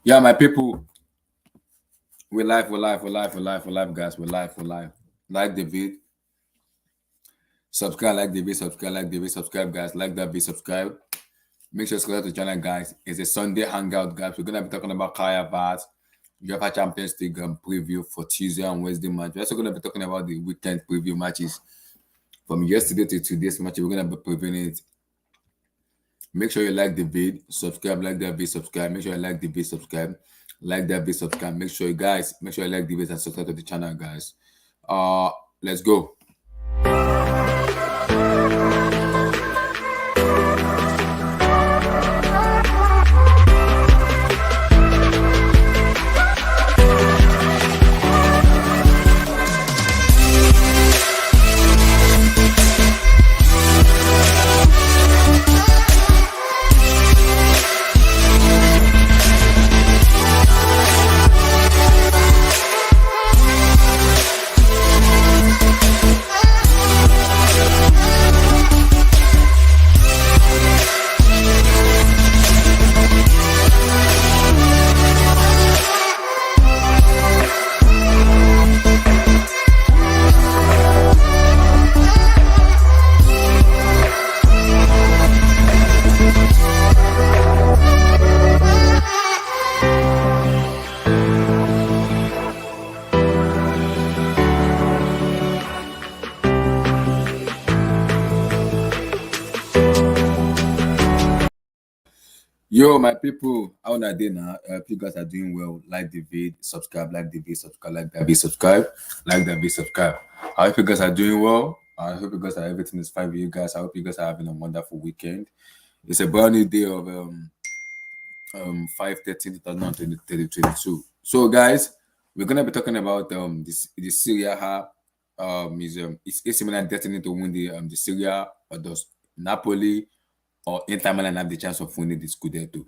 Yeah, my people, we're live, guys. We're live. Like the vid, subscribe, like the vid, subscribe, like the vid, subscribe, guys. Like that vid, subscribe. Make sure to subscribe to the channel, guys. It's a Sunday hangout, guys. We're gonna be talking about Harvertz, UEFA Champions League preview for Tuesday and Wednesday match. We're also gonna be talking about the weekend preview matches from yesterday to today's match. We're gonna be previewing it. Make sure you like the vid, subscribe, like that vid, subscribe. Make sure you like the vid, subscribe, like that vid, subscribe. Make sure you like the vid and subscribe to the channel, guys. Uh, let's go. Yo, my people, how are they now? If you guys are doing well, like the vid, subscribe, like the vid, subscribe, like that vid, subscribe, like that vid, subscribe. I hope you guys are doing well. I hope you guys are everything is fine with you guys. I hope you guys are having a wonderful weekend. It's a brand new day of 5/13/2022. So, guys, we're gonna be talking about the Serie A. Is AC Milan destined to win the Serie A, or does Napoli or Inter Milan have the chance of winning the Scudetto?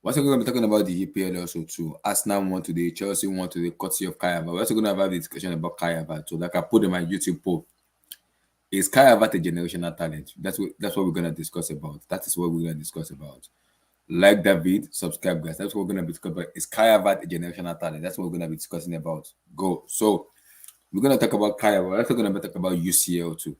We're also going to be talking about the EPL also too. Arsenal won today, Chelsea won today, courtesy of Kai Havertz. We're also going to have a discussion about Kai Havertz. So, like I put in my YouTube poll, is Kai Havertz a generational talent? That's what we're going to discuss about. That is what we're going to discuss about. Like David, subscribe, guys. That's what we're going to be discussing about. Is Kai Havertz a generational talent? That's what we're going to be discussing about. Go. So, we're going to talk about Kai Havertz. We're also going to talk about UCL too.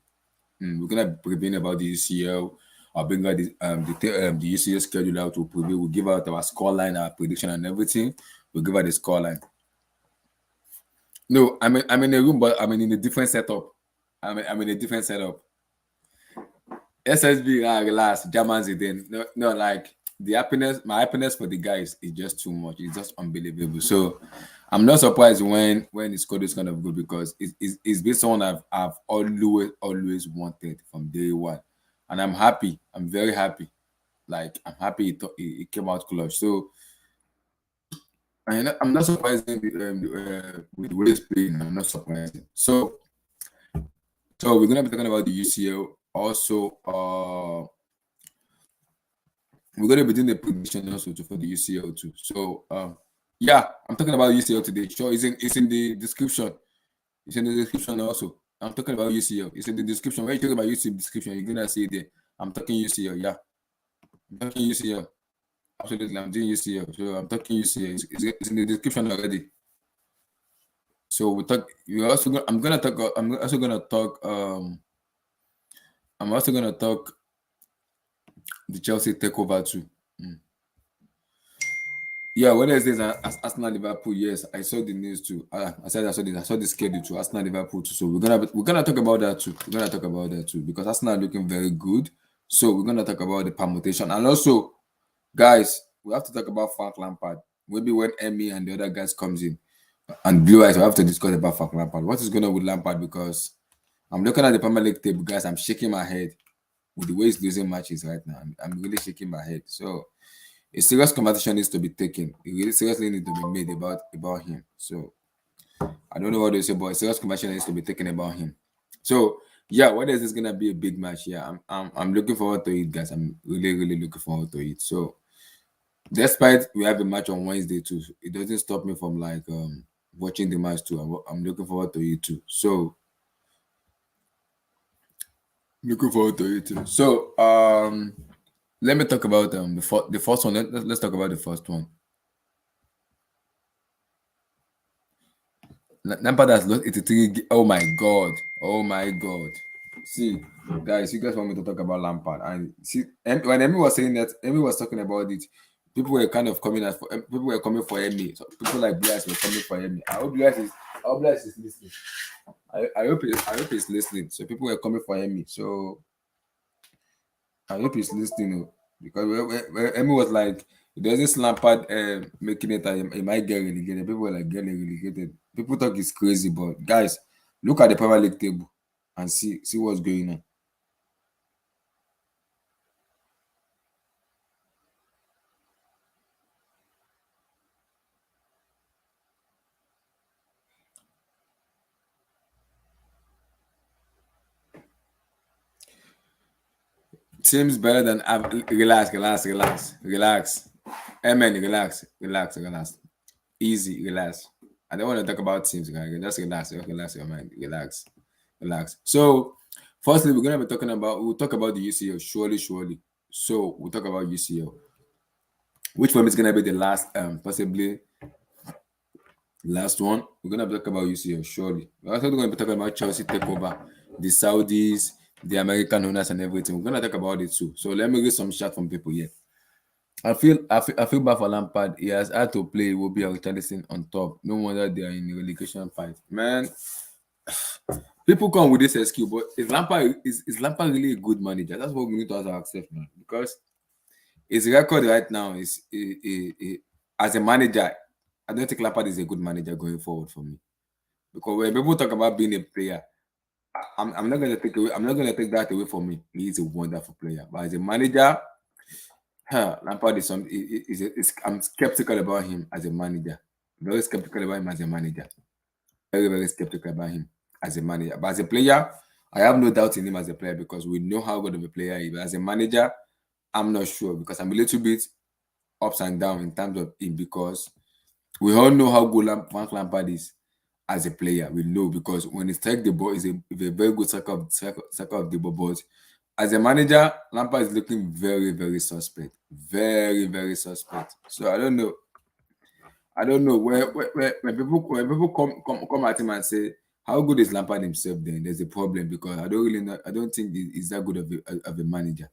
We're going to be previewing about the UCL. I'll bring out the UCL schedule out to preview. We'll give out our scoreline, our prediction, and everything. We'll give out the scoreline. No, I'm in a room, but I'm in a different setup. I'm in a different setup. SSB, relax, Germans again. No, like my happiness for the guys is just too much. It's just unbelievable. So I'm not surprised when the squad is kind of good, because it's been someone I've always wanted from day one, and I'm happy. I'm very happy. Like, I'm happy it came out clutch. So I'm not surprised with the way it's playing. I'm not surprised. So we're gonna be talking about the UCL also. We're gonna be doing the prediction also for the UCL too. So yeah, I'm talking about UCL today. Sure, it's in the description. It's in the description also. I'm talking about UCL. It's in the description. When you talk about UCL description, you're gonna see it there. I'm talking UCL. Yeah, I'm talking UCL. Absolutely, I'm doing UCL. So I'm talking UCL. It's in the description already. So we talk. You also. I'm gonna talk. I'm also gonna talk. I'm also gonna talk the Chelsea takeover too. Yeah, Wednesdays Arsenal Liverpool. Yes, I saw the news too. I said I saw the schedule too. Arsenal Liverpool too. So we're gonna talk about that too. We're gonna talk about that too, because Arsenal are looking very good. So we're gonna talk about the permutation, and also, guys, we have to talk about Frank Lampard. Maybe when Emmy and the other guys comes in and Blue Eyes, we have to discuss about Frank Lampard. What is going on with Lampard? Because I'm looking at the Premier League table, guys. I'm shaking my head with the way he's losing matches right now. I'm really shaking my head. So a serious conversation needs to be taken. It really seriously needs to be made about him. So I don't know what to say, but a serious conversation needs to be taken about him. So yeah, what is this gonna be a big match? Yeah, I'm looking forward to it, guys. I'm really looking forward to it. So despite we have a match on Wednesday too, it doesn't stop me from like watching the match too. I'm looking forward to it too. So looking forward to it too. So let me talk about the first one. Let's talk about the first one. Lampard has lost 83. Oh my god. Oh my god. See, guys, you guys want me to talk about Lampard? And see, when Emmy was saying that, Emmy was talking about it. People were kind of coming as for people were coming for Emmy. So people like Blas were coming for Emmy. I hope Blas is listening. I hope he's listening. So people were coming for Emmy. So I hope he's listening, oh, because when Emmy was like, there's this Lampard making it that he might get relegated. People were like, getting relegated. People talk it's crazy, but guys, look at the Premier League table and see what's going on. Teams better than relax. Amen, relax. Easy, relax. I don't want to talk about teams, guys. Just relax your mind, relax. So, firstly, we'll talk about the UCL, surely. So, we'll talk about UCL, which one is gonna be the last, possibly last one. We're gonna talk about UCL, surely. We're also going to be talking about Chelsea takeover, the Saudis, the American owners, and everything. We're gonna talk about it too. So let me read some chat from people here. I feel bad for Lampard. He has had to play Will be Richarlison on top. No wonder they are in the relegation fight. Man, people come with this excuse, but is Lampard really a good manager? That's what we need to ask ourselves, man. Because his record right now is as a manager. I don't think Lampard is a good manager going forward for me. Because when people talk about being a player, I'm not gonna take away. I'm not gonna take that away from me. He is a wonderful player, but as a manager, Lampard is some. I'm skeptical about him as a manager. Very skeptical about him as a manager. Very skeptical about him as a manager. But as a player, I have no doubt in him as a player because we know how good of a player he is. But as a manager, I'm not sure because I'm a little bit ups and down in terms of him because we all know how good Frank Lampard is as a player. We know because when he strikes the ball, he's a very good striker of the ball. But as a manager, Lampard is looking very suspect. Very suspect. So I don't know. When people come at him and say, how good is Lampard himself then? There's a problem because I don't really know. I don't think he's that good of a manager.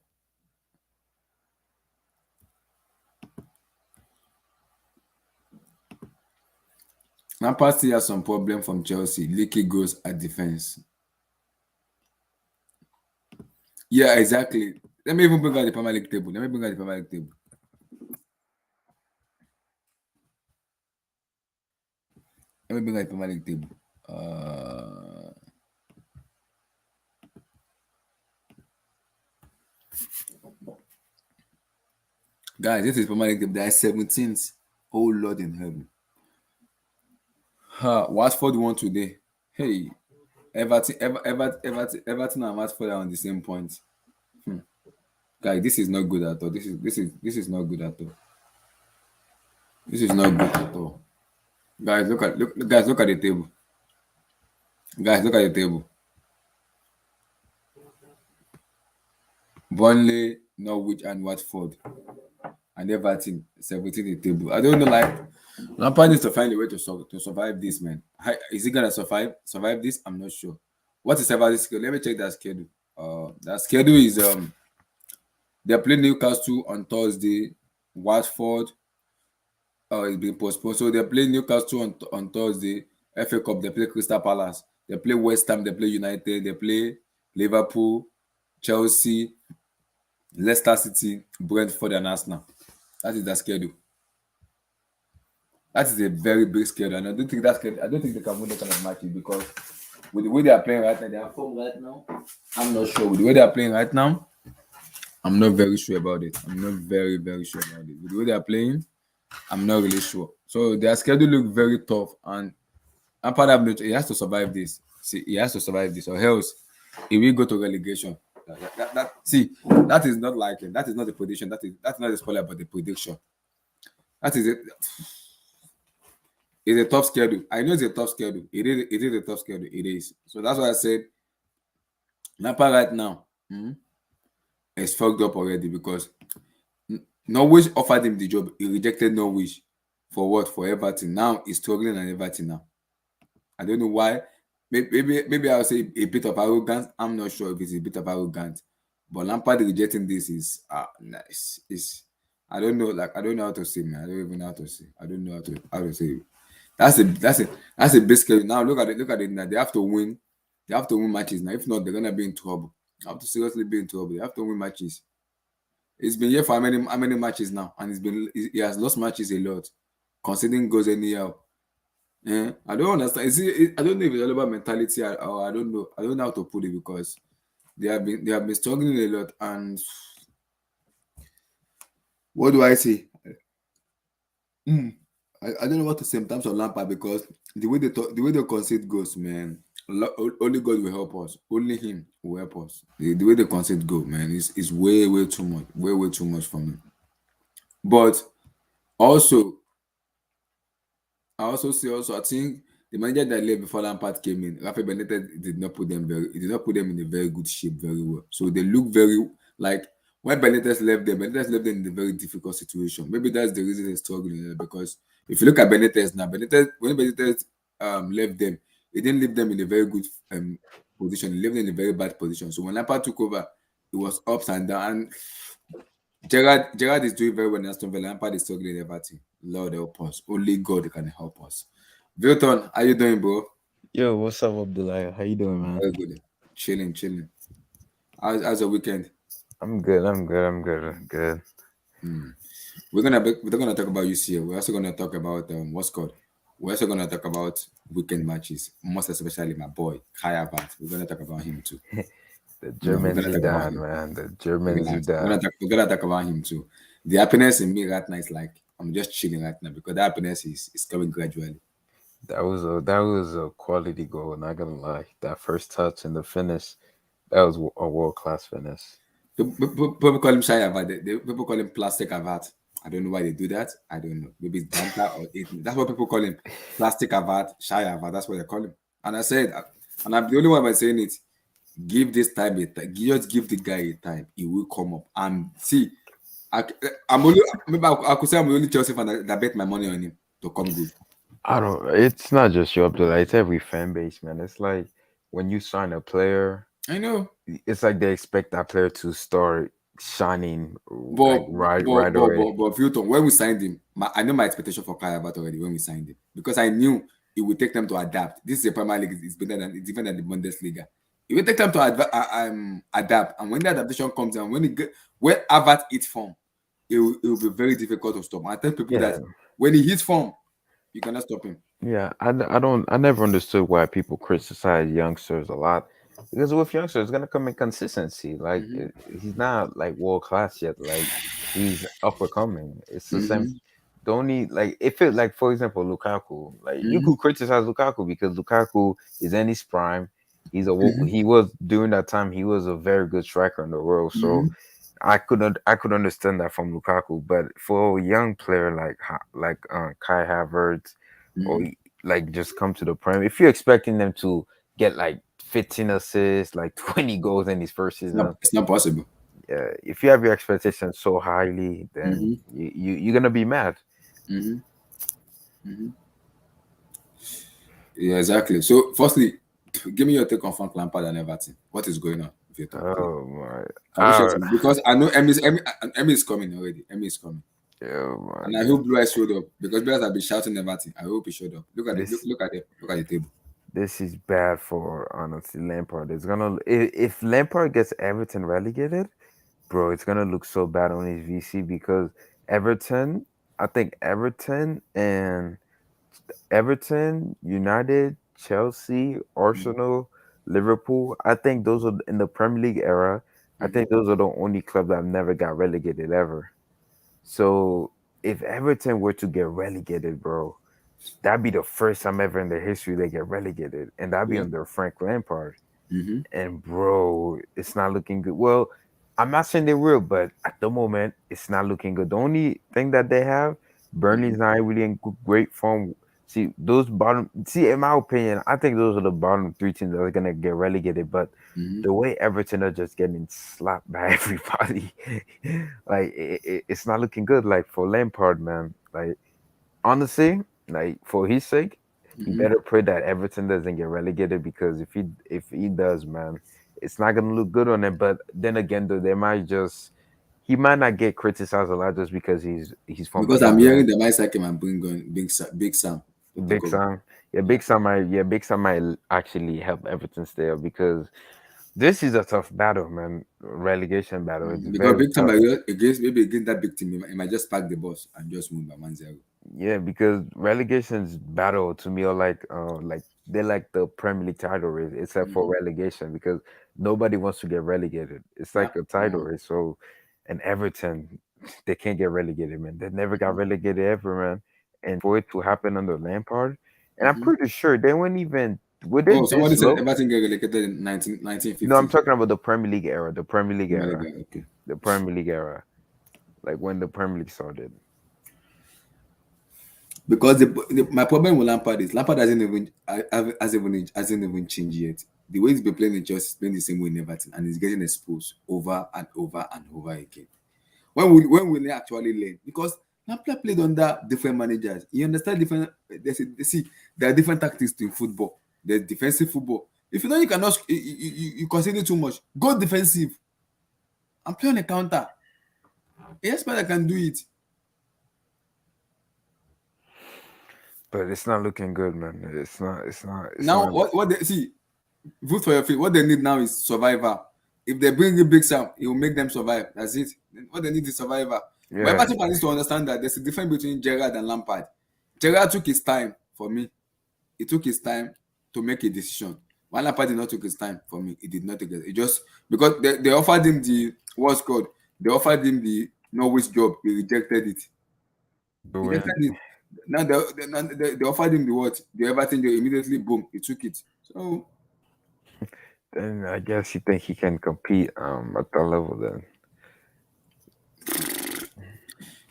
Lampard still has some problem from Chelsea. Leaky goals at defense. Yeah, exactly. Let me even bring out the Premier League table. Uh, Guys, this is Premier League table. They are 17th. Oh Lord in heaven. Watford won today. Hey, Everton and Watford are on the same point. Guys, this is not good at all. This is not good at all. This is not good at all. Guys, look at the table. Guys, look at the table. Burnley, Norwich, and Watford, and Everton 17 the table. I don't know, like Lampard needs to find a way to survive this, man. Is he gonna survive this? I'm not sure. What is Everton's schedule? Let me check that schedule. That schedule is they play Newcastle on Thursday, Watford. It's been postponed. So they play Newcastle on Thursday. FA Cup, they play Crystal Palace. They play West Ham, they play United, they play Liverpool, Chelsea, Leicester City, Brentford, and Arsenal. That is the schedule. That is a very big schedule, and I don't think they can win that kind of matches because with the way they are playing right now, they are form right now. I'm not sure with the way they are playing right now. I'm not very sure about it. I'm not very sure about it. With the way they are playing, I'm not really sure. So their schedule look very tough, and part of it, he has to survive this. See, he has to survive this, or else he will go to relegation. That is not like it. That is not the prediction. That's not a spoiler, but the prediction. That is it. It's a tough schedule. I know it's a tough schedule. It is a tough schedule. It is. So that's why I said Napa right now is fucked up already because Norwich offered him the job. He rejected Norwich for what? For Everton. Now he's struggling at Everton now. I don't know why. Maybe I'll say a bit of arrogance. I'm not sure if it's a bit of arrogance, but Lampard rejecting this is nice. Is I don't know, like I don't know how to say, man. I don't even know how to say. I don't know how to say it. That's a basically now look at it now. They have to win. They have to win matches now. If not, they're gonna be in trouble. They have to seriously be in trouble. They have to win matches. It's been here for how many matches now, and he has lost matches a lot, conceding goals anyhow. Yeah, I don't understand. I don't know if it's all about mentality or I don't know. I don't know how to put it because they have been struggling a lot. And what do I say? Mm. I don't know what to say in terms of Lampard because the way they concede goals, man. Only God will help us. Only Him will help us. The way they concede goal, man, is way too much. Way too much for me. But also, I also see also I think the manager that left before Lampard came in, Rafa Benitez did not put them in a very good shape very well. So they look very like when Benitez left them in a very difficult situation. Maybe that's the reason they're struggling because if you look at Benitez now, when Benitez left them, he didn't leave them in a very good position. He left them in a very bad position. So when Lampard took over, it was ups and down. Gerard is doing very well in Aston Villa. Lampard is struggling in Everton. Lord help us. Only God can help us. Vilton, how you doing, bro? Yo, what's up, Abdullah? How you doing, man? Very good. Chilling. How's your weekend? I'm good. I'm good. I'm good. I'm good. Hmm. We're gonna talk about UCL. We're also gonna talk about what's called. We're also gonna talk about weekend matches, most especially my boy Kai Havertz. We're gonna talk about him too. The Yeah, we're German gonna talk about Zidane, him. man. The German Relax. We're gonna Zidane. talk. We're gonna talk about him too. The happiness in me right now is like I'm just chilling right now because the happiness is coming gradually. That was a quality goal. Not gonna lie, that first touch and the finish, that was a world class finish. People call him shy Avad. People call him plastic Avad. I don't know why they do that. I don't know. Maybe it's banter that's what people call him. Plastic Avad, shy Avad. That's what they call him. And I said, and I'm the only one by saying it. Give this time a time. Just give the guy a time. He will come up. And see, I'm only maybe I could say I'm the only Chelsea fan that bet my money on him to come good. I don't. It's not just you, Abdullah. It's every fan base, man. It's like when you sign a player, I know. it's like they expect that player to start shining like But right away. Filton, when we signed him, I know my expectation for Kai Havertz already when we signed him because I knew it would take them to adapt. This is a Premier League; it's different than the Bundesliga. It will take time to adapt, and when the adaptation comes and when Havertz hits form, it will be very difficult to stop. And I tell people that Yeah, when he hits form, you cannot stop him. yeah, I don't, I never understood why people criticize youngsters a lot because with youngsters, it's gonna come in consistency. Like Hmm. he's not like world class yet. Like he's up and coming. It's the same. Hmm. Don't need like if it like for example Lukaku. Like you Hmm. could criticize Lukaku because Lukaku is in his prime. Hmm. He was during that time he was a very good striker in the world. So Hmm. I could understand that from Lukaku, but for a young player like Kai Havertz or Hmm. like just come to the prem, if you're expecting them to get like 15 assists, like 20 goals in his first It's not. season, It's not possible. if you have your expectations so highly, then Hmm. you're gonna be mad. Hmm. Hmm. Yeah, exactly. So, firstly, give me your take on Frank Lampard and Everton. What is going on with your talk, please? Oh my, Can you share to me? Because I know Emmy is coming already. Emmy is coming. oh my And I god, hope Blue Eyes showed up. Because Blue Eyes have been shouting Everton. I hope he showed up. Look at it. Look, this look at it. Look at the table. this is bad for honestly Lampard. It's gonna if Lampard gets Everton relegated, bro, it's gonna look so bad on his VC because Everton, I think Everton, United, Chelsea, Mhm. Arsenal, Liverpool. I think those are in the Premier League era. I Mhm. think those are the only clubs that have never got relegated ever. So if Everton were to get relegated, bro, that'd be the first time ever in their history they get relegated, and that'd be Yeah. under Frank Lampard. Mm-hmm. And bro, it's not looking good. Well, I'm not saying they will, but at the moment, it's not looking good. The only thing that they have, Mm-hmm. Burnley's not really in great form. See, in my opinion, I think those are the bottom three teams that are gonna get relegated. But Mm-hmm. the way Everton are just getting slapped by everybody, like it's not looking good. Like for Lampard, man. Like honestly, like for his sake. He better pray that Everton doesn't get relegated because if he does, man, it's not gonna look good on him. But then again, though, they might just he might not get criticized a lot just because he's from Because I'm hearing England. the might sack him and bring on Big Sam to take Big over. Sam, yeah, Yeah. Big Sam might actually help Everton stay up because this is a tough battle, man. Relegation battle. It's Because very Big Sam tough. against maybe against that big team, he might just pack the bus and just win by 1-0. Yeah, because relegation's battle to me are like they're like the Premier League title race, except for relegation because nobody wants to get relegated. It's Yeah. like a title race. So, and Everton, they can't get relegated, man. They never got relegated ever, man. And for it to happen under Lampard, and I'm pretty sure they weren't even were they Oh, somebody this said low? Everton get relegated in No, I'm 1950. talking about the Premier League era, the Premier League era, Okay. the Premier League era, like when the Premier League started. Because my problem with Lampard is Lampard hasn't even changed yet. The way he's been playing in Chelsea is playing the same way in Everton, and he's getting exposed over and over and over again. When will they actually learn? Because Lampard played under different managers. You understand different. See, there are different tactics in football. There's defensive football. If you know you cannot, you consider too much. Go defensive and play on a counter. Yes, but I can do it. But it's not looking good, man. It's not. It's not. It's Now, not. what they see, vote for your feet. What they need now is survivor. If they bring in Big Sam, it will make them survive. That's it. What they need is survivor. But Yeah, Everton needs to understand that there's a difference between Gerrard and Lampard. Gerrard took his time for me. He took his time to make a decision. While Lampard did not take his time for me, he did not take it. It just because they offered him the what's called. They offered him the Norwich job. He rejected it. He doing. rejected it. Now they offered him the what? The Everton job. Immediately, boom, he took it. So Then I guess you think he can compete at that level then.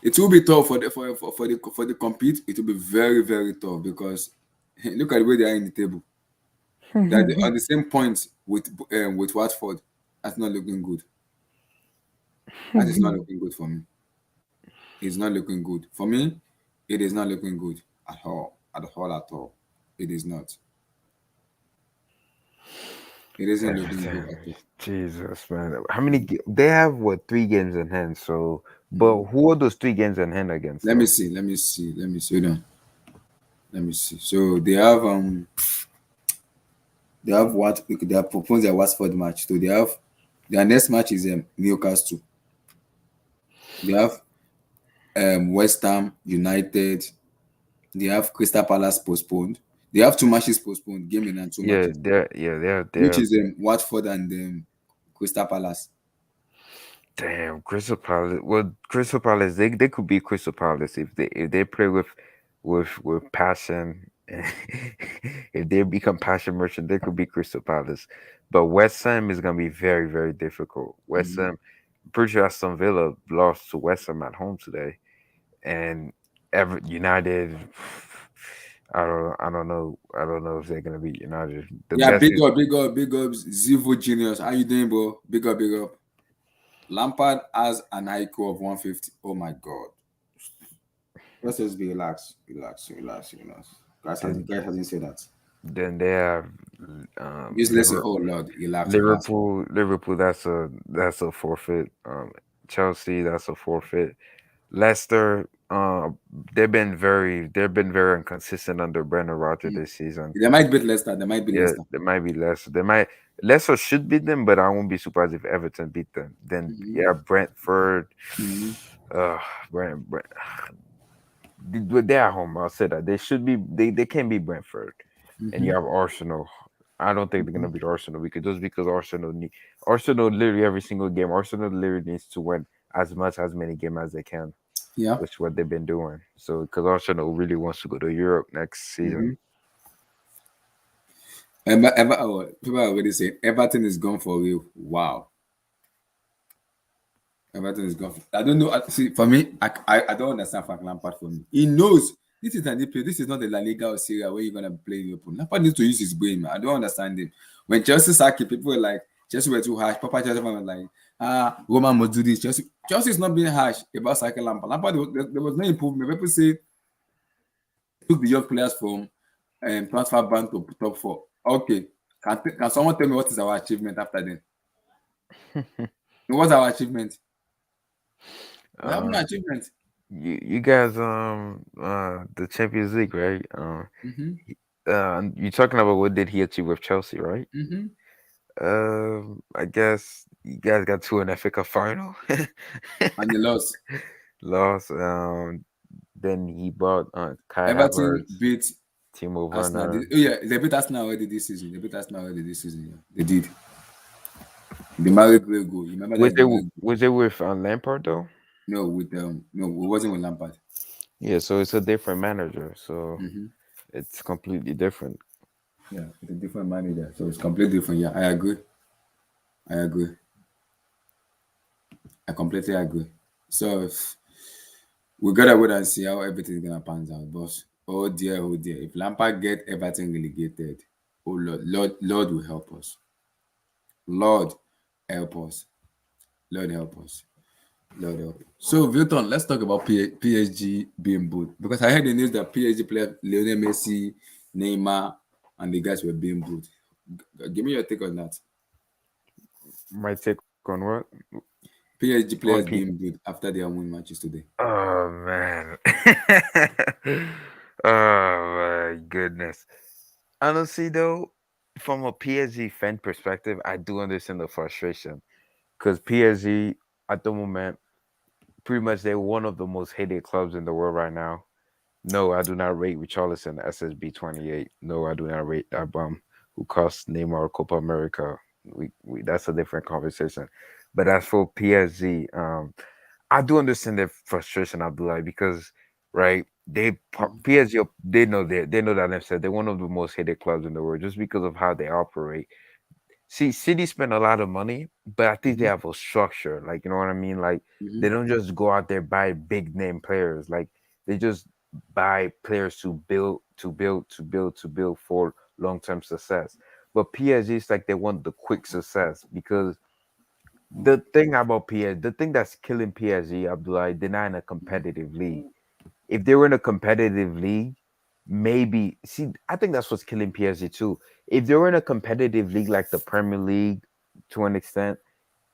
it will be tough for the compete. It will be very very tough because look at the way they are in the table. They're on the same point with Watford. That's not looking good. That is not looking good for me. It's not looking good for me. It is not looking good at all. At all. At all. It is not. It isn't looking good Everything. at all. Jesus, man. How many? They have what 3 games in hand. So, but who are those 3 games in hand against Let me though? see. Let me see. Let me see. Hold on. Let me see. So they have what they have proposed their Watford match. So they have their next match is Newcastle. They have West Ham United. They have Crystal Palace postponed. They have two matches postponed, game in and two Yeah, matches, which they're is Watford and Crystal Palace. damn Crystal Palace. Well, Crystal Palace, they could be Crystal Palace if they play with passion. If they become passion merchant, they could be Crystal Palace. But West Ham is gonna be very very difficult. West Mhm. Ham, pretty sure Aston Villa lost to West Ham at home today, and United. I don't know if they're gonna beat United. The Yeah, best big is up, big up, big up, Zivo Genius. How you doing, bro? Big up, big up. Lampard has an IQ of 150. Oh my god. Let's just be relaxed, relax, relax, relax. then Guys hasn't said that. then they have Useless. Oh lord, relax, relax. Liverpool. That's a forfeit. Chelsea. That's a forfeit. Leicester. They've been very inconsistent under Brendan Rodgers Mm. this season. They might beat Leicester. They might beat Yeah, Leicester. there might be Leicester. Leicester should beat them, but I won't be surprised if Everton beat them. Then Hmm. yeah, Brentford. Hmm. Uh, Brent. They're at home. I'll say that they should be. They can beat Brentford, and Hmm. you have Arsenal. I don't think they're gonna beat Arsenal because Arsenal literally every single game. Arsenal literally needs to win as many games as they can, Yeah. which is what they've been doing. So because Arsenal really wants to go to Europe next season. Hmm. People are already saying Everton is gone for real. Wow. Everton is gone. I don't know. See, for me, I don't understand Frank Lampard. For me, he knows this is an EPL. This is not the La Liga or Serie A where you're gonna play Liverpool. Lampard needs to use his brain, man. I don't understand him. When Chelsea sacked him, people were like, Chelsea were too harsh. Papa Chelsea fan was like, Roman must do this. Chelsea is not being harsh about sacking Lampard. Lampard, there was no improvement. People say took the young players from transfer ban to top four. Okay. Can someone tell me what is our achievement after then? What's our achievement? We have no um, achievement. you guys the Champions League, right? Mm-hmm. You're talking about what did he achieve with Chelsea, right? Mm-hmm. I guess you guys got to an FA Cup final, And the loss. lost. Then he bought Kai Everton Havertz, beat Timo Arsenal. Werner. Oh yeah, they beat Arsenal already this season. They beat Arsenal already this season. Yeah. They did. The Mario Gray goal. You remember that Gray goal? Was it with Lampard though? No, with no, it wasn't with Lampard. Yeah, so it's a different manager, so Mm-hmm. it's completely different. Yeah, it's a different manager, so it's completely different. Yeah, I agree. I agree. I completely agree. So we gotta wait and see how everything's gonna pan out, boss. Oh dear. If Lampard get Everton relegated, oh Lord will help us. Lord help us. Lord help us. Lord help. So Vilton, let's talk about PSG being booed because I heard the news that PSG player Lionel Messi, Neymar, and the guys were being booed. Give me your take on that. My take on what? PSG On players P. being booed after their win matches today. Oh man. Oh my goodness. Honestly though, from a PSG fan perspective, I do understand the frustration. Because PSG at the moment, pretty much they're one of the most hated clubs in the world right now. No, I do not rate Richarlison SSB 28. No, I do not rate that bum who cost Neymar Copa America. We That's a different conversation. But as for PSG, I do understand their frustration, Abdullah, because right, PSG they know that themselves. They're one of the most hated clubs in the world just because of how they operate. See, City spend a lot of money, but I think they Mm-hmm. have a structure. Like, you know what I mean? Like, Mm-hmm. they don't just go out there buy big name players. Like, they just buy players to build for long term success. But PSG is like they want the quick success because the thing that's killing PSG, Abdullah, they're not in a competitive league. If they were in a competitive league, maybe see, I think that's what's killing PSG too. If they were in a competitive league like the Premier League to an extent,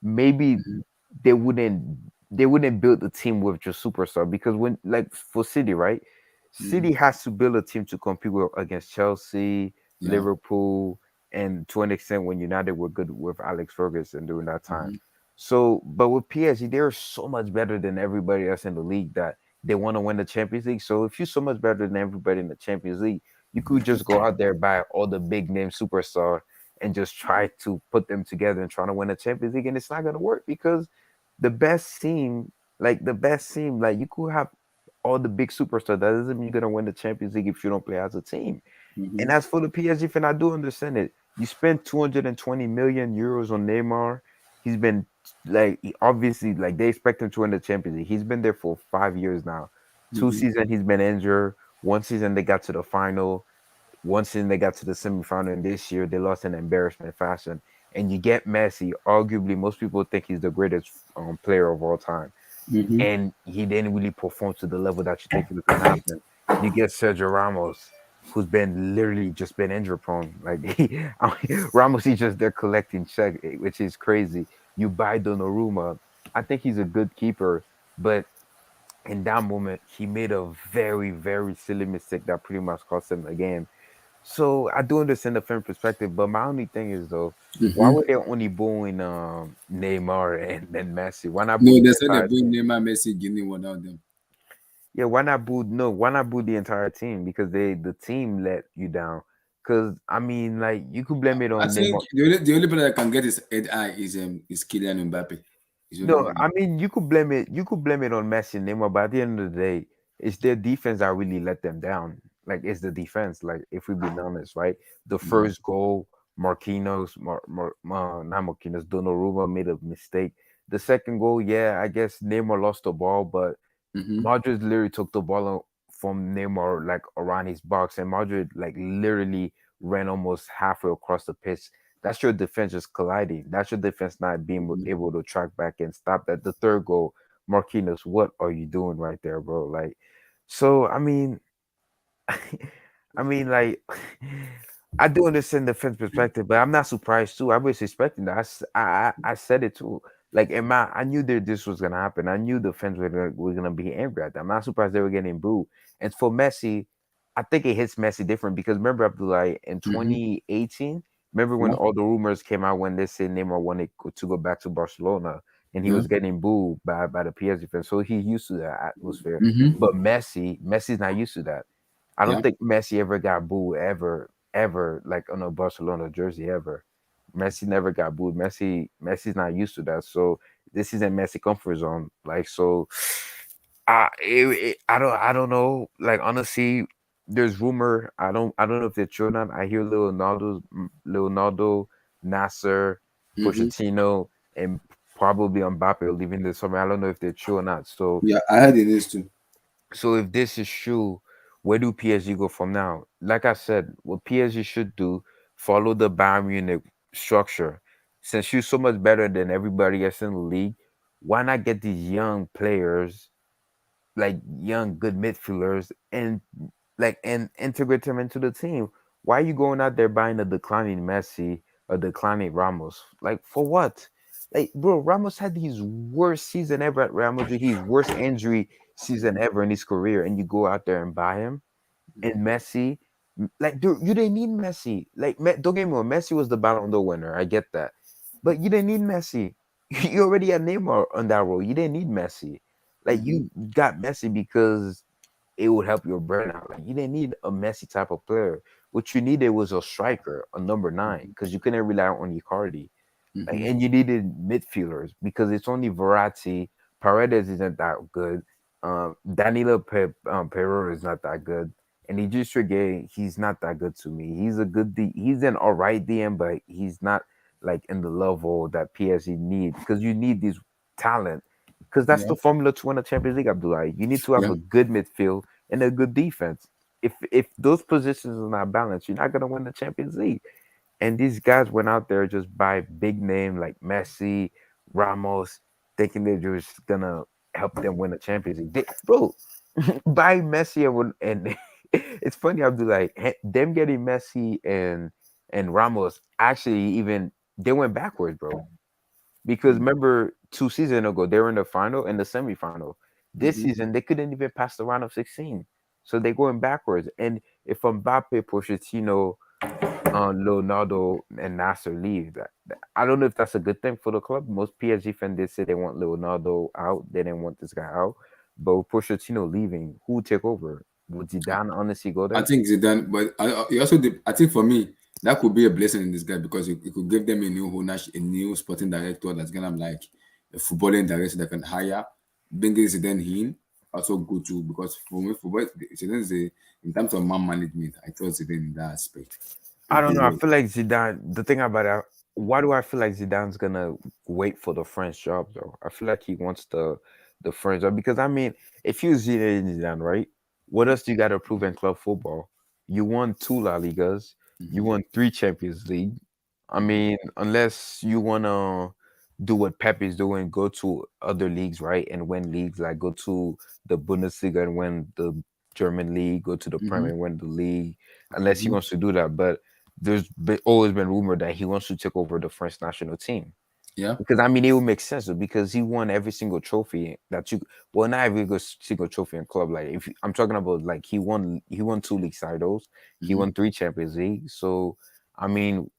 maybe Mm-hmm. they wouldn't they wouldn't build the team with just superstar because when like for City, right? Mm-hmm. City has to build a team to compete against Chelsea, Yeah. Liverpool, and to an extent when United were good with Alex Ferguson during that time. Mm-hmm. So, but with PSG, they're so much better than everybody else in the league that they want to win the Champions League. So, if you're so much better than everybody in the Champions League, you could just go out there buy all the big name superstar and just try to put them together and try to win a Champions League, and it's not gonna work because the best team, like you could have all the big superstars. That doesn't mean you're gonna win the Champions League if you don't play as a team. Mm-hmm. And as for the PSG fan, I do understand it. You spent 220 million euros on Neymar. He's been obviously like they expect him to win the Champions League. He's been there for 5 years now. Two Mm-hmm. seasons he's been injured. One season they got to the final. One season they got to the semifinal, and this year they lost in embarrassment fashion. And you get Messi. Arguably, most people think he's the greatest player of all time, Mm-hmm. and he didn't really perform to the level that you think it was gonna happen. You get Sergio Ramos, who's been literally just been injury prone. Like Ramos, he's just there collecting check, which is crazy. You buy Donnarumma. I think he's a good keeper, but in that moment, he made a very, very silly mistake that pretty much cost him the game. So I do understand the fan perspective, but my only thing is though, why Mm-hmm. were they only booing Neymar and then Messi? Why not boo No, the they said they entire bring team? Neymar, Messi, Guinea without them. Yeah, why not boo? No, why not boo the entire team? Because the team let you down. Because I mean, like you could blame it I on think Neymar. the only player that can get his head high is Kylian Mbappe. He's the only No, one. I mean you could blame it. You could blame it on Messi and Neymar, but at the end of the day, it's their defense that really let them down. Like it's the defense. Like if we be honest, right? The Yeah. first goal, not Marquinhos, Donnarumma made a mistake. The second goal, yeah, I guess Neymar lost the ball, but Mm-hmm. Madrid literally took the ball from Neymar like around his box, and Madrid like literally ran almost halfway across the pitch. That's your defense just colliding. That's your defense not being Mm-hmm. able to track back and stop that. The third goal, Marquinhos, what are you doing right there, bro? Like, so I mean, I mean, like, I do understand the fence perspective, but I'm not surprised too. I was expecting that. I said it too. Like, I knew that this was gonna happen. I knew the fans were gonna be angry at them. I'm not surprised they were getting booed. And for Messi, I think it hits Messi different because remember Abdullah in Mm-hmm. 2018. Remember when Yeah. all the rumors came out when they said Neymar wanted to go back to Barcelona and he Yeah. was getting booed by the PSG fans. So he's used to that atmosphere. Mm-hmm. But Messi's not used to that. I don't Yeah. think Messi ever got booed ever like on a Barcelona jersey ever. Messi never got booed. Messi's not used to that. So this isn't Messi comfort zone. Like so, I don't know. Like honestly, there's rumor. I don't know if they're true or not. I hear Leonardo, Nasser, Mm-hmm. Pochettino, and probably Mbappe are leaving this summer. I don't know if they're true or not. Yeah, I heard it is too. So if this is true, where do PSG go from now? Like I said, what PSG should do, follow the Bayern Munich structure. Since you're so much better than everybody else in the league, why not get these young players, like young good midfielders, and and integrate them into the team? Why are you going out there buying a declining Messi, a declining Ramos? Like for what? Like bro, Ramos had his worst season ever at Real Madrid, his worst injury season ever in his career, and you go out there and buy him. And Messi, like dude, you didn't need Messi. Like don't get me wrong, Messi was the Ballon d'Or winner. I get that, but you didn't need Messi. You already had Neymar on that role. You didn't need Messi. Like Mm-hmm. you got Messi because it would help your burnout. Like you didn't need a Messi type of player. What you needed was a striker, a number nine, because you couldn't rely on Icardi. Like, Mm-hmm. and you needed midfielders because it's only Verratti. Paredes isn't that good. Pereira is not that good. And Idris Trezeguet, he's not that good to me. He's a good he's an alright DM, but he's not like in the level that PSG need because you need this talent. Because that's Yeah. the formula to win a Champions League, Abdullah. You need to have Yeah. a good midfield and a good defense. If those positions are not balanced, you're not gonna win the Champions League. And these guys went out there just by big name like Messi, Ramos, thinking they're just gonna help them win the Champions League. Bro, buy Messi and it's funny. I'll do like them getting Messi and Ramos. Actually, even they went backwards, bro. Because remember, 2 seasons ago they were in the final and the semifinal. This Mm-hmm. season they couldn't even pass the round of 16, so they're going backwards. And if Mbappe, Pochettino, Leonardo and Nasser leave. I don't know if that's a good thing for the club. Most PSG fans did say they want Leonardo out. They didn't want this guy out. But with Pochettino leaving, who would take over? Would Zidane honestly go I there? think Zidane, but he also did, I think for me that could be a blessing in this guy because it could give them a new ownership, a new sporting director that's gonna like a footballing director that can hire, bringing Zidane in also good too because for me football Zidane is in terms of man management, I thought Zidane in that aspect I would don't do know. I well. feel like Zidane. The thing about it, why do I feel like Zidane's gonna wait for the French job though? I feel like he wants the French job because I mean, if you Zidane, right? What else do you got to prove in club football? You won two La Ligas. You Mm-hmm. won three Champions League. I Mm-hmm. mean, unless you wanna do what Pep is doing, go to other leagues, right, and win leagues, like go to the Bundesliga and win the German league, go to the Mm-hmm. Premier and win the league, unless he Mm-hmm. wants to do that. But always been rumored that he wants to take over the French national team. Yeah. Because I mean, it would make sense though, because he won every single trophy that you well, not every single trophy in club. Like if I'm talking about like he won two league titles, he Mm-hmm. won three Champions League. So I mean,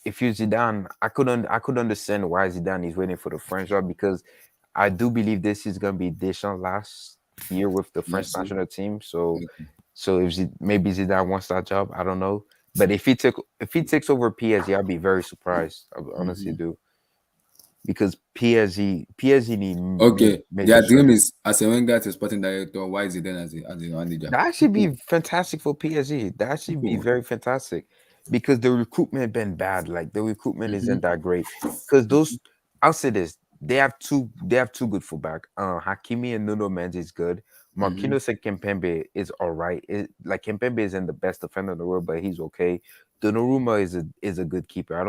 if you Zidane, I could understand why Zidane is waiting for the French job because I do believe this is gonna be Deschamps' last year with the French Let's see. national team. So Okay. if maybe Zidane wants that job, I don't know. But if he takes over PSG, I'll be very surprised. I honestly Mm-hmm. do because PSG need Okay. major Their dream structure. is as a Wenger as a sporting director. Why is Zidane as a manager? That should People, be fantastic for PSG. That should be people. very fantastic because the recruitment been bad. Like the recruitment Mm-hmm. isn't that great. Because I'll say this, they have two good fullback. Hakimi and Nuno Mendes is good. Mm-hmm. Marquinhos and Kempembe is all right. Like Kempembe isn't the best defender in the world, but he's okay. Donnarumma is a good keeper. I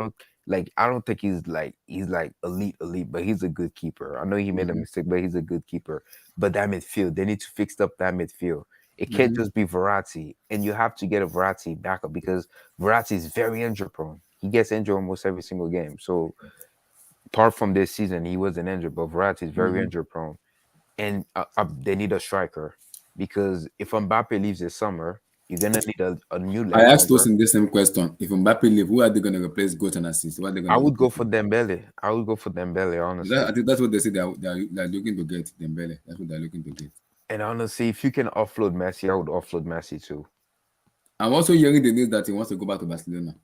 don't think he's like elite, but he's a good keeper. I know he made a Mm-hmm. mistake, but he's a good keeper. But that midfield, they need to fix up that midfield. It can't Mm-hmm. just be Verratti, and you have to get a Verratti backup because Verratti is very injury prone. He gets injured almost every single game. So apart from this season, he wasn't injured, but Verratti is very Mm-hmm. injury prone, and they need a striker because if Mbappe leaves this summer, you're gonna need a new I left asked winger. Tosin the same question. If Mbappe leave, who are they going to replace goal and assist? What are they going I to would go replace for him? Dembele. I would go for Dembele, That, I honestly. think that's what they say they're looking to get Dembele. That's what they're looking to get. And honestly, if you can offload Messi, I would offload Messi too. I'm also hearing the news that he wants to go back to Barcelona.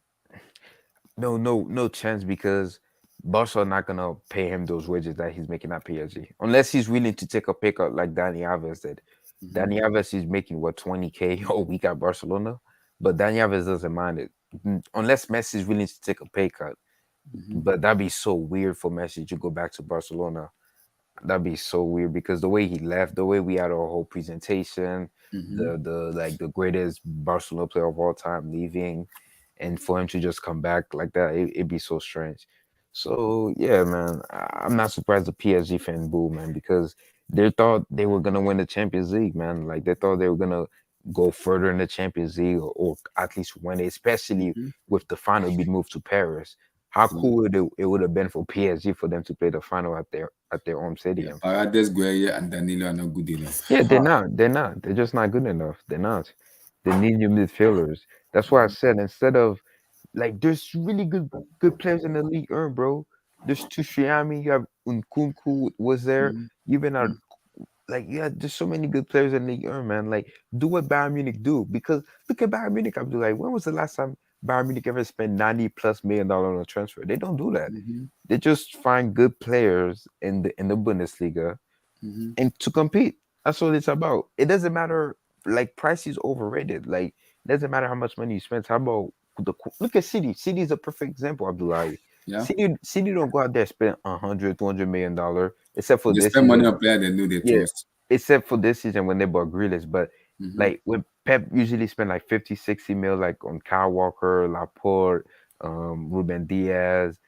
No chance because Barca are not gonna pay him those wages that he's making at PSG unless he's willing to take a pay cut like Dani Alves did. Mm-hmm. Dani Alves is making what 20K a week at Barcelona, but Dani Alves doesn't mind it unless Messi is willing to take a pay cut. Mm-hmm. But that'd be so weird for Messi to go back to Barcelona. That'd be so weird because the way he left, the way we had our whole presentation, Mm-hmm. the like the greatest Barcelona player of all time leaving, and for him to just come back like that, it'd be so strange. So yeah, man, I'm not surprised the PSG fan boo, man, because they thought they were gonna win the Champions League, man. Like they thought they were gonna go further in the Champions League or at least win it, especially Mm-hmm. with the final being moved to Paris. How Yeah. cool it would have been for PSG for them to play the final at their home Yeah. stadium. Paredes, Gueye, and Danilo are not good enough. Yeah, they're Ha. not. They're not. They're just not good enough. They're not. They need new midfielders. That's why I said instead of like there's really good players in the league, bro. There's Tushiami, you have Nkunku was there. Mm-hmm. Even like yeah, there's so many good players in the league, man. Like do what Bayern Munich do because look at Bayern Munich. I'm like, when was the last time Bayern Munich ever spent 90+ million on a transfer? They don't do that. Mm-hmm. They just find good players in the Bundesliga Mm-hmm. and to compete. That's what it's about. It doesn't matter. Like price is overrated. Like it doesn't matter how much money you spend. How about look at City? City is a perfect example, Abdullahi. Yeah. City don't go out there and spend 100, $200 million except for They this spend money season. on players they know they Yeah, trust. except for this season when they bought Grealish. But Mm-hmm. like when Pep usually spend like 50, 60 mil like on Kyle Walker, Laporte, Ruben Diaz,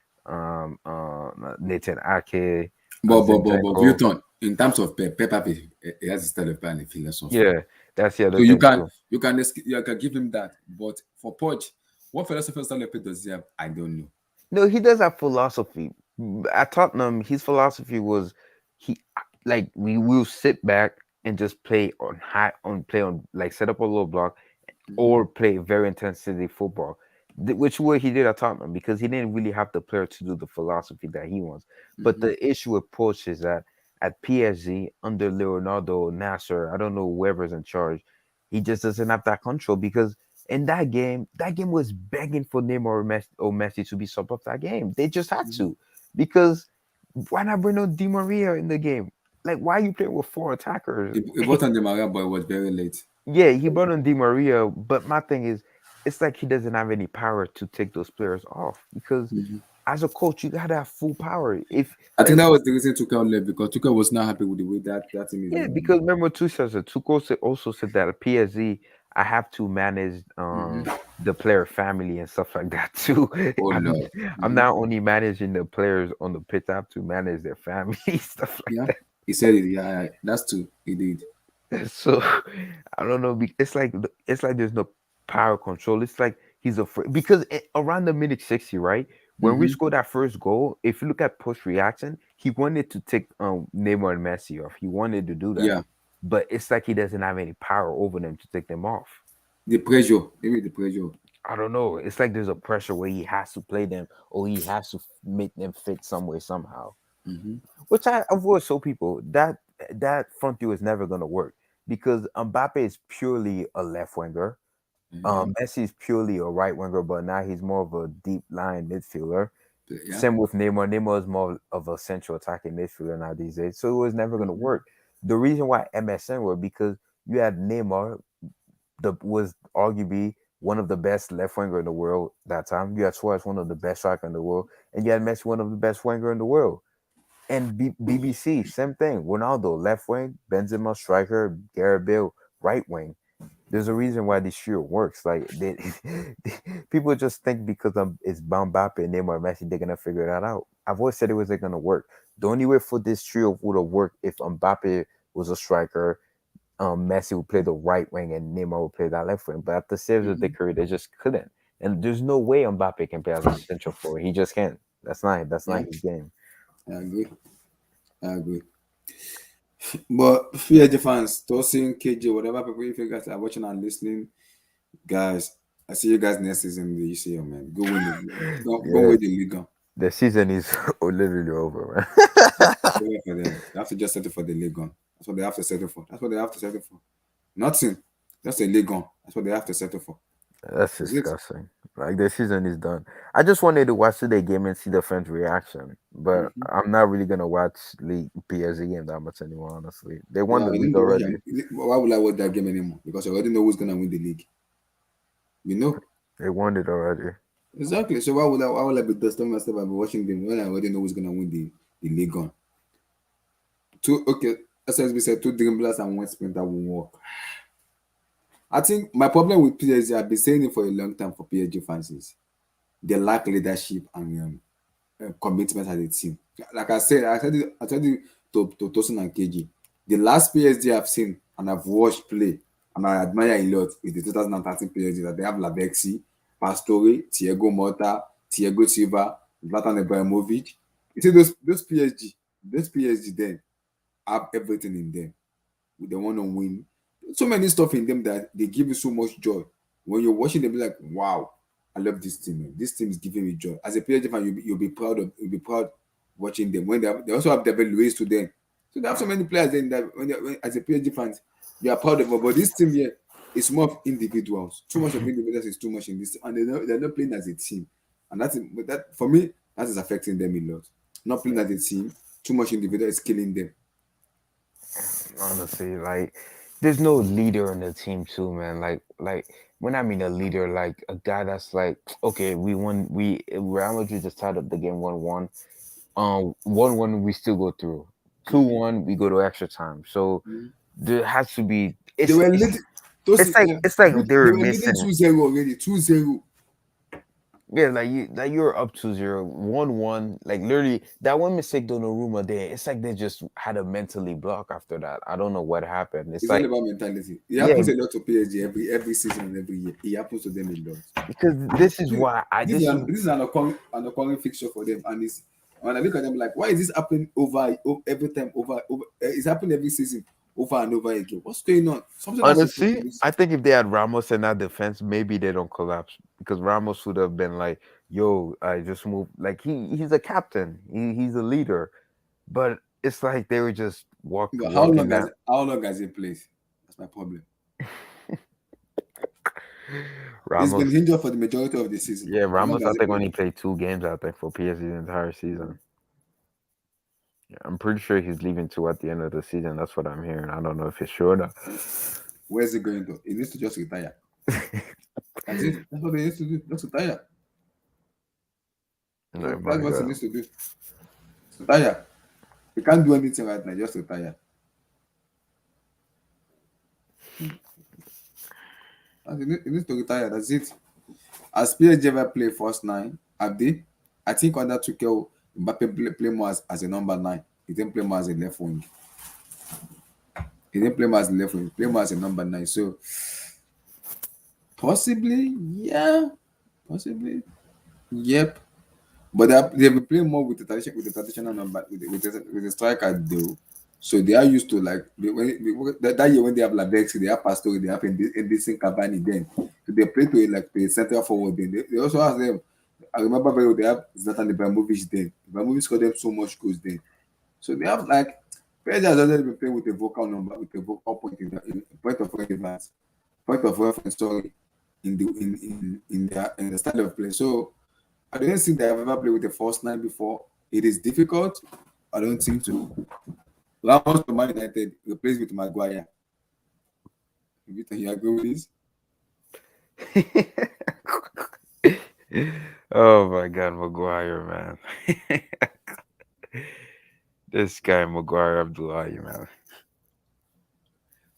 Nathan Ake, But Zinchenko. Vilton, in terms of Pep have he has a style of play and a philosophy. Yeah, that's the So other thing too. you can give him that. But for Poch, what philosophy and style of play does he have? I don't know. No, he does have philosophy. At Tottenham, his philosophy was he like we will sit back and just play on play on like set up a little block Mm-hmm. or play very intensity football, which way he did at Tottenham because he didn't really have the player to do the philosophy that he wants. But Mm-hmm. the issue with Poch is that at PSG under Leonardo Nasser, I don't know whoever's in charge, he just doesn't have that control because in that game was begging for Neymar or Messi to be subbed off that game. They just had Mm-hmm. to because why not bring on Di Maria in the game? Like, why are you playing with four attackers? He bought on the Maria, but it was very late. Yeah, he brought on Di Maria, but my thing is, it's like he doesn't have any power to take those players off because Mm-hmm. as a coach, you gotta have full power. If I think let's that was the reason Tuchel left because Tuchel was not happy with the way that team is yeah, running. because remember Tuchel said also said that at PSG, I have to manage Mm-hmm. the player family and stuff like that too. Oh I'm Lord. I'm Mm-hmm. not only managing the players on the pitch, I have to manage their family stuff like Yeah. that. He said it. Yeah, that's true. He did. So I don't know. It's like there's no power control. It's like he's afraid because around the minute 60, right when we Mm-hmm. scored that first goal, if you look at post reaction, he wanted to take Neymar and Messi off. He wanted to do that, Yeah. but it's like he doesn't have any power over them to take them off. The pressure. Maybe the pressure. I don't know. It's like there's a pressure where he has to play them or he has to make them fit some way somehow. Mm-hmm. Which I've always told people that front three is never gonna work because Mbappe is purely a left winger. Mm-hmm. Messi is purely a right winger, but now he's more of a deep line midfielder. Yeah. Same with Neymar. Neymar is more of a central attacking midfielder now these days. So it was never gonna Mm-hmm. work. The reason why MSN worked because you had Neymar, the was arguably one of the best left winger in the world that time. You had Suarez, one of the best striker in the world, and you had Messi, one of the best winger in the world. And BBC, same thing. Ronaldo, left wing, Benzema, striker, Gareth Bale, right wing. There's a reason why this trio works. Like people just think because it's Mbappe and Neymar and Messi, they're gonna figure that out. I've always said it wasn't gonna work. The only way for this trio would have worked if Mbappe was a striker, Messi would play the right wing and Neymar would play that left wing. But at the stage of their Mhm. career, they just couldn't. And there's no way Mbappe can play as a central forward. He just can't. That's not Yeah, his game. I agree. I agree. But PSG fans, Tosin, KJ, whatever people, if you guys are watching and listening, guys, I see you guys next season in the UCL, man. Go win the go Yeah, win the league. the season is literally over, It's man. over for them. They have to just settle for the league. That's what they have to settle for. That's what they have to settle for. Nothing. Just a league. That's what they have to settle for. That's Is it? disgusting. Like the season is done. I just wanted to watch the game and see the fans' reaction, but Mm-hmm. I'm not really gonna watch League PSG game that much anymore. Honestly, they won Yeah, the you league need to watch already. them. Why would I watch that game anymore? Because I already know who's gonna win the league. You know They won it already. exactly. So why would I be disturbing myself by watching them when I already know who's gonna win the league? Two okay. SSB said two dribblers and one sprinter will work. I think my problem with PSG, I've been saying it for a long time for PSG fans is they lack leadership and commitment as a team. Like I said it to Tosin and KG. The last PSG I've seen and I've watched play and I admire a lot is the 2013 PSG that they have Lavexi, Pastore, Thiago Motta, Thiago Silva, Zlatan Ibrahimovic. You see those PSG then have everything in them. They want to win. So many stuff in them that they give you so much joy. When you're watching them, be like, wow, I love this team. Man. This team is giving me joy. As a PSG fan, you'll be proud watching them. When they also have David Luiz to them. So they have so many players then that as a PSG fans, you are proud of them. But this team here is more of individuals. Too much of individuals is too much in this, and they're not playing as a team. And that for me, that is affecting them a lot. Not playing as a team, too much individual is killing them. Honestly, like there's no leader in the team too, man. Like when I mean a leader, like a guy that's like, okay, we won. We Real Madrid just tied up the game 1-1. 1-1 we still go through. 2-1 we go to extra time. So Mhm. there has to be. They It's were it's leading. Those it's like it's like they they were were leading missing. 2-0 already. 2-0. Yeah, you're up 2-0, 1-1. Like literally that one mistake Donnarumma there, it's like they just had a mentally block after that. I don't know what happened. It's It's all like about mentality. It yeah, happens a lot to PSG every season and every year. It happens to them a lot. because this is why I This is this is an this is an occurring fixture for them, and it's when I look at them like, why is this happening every time over? It's happening every season over and over again. What's going on? Something has to change honestly, in this. I think if they had Ramos in that defense, maybe they don't collapse because Ramos would have been like, "Yo, I just moved." Like he's a captain, he's a leader, but it's like they were just But walking that. how long has he played? That's my problem. He's been Ramos, injured for the majority of the season. yeah, How long Ramos. I has he think played? only played 2 games. I think for PSG the entire season. Yeah, I'm pretty sure he's leaving too at the end of the season. That's what I'm hearing. I don't know if it's sure though. Where's he going to? He needs to just retire. That's it. That's what he needs to do. Just retire. Oh That's my what he god. needs to do. Retire. He can't do anything right now. Just retire. He needs to retire. That's it. As PSG ever play first nine, have they? I think under Tuchel, Mbappe play more as a number nine. He didn't play more as a left wing. He didn't play more as a left wing. He played more as a number nine. So possibly, yeah, possibly, yep. But they've been playing more with the traditional number with the striker though. So they are used to like that year when they have Lavexi, they have Pastore, they have Edison Cavani then. So they play to a central forward then. They also have them. I remember very well they have Zlatan Ibrahimovic then. Ibrahimovic scored them so much goals then. So they have like PSG has already been playing with a vocal number, with a vocal in point of relevance, point of reference, sorry, in the style of play. So I don't think they have ever played with a false nine before. It is difficult. I don't think so. Ramos to Man United replaced with Maguire. You agree with this? Oh my god, Maguire, man. This guy Maguire Abdullahi, man.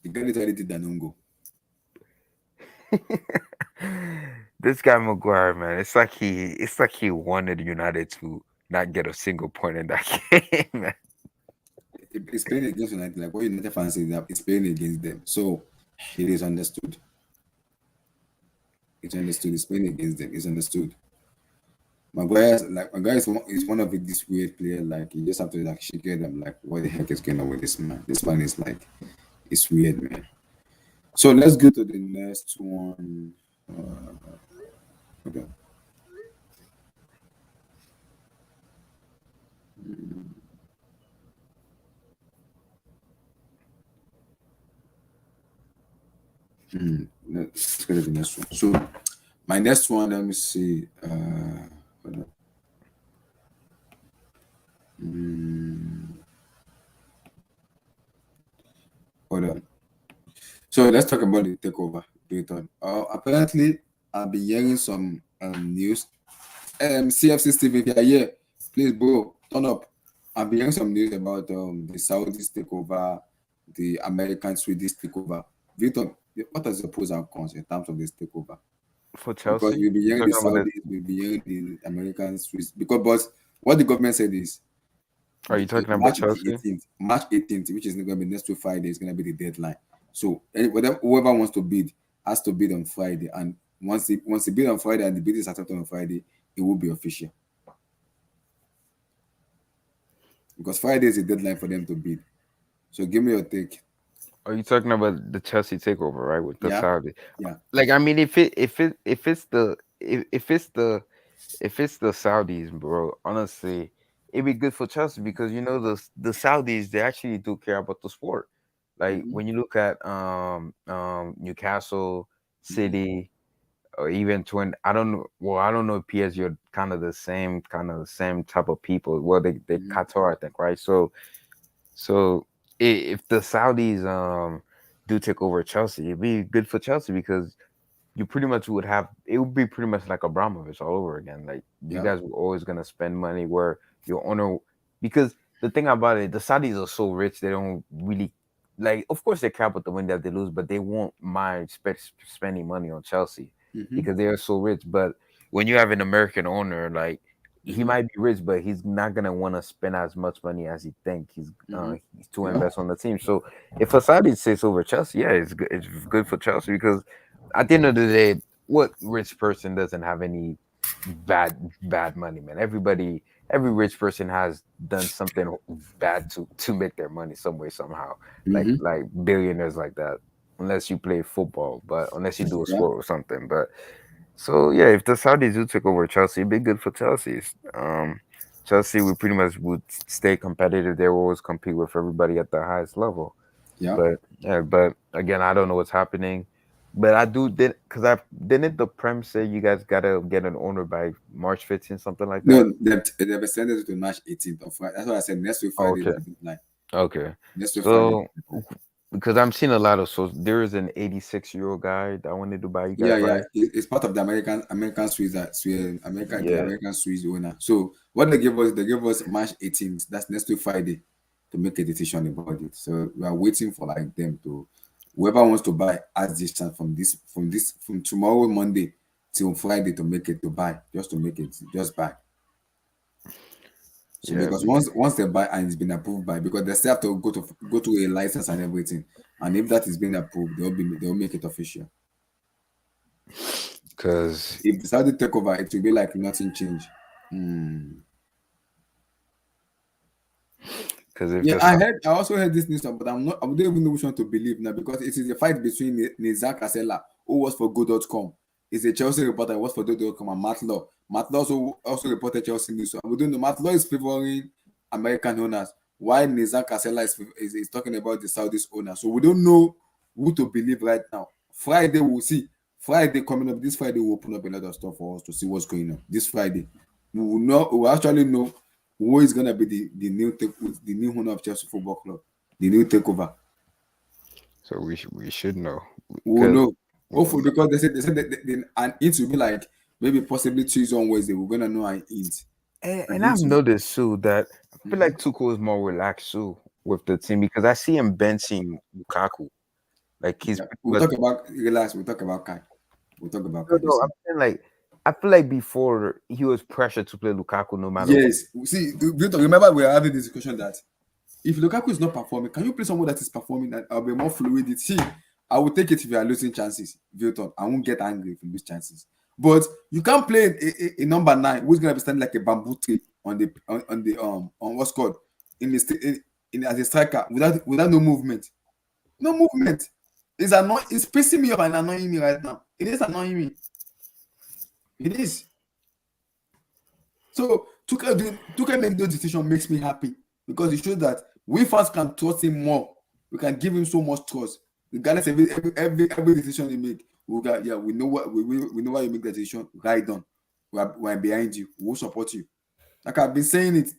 The guy literally did an own goal. This guy Maguire, man. It's like he wanted United to not get a single point in that game, man. it's playing against United. Like what United fans say that it's playing against them. So it is understood. It's understood. It's playing against them. It's understood. Maguire is one of this weird player. Like you just have to like shake it. I'm like, what the heck is going on with this man? This man is like, it's weird, man. So let's go to the next one. Okay. Let's go to the next one. So my next one, let me see. Hold on. Hold on. So let's talk about the takeover. Dayton. Apparently, I've been hearing some news. CFC Steve, if you're here, please, bro, turn up. I've been hearing some news about the Saudis takeover, the American Swedish takeover. Victor, what are the pros and cons in terms of this takeover? For Because Chelsea, you'll be you're hearing the talking about Saudis, you'll be hearing the American Swiss. Because but what the government said is are you talking about March the Chelsea? 18th, March 18th, which is going to be next week Friday, is going to be the deadline. So whoever wants to bid has to bid on Friday, and once they bid on Friday and the bid is accepted on Friday, it will be official. Because Friday is the deadline for them to bid. So give me your take. Are you talking about the Chelsea takeover, right, with the Yeah, Saudi? yeah. Like, I mean, if it's the Saudis, bro, honestly, it'd be good for Chelsea because you know the Saudis they actually do care about the sport. Like Mm-hmm, when you look at Newcastle mm-hmm, City or even Twin, I don't know if PSG are kind of the same type of people. Well, they mm-hmm, Qatar, I think, right? So if the Saudis do take over Chelsea, it'd be good for Chelsea because you pretty much would have it would be pretty much like Abramovich all over again. Like you yeah. guys were always gonna spend money where your owner because the thing about it, the Saudis are so rich they don't really like of course they care about the win that they lose, but they won't mind spending money on Chelsea Mm-hmm, because they are so rich. But when you have an American owner, like he mm-hmm, might be rich, but he's not gonna want to spend as much money as he think mm-hmm. he's to Yeah. invest on the team. So if a Saudi sits over Chelsea, yeah, it's good for Chelsea because at the end of the day, what rich person doesn't have any bad money, man? Every rich person has done something bad to make their money some way somehow. Mm-hmm. Like billionaires like that, unless you play football, but unless you do a Yeah. sport or something. But so yeah, if the Saudis do take over Chelsea, it'd be good for Chelsea. Chelsea would pretty much would stay competitive. They will always compete with everybody at the highest level. Yeah. But yeah, but again, I don't know what's happening. But I do did because I didn't the Prem say you guys gotta get an owner by March 15th, something like that. No, they've extended it to March 18th of Friday. That's why I said next week Friday is Okay, the deadline. okay. Next week Friday is So the deadline. because I'm seeing a lot of so there is an 86-year-old guy that wanted to buy you Yeah, guys, yeah. right? It's part of the American Swiss the Yeah. American Swiss owner. So what they gave us March 18th. That's next week Friday to make a decision about it. So we are waiting for like them to whoever wants to buy has this chance from tomorrow Monday till Friday to make it to buy. Just to make it, just buy. So Yeah, because once they buy and it's been approved by because they still have to go to a license and everything. And if that is being approved, they'll make it official. because If the Saudi take over, it will be like nothing changed. Hmm. if Yeah, the Sa- I also heard this news, but I don't even know which one to believe now because it is a fight between Nizar Kasela, who was for Go.com. He's a Chelsea reporter, who was for Go.com, and Matt Law. Matt Law also reported Chelsea news. So we don't know. Matt Law is favoring American owners, while Nizar Kasela is talking about the Saudis owner. So we don't know who to believe right now. Friday, we'll see. Friday coming up, this Friday, we'll open up a lot of stuff for us to see what's going on. This Friday, we will actually know who is gonna be the new owner of Chelsea Football Club, the new takeover. so we should know We will because know. Hopefully, because they said an hint will be like maybe possibly Tuesday on Wednesday. We're gonna know an hint. An and hint. I've noticed too that I feel Mm-hmm. like Tuchel is more relaxed too with the team because I see him benching Lukaku. Like he's Yeah, pretty we'll much talk about relax. We'll talk about Kai. We'll talk about no, Kai. no, I'm Listen. saying like I feel like before he was pressured to play Lukaku no matter what. Yes. See, Victor, remember we were having this discussion that If Lukaku is not performing, can you play someone that is performing and I'll be more fluid? See, I will take it if you are losing chances, Vilton. I won't get angry if you lose chances. But you can't play a number 9 who's gonna be standing like a bamboo tree on what's called in as a striker without no movement. No movement. It's pissing me off and annoying me right now. It is annoying me. It is. So Tuchel make those decisions makes me happy because it shows that we fans can trust him more. We can give him so much trust. Regardless of every decision he make, we know we know why you make that decision. Right on. We're behind you. We'll support you. Like I've been saying it.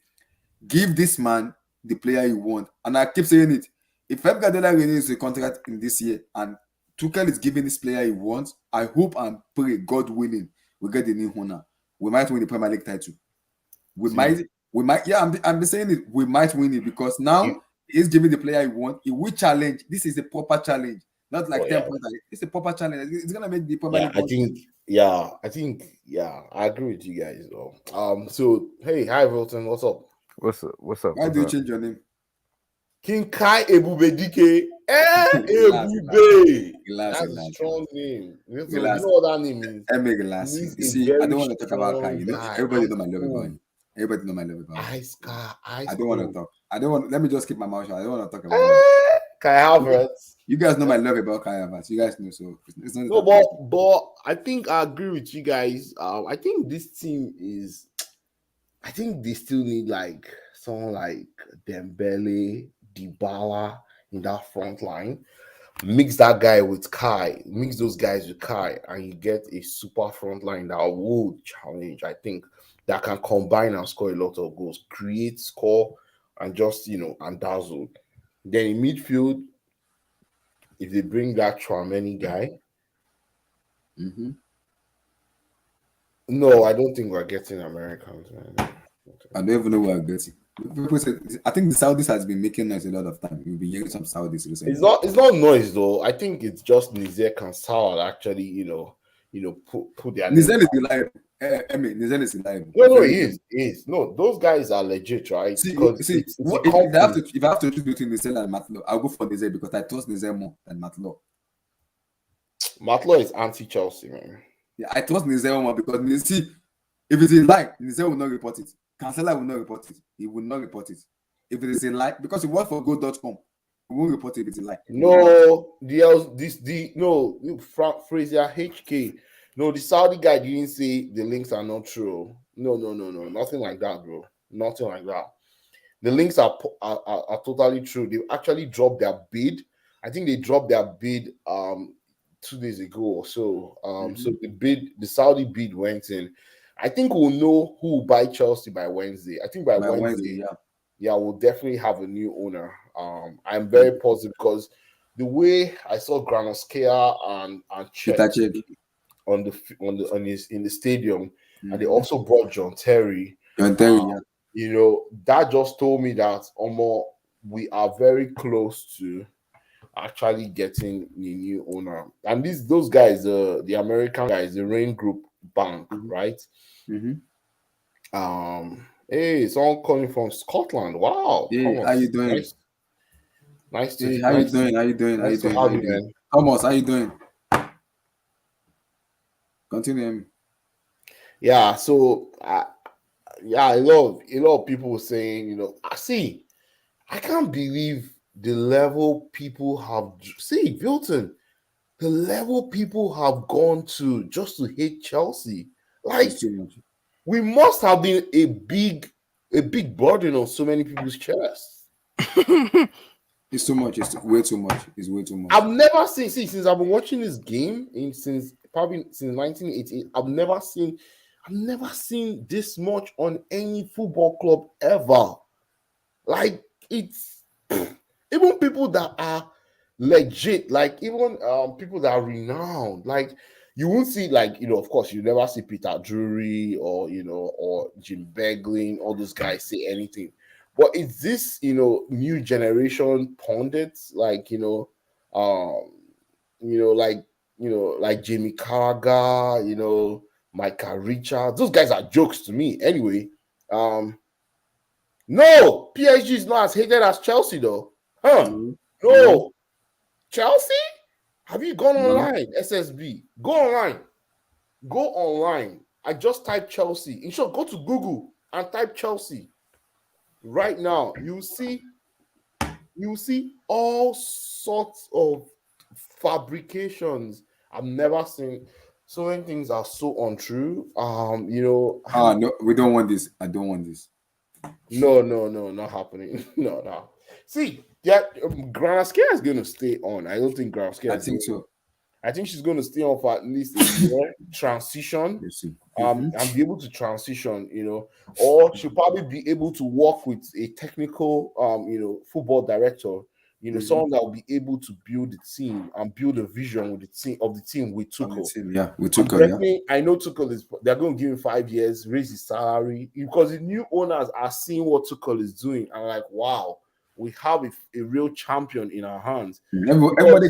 Give this man the player you want. And I keep saying it. If Pep Guardiola renews the contract in this year and Tuchel is giving this player he wants, I hope and pray, God willing, we get the new owner. We might win the Premier League title. I'm saying it. We might win it because now he's giving the player he wants. He will challenge. This is a proper challenge, not like 10 points. It's a proper challenge. It's gonna make the Premier League. I agree with you guys though. So hey, hi Wilton, what's up? What's up? Why do you change your name? King Kai Ebubedike. Ebube. That's a strong name. You know what that name means? You see, I don't want to talk about Kai. You know, everybody know my love about him. Everybody know my love about him. I don't want to talk. Let me just keep my mouth shut. I don't want to talk about him. Kai Harvertz. You guys know my love about Kai Harvertz. You guys know, so it's not. No, but I think I agree with you guys. I think this team is. I think they still need like someone like Dembele, Dybala in that front line. Mix that guy with Kai, mix those guys with Kai, and you get a super front line that will challenge. I think that can combine and score a lot of goals, create, score, and just and dazzle. Then in midfield, if they bring that Tchouaméni guy, no, I don't think we're getting Americans, man. I don't even know where I'm getting. People say, I think the Saudis has been making noise a lot of time. You'll be hearing some Saudis recently. It's not noise though. I think it's just Nizek and Saul actually, put their Nizel is reliable. Nizel is reliable. No, he is. No, those guys are legit, right? If I have to choose between Nizel and Matlo, I'll go for Nizel because I trust Nizel more than Matlo. Matlo is anti-Chelsea, man. Yeah, I trust Nizel more because if it's a lie, Nizel will not report it. Cancela will not report it. He will not report it. If it is a lie, because he works for Go.com, he won't report it if it's a lie. No, Fraser HK. No, the Saudi guy didn't say the links are not true. No. Nothing like that, bro. Nothing like that. The links are totally true. They actually dropped their bid. I think they dropped their bid 2 days ago or so. So the Saudi bid went in. I think we'll know who will buy Chelsea by Wednesday. I think by Wednesday, we'll definitely have a new owner. I'm very positive because the way I saw Granovskaya and Chet in the stadium, and they also brought John Terry. That just told me that we are very close to actually getting a new owner. And those guys, the American guys, the Rain Group Bank, right? Hey, someone calling from Scotland. Wow. Hey, how you doing? Nice to see you. How you doing? Man? Thomas, how you doing? Continue. Yeah, so a lot of people were saying, I can't believe the level people have Wilton, the level people have gone to just to hate Chelsea. Like, we must have been a big burden on so many people's chests. It's too much. It's way too much. It's way too much. I've never seen since I've been watching this game since 1988. I've never seen this much on any football club ever. Like, it's even people that are legit, like even people that are renowned, like you won't see, like, of course, you never see Peter Drury or or Jim Beglin, all those guys say anything. But it's this, new generation pundits, like like Jamie Carragher, Micah Richards. Those guys are jokes to me. Anyway, No, PSG is not as hated as Chelsea, though. Huh? No. No. Chelsea? Have you gone No. online? SSB. Go online. Go online. I just typed Chelsea. In short, go to Google and type Chelsea. Right now, you see all sorts of fabrications. I've never seen so many things are so untrue. No, we don't want this. I don't want this. No, not happening. No. See, yeah, Granaskia is going to stay on. I don't think Granaskia I is think going. so. I think she's going to stay on for at least a year, transition, Let's see. and be able to transition, or she'll probably be able to work with a technical, football director, someone that will be able to build the team and build a vision with the team with Tuchel. Yeah, we And took her. Yeah. definitely, I know Tuchel they're going to give him 5 years, raise his salary, because the new owners are seeing what Tuchel is doing and like, wow, we have a real champion in our hands. Everybody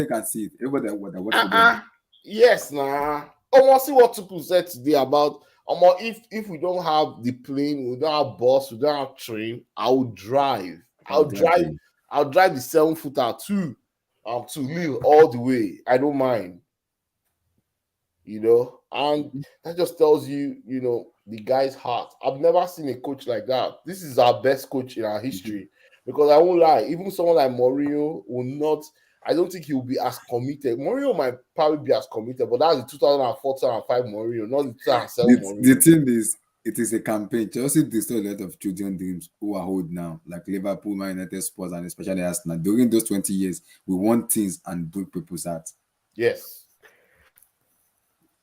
can see it. Everybody that watch football. Yes, nah. Almost see what Tuchel said today about if we don't have the plane, we don't have bus, we don't have train, I'll drive. I'll drive the 7-footer to Lille all the way. I don't mind. And that just tells you, the guy's heart. I've never seen a coach like that. This is our best coach in our history. Because I won't lie, even someone like Mourinho will not. I don't think he will be as committed. Mourinho might probably be as committed, but that's the 2004, 2005 Mourinho, not the 2007 Mourinho. The thing is, it is a campaign. Chelsea destroyed a lot of children's dreams who are old now, like Liverpool, Man United, Spurs, and especially Arsenal. During those 20 years, we won things and broke people's hearts. Yes,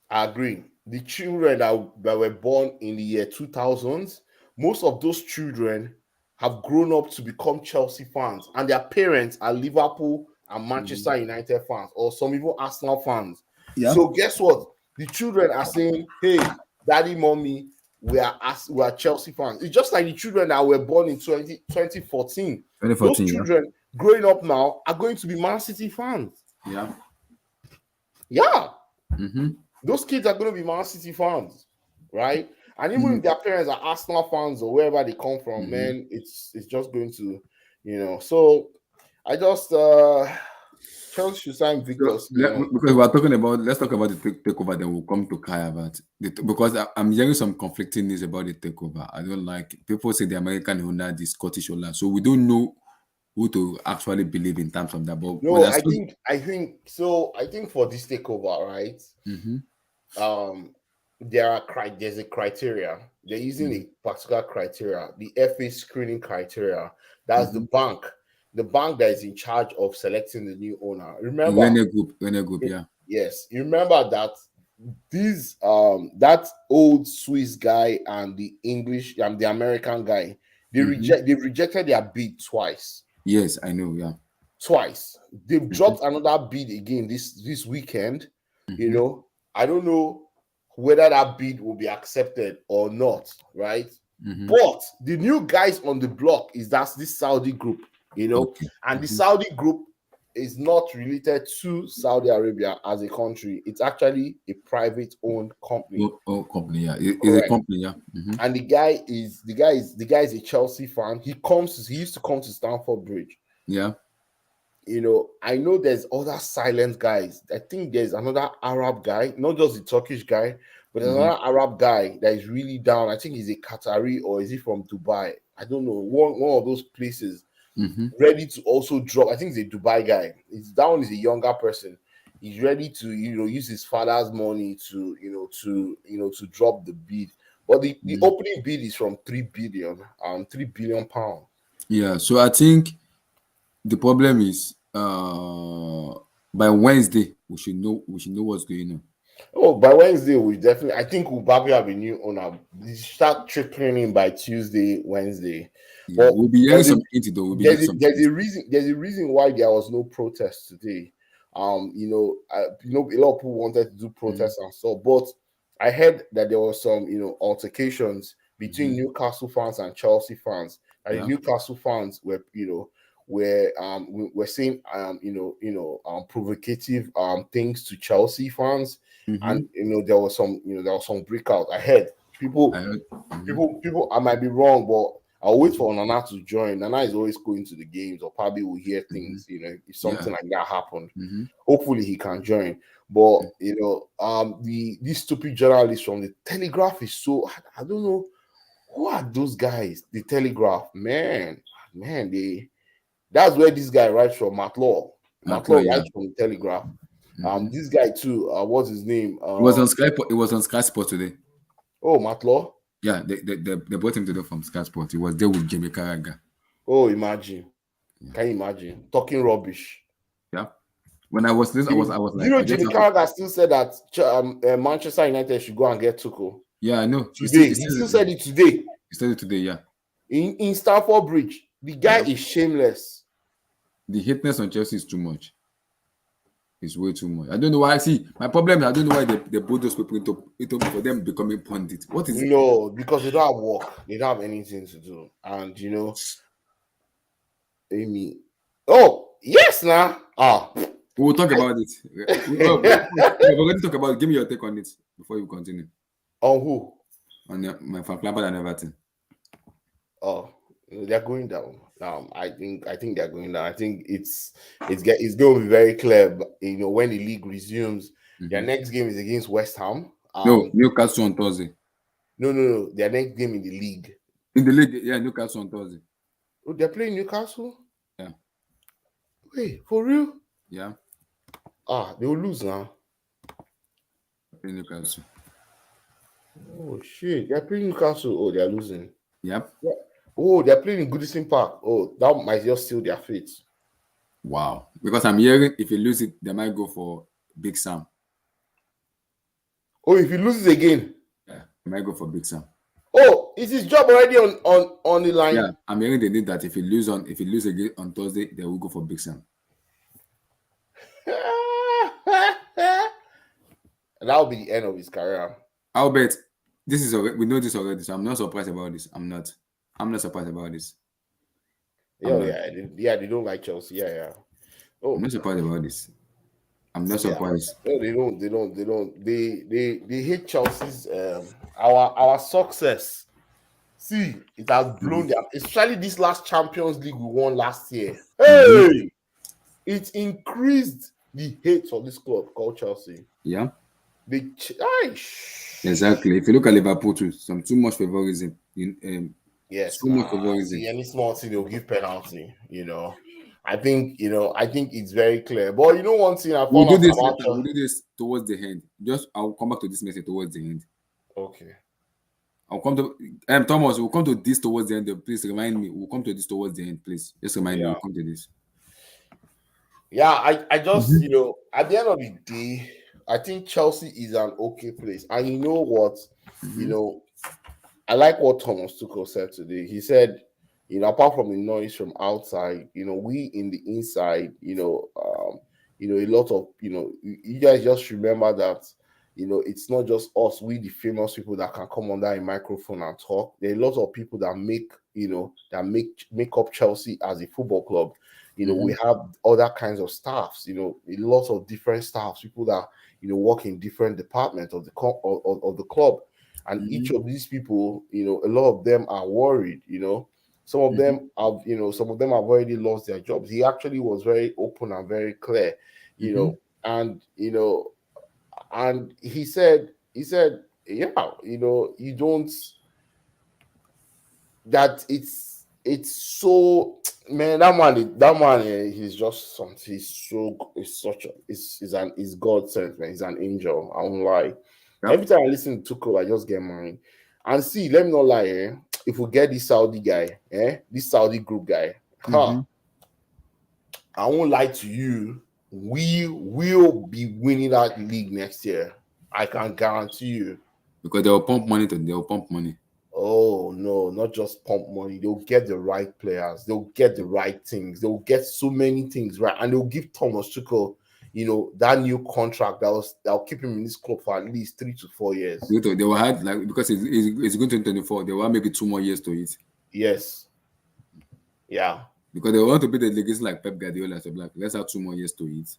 I agree. The children that were born in the year 2000s, most of those children have grown up to become Chelsea fans, and their parents are Liverpool and Manchester United fans, or some even Arsenal fans. Yeah. So guess what? The children are saying, "Hey, daddy, mommy, we are Chelsea fans." It's just like the children that were born in 2014. Those children growing up now are going to be Man City fans. Yeah. Yeah. Those kids are going to be Man City fans, right? And even if their parents are Arsenal fans or wherever they come from, man, it's just going to, So I just Chelsea should sign Victor. Because we are talking about, let's talk about the takeover. Then we'll come to Kai about it, because I'm hearing some conflicting news about the takeover. I don't like people say the American owner, the Scottish owner, so we don't know who to actually believe in terms of that. But no, I think for this takeover, right? There's a criteria. They're using a particular criteria, the FA screening criteria. That's the bank that is in charge of selecting the new owner. Remember, Rene Group, yeah. Yes, you remember that these that old Swiss guy and the English and the American guy, they rejected their bid twice. Yes, I know, yeah. Twice. They've dropped another bid again this weekend. I don't know whether that bid will be accepted or not, right? But the new guys on the block is this Saudi group, and the Saudi group is not related to Saudi Arabia as a country. It's actually a private owned company. Company, yeah. It's a company, yeah. And the guy is a Chelsea fan. He used to come to Stamford Bridge. Yeah. I know there's other silent guys. I think there's another Arab guy, not just the Turkish guy, but there's another Arab guy that is really down. I think he's a Qatari, or is he from Dubai? I don't know. One of those places, ready to also drop. I think he's a Dubai guy. That one is a younger person. He's ready to use his father's money to drop the bid. But the opening bid is from 3 billion pounds. Yeah. So I think the problem is by Wednesday we should know what's going on. Oh, by Wednesday I think we'll probably have a new owner. We start trickling in by Tuesday, Wednesday. Yeah, we'll be hearing some hint though. There's a reason why there was no protest today. A lot of people wanted to do protests and stuff, but I heard that there was some altercations between Newcastle fans and Chelsea fans. And the Newcastle fans were we're saying provocative things to Chelsea fans, and there was some breakout. I heard people I might be wrong, but I'll wait for Nana to join. Nana is always going to the games, or probably will hear Mm-hmm. things, if something like that happened. Mm-hmm. Hopefully he can join. But these stupid journalists from the Telegraph is so, I don't know who are those guys. The Telegraph, man, that's where this guy writes from. Matt Law Yeah. writes from the Telegraph. This guy too, what's his name? It was on Sky. It was on Sky Sport today. Oh, Matt Law. Yeah, they brought him today from Sky Sport. He was there with Jamie Carragher. Oh, imagine. Can you imagine talking rubbish? Yeah. When I was this, I was like, Jimmy Carragher still said that Manchester United should go and get Tuchel. Yeah, I know. Today, he still said it today. He said it today. Yeah. In Stamford Bridge, the guy is shameless. The hateness on Chelsea is too much. It's way too much. I don't know why. See, my problem is I don't know why they put those people into for them becoming pundits. What is it? No, because they don't have work. They don't have anything to do. And Amy. Oh, yes, now. We'll talk about it. We're going to talk about it. Give me your take on it before you continue. On who? On my fan Lampard and Everton. Oh, they're going down. I think they're going down. I think it's going to be very clear. When the league resumes, their next game is against West Ham. No, Newcastle on Thursday. No. Their next game in the league. In the league, yeah, Newcastle on Thursday. Oh, they're playing Newcastle? Yeah. Wait, for real? Yeah. They will lose now. In Newcastle. Oh shit! They're playing Newcastle. Oh, they're losing. Yep. Yeah. Oh, they're playing in Goodison Park. Oh, that might just steal their fate. Wow. Because I'm hearing if you lose it, they might go for Big Sam. Oh, if he loses again, yeah, they might go for Big Sam. Oh, is his job already on the line? Yeah, I'm hearing they need that if he lose again on Thursday, they will go for Big Sam. That'll be the end of his career. I'll bet this is already, we know this already, so I'm not surprised about this. I'm not surprised about this. They don't like Chelsea. Yeah. Oh, I'm not surprised about this. I'm not surprised. No, they don't. They hate Chelsea's our success. See, it has blown them, especially this last Champions League we won last year. Hey, it increased the hate for this club called Chelsea. Yeah. Exactly. If you look at Liverpool too, too much favoritism. Yes. Too much favoritism. Any small thing they'll give penalty. I think it's very clear. But one thing I we'll do this towards the end. I'll come back to this message towards the end. Okay. I'll come to Thomas. We'll come to this towards the end. Please remind me. We'll come to this towards the end. Please just remind me. We'll come to this. Yeah, I just at the end of the day, I think Chelsea is an okay place. And you know what? I like what Thomas Tuchel said today. He said, apart from the noise from outside, we in the inside, a lot of, you guys just remember that, it's not just us, we the famous people that can come under a microphone and talk. There are a lot of people that make up Chelsea as a football club. We have other kinds of staffs, a lot of different staffs, people that, work in different departments of the club. And each of these people, a lot of them are worried, some of them have, some of them have already lost their jobs. He actually was very open and very clear, and he said, yeah, you don't, that it's so, man, that man, he's just something. He's God sent, man. He's an angel. I won't lie. Yep. Every time I listen to Tuchel, I just get mine. And see, let me not lie, if we get this Saudi guy, this Saudi group guy, I won't lie to you, we will be winning that league next year. I can guarantee you. Because they'll pump money. Oh no, not just pump money. They'll get the right players. They'll get the right things. They'll get so many things right, and they'll give Thomas Tuchel, that new contract that'll keep him in this club for at least 3 to 4 years. They will have because it's going to 2024. They will have maybe 2 more years to it. Yes. Yeah. Because they want to be the legacy like Pep Guardiola. So let's have 2 more years to it,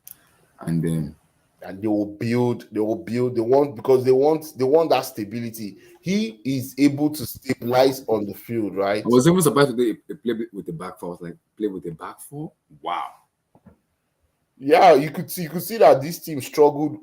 and then and they will build. They want, because they want that stability. He is able to stabilize on the field, right? I was even surprised today he played with the back four. I was like, play with the back four? Wow. Yeah, you could see that this team struggled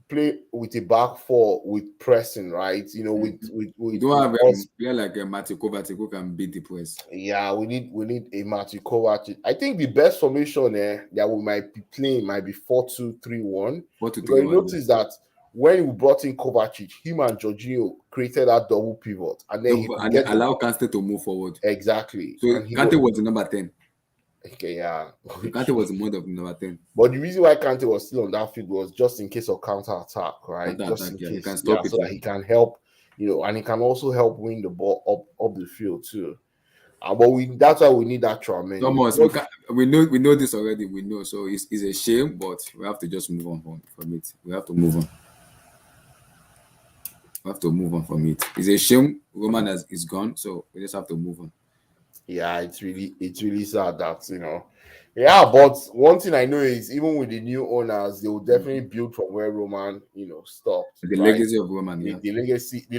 play with a back four with pressing, right? You don't have a us. player like Matthew Kovacic who can beat the press. Yeah, we need a Matthew Kovacic. I think the best formation that we might be playing might be 4-2-3-1. 4 to Because 3 you 1. notice that when we brought in Kovacic, him and Jorginho created that double pivot, and then he could And get allow Kante to move forward. exactly. So And he Kante was the number 10. okay, yeah. So Kante was the mode of the number 10. But the reason why Kante was still on that field was just in case of counter attack, right? Counter Just attack, in yeah. He case, can stop it, so that yeah. he can help, and he can also help win the ball up the field too. But that's why we need that Traoré. Thomas, we know this already. We know, so it's a shame, but we have to just move on from it. We have to move on. We have to move on from it. It's a shame Roman is gone, so we just have to move on. Yeah, it's really sad that Yeah, but one thing I know is even with the new owners, they will definitely build from where Roman, stopped. The right? legacy of Roman, yeah. The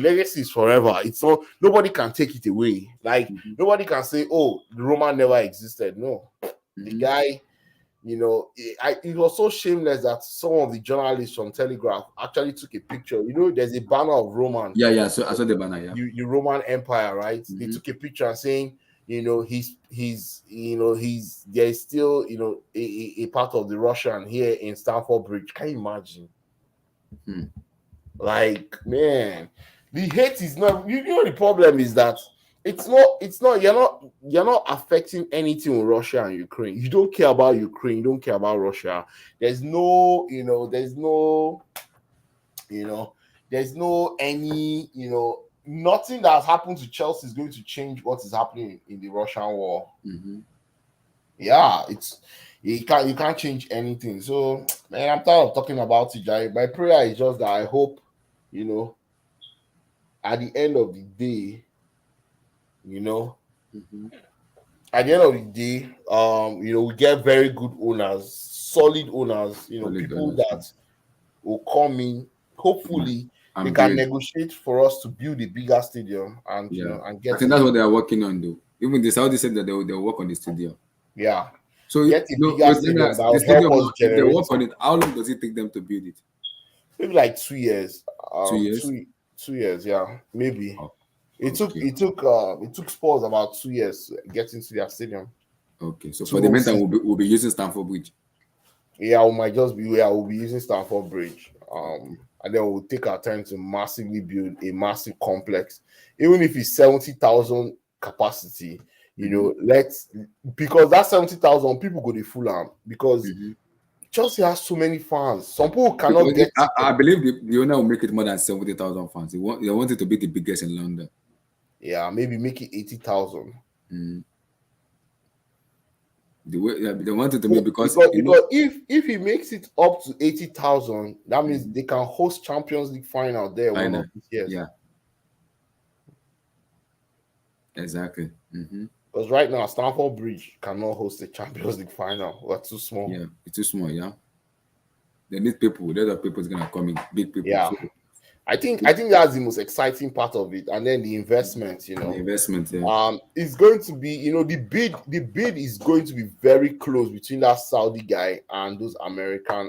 legacy is forever. It's not, nobody can take it away. Like nobody can say, "Oh, the Roman never existed." No, the guy, it was so shameless that some of the journalists from Telegraph actually took a picture. There's a banner of Roman. Yeah. So I saw the banner. Yeah, the Roman Empire, right? They took a picture and saying, he's there's still a part of the Russian here in Stamford Bridge. Can you imagine? Like, man, the hate is not. The problem is that it's not. You're not affecting anything with Russia and Ukraine. You don't care about Ukraine. You don't care about Russia. There's no any nothing that has happened to Chelsea is going to change what is happening in the Russian war. Yeah, you can't change anything. So, man, I'm tired of talking about it, Jai. My prayer is just that I hope, at the end of the day, at the end of the day, we get very good owners, solid owners, people that will come in. Hopefully, they can negotiate for us to build a bigger stadium and and get. I think that's what they are working on, though. Even the Saudi said that they'll work on the stadium. Yeah. So get a bigger stadium that will help us if they generate. work on it, how long does it take them to build it? Maybe like 2 years. 2 years. 2 years, yeah, maybe. Oh, it took Spurs about 2 years to get into their stadium. Okay, so for the meantime, we'll be using Stamford Bridge. Yeah, we'll be using Stamford Bridge. And then we'll take our time to massively build a massive complex, even if it's 70,000 capacity. Because that 70,000 people go to Fulham because Chelsea has so many fans. Some people cannot get. I believe the owner will make it more than 70,000 fans. They want it to be the biggest in London. Yeah, maybe make it 80,000. They want it to be because if he makes it up to 80,000, that means they can host Champions League final there one of these years. Yeah, exactly. Because right now, Stamford Bridge cannot host a Champions League final. We're too small. Yeah, it's too small. Yeah, they need people. The other people is gonna come in, big people. Yeah, so, I think that's the most exciting part of it, and then the investment. The investment. Yeah. It's going to be, the bid is going to be very close between that Saudi guy and those American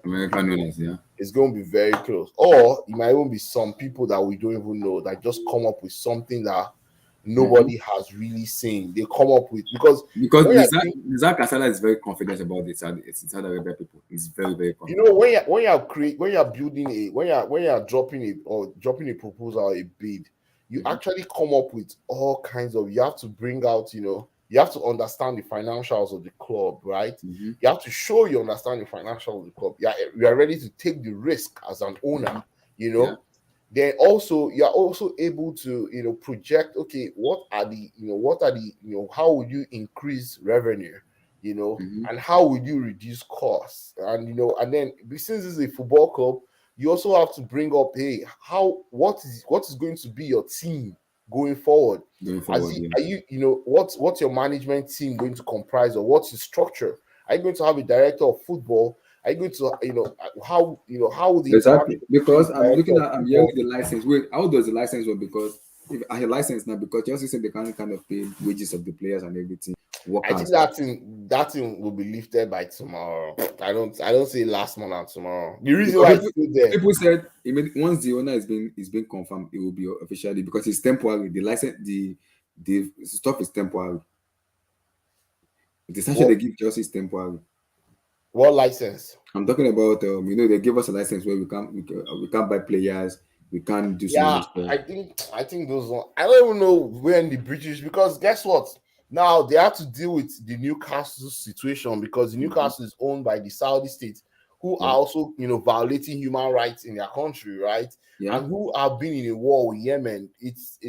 American owners. Yeah, it's going to be very close. Or it might even be some people that we don't even know that just come up with something that nobody has really seen. They come up with because Nizar Kasala is very confident about it. It's Saudi Arabia people. He's very, very confident. When you're dropping a proposal or a bid, you actually come up with all kinds of. You have to bring out, you have to understand the financials of the club, right? You have to show you understand the financials of the club. You are ready to take the risk as an owner, Yeah. Then also you are also able to project, okay, how would you increase revenue, and how would you reduce costs, and and then since this is a football club, you also have to bring up, hey, what is going to be your team going forward? Are you what's your management team going to comprise, or what's the structure? Are you going to have a director of football? Are you going to, how would the Exactly. international Because I'm director looking of at, I'm hearing football? the license. Wait, how does the license work? Because if I have license now, because Chelsea said they can't kind of pay wages of the players and everything, I think workers. that thing will be lifted by tomorrow. I don't say last month and tomorrow. The reason Because why it's still there. people said once the owner is being confirmed, it will be officially because it's temporary. The license, the stuff is temporary. The sanction What they give Chelsea is temporary. what license? I'm talking about they give us a license where we can't buy players, we can't do so Yeah, many stuff. I think those one. I don't even know when the British, because guess what? Now they have to deal with the Newcastle situation because the Mhm. Newcastle is owned by the Saudi state, who are Yeah, also violating human rights in their country, right? yeah. And who have been in a war with Yemen. It's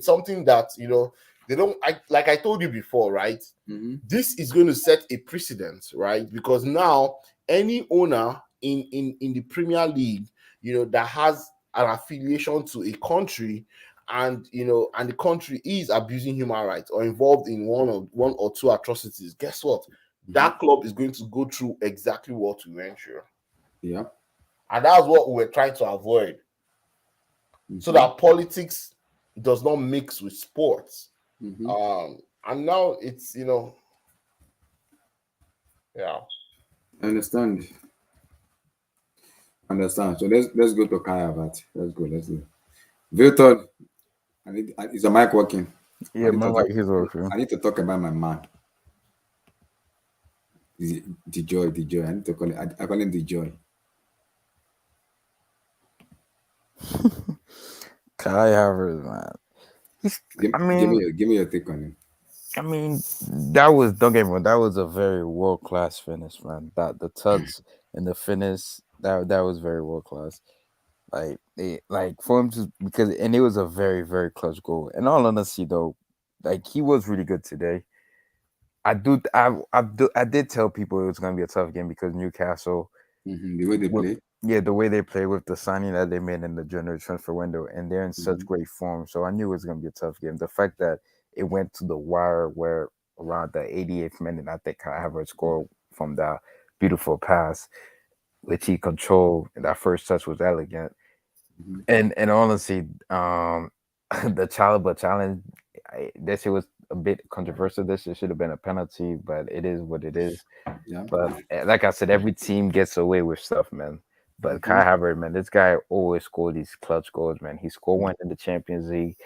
something that they don't. Like I told you before, right? Mm-hmm. This is going to set a precedent, right? Because now any owner in the Premier League, that has an affiliation to a country, and the country is abusing human rights or involved in one or two atrocities, guess what? Mm-hmm. That club is going to go through exactly what we went through. Yeah. And that's what we're trying to avoid, so Mm-hmm. that politics does not mix with sports. Mm-hmm. And now it's yeah. Understand. Understand. So let's go to Kai Havertz. Let's go. Vilton, is the mic working? I Yeah, need my to mic talk. is working. I need to talk about my man. The joy. I need to call it. I call him the joy. Kai Harvertz, man. He's, Give, I give me mean, your give me your take on him. I mean, that was don't get me wrong. That was a very world class finish, man. That the touch and the finish that was very world class. Like for him to because and it was a very close goal. And all honesty, though, like he was really good today. I did tell people it was gonna be a tough game because Newcastle The way they with play. yeah, the way they play with the signing that they made in the January transfer window, and they're in such Mm-hmm. great form. So I knew it was going to be a tough game. The fact that it went to the wire, where around the 88th minute, I think I have a score from that beautiful pass, which he controlled. And that first touch was elegant. Mm-hmm. And honestly, the Chalaba challenge, this shit was a bit controversial. This shit should have been a penalty, but it is what it is. Yeah. But like I said, every team gets away with stuff, man. But Mm-hmm. Kai Havertz, man, this guy always scored these clutch goals, man. He scored one in the Champions League.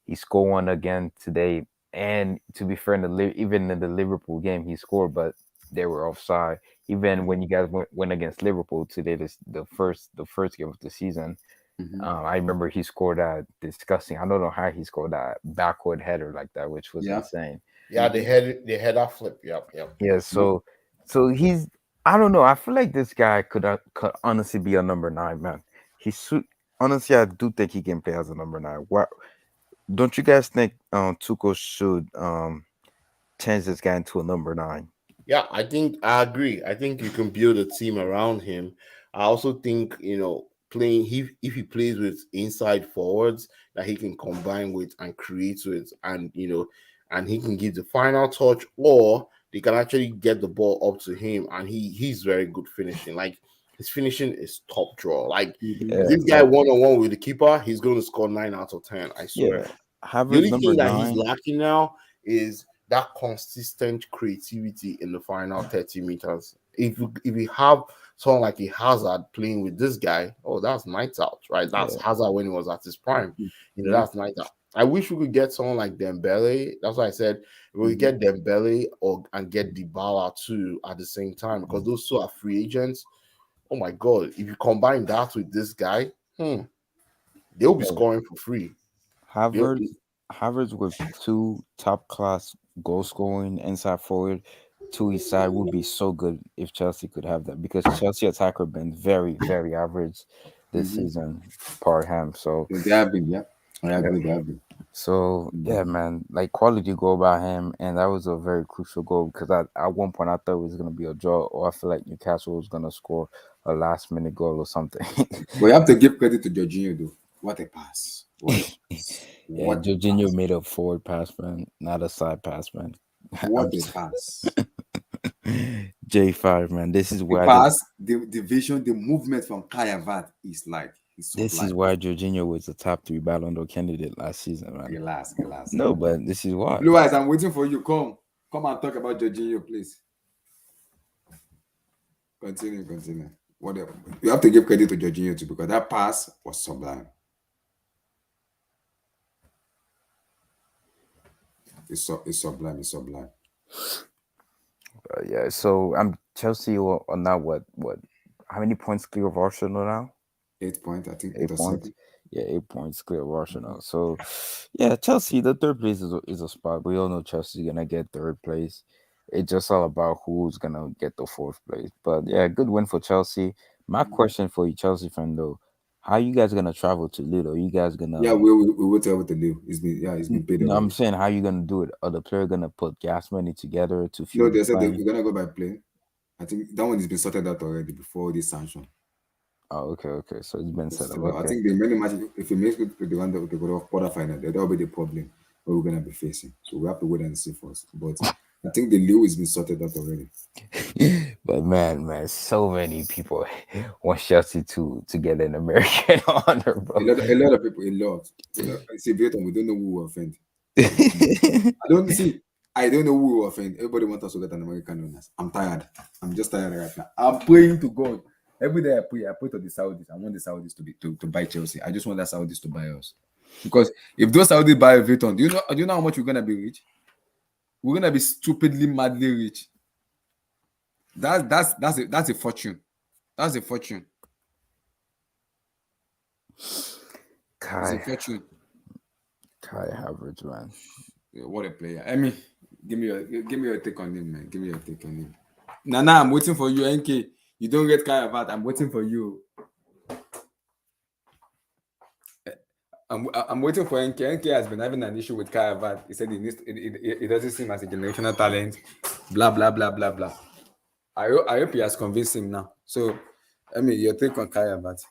He scored one again today. And to be fair, even in the Liverpool game, he scored, but they were offside. Even when you guys went against Liverpool today, the first game of the season, Mm-hmm. I remember he scored that disgusting. I don't know how he scored that backward header like that, which was Yeah. insane. Yeah, Mm-hmm. the header flip. Yep, yep. Yeah, Yep. so he's I don't know. I feel like this guy could honestly be a number nine, man. Honestly, I do think he can play as a number nine. What don't you guys think Tuchel should change this guy into a number nine? Yeah, I agree. I think you can build a team around him. I also think, playing if he plays with inside forwards that he can combine with and create with, and he can give the final touch, or they can actually get the ball up to him, and he's very good finishing. Like, his finishing is top draw. Like, Mm-hmm. Yeah, this guy like 1-on-1 with the keeper, he's going to score 9 out of 10. I swear. yeah, The Havertz only number thing that he's nine. lacking now is that consistent creativity in the final 30 meters. If we have someone like a Hazard playing with this guy, oh, that's night out, right? That's Yeah, Hazard when he was at his prime. Yeah. That's night out. I wish we could get someone like Dembele. That's why I said we Mm-hmm. get Dembele and get Dybala too at the same time, because those two are free agents. Oh my god! If you combine that with this guy, they'll be yeah. scoring for free. They'll, Havertz Havertz with two top class goal scoring inside forward to his side would be so good if Chelsea could have that because Chelsea attacker been very average this Mm-hmm. season, Parham. So They have been. Yeah. I yeah. agree. They have been. So yeah, man, like quality goal by him, and that was a very crucial goal because at one point I thought it was gonna be a draw, or I feel like Newcastle was gonna score a last minute goal or something. But you have to give credit to Jorginho though. What a pass! What a pass! Yeah, What a Jorginho pass! made a forward pass, man, not a side pass, man. What I'm a s- pass! J5, man. The pass, the vision, the movement from Kai Havertz is like it's This is sublime. why Jorginho was the top 3 Ballon d'Or candidate last season, man. Alas. No, but this is why. Blue Eyes, I'm waiting for you. Come and talk about Jorginho, please. Continue. Whatever. You have to give credit to Jorginho too because that pass was sublime. It's sublime. Yeah, so I'm Chelsea are now what? How many points clear of Arsenal now? 8 points, I think. 8 points. Yeah, 8 points clear of Arsenal. So, yeah, Chelsea, the third place is a spot. We all know Chelsea's gonna get third place. It's just all about who's gonna get the fourth place. But yeah, good win for Chelsea. My question for you, Chelsea fan, though, how you guys gonna travel to Lido? You guys gonna? Yeah, we will tell what to do. It's been paid. No, I'm saying how you gonna do it? Are the player gonna put gas money together to No, fuel they the said plane? we're gonna go by plane. I think that one has been sorted out already before this sanction. Oh, okay. So it's been set up. So I Okay. think the many matches, if we make it to the one that we go off quarterfinal, that will be the problem that we're gonna be facing. So we have to wait and see first. But I think the Leo has been sorted out already. But man, so many people want Chelsea to get an American honor, bro. A lot of people, see, Vietnam, we don't know who will offend. I don't know who will offend. Everybody wants us to get an American honors. I'm tired. I'm just tired right now. I'm praying to God. Every day I pray to the Saudis. I want the Saudis to buy Chelsea. I just want the Saudis to buy us. Because if those Saudis buy Vuitton, do you know how much we're gonna be rich? We're gonna be stupidly, madly rich. That's a fortune. That's a fortune. Kai fortune. Harvertz, man. Yeah, what a player. I mean, give me your take on him, man. Give me your take on him. Nana, I'm waiting for you, NK. You don't get Kai Havertz. I'm waiting for you. I'm waiting for NK. NK has been having an issue with Kai Havertz. He said it doesn't seem as a generational talent. Blah blah blah blah blah. I hope he has convinced him now. So, I mean, your take on Kai Havertz.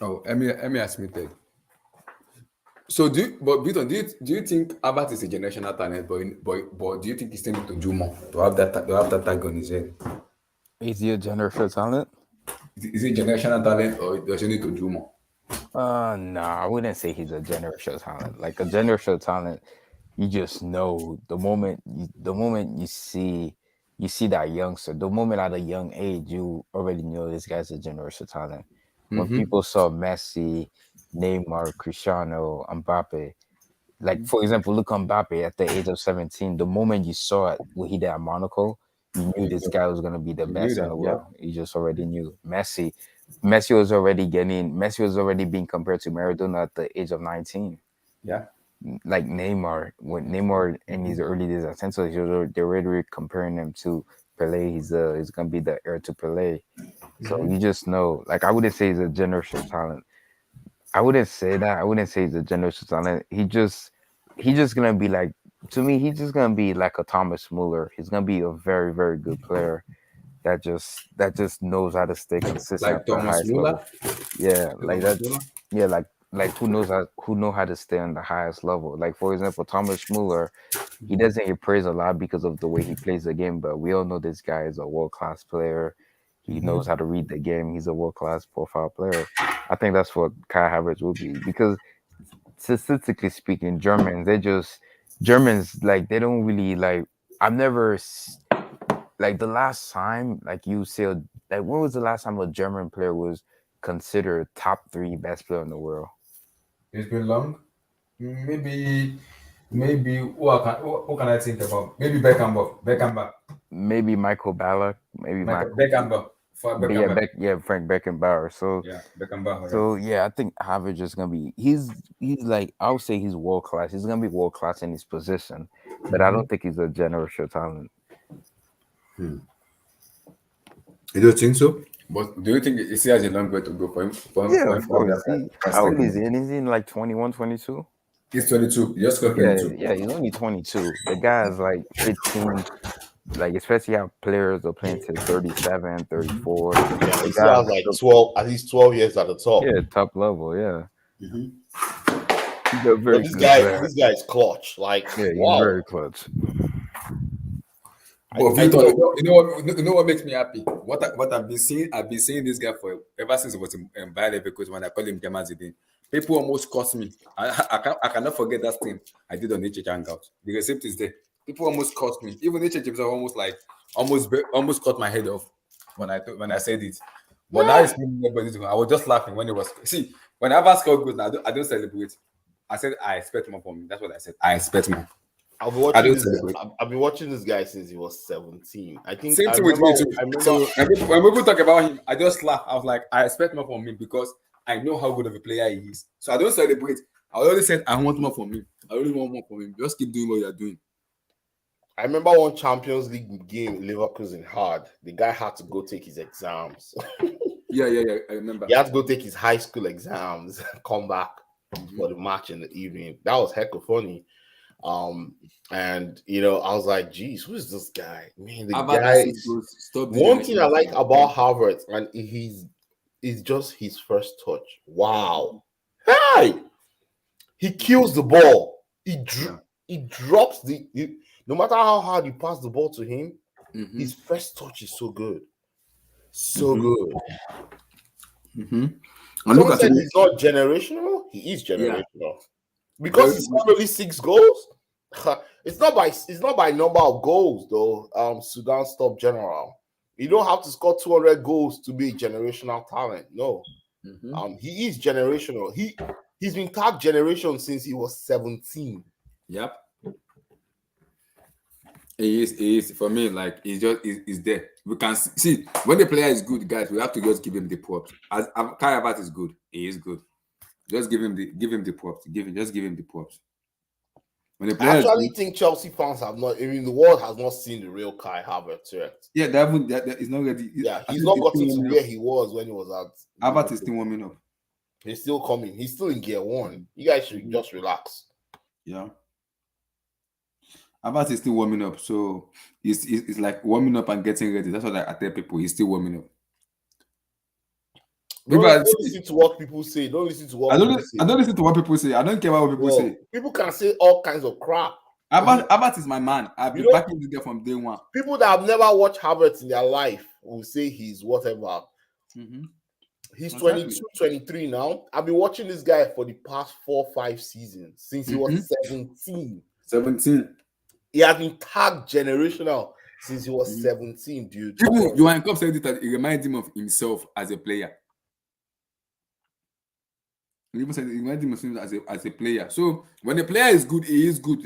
Oh, Emi has muted. So Beaton, do you think Havertz is a generational talent, but do you think he still need to do more to have that tag on his head? Is he a generational talent? Is he a generational talent or does he need to do more? No, I wouldn't say he's a generational talent. Like a generational talent, you just know the moment you see that youngster, the moment at a young age, you already know this guy's a generational talent. When people saw Messi, Neymar, Cristiano, Mbappe, like for example, look at Mbappe at the age of 17. The moment you saw it, what he did at Monaco, you knew this guy was gonna be the best in the world. You just already knew. Messi was already being compared to Maradona at the age of 19. Yeah. Like Neymar, when Neymar in his early days at Central, they're already comparing him to Pelé. He's gonna be the heir to Pelé. So you just know, like I wouldn't say he's a generational talent. I wouldn't say that. I wouldn't say he's a generational talent. He's just gonna be like, to me, he's just gonna be like a Thomas Muller. He's gonna be a very, very good player that just knows how to stay consistent Like at the Thomas highest Muller? level. Yeah, like that. Muller? Yeah, like who know how to stay on the highest level. Like for example, Thomas Muller, he doesn't get praised a lot because of the way he plays the game, but we all know this guy is a world-class player. He knows how to read the game. He's a world-class profile player. I think that's what Kai Havertz will be, because statistically speaking, Germans like they don't really like. I've never like the last time like you say like when was the last time a German player was considered top 3 best player in the world? It's been long. Maybe who can I think about? Maybe Beckenbauer. Maybe Michael Ballack. Maybe Michael Beckenbauer. Frank Beckenbauer. So Yeah, Beckenbauer. so yeah, I think Havertz is gonna be he's like I would say he's world class. He's gonna be world class in his position, but I don't think he's a generational talent. You don't think so? But do you think he still has a long way to go for him? Of course. How old is he? And is he in like 21, 22? He's 22. Just got 22. Yeah, he's only 22. The guy is like 15. Like, especially how players are playing to 37, 34. Yeah, he still has like 12, at least 12 years at the top. Yeah, top level, yeah. He's a very This good guy, player. this guy is clutch. Like, Yeah, he's wow. very clutch. But I Victor, know. you know what makes me happy? What I've been seeing this guy for ever since he was in Bayer because when I call him Gemazidin, people almost cursed me. I cannot forget that thing I did on HH Hangout. The receipt is there. People almost cursed me. Even HH himself almost cut my head off when I said it. But now it's I was just laughing when it was. See, when Harvertz scored goals, I don't celebrate. I said I expect more from him. That's what I said. I expect more. I've been watching this guy since he was 17. I think Same thing with me too. So when people talk about him, I just laugh. I was like, I expect more from him because I know how good of a player he is. So I don't celebrate. I already said I want more from him. I really want more from him. Just keep doing what you're doing. I remember one Champions League game, Leverkusen hard. The guy had to go take his exams. Yeah. I remember. He had to go take his high school exams, come back for the match in the evening. That was heck of funny. And I was like, geez, who is this guy? Man, the guy is one thing I like about Harvertz, and he's just his first touch. Wow. Hey, he kills the ball. He drops no matter how hard you pass the ball to him, his first touch is so good. So good. And Someone said he's not generational. He is generational. Because he's got only 6 goals. It's not by number of goals though. Sudan stopped General. You don't have to score 200 goals to be a generational talent. No. He is generational. He's been tagged generation since he was 17. Yep. He is for me, like he's there. We can see when the player is good, guys. We have to just give him the props. As Kai Havertz is good, he is good. Just give him the props. Just give him the props. When the player I actually think Chelsea fans have not. I mean, the world has not seen the real Kai Havertz yet. Yeah, that is not ready. Yeah, he's not gotten to where he was when he was at. Havertz is still warming up. He's still coming. He's still in gear 1. You guys should just relax. Yeah. Havertz is still warming up, so it's like warming up and getting ready. That's what I tell people. He's still warming up. Don't listen to what people say. Don't listen to what people say. I don't listen to what people say. I don't care what people say. People can say all kinds of crap. Havertz is my man. I've been backing this guy from day one. People that have never watched Harvertz in their life will say he's whatever. He's 22, 23 now. I've been watching this guy for the past 4-5 seasons since he was 17. 17. He has been tagged generational since he was 17, dude. Even Johan Klopp said that it reminds him of himself as a player. He even said it reminds him of him as a player. So when the player is good, he is good.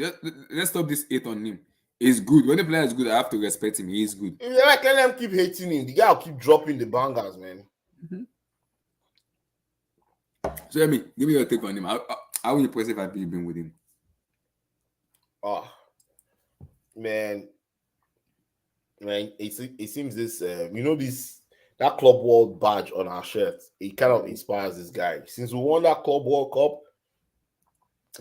Let's stop this hate on him. He's good. When the player is good, I have to respect him. He is good. If I can let him keep hating him, the guy will keep dropping the bangers, man. So give me your take on him. How impressive have you been with him? Oh, man, it seems this that Club World badge on our shirt, it kind of inspires this guy. Since we won that Club World Cup,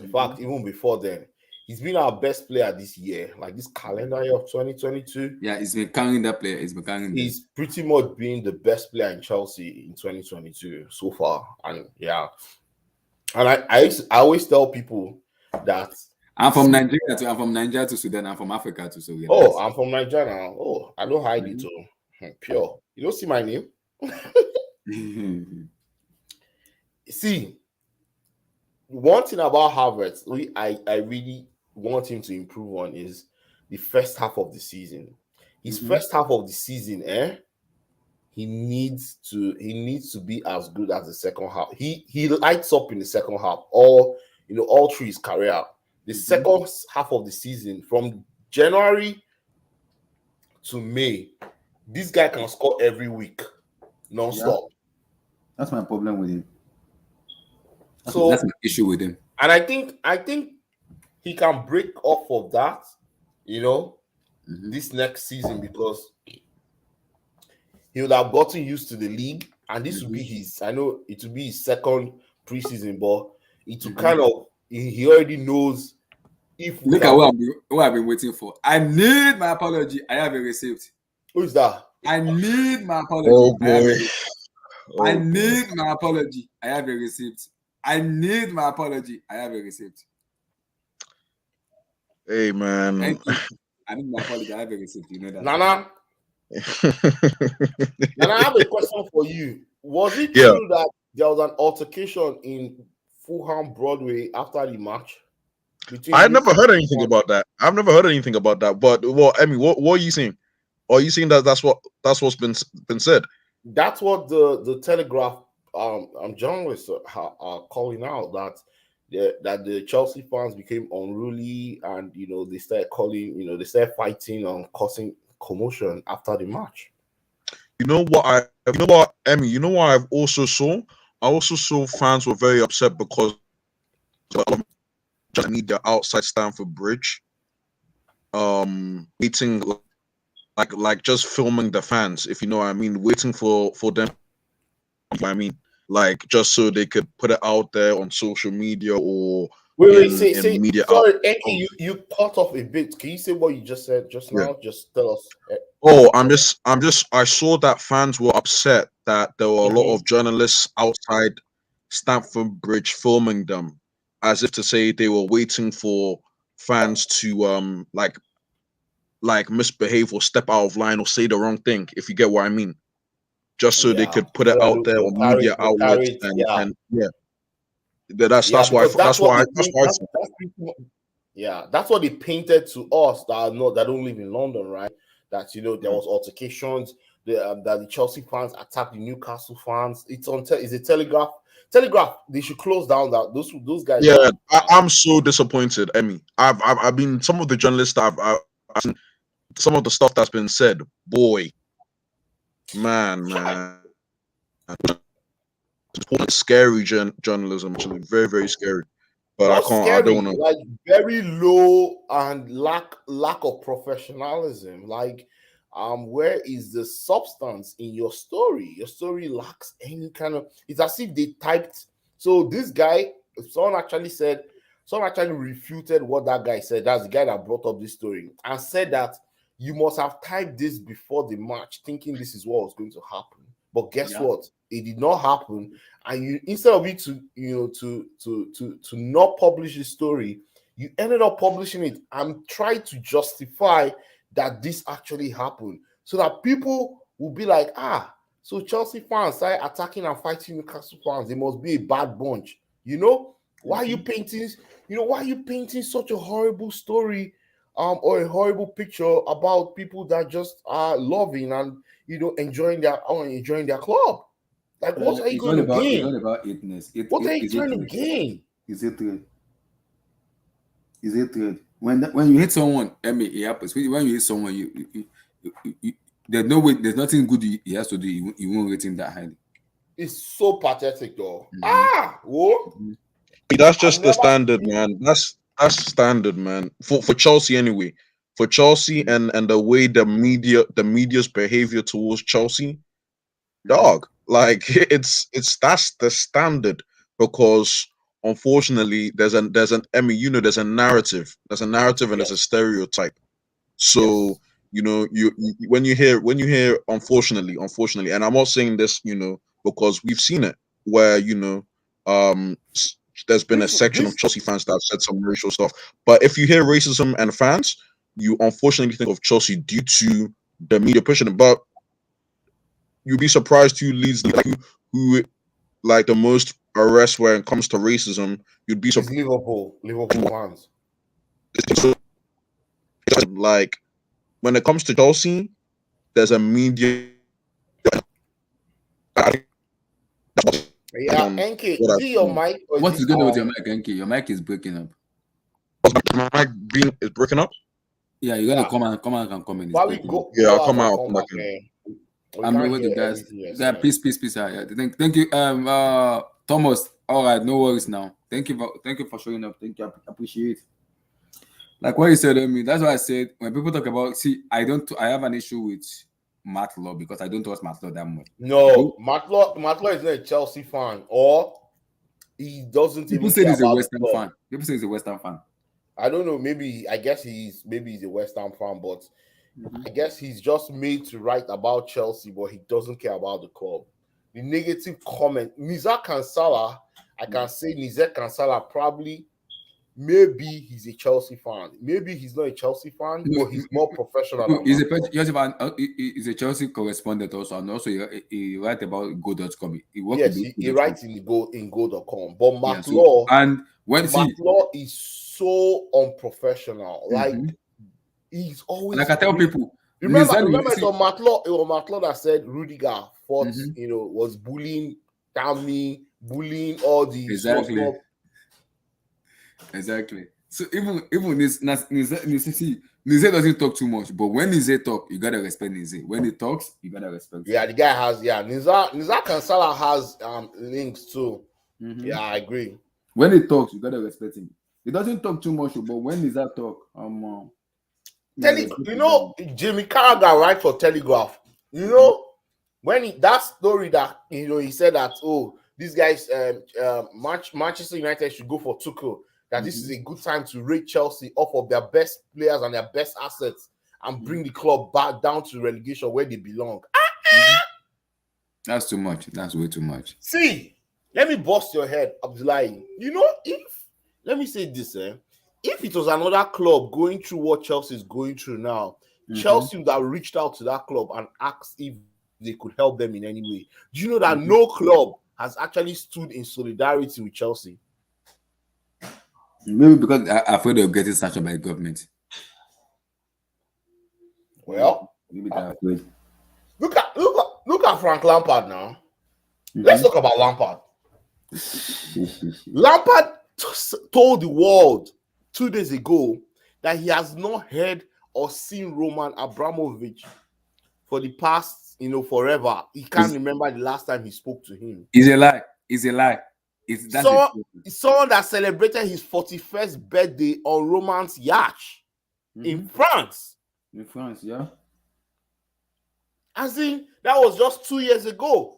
in fact, even before then, he's been our best player this year, like this calendar year of 2022. Yeah, he's been carrying that player. He's pretty much been the best player in Chelsea in 2022 so far. And yeah, and I always tell people that I'm from Nigeria too. I'm from Nigeria to Sudan. I'm from Africa too. So yeah, I'm from Nigeria now. Oh, I don't hide it too. Pure. You don't see my name. See, one thing about Harvertz, I really want him to improve on is the first half of the season. His first half of the season, he needs to be as good as the second half. He lights up in the second half, all through his career. The second half of the season, from January to May, this guy can score every week, non-stop. Yeah. That's my problem with him. That's my issue with him. And I think he can break off of that, this next season, because he would have gotten used to the league, and this would be his. I know it will be his second preseason, but it will kind of he already knows. Look at what I've been waiting for. I need my apology. I have a receipt. Who is that? I need my apology. Oh boy. I need my apology. I have a receipt. I need my apology. I have a receipt. Hey man. Thank you. I need my apology. I have a receipt. You know that. Nana, Nana, I have a question for you. Was it Yeah. true that there was an altercation in Fulham Broadway after the match? I never heard anything about that. I've never heard anything about that. But Emmy, what are you saying? Are you saying that's what's been said? That's what the Telegraph journalists are calling out, that the Chelsea fans became unruly, and they started calling, they started fighting and causing commotion after the match. You know what, Emmy? You know what I've also saw? I also saw fans were very upset because just media outside Stamford Bridge, waiting, like just filming the fans, if you know what I mean, waiting for them. I mean, like just so they could put it out there on social media or Say, media. Sorry, Enki, you cut off a bit. Can you say what you just said just now? Yeah. Just tell us. Oh, I saw that fans were upset that there were a lot of journalists outside Stamford Bridge filming them, as if to say they were waiting for fans to like misbehave or step out of line or say the wrong thing, if you get what I mean. Just so they could put it out there on media outlets and yeah. That's why that's what they painted to us that don't live in London, right? That there was altercations, that the Chelsea fans attacked the Newcastle fans. It's on is a Telegraph. They should close down that those guys. Yeah, I'm so disappointed, Emmy. I've been, some of the journalists that I've seen, some of the stuff that's been said, boy, man. Scary journalism, actually, very, very scary. But not I can't. scary, I don't want to. like very low and lack of professionalism. Like, where is the substance in your story? Your story lacks any kind of. It's as if they typed. So this guy, someone actually refuted what that guy said. That's the guy that brought up this story and said that you must have typed this before the match, thinking this is what was going to happen. But guess what? It did not happen. And you, instead of it to not publish the story, you ended up publishing it and tried to justify that this actually happened, so that people will be like, so Chelsea fans started attacking and fighting Newcastle fans. They must be a bad bunch. Why are you painting? Why are you painting such a horrible story, or a horrible picture about people that just are loving and enjoying their club? Like, what are you going to gain? It's not about itness. What are you trying to gain? Is it trade? Is it trade? When you hit someone, it happens. When you hit someone, you there's no way, there's nothing good he has to do. You won't rate him that highly. It's so pathetic, though. What? That's just the standard, man. That's standard, man. For Chelsea anyway. For Chelsea and the way the media's behavior towards Chelsea, dog. Like it's that's the standard, because unfortunately there's an Emmy, there's a narrative. There's a narrative and there's a stereotype. So you when you hear unfortunately, and I'm not saying this, because we've seen it where there's been a section of Chelsea fans that have said some racial stuff. But if you hear racism and fans, you unfortunately think of Chelsea due to the media pushing it. But you'd be surprised who leads who like the most arrests when it comes to racism. You'd be surprised. Liverpool fans. Like when it comes to Chelsea, there's a media. Yeah, Enki, is it your mic? What's going on with your mic, Enki? Your mic is breaking up. My mic is breaking up. Yeah, you're gonna come out and comment. Why we go? Yeah, I'll come out. Come back in. I'm with you guys. Yeah, peace. Yeah, thank you, Thomas. All right, no worries now. Thank you for showing up. Thank you, I appreciate it. Like what you said, that's why I said when people talk about, I have an issue with Matt Law because I don't trust Matt Law that much. No, Matt Law is not a Chelsea fan, or he doesn't. People say he's a West Ham fan. People say he's a West Ham fan. I don't know. I guess he's a West Ham fan, but I guess he's just made to write about Chelsea, but he doesn't care about the club. The negative comment, Nizar Kansala, I can say Nizet Kansala probably, maybe he's a Chelsea fan. Maybe he's not a Chelsea fan, but he's more professional than He's a Matt Law. Chelsea fan. He's a Chelsea correspondent also, and also he write about Go.com. He works Yes, with he Go.com. writes in go.com. But Yeah, Matt Law, and when Matt Law is so unprofessional. Like he's always. and I can tell people. Remember, Nizet, it was Matt Law. It was Matt Law that said Rudiger fought, was bullying Tammy, bullying all the exactly. Exactly. So even Nizet doesn't talk too much, but when Nizet talk, you gotta respect Nizet. When he talks, you gotta respect him. Yeah, the guy has Nizar Kansala has links too. Yeah, I agree. When he talks, you gotta respect him. He doesn't talk too much, but when Nizet talk, Jimmy Carragher write for Telegraph. When that story that he said that these guys Manchester United should go for Tuchel, that this is a good time to rate Chelsea off of their best players and their best assets and bring the club back down to relegation where they belong. That's too much. That's way too much. See, let me bust your head, Abdullahi. Let me say this, if it was another club going through what Chelsea is going through now, Chelsea would have reached out to that club and asked if they could help them in any way. Do you know that no club has actually stood in solidarity with Chelsea? Maybe because they're afraid of getting sanctioned by the government. Well, maybe they're afraid. Look at Frank Lampard now. Let's talk about Lampard. Lampard told the world 2 days ago that he has not heard or seen Roman Abramovich for the past, forever. He can't remember the last time he spoke to him. It's a lie. It's a lie. Someone that celebrated his 41st birthday on Roman's yacht in France. In France, yeah. As in, that was just 2 years ago.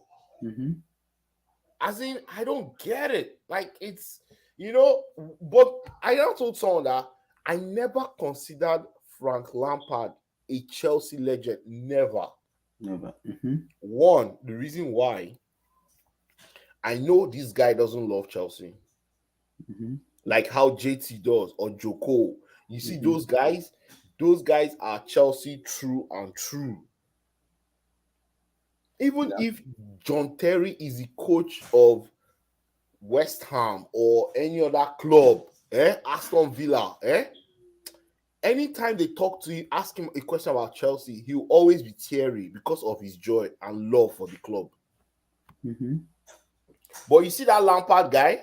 As in, I don't get it. Like, it's, but I now told someone that I never considered Frank Lampard a Chelsea legend. Never. One, the reason why, I know this guy doesn't love Chelsea. Like how JT does or Joko. You see, those guys are Chelsea true and true. Even if John Terry is the coach of West Ham or any other club, Aston Villa, anytime they talk to him, ask him a question about Chelsea, he'll always be teary because of his joy and love for the club. But you see that Lampard guy?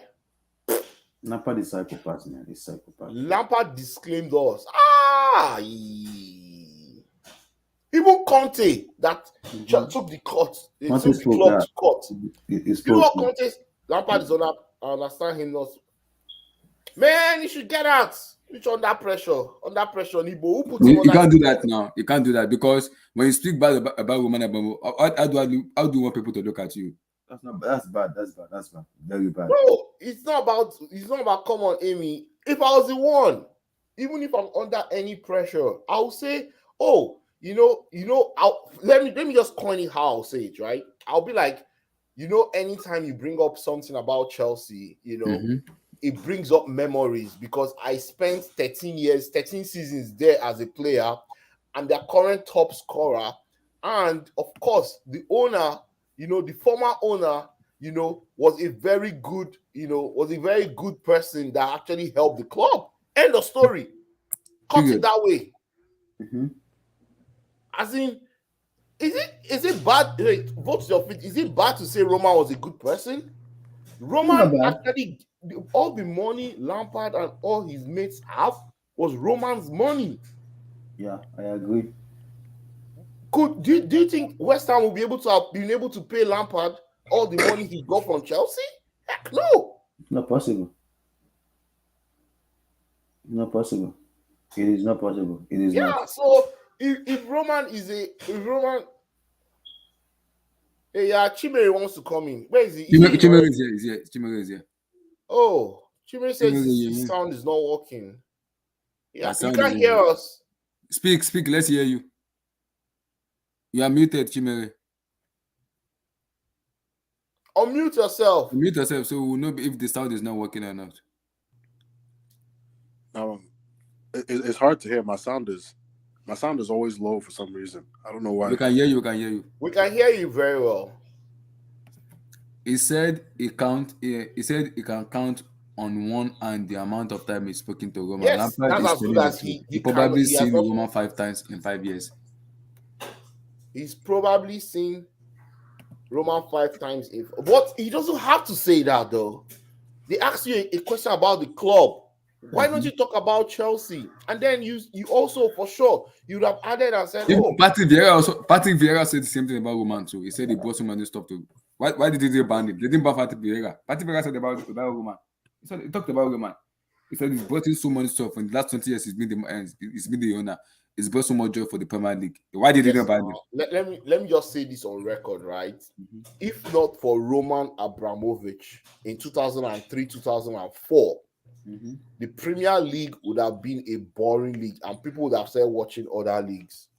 Lampard is psychopath, man. He's psychopath. Lampard disclaimed us. Even Conte that took the court. They took the club to court. You know what Conte? Lampard is on that. I understand him not. Man, he should get out. He's under pressure. Under pressure, Nibo. Who put him you can't do that now. You can't do that because when you speak bad about Roman Abramovich, how do you want people to look at you? That's bad. Very bad. No, it's not about come on, Amy. If I was the one, even if I'm under any pressure, I'll say, let me just coin it how I'll say it, right? I'll be like, anytime you bring up something about Chelsea, it brings up memories because I spent 13 seasons there as a player and their current top scorer. And of course, the owner, the former owner, was a very good person that actually helped the club. End of story. Cut it that way. As in, is it bad? Wait, vote your feet. Is it bad to say Roman was a good person? Roman actually, all the money Lampard and all his mates have was Roman's money. Yeah, I agree. Do you think West Ham will be able to have been able to pay Lampard all the money he got from Chelsea? Heck no. Not possible. Not possible. It is not possible. It is not. Yeah, so if Roman Chimere wants to come in. Where is he? Chimere is here. Oh, Chimere says his sound is not working. Yeah, you can't hear us. Speak. Let's hear you. You are muted, Chimere. Unmute yourself. Mute yourself so we'll know if the sound is not working or not. It's hard to hear. My sound is always low for some reason. I don't know why. We can hear you. We can hear you. We can hear you very well. He said he said he can count on one hand the amount of time he's spoken to Roman. Yes, Lampard that's is as good telling as the truth. he He probably has seen not- Roman 5 times in 5 years. He's probably seen Roman 5 times. But he doesn't have to say that though. They asked you a question about the club. Why don't you talk about Chelsea? And then you also for sure you would have added and said, Even Patrick Vieira said the same thing about Roman too. He said he brought so many stuff to. Why did they ban him? They didn't ban Patrick Vieira. Patrick Vieira said about Roman. He talked about Roman. He said he's brought in so much stuff in the last 20 years. He's been the owner. He's brought so much joy for the Premier League. Why did they not ban him? let me just say this on record, right? If not for Roman Abramovich in 2003, 2004, the Premier League would have been a boring league, and people would have started watching other leagues.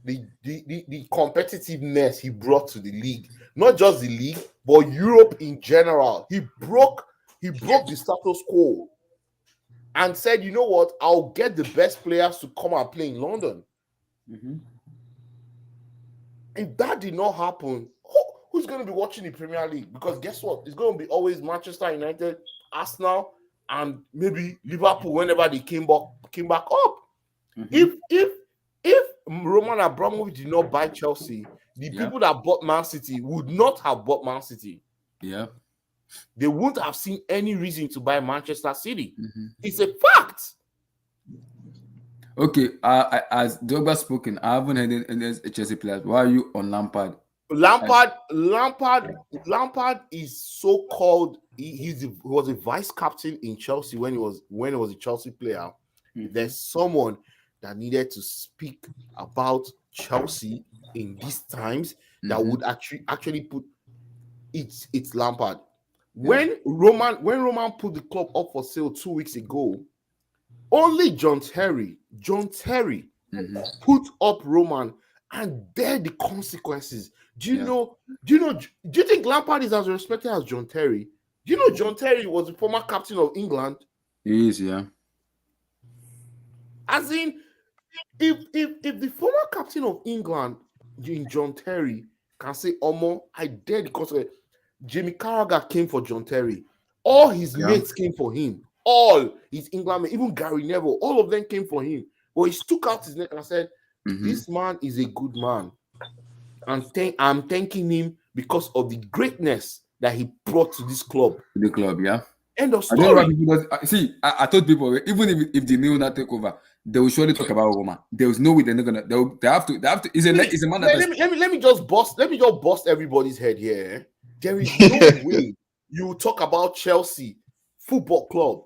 The competitiveness he brought to the league, not just the league, but Europe in general. He broke the status quo and said, you know what, I'll get the best players to come and play in London. If that did not happen, who's going to be watching the Premier League? Because guess what? It's going to be always Manchester United, Arsenal, and maybe Liverpool whenever they came back up. If Roman Abramovich did not buy Chelsea, the people that bought Man City would not have bought Man City. Yeah. They wouldn't have seen any reason to buy Manchester City. It's a fact. Okay, as Drogba spoken, I haven't heard any Chelsea players. Why are you on Lampard? Lampard is so called. He was a vice captain in Chelsea when he was a Chelsea player. There's someone that needed to speak about Chelsea in these times that would actually put it's Lampard. When Roman put the club up for sale 2 weeks ago, only John Terry put up Roman, and there the consequences. Do you think Lampard is as respected as John Terry? Do you know John Terry was the former captain of England? He is, yeah. As in, if the former captain of England, John Terry, can say, Omo, I dare the consequences. Jamie Carragher came for John Terry. All his mates came for him. All his England mates, even Gary Neville, all of them came for him. But he stuck out his neck and said, this man is a good man. And I'm thanking him because of the greatness that he brought to this club. The club, yeah. End of I don't know story. why people see, I told people, even if they knew not take over, they will surely talk about Roman. There was no way they're not gonna. They have to. It's a man that. Let me just bust everybody's head here. There is no way you talk about Chelsea Football Club,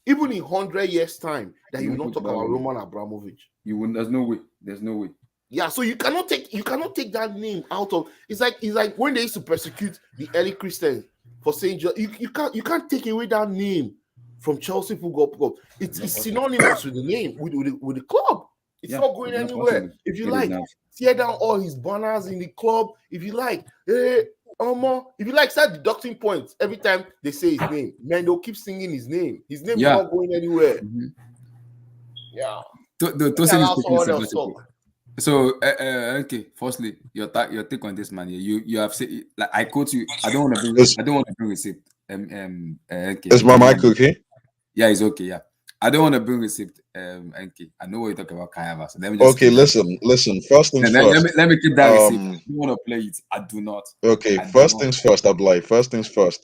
even in 100 years' time, that you will not talk about Roman Abramovich. You wouldn't. There's no way. There's no way. Yeah, so you cannot take that name out of. It's like when they used to persecute the early Christians for saying you can't take away that name from Chelsea Football Club. It's synonymous with the name with the club. It's not going anywhere. If you like, tear down all his banners in the club. If you like, if you like, start deducting points every time they say his name. Man, they'll keep singing his name. His name is not going anywhere. Yeah. So, okay. Firstly, your take on this, man. You have said, like, I quote you. I don't want to bring receipt. Okay. Is my mic okay? Yeah, it's okay. Yeah, I don't want to bring receipt. Okay. I know what you're talking about, Kai Havertz. So let me just listen. First things first. Let me keep that receipt. I don't want to play it. I do not. Okay. First things first, Abdullah. First things first.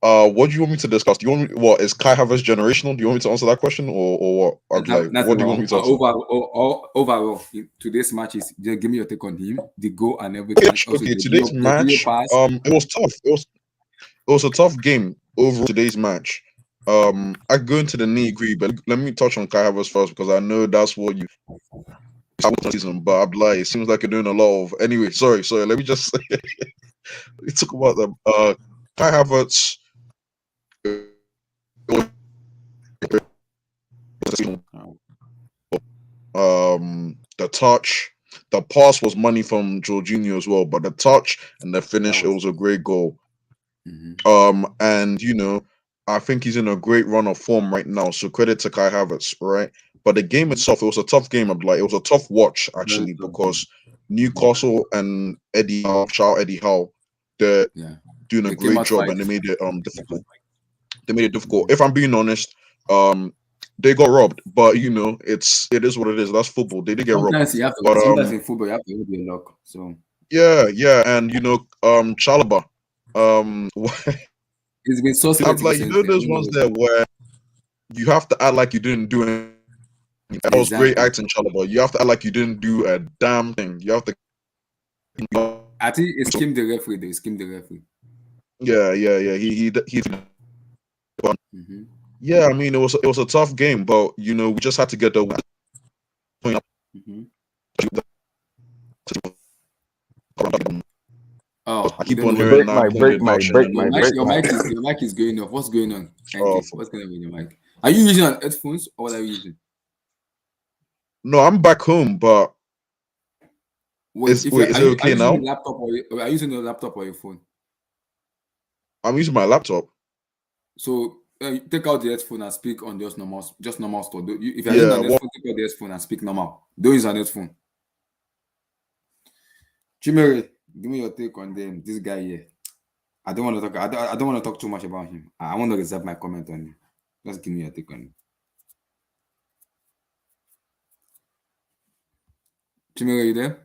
What do you want me to discuss? Do you want me, what is Kai Havertz generational? Do you want me to answer that question or what? What do you want me to answer? Overall, today's match is just give me your take on him, the goal and everything. Okay, today's match. It was tough. It was a tough game overall. Today's match. I go into the nitty-gritty, but let me touch on Kai Havertz first because I know that's what you season. But Abdullah, it seems like you're doing a lot of. Anyway, sorry. Let me just let's talk about them. Kai Havertz. The touch, the pass was money from Jorginho as well, but the touch and the finish, it was a great goal. And I think he's in a great run of form right now. So credit to Kai Havertz, right? But the game itself, it was a tough game. Like, it was a tough watch actually because Newcastle and Eddie Howe, shout out Eddie Howe, they're doing a They came great out job, fight. and they made it difficult. They made it difficult. If I'm being honest, they got robbed, but it is what it is. That's football. They did get robbed. Sometimes you have to. But Sometimes in football, you have to hold your luck. So yeah, and Chalobah, it's been so I'm selective like, recently. those ones there where you have to act like you didn't do anything. That was great acting, Chalobah. You have to act like you didn't do a damn thing. You have to. I think it skimmed the referee. They skimmed the referee. Yeah. He. Yeah, I mean, it was a tough game, but we just had to get the point. Oh, I keep on hearing my mic is going off. What's going on? Oh, What's going on with your mic? Are you using headphones or what are you using? No, I'm back home, but is it okay now? Laptop or are you using your laptop or your phone? I'm using my laptop. So take out the headphone and speak on just normal stuff. If you're using an headphone, take out the headphone and speak normal. Don't use an headphone. Chimere, give me your take on them. This guy here. I don't want to talk. I don't want to talk too much about him. I want to reserve my comment on him. Just give me your take on him. Chimere, are you there?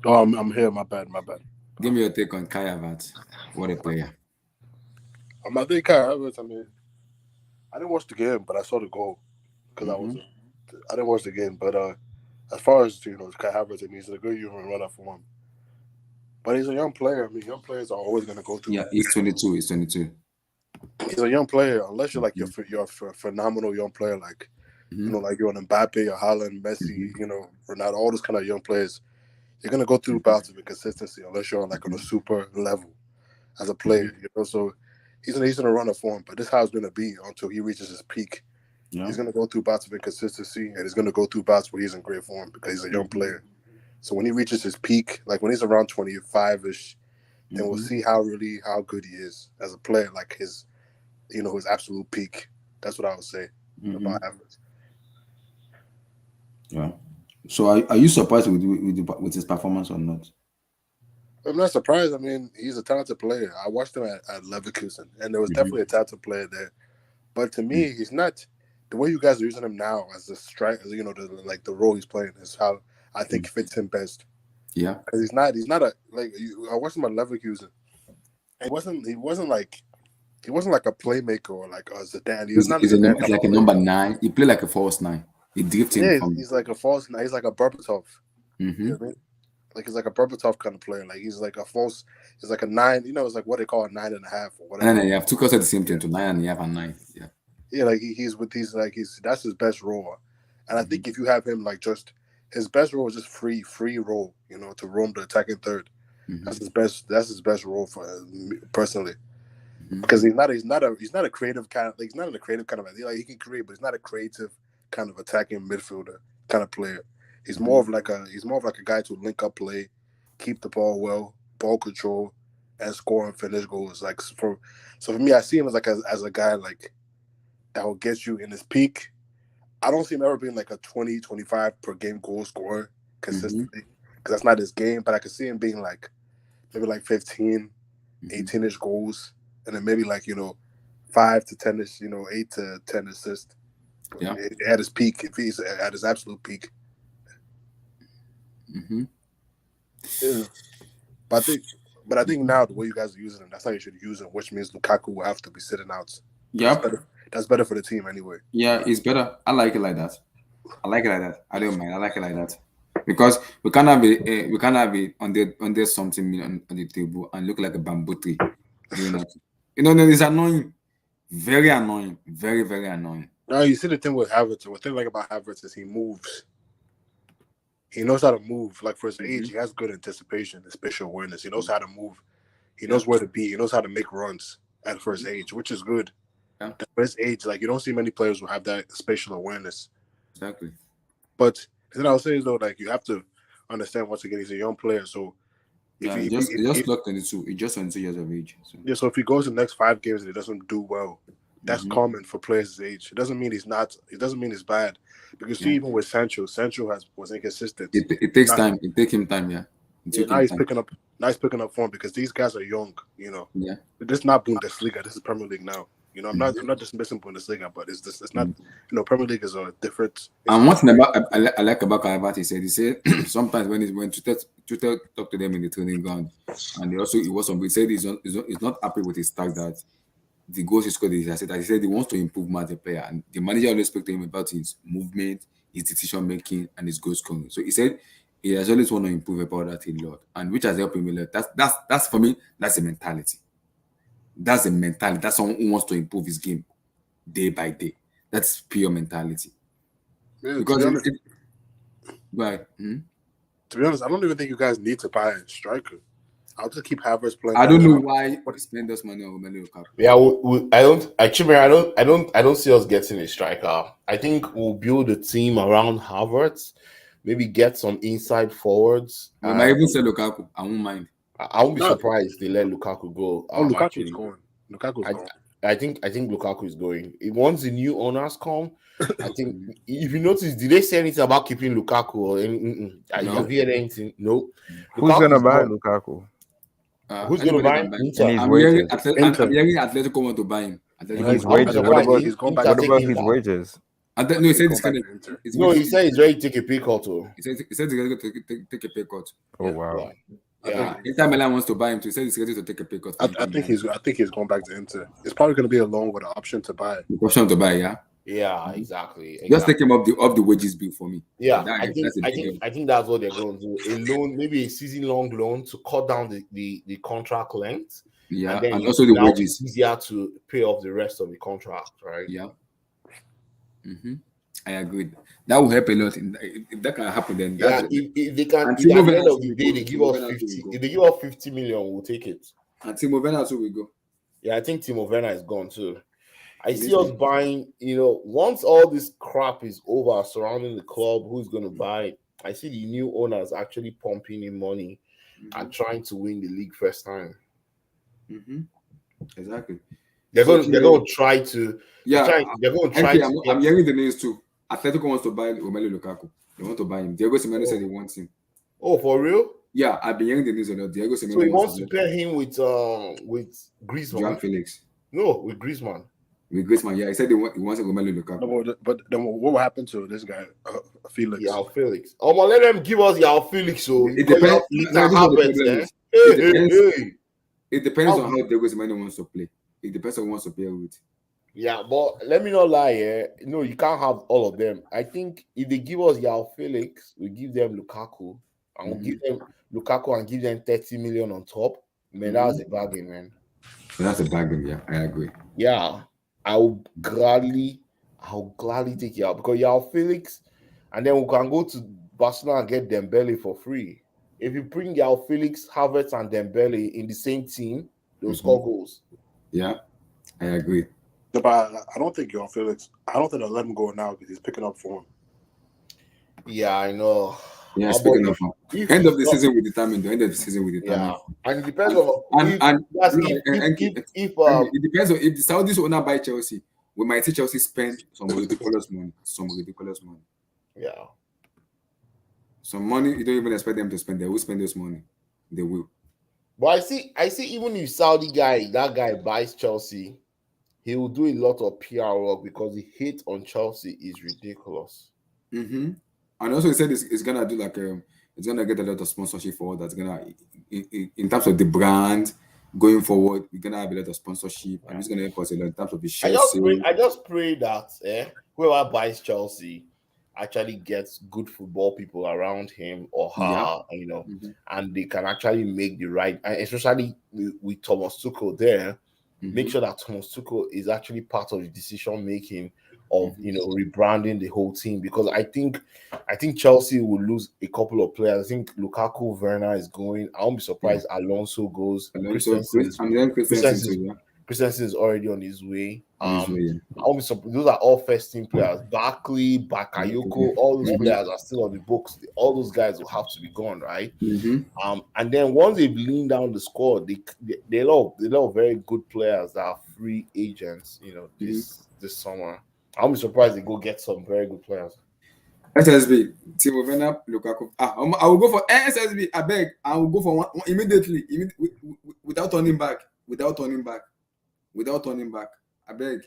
Oh, I'm here. My bad. Give me your take on Kai Havertz. What a player. I think Kai Havertz. I mean, I didn't watch the game, but I saw the goal because I didn't watch the game, but as far as Kai Havertz, I mean, he's a good human runner for him. But he's a young player. I mean, young players are always going to go through. Yeah, he's 22. He's He's a young player, unless you're like you're a phenomenal young player, like like you're an Mbappe or Haaland, Messi, Ronaldo, all those kind of young players. You're gonna go through bouts of inconsistency unless you're like on a super level as a player. So he's gonna run a form, but this is how it's gonna be until he reaches his peak. Yeah. He's gonna go through bouts of inconsistency, and he's gonna go through bouts where he's in great form because he's a young player. So when he reaches his peak, like when he's around 25-ish, then we'll see how good he is as a player, like his his absolute peak. That's what I would say about Havertz. Yeah. So are you surprised with his performance or not? I'm not surprised. I mean, he's a talented player. I watched him at Leverkusen, and there was definitely a talented player there. But to me, he's not the way you guys are using him now as a strike. The role he's playing is how I think fits him best. Yeah, because he's not a I watched him at Leverkusen. He wasn't like a playmaker or like a Zidane. He's like a number 9. He played like a false 9. He drifted. Yeah, he's like a false 9. He's like a Berbatov. You know what I mean? Like he's like a Berbatov kind of player. Like he's like a false. He's like a 9. It's like what they call a 9.5 or whatever. 9.5. Two close at the same thing to 9.5 and 9. Yeah. Yeah, like he's with these that's his best role, and I think if you have him like just his best role is just free role, to roam the attacking third. That's his best role for personally, because he's not a creative kind of he's not in a creative kind of like he can create, but he's not a creative kind of attacking midfielder kind of player. He's more of like a guy to link up play, keep the ball well, ball control, and score and finish goals. Like for me, I see him as a guy like that will get you in his peak. I don't see him ever being like a 20, 25 per game goal scorer consistently because that's not his game. But I could see him being like maybe like 15, 18-ish goals, and then maybe like 5 to 10-ish, 8 to 10 assists. Yeah, at his peak, if he's at his absolute peak. Yeah. But I think now the way you guys are using him, that's how you should use him, which means Lukaku will have to be sitting out. Yeah, that's better for the team anyway. Yeah, it's better. I like it like that. I don't mind. I like it like that because we can't have it under something on the table and look like a bamboo tree. It's annoying, very annoying, very very annoying. No, you see the thing with Havertz. The thing about Havertz is he moves. He knows how to move. Like for his age, he has good anticipation and spatial awareness. He knows how to move. He knows where to be. He knows how to make runs for his age, which is good. Yeah. For his age, like you don't see many players who have that spatial awareness. Exactly. But then I was saying though, like you have to understand once again he's a young player. So Yeah, he just clocked 22. He just 22 years of age. So. yeah, so if he goes the next 5 games and he doesn't do well, that's common for players his age. It doesn't mean he's not. It doesn't mean it's bad. Because see, even with Sancho was inconsistent. It takes time. It takes him time. Yeah. Now he's picking up. Now he's picking up form because these guys are young. You know. Yeah. This is not Bundesliga. This is Premier League now. You know, I'm not dismissing Bundesliga, but it's not. You know, Premier League is a different. And one thing I like about Harvertz, he said sometimes when Twitter talk to them in the training ground, and he said he's not happy with his start that the goals he scored. He said he wants to improve more as a player, and the manager always spoke to him about his movement, his decision making, and his goal scoring. So he said he has always want to improve about that a lot, and which has helped him a lot. That's for me. That's a mentality. That's a mentality. That's someone who wants to improve his game day by day. That's pure mentality. Yeah, Because to be honest, I don't even think you guys need to buy a striker. I'll just keep Harvertz playing. I don't know why spend this money on Romelu Lukaku. Yeah, I don't see us getting a striker. I think we'll build a team around Harvertz, maybe get some inside forwards. We might even say Lukaku. I won't mind. I won't be surprised if they let Lukaku go. Lukaku's going. Lukaku's going. I think Lukaku is going. Once the new owners come, I think if you notice, did they say anything about keeping Lukaku or anything? Have you heard anything? No. Who's gonna buy Lukaku? Who's gonna buy him? I'm hearing Atletico want to buy him. His wages. What about his wages? No, he said he's gonna. He said he's ready to take a pay cut. He said he's gonna take a pay cut. Oh wow. Yeah. Inter Milan wants to buy him too. He said he's ready to take a pay cut. I think he's going back to Inter. It's probably going to be a loan with an option to buy. The option to buy, yeah. Yeah, exactly. Just take him off the wages bill for me. Yeah, I think that's what they're going to do. A loan, maybe a season-long loan to cut down the contract length. Yeah, and also the wages. It's easier to pay off the rest of the contract, right? Yeah. I agree. That will help a lot. If that can happen, then if they can, at the end of the day, they give us 50. If they give us 50 million, we'll take it. And Timo Werner too will go. Yeah, I think Timo Werner is gone too. I see us buying, once all this crap is over surrounding the club, who's going to buy it? I see the new owners actually pumping in money and trying to win the league first time. Exactly. They're going to try to. Yeah, they're going to try. I'm hearing the names too. Atletico wants to buy Romelu Lukaku. They want to buy him. Diego Simeone said he wants him. Oh, for real? Yeah, I've been hearing the news a lot. Diego Simeone. So he wants to pair him with Griezmann. Joao Felix. No, with Griezmann. With Griezmann, yeah. He said he wants Romelu Lukaku. No, but then what will happen to this guy, Felix? Joao Felix. Let them give us Joao Felix. So it depends. It depends on how Diego Simeone wants to play. It depends on who wants to play with. Yeah, but let me not lie. No, you can't have all of them. I think if they give us Joao Felix, we give them Lukaku, and we'll give them Lukaku and give them 30 million on top. Man, that's a bargain, man. That's a bargain. Yeah, I agree. Yeah, I'll gladly take you out because Joao Felix, and then we can go to Barcelona and get Dembele for free. If you bring Joao Felix, Harvertz, and Dembele in the same team, they'll score goals. Yeah, I agree. But I don't think Joao Felix. I don't think they'll let him go now because he's picking up form. Yeah, I know. Yeah, speaking of end of the season will determine. The end of the season will determine. Yeah, and it depends on it depends on if the Saudis owner buy Chelsea. We might see Chelsea spend some ridiculous money. Yeah, some money you don't even expect them to spend. They will spend this money. They will. But I see. Even if that guy buys Chelsea, he will do a lot of PR work because the hate on Chelsea is ridiculous. And also he said it's gonna do it's gonna get a lot of sponsorship for that's gonna in terms of the brand going forward. We're gonna have a lot of sponsorship and it's gonna help us a lot in terms of the shares. I just pray that whoever buys Chelsea actually gets good football people around him or her, and they can actually make the right, and especially with Thomas Tuchel there. Make sure that Thomas Tuchel is actually part of the decision making of rebranding the whole team, because I think Chelsea will lose a couple of players. I think Lukaku, Werner is going. I won't be surprised Alonso goes. Christensen Christensen is already on his way. Yeah. Those are all first team players. Barkley, Bakayoko, all those players are still on the books. All those guys will have to be gone, right? And then once they've leaned down the squad, they lot of very good players that are free agents. This summer, I'll be surprised they go get some very good players. SSB, Timo Werner, Lukaku. I will go for SSB. I beg. I will go for one immediately, without turning back. I beg.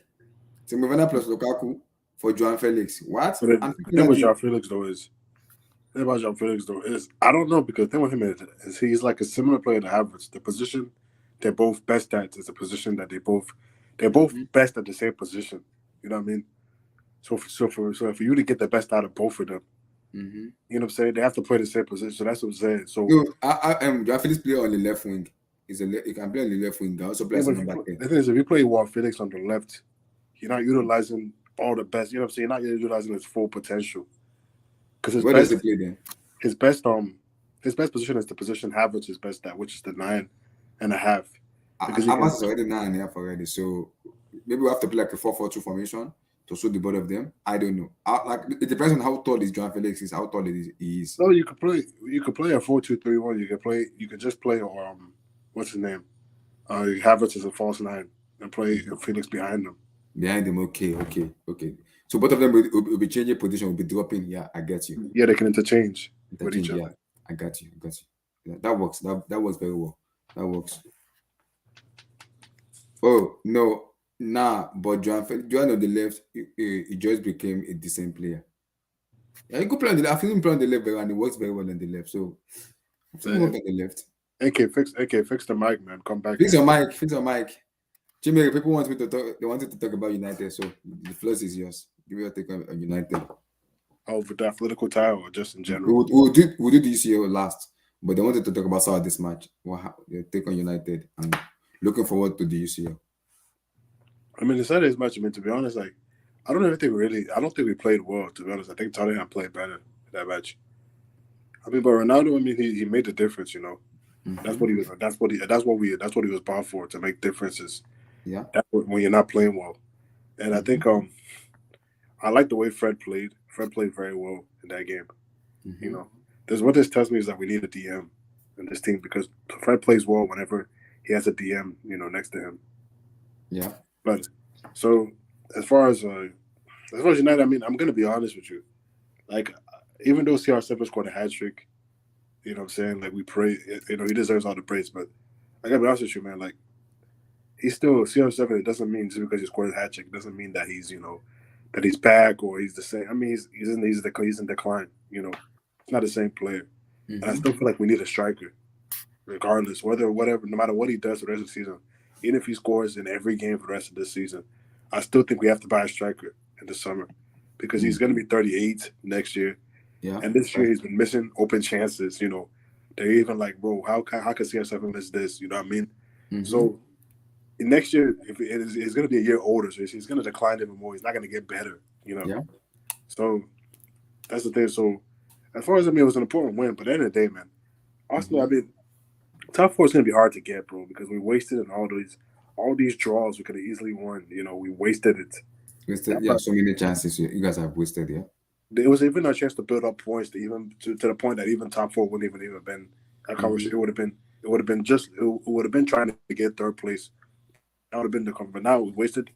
Timo Werner plus Lukaku for João Felix. What? But the thing about João Felix though is I don't know, because the thing with him is he's like a similar player to Harvertz. The position they're both best at is a position that they're both best at the same position. You know what I mean? So for you to get the best out of both of them, you know what I'm saying? They have to play the same position. So that's what I'm saying. So João Felix play on the left wing. He can play on the left wing. Also plays on the back end. The thing is, if you play João Felix on the left, you're not utilizing all the best. You know what I'm saying? You're not utilizing his full potential. Because where does he play then? His best position is the position Harvertz is best at, which is the 9.5. Because Harvertz is already 9.5 already. So maybe we have to play like a 4-4-2 formation to suit the both of them. I don't know. It depends on how tall is João Felix is, how tall he is. No, you could play a 4-2-3-1. You could just play what's his name? Harvertz as a false 9 and play Felix behind him. Behind them, okay. So both of them will be changing position, will be dropping. Yeah, I get you. Yeah, they can interchange with each other. Yeah, I got you. Yeah, that works. That works very well. That works. Oh no, but João on the left, he just became a decent player. Yeah, he could play on the left. I feel him play on the left, and he works very well on the left. So I feel him work on the left. Fix the mic, man. Come back. Fix your mic. Jimmy, people want me to talk. They wanted to talk about United, so the floor is yours. Give me your take on United. Oh, for the athletic tie or just in general? We'll do the UCL last, but they wanted to talk about some of this match. Your take on United, and looking forward to the UCL. I mean, the Saturday's match. I mean, to be honest, like I don't think we played well. To be honest, I think Tottenham played better in that match. I mean, but Ronaldo, I mean, he made the difference. You know, that's what he was. That's what he was born for, to make differences. Yeah. When you're not playing well, and I think I like the way Fred played. Fred played very well in that game. You know, what this tells me is that we need a DM in this team, because Fred plays well whenever he has a DM, you know, next to him. Yeah. But so as far as United, I mean, I'm gonna be honest with you. Like, even though CR7 scored a hat trick, you know what I'm saying? Like, we pray, you know, he deserves all the praise. But I gotta be honest with you, man. Like, he's still CR7. It doesn't mean just because he scored a hat trick, it doesn't mean that he's, you know, that he's back or he's the same. I mean, he's in decline. You know, it's not the same player. And I still feel like we need a striker, regardless, no matter what he does for the rest of the season. Even if he scores in every game for the rest of this season, I still think we have to buy a striker in the summer, because he's going to be 38 next year. Yeah. And this year he's been missing open chances. You know, they're even like, bro, how can CR7 miss this? You know what I mean? So next year, if it's going to be a year older, so he's going to decline even more. He's not going to get better. You know. Yeah. So that's the thing. So as far as, I mean, it was an important win, but at the end of the day, man, Arsenal, I mean, top 4 is going to be hard to get, bro, because we wasted in all these draws we could have easily won. You know, we wasted it. So many chances you guys have wasted. Yeah. There was even a chance to build up points to the point that even top 4 wouldn't even have been a conversation. It would have been trying to get third place. That would have been the cover. But now we wasted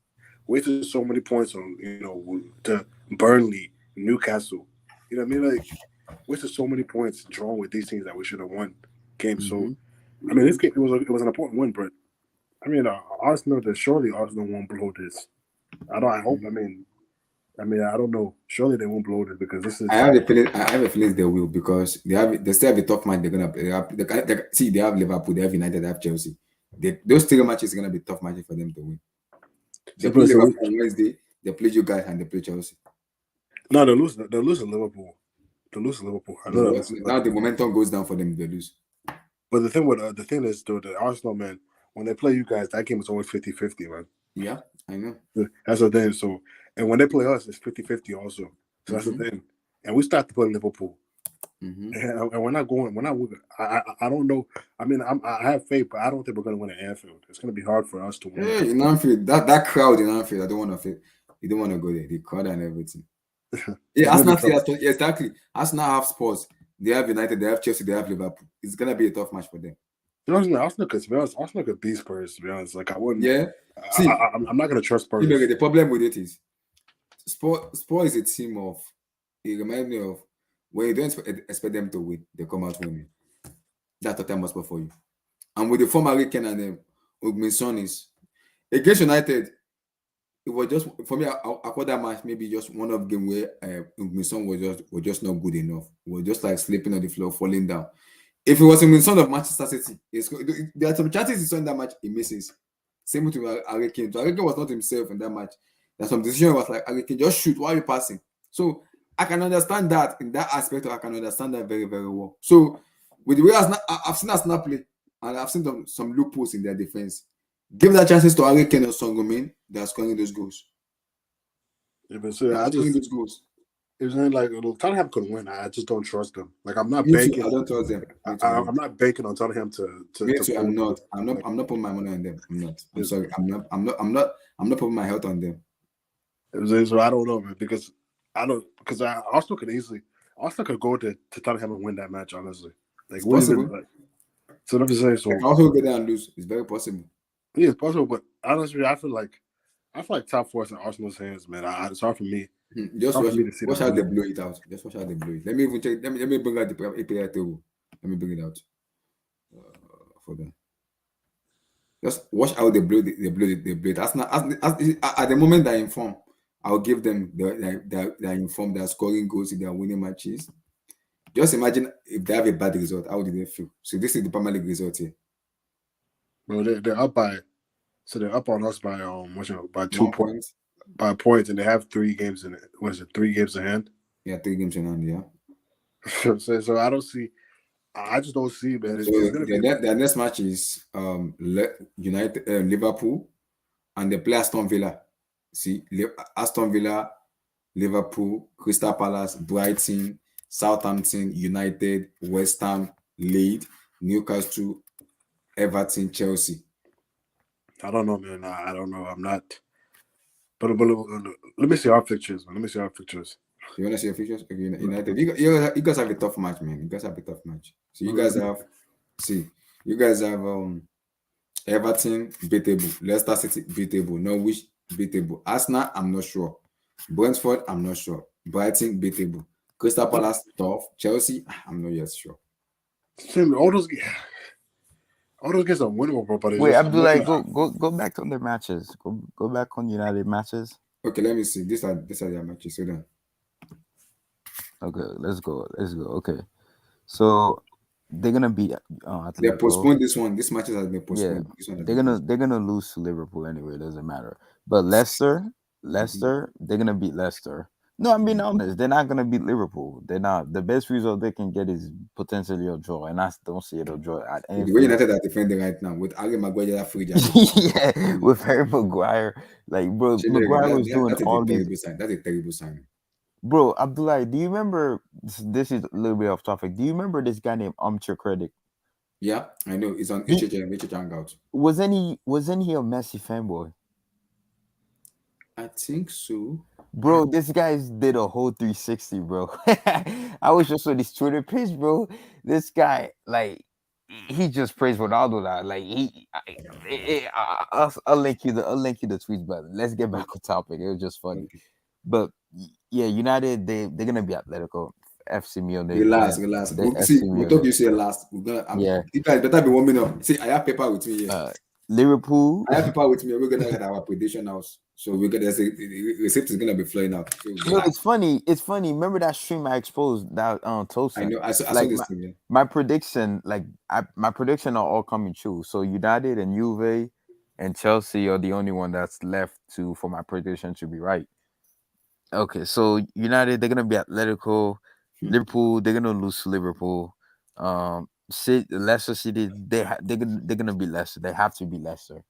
so many points on, you know, to Burnley, Newcastle. You know what I mean? Like, wasted so many points drawn with these teams that we should have won games. So I mean, this game, it was an important win, but I mean, surely Arsenal won't blow this. I hope. I mean, I don't know. Surely they won't blow this, because this is. I have a feeling they will, because they still have a tough match. They're gonna play. They have Liverpool, they have United, they have Chelsea. Those 3 matches are gonna be tough matches for them to win. They play Liverpool on Wednesday. They play you guys, and they play Chelsea. No, they'll lose to Liverpool. I know now the momentum goes down for them. They lose. But the thing is, though, the Arsenal, man, when they play you guys, that game is always 50-50, man. Yeah, I know. That's the thing. So, and when they play us, it's 50-50 also. So that's the thing. And we start to play Liverpool. And we're not going. We're not. I don't know. I mean, I have faith, but I don't think we're going to win at Anfield. It's going to be hard for us to win. Yeah, in Anfield, that crowd in Anfield, I don't want to feel. You don't want to go there. The crowd and everything. Yeah, Arsenal. Yeah, exactly. Arsenal have Spurs. They have United. They have Chelsea. They have Liverpool. It's gonna be a tough match for them. Arsenal could beat Spurs. To be honest, like I wouldn't. Yeah. See, I'm not going to trust Spurs. The problem with it is, Spurs is a team of. It reminds me of when you don't expect them to win, they come out winning. That's what I must for you. And with the former Harry Kane and Ugminson is against United. It was just for me. I call that match maybe just one of game where Ugminson was just not good enough. He was just like sleeping on the floor, falling down. If it was Ugminson of Manchester City, there are some chances he saw in that match he misses. Same with Harry Kane. So Harry Kane was not himself in that match. There's some decision was like Harry Kane just shoot while you're passing. So I can understand that in that aspect. I can understand that very, very well. So with the way I've seen Arsenal play, and I've seen some loopholes in their defense. Give that chances to Harry Kane or Son Heung-min, they're scoring those goals. Yeah, but so I just those goals. It was like Tottenham could win. I just don't trust them. Like I'm not banking. I don't trust them. I'm not banking on Tottenham to. Me too. I'm not. I'm not putting my money on them. I'm not. I'm sorry. I'm not putting my health on them. So I don't know, man, because Arsenal could go to Tottenham and win that match. Honestly, like it's possible. So let me say so. Also go there and lose. It's very possible. Yeah, it's possible, but honestly, I feel like top four is in Arsenal's hands, man. It's hard for me. Just watch how they blow it out. Just watch how they blow it. Let me even check. Let me bring out the API table. Let me bring it out for them. Just watch how they blow it. They blow it. That's not at the moment they're informed. I'll give them they're informed. They're scoring goals. They're winning matches. Just imagine if they have a bad result. How do they feel? So this is the Premier League result here. Well, they're up they're up on us by 2 points. By points, and they have 3 games in it. Was it 3 games in hand? Yeah, 3 games in hand. Yeah. So I don't see. I just don't see, man. So their next match is United, Liverpool, and they play Aston Villa. See, Aston Villa, Liverpool, Crystal Palace, Brighton, Southampton, United, West Ham, Leeds, Newcastle, Everton, Chelsea. I don't know, man. I don't know. I'm not. But let me see our fixtures, man. Let me see our fixtures. You want to see your fixtures? Okay, United. You guys have a tough match, man. You guys have a tough match. So you guys have Everton beatable, Leicester City beatable, Norwich beatable, Arsenal I'm not sure, Brentford I'm not sure, Brighton beatable, Crystal Palace tough, Chelsea I'm not yet sure. All those games are winnable, bro. But wait, Abdullah, go back on their matches. Go back on United matches. Okay, let me see. These are their matches. So then. Okay, let's go. Okay, so they're gonna beat. They postponed this one. This matches has been postponed. Yeah, they're gonna lose to Liverpool anyway. It doesn't matter. But Leicester, they're gonna beat Leicester. No, I'm being honest. They're not gonna beat Liverpool. They're not. The best result they can get is potentially a draw, and I don't see it a draw at any. The way United are defending right now with Harry Maguire free. Yeah, with Harry Maguire, like bro, Maguire was doing all these. That's a terrible sign. Bro, Abdullah, do you remember? This is a little bit off topic. Do you remember this guy named Armchair Critic? Yeah, I know. It's on HH Hangout. Wasn't he a Messi fanboy? I think so. Bro, this guy did a whole 360, bro. I was just on this Twitter page, bro. This guy, like, he just praised Ronaldo now. Like, I'll link you the tweets, but let's get back on topic. It was just funny. Okay. But yeah, United, they're gonna be Atletico. FC Milan. Relax. We talk you say last. You guys better be warming up. See, I have paper with me here. Liverpool. I have paper with me. We're gonna get our prediction house. So we're gonna say the receipt is gonna be flowing out. So it's funny. Remember that stream I exposed that Tosin? I know. I saw this thing. Yeah. My prediction, my prediction are all coming true. So United and Juve and Chelsea are the only one that's left for my prediction to be right. Okay, so United, they're gonna be Atletico. Liverpool, they're gonna lose to Liverpool. Leicester City, they're gonna be Leicester. They have to be Leicester.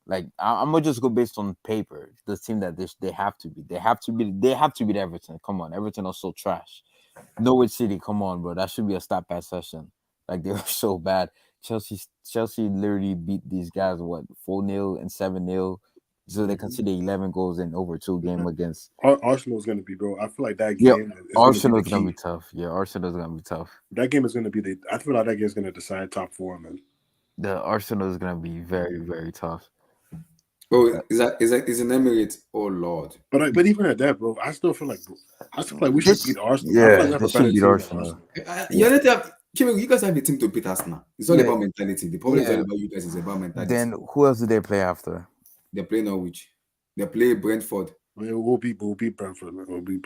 Like I'm gonna just go based on paper. The team that they have to be. They have to be Everton. Come on, Everton are so trash. Norwich City, come on, bro. That should be a stop pass session. Like they were so bad. Chelsea literally beat these guys 4-0 and 7-0. So they conceded 11 goals in over 2 games against. Arsenal's gonna be, bro. I feel like that Yeah, game is Arsenal's gonna gonna be be tough. Yeah, Arsenal's gonna be tough. that game is gonna be I feel like that game is gonna decide top 4, man. The Arsenal is gonna be very, very tough. Oh, is an Emirates? Oh Lord. But even at that, bro, I still feel like we should beat Arsenal. I feel Yeah, like we have they a should better beat team Arsenal. than Arsenal. You guys have a team to beat Arsenal. It's all Yeah. about mentality. The problem is Yeah. all about you guys. It's about mentality. Then who else do they play after? They play Norwich. They play Brentford. We'll beat Brentford, man. We'll beat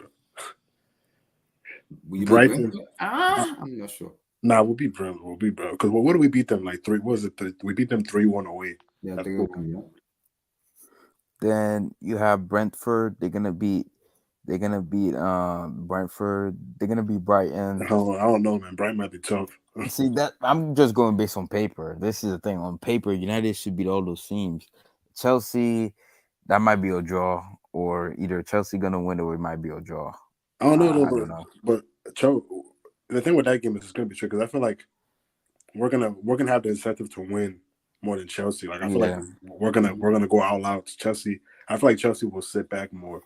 Will you beat Brighton. Brentford? I'm not sure. Nah, we'll beat Brentford. We'll beat Brentford. Because what do we beat them like 3? What was it? We beat them 3-1 away. Yeah, That's they cool. will, yeah. Then you have Brentford. They're gonna beat Brentford. They're gonna beat Brighton. I don't know, man. Brighton might be tough. See that I'm just going based on paper. This is the thing. On paper, United should beat all those teams. Chelsea, that might be a draw, or either Chelsea gonna win or it might be a draw. I don't know, I though, don't know. But the thing with that game is it's gonna be tricky because I feel like we're gonna have the incentive to win more than Chelsea. Like I feel like we're gonna go all out. Chelsea, I feel like Chelsea will sit back more.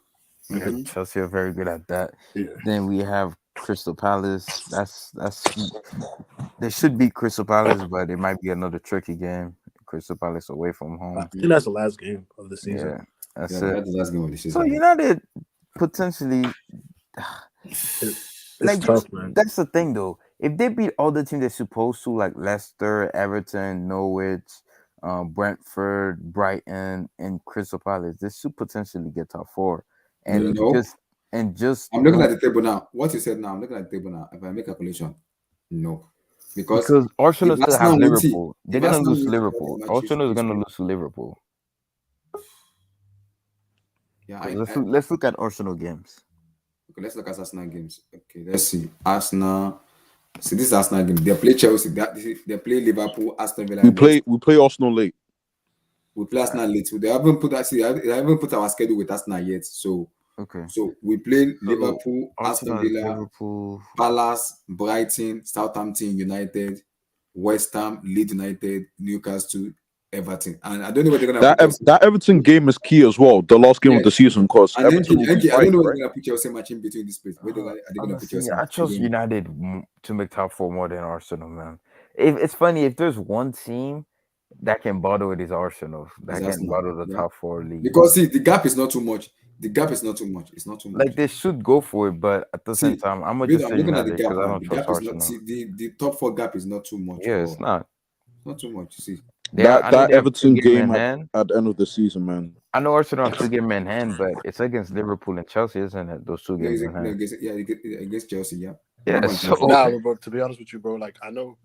Yeah, Chelsea are very good at that. Yeah. Then we have Crystal Palace. That's they should beat Crystal Palace, but it might be another tricky game. Crystal Palace away from home. I think that's the last game of the season. Yeah, that's Yeah, it. that's the last game of the season. So United potentially, It's like tough, man. that's the thing though. If they beat all the teams they're supposed to, like Leicester, Everton, Norwich, Brentford, Brighton, and Crystal Palace, they should potentially get top 4. And No. just I'm looking at the table now. What you said now, I'm looking at the table now. If I make a calculation, no. Because Arsenal if still have Arsenal wins it, Liverpool. They're if gonna Arsenal lose wins to it, Liverpool. matches, Arsenal is it's gonna good. lose to Liverpool. Yeah, Let's look at Arsenal games. okay, let's look at Arsenal games. Okay, let's see. Arsenal. See, this is Arsenal game. They play Chelsea. They play Liverpool, Aston Villa. We play Arsenal late. We play Arsenal late. So they haven't put our schedule with Arsenal yet. So Okay. So we play Liverpool, Aston Arsenal, Villa, Liverpool. Palace, Brighton, Southampton United, West Ham, Leeds United, Newcastle, Everton. And I don't know where they're gonna put That Everton game is key as well. The last game of the season, because and Everton will be I don't fighting, know where right? they're gonna put Chelsea match in between this place. Where are they gonna put Chelsea? I trust United to make top 4 more than Arsenal, man. It's funny, if there's one team that can bottle it is Arsenal. That can bottle the top 4 league. Because see, the gap is not too much. The gap is not too much. It's not too much. Like they should go for it, but at the same time, I'm gonna just say looking at United the gap. because I don't The trust gap is Arsenal. not. See, the top 4 gap is not too much. Yeah, it's not. It's not too much. You see, That Everton game at the end of the season, man. I know Arsenal have 2 games in hand, but it's against Liverpool and Chelsea, isn't it? Those 2 games in hand. Against Chelsea, yeah. Yeah. So, nah, but to be honest with you, bro, like I know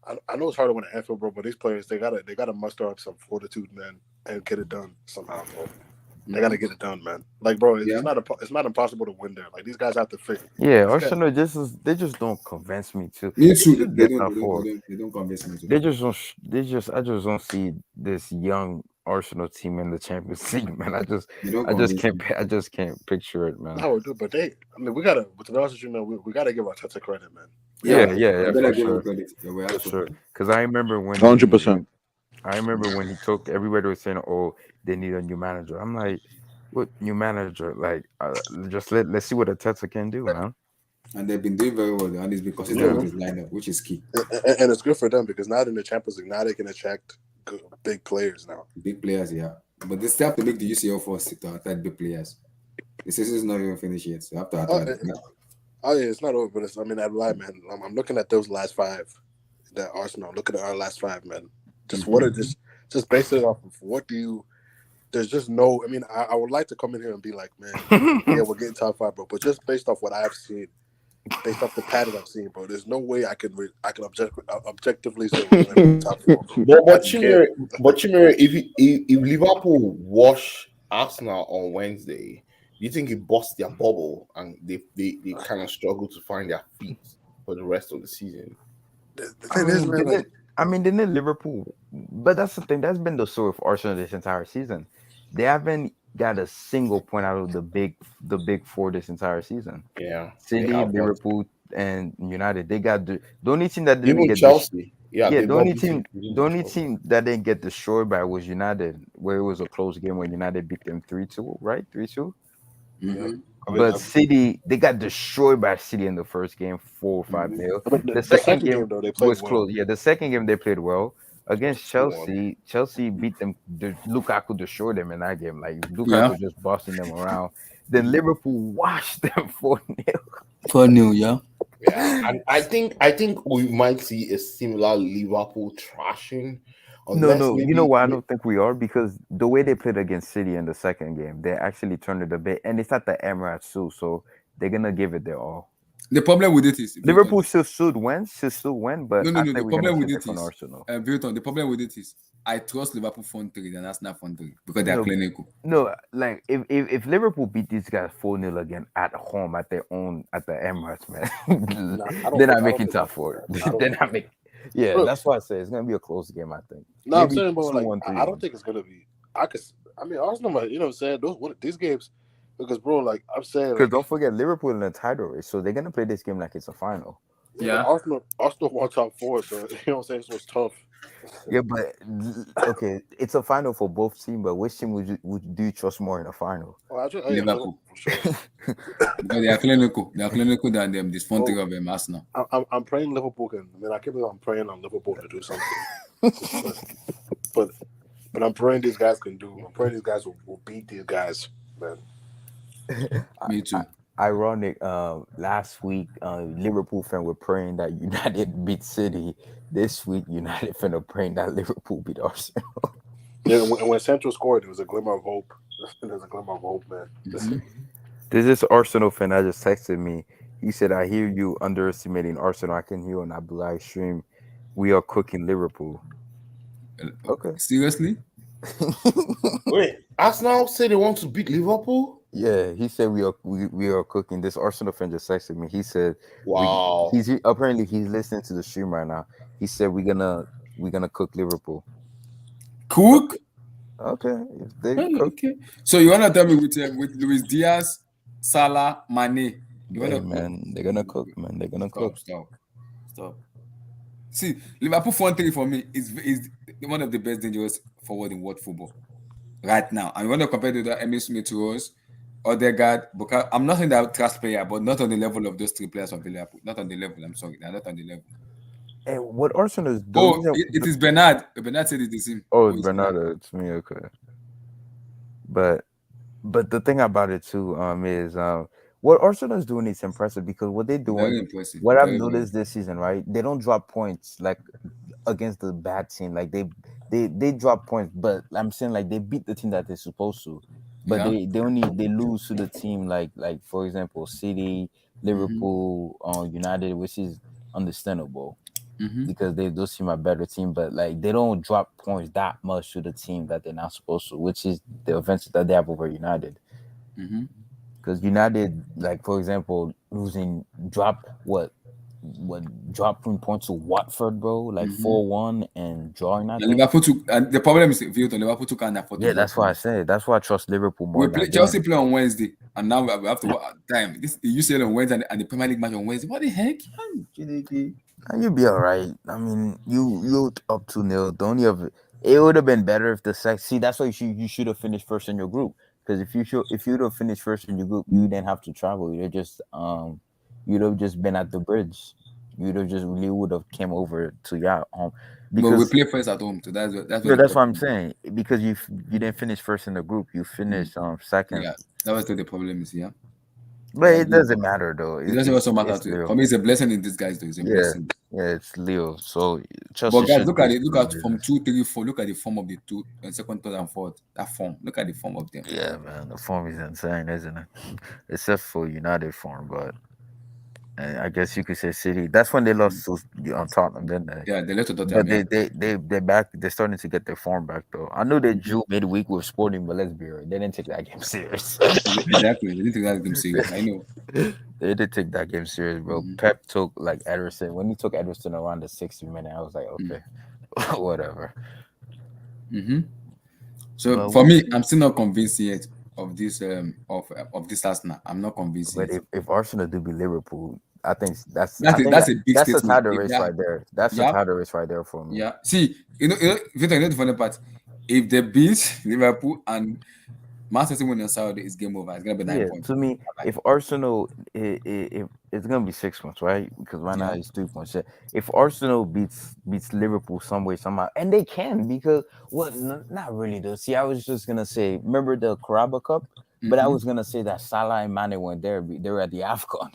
it's hard to win an Anfield, bro, but these players they gotta muster up some fortitude, man, and get it done somehow, bro. They gotta get it done, man. Like, bro, it's not impossible to win there. Like these guys have to fit. Yeah, Arsenal they just don't convince me too. Me too. They don't convince me too. I just don't see this young Arsenal team in the Champions League, man. I just can't picture it, man. No, dude, but we gotta. To be honest with you, man, we gotta give Arteta credit, man. Yeah, for sure. credit. Yeah, For sure. Because I remember when 100%. I remember when he took everybody was saying, "Oh, they need a new manager." I'm like, "What new manager? Like, just let's see what Arteta can do, man." And they've been doing very well, and it's because it's his lineup, which is key. And it's good for them because now in the Champions League, now they can attract big players now. Big players, yeah. But they still have to make the UCL first to attract big players. The season is not even finished yet, so you have to attract. Oh yeah, it's not over, but I'm lying, man. I'm looking at those last 5, that Arsenal. I'm looking at our last 5, man. Just what are just based it off of what do you? There's just no. I mean, I would like to come in here and be like, man, yeah, we're getting top 5, bro. But just based off what I've seen, based off the pattern I've seen, bro, there's no way I can objectively say we're top 4. But Chimere, if Liverpool wash Arsenal on Wednesday, do you think it busts their bubble and they kind of struggle to find their feet for the rest of the season? The thing is, man, they need Liverpool, but that's the thing. That's been the story of Arsenal this entire season. They haven't got a single point out of the big 4 this entire season. Yeah, City, Liverpool, and United. They got the only team that didn't Even get Chelsea, yeah, yeah, they got beaten. the only team that didn't get destroyed by was United, where it was a close game when United beat them 3-2, right? 3-2. Yeah. Mhm. I mean, But City, they got destroyed by City in the first game, 4-5-0. the The second second game game though they played was well. close. Yeah, the second game they played well against 2-1. Chelsea. Chelsea beat them. Lukaku destroyed them in that game. Like Yeah. Lukaku just bossing them around. Then Liverpool washed them 4-0. 4-0, yeah. Yeah, and I think we might see a similar Liverpool trashing, No, unless no. You know maybe. why I don't think we are? Because the way they played against City in the second game, they actually turned it a bit, and it's at the Emirates too, so they're gonna give it their all. The problem with it is Vilton, Liverpool should win, but no, no, I no. The think we're gonna problem see with a it different is Arsenal. Vilton, the problem with it is I trust Liverpool front three than Arsenal front three because they are No, clinical. no, like if Liverpool beat these guys 4-0 again at home at their own at the Emirates, man, Nah, I don't they're think not I don't making think top we can do four. that. I don't They're think not we making. Yeah, Bro, that's why I say it's gonna be a close game. I think. No, I'm Maybe saying, bro, like 2-1, I don't think it's gonna be. I mean, Arsenal, you know, what I'm saying these games, because bro, like I'm saying, because like don't forget Liverpool in the title race, so they're gonna play this game like it's a final. Yeah. Arsenal won top four, so you know what I'm saying. This was tough. Yeah, but okay, it's a final for both teams. But which team would do you trust more in a final? Well, Liverpool. for sure. Because they are clinical. They are clinical than them. This front three Bro, of them Arsenal. I'm praying Liverpool can. I mean, I can't believe I'm praying on Liverpool to do something, but I'm praying these guys can do. I'm praying these guys will beat these guys, man. Me too. Ironic. Last week, Liverpool fan were praying that United beat City. This week, United fan are praying that Liverpool beat Arsenal. Yeah, when Central scored, there was a glimmer of hope. There's a glimmer of hope, man. Mhm. There's this Arsenal fan that just texted me. He said, "I hear you underestimating Arsenal. I can hear on that live stream. We are cooking Liverpool." Okay. Seriously? Wait, Arsenal say they want to beat Liverpool? Yeah, he said we are cooking. This Arsenal fan just texted me. He said, Wow. he's apparently he's listening to the stream right now. He said we're gonna cook Liverpool." Cook? Okay, if they Hey, cook, okay. So you wanna tell me with Luis Diaz, Salah, Mane? You hey wanna man, they're gonna cook, man. They're gonna cook. Stop. See, Liverpool front three for me is one of the best dangerous forward in world football right now. And you want to compare to the Emil Smith Rose, Odegaard, Bukayo. I'm not saying they're trash player, but not on the level of those three players of Liverpool. Not on the level. I'm sorry, they're not on the level. And what Arsenal is Oh, doing? it is Bernard. Bernard said it's the same. Oh, it's Bernardo, it's me. Okay, but the thing about it too, is what Arsenal is doing is impressive because what they're Very doing, impressive. what I've Very, very. noticed this season, right? They don't drop points like against the bad team. Like they drop points, but I'm saying like they beat the team that they're supposed to, but Yeah. they lose to the team like for example City, Liverpool, United, which is understandable Mhm. because those team are better team, but like they don't drop points that much to the team that they're not supposed to, which is the advantage that they have over United. Mhm. Because United, like for example, losing dropping points to Watford, bro, like 4-1 and drawing that And game. Liverpool took. And the problem is Liverpool took an afford. Yeah, that's why I say that's why I trust Liverpool more We in play that Chelsea game. play on Wednesday, and now we have to time. This the UCL on Wednesday and the Premier League match on Wednesday. What the heck? And you'll be all right. I mean, you up 2-0. The only of it would have been better if the see. That's why you should have finished first in your group. Because if you'd have finished first in your group, you didn't have to travel. You'd have just been at the bridge. You would have came over to your home. But we Because play first at home, so that's yeah, what that's the what I'm problem. saying. Because you didn't finish first in the group. You finished second. Yeah, that was the problem is. Yeah, But it doesn't matter though. It doesn't also matter It's to you. Leo. For me, it's a blessing in disguise, though. It's a Yeah, blessing. yeah, it's Leo. So But Chelsea guys, should look at it. just Look do at from business. 2, 3, 4. Look at the form of the two and second, third, and fourth. That form. Look at the form of them. Yeah, man, the form is insane, isn't it? Except for United form, but I guess you could say City. That's when they lost to on Tottenham, didn't they? Yeah, they left to But Tottenham. Yeah. they're back. They're starting to get their form back though. I know they drew midweek with Sporting, but let's be real, they didn't take that game serious. Exactly. They didn't take that game serious. I know. They did take that game serious, bro. Pep took like Ederson. When he took Ederson around the 60th minute, I was like, okay, whatever. So Well, for me, I'm still not convinced yet of this of this Arsenal. I'm not convinced But yet. if Arsenal do beat Liverpool, I think That's a big that's a statement. title If race that, right there. That's a yeah, title race right there for me. yeah. See, Victor, the funny part. If they beat Liverpool and Man City win on Saturday, it's game over. It's gonna be nine Yeah, points. to me, if Arsenal, if it's gonna be 6 months, right? Because right now Yeah. it's 3 points. If Arsenal beats Liverpool some way somehow, and they can because not really though. See, I was just gonna say, remember the Carabao Cup, but I Mm-hmm. was gonna say that Salah and Mane went there. They were at the Afcon,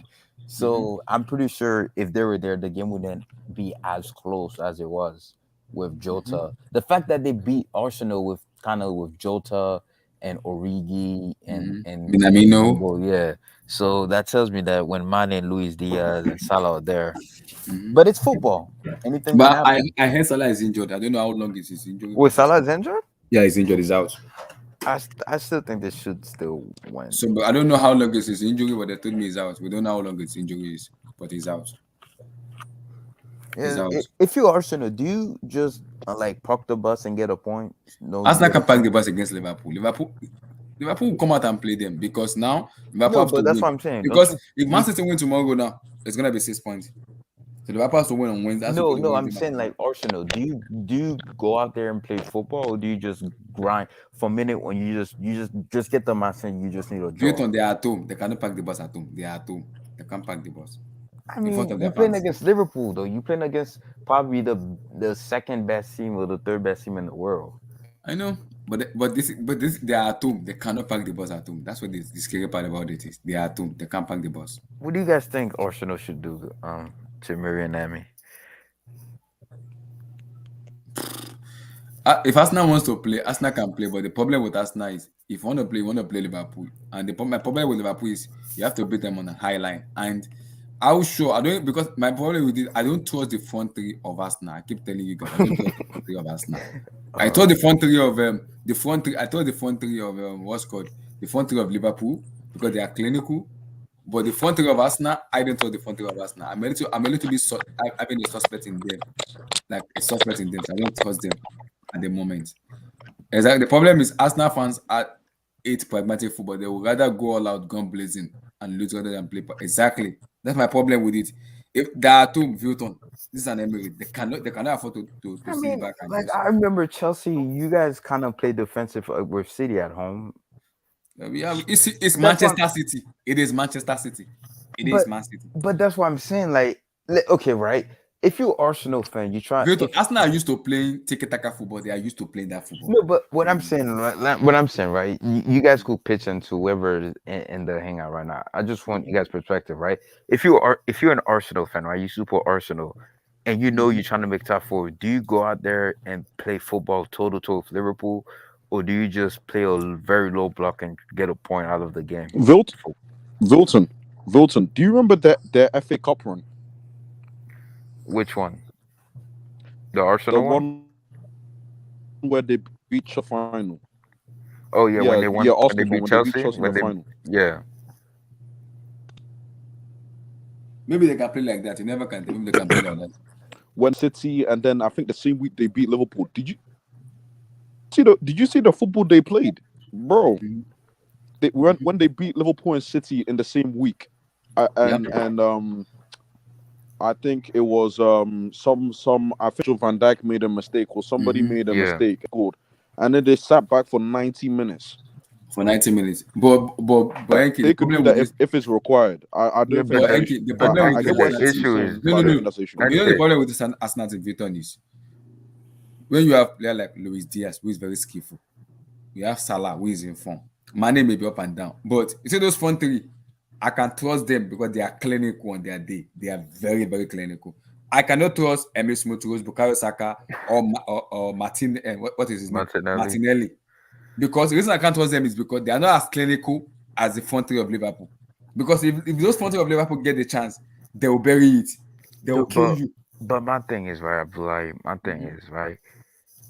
Mm-hmm. so I'm pretty sure if they were there, the game wouldn't be as close as it was with Mm-hmm. Jota. The fact that they beat Arsenal with kind of with Jota and Origi Mm-hmm. and Minamino. Mbembo, yeah. So that tells me that when Mane and Luis Diaz and Salah are there, Mm-hmm. but it's football. Anything can But I happen. I heard Salah is injured. I don't know how long is his injury, With but Salah is injured, yeah, he's injured. He's out. I still think they should still win. So, but I don't know how long is his injury, but they told me he's out. We don't know how long his injury is, but he's out. He's Yeah, out. if you Arsenal, do you just like park the bus and get a point? No, Arsenal get a can pack point. the bus against Liverpool. Liverpool will come out and play them because now Liverpool No, have to but that's win. what I'm saying. Don't Because if Man you? City win tomorrow now, it's gonna be 6 points. So Liverpool has to win on Wednesday. Has to No, play the no, I'm Wednesday match. saying like Arsenal. Do you go out there and play football, or do you just grind for a minute when you just get the match and you just need a draw? Vuitton, they are at home. They cannot pack the bus at home. They are at home. They can't pack the bus I in front mean, of you their playing fans. against Liverpool though. You playing against probably the second best team or the third best team in the world. I know, but this they are at home. They cannot pack the bus at home. That's what the scary part about it is. They are at home. They can't pack the bus. What do you guys think Arsenal should do to Miriam Nami? If Arsenal wants to play, Arsenal can play. But the problem with Arsenal is if you want to play Liverpool. And my problem with Liverpool is you have to beat them on a high line. And I was sure I don't because my problem with it, I don't trust the front three of Arsenal. I keep telling you guys, I don't trust the front three of Arsenal. I Uh, thought the front three of the front three. I thought the front three of what's called the front three of Liverpool because they are clinical. But the front three of Arsenal, I don't trust the front three of Arsenal. I'm a little bit having a suspect in them, like a suspect in them. So I don't trust them at the moment. Exactly. The problem is Arsenal fans are hate pragmatic football. They would rather go all out, gun blazing, and lose rather than play. Exactly. That's my problem with it. If there are two Vilton, this is an Emirates. They cannot afford to I sit mean, back and like just. I remember Chelsea. You guys kind of play defensive with City at home. Yeah, it's That's what. Manchester City. It is Manchester City. It is But Man City. but that's what I'm saying. Like, okay, right? If you're Arsenal fan, you try. Vilton, If Arsenal are used to playing tiki-taka football. They are used to playing that football. no, but what I'm saying, what I'm saying, right? You guys could pitch into whoever is in the hangout right now. I just want you guys' perspective, right? If you're an Arsenal fan, right? You support Arsenal, and you know Mhm. you're trying to make top four. Do you go out there and play football toe to toe with Liverpool, or do you just play a very low block and get a point out of the game? Vilt, Vilton, Vilton. Do you remember that their FA Cup run? Which one? The The Arsenal one? one where they beat Chelsea in the final. Oh yeah, Yeah, when Arsenal's they one when beat they beat Chelsea, Chelsea in the when they final. yeah. Maybe they can play like that. You never can. Maybe they can play like that. When City and then I think the same week they beat Liverpool. Did you see the football they played? Bro, Mhm. when they beat Liverpool and City in the same week. Yeah. And I think it was some I think Virgil van Dijk made a mistake or somebody Mhm. made a Yeah. mistake, scored. And then they sat back for 90 minutes. For 90 minutes. But Enki, the They could do problem with that this, if it's required. I Yeah, don't think but but that the is, Enki, the but problem I with actually this get what the Arsenal Enki team, is issue saying, is no, but I no, don't no. think that's the issue. You know the okay. problem with this Arsenal team Viton is when you have player like Luis Diaz, who is very skillful, you have Salah, who is in form. Mane may be up and down, but you see those front three, I can trust them because they are clinical on their day. They are very, very clinical. I cannot trust Emil Smith Rose, Bukayo Saka, or Martin. What is his name? Martinelli. Martinelli. Because the reason I can't trust them is because they are not as clinical as the front three of Liverpool. Because if those front three of Liverpool get the chance, they will bury it. They will No, kill you. but my thing is right, Abdullah. My thing Mhm. is right.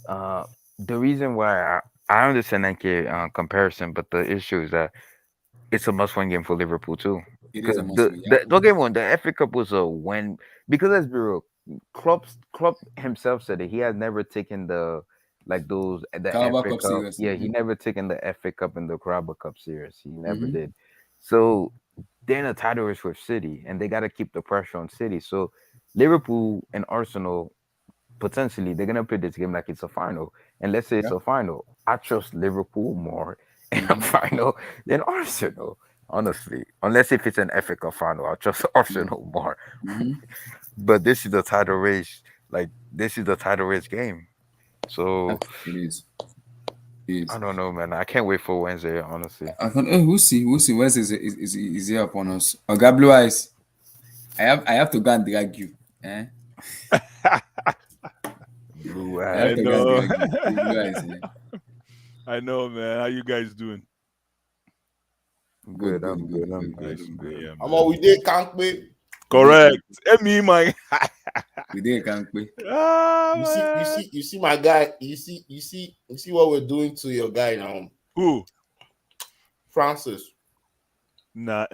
Uh, the reason why I understand that comparison, but the issue is that it's a must-win game for Liverpool too. It is Because a must win. Yeah. don't get me wrong, the FA Cup was a win. Because let's be real, Klopp himself said that he has never taken the Carabao FA Cup Cup. series. Yeah, he Mhm. never taken the FA Cup and the Carabao Cup serious. He never Mhm. did. So they're in a title race with City, and they got to keep the pressure on City. So Liverpool and Arsenal potentially they're gonna play this game like it's a final. And let's say it's a final. I trust Liverpool more in a final than Arsenal. Honestly, unless if it's an FA Cup final, I trust Arsenal more. But this is the title race. Like this is the title race game. So It is. It I is. don't know, man. I can't wait for Wednesday. Honestly, We'll see. We'll see. Wednesday is here upon us. Oga Blue Eyes. I have to go and drag you. Eh? Blue I eyes. have to go and drag you. Blue Eyes. Eh? I know, man. How you guys doing? Good. I'm good. I'm good. good. I'm good. Yeah, I'm man. all we did can't wait. Correct. Me, my. We did can't wait. You see my guy. You see what we're doing to your guy now, Who? Francis. Nah,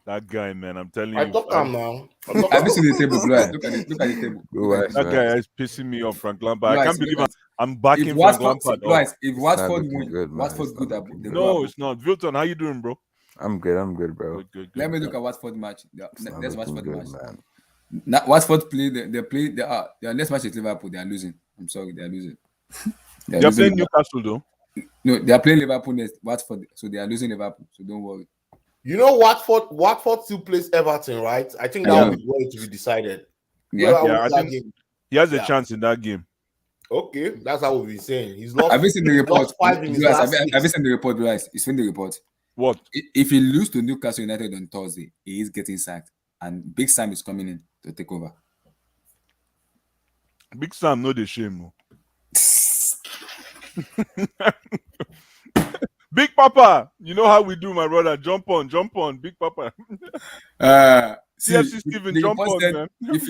that guy, man. I'm telling I you. talk him now. Have you seen the table, Blue Eyes? Look at the table. Blue eyes, That man. guy is pissing me off, Frank Lampard. Blue I can't Eyes, believe look I'm If backing Frank Watford, Lampard Blue up. Eyes, if not Watford looking win, good, man. Watford It's good. not looking good. No, it's not. Vilton, how you doing, bro? I'm good. I'm good, bro. Good. Let me look at Watford match. It's not Let's looking Watford good, match. man. Watford play. They play. Their next match is Liverpool. They are losing. I'm sorry, they are losing. They are You're losing playing Newcastle, though. No, they are playing Liverpool next. Watford, so they are losing Liverpool. So don't worry. You know Watford still plays Everton, right? I think that will be where to be decided. Yeah. Yeah, I that think game. he has a Yeah. chance in that game. Okay, that's how we've been saying. He's lost. Have you seen the he's report? lost 5 in his Blue Eyes, last have you 6. seen the report, Blue Eyes? It's in the report. What? If he loses to Newcastle United on Thursday, he is getting sacked, and Big Sam is coming in to take over. Big Sam, no the shame. Big Papa, you know how we do, my brother. Jump on, Big Papa. CFC Steven, the jump report on, said man. if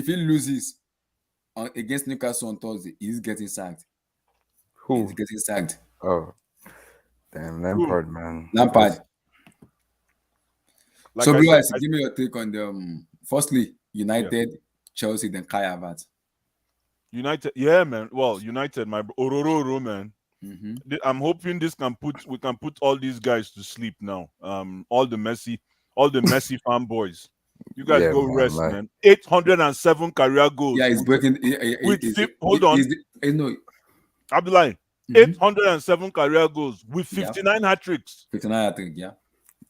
he loses against Newcastle on Thursday, he's getting sacked. Who? He's getting sacked. Oh, damn, Lampard, man. Lampard. Like So, I Blue said, Eyes, give me your take on the firstly United, Chelsea, then Kai Havertz. United, yeah, man. Well, United, my Ororo, man. Mm-hmm. I'm hoping we can put all these guys to sleep now. All the Messi fanboys. You guys go man, rest, like, man. 807 career goals. Yeah, he's breaking. Hold on, No, Abdullahi. 807 career goals with 59 hat tricks. 59, I think. Yeah.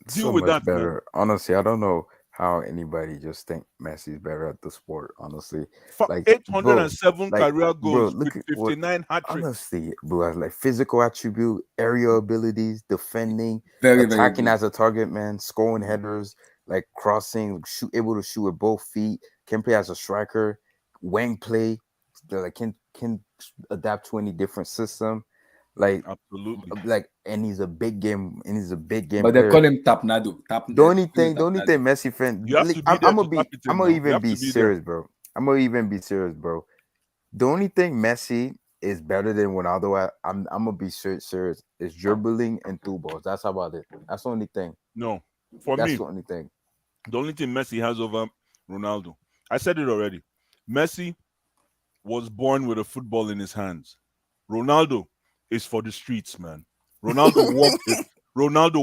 Deal so with much that, man. better. Honestly, I don't know how anybody just think Messi's better at the sport. Honestly, like 807 bro, career goals look with at what, 59 hat tricks. honestly, bro, like physical attribute, aerial abilities, defending, Very, attacking very as a target man, scoring headers, like crossing, able to shoot with both feet, can play as a striker, wing play, like can adapt to any different system. Like Absolutely. and he's a big game But they player. call him Tapnado. The only thing Messi fan, You have to be I'm there gonna to be, tap it in I'm gonna now. You even have be to be serious, bro. I'm gonna even be serious, bro. The only thing Messi is better than Ronaldo at, I'm gonna be serious, is dribbling and through balls. That's about it. That's the only thing. No, for That's me, the only thing. the only thing Messi has over Ronaldo, I said it already. Messi was born with a football in his hands. Ronaldo is for the streets, man. Ronaldo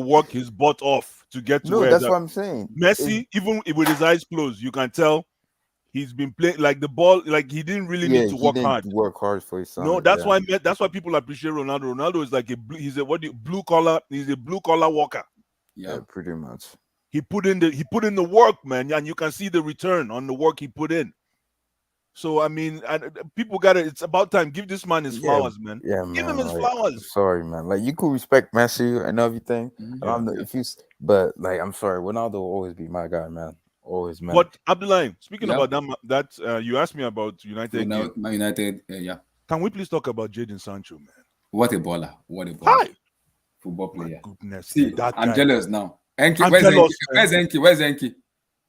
worked his butt off to get to No, where that's what I'm saying. Messi, even with his eyes closed, you can tell he's been playing like the ball, like he didn't really need to work hard. Work hard for his son. No, that's why people appreciate Ronaldo. Ronaldo is like he's a blue collar worker. Yeah, pretty much. He put in the work, man, and you can see the return on the work he put in. So I mean, people it's about time. Give this man his flowers, man. Yeah, man. Give him his flowers. Sorry, man. Like you could respect Messi and everything. I don't know if you, but like I'm sorry, Ronaldo will always be my guy, man. Always, man. But Abdullahi, speaking about that you asked me about United. Now, Man United, yeah. Can we please talk about Jadon Sancho, man? What a baller! What a baller! Hi, Football player. my goodness. See, that I'm guy. jealous now. Enki, I'm where's jealous, Enki? Where's Enki?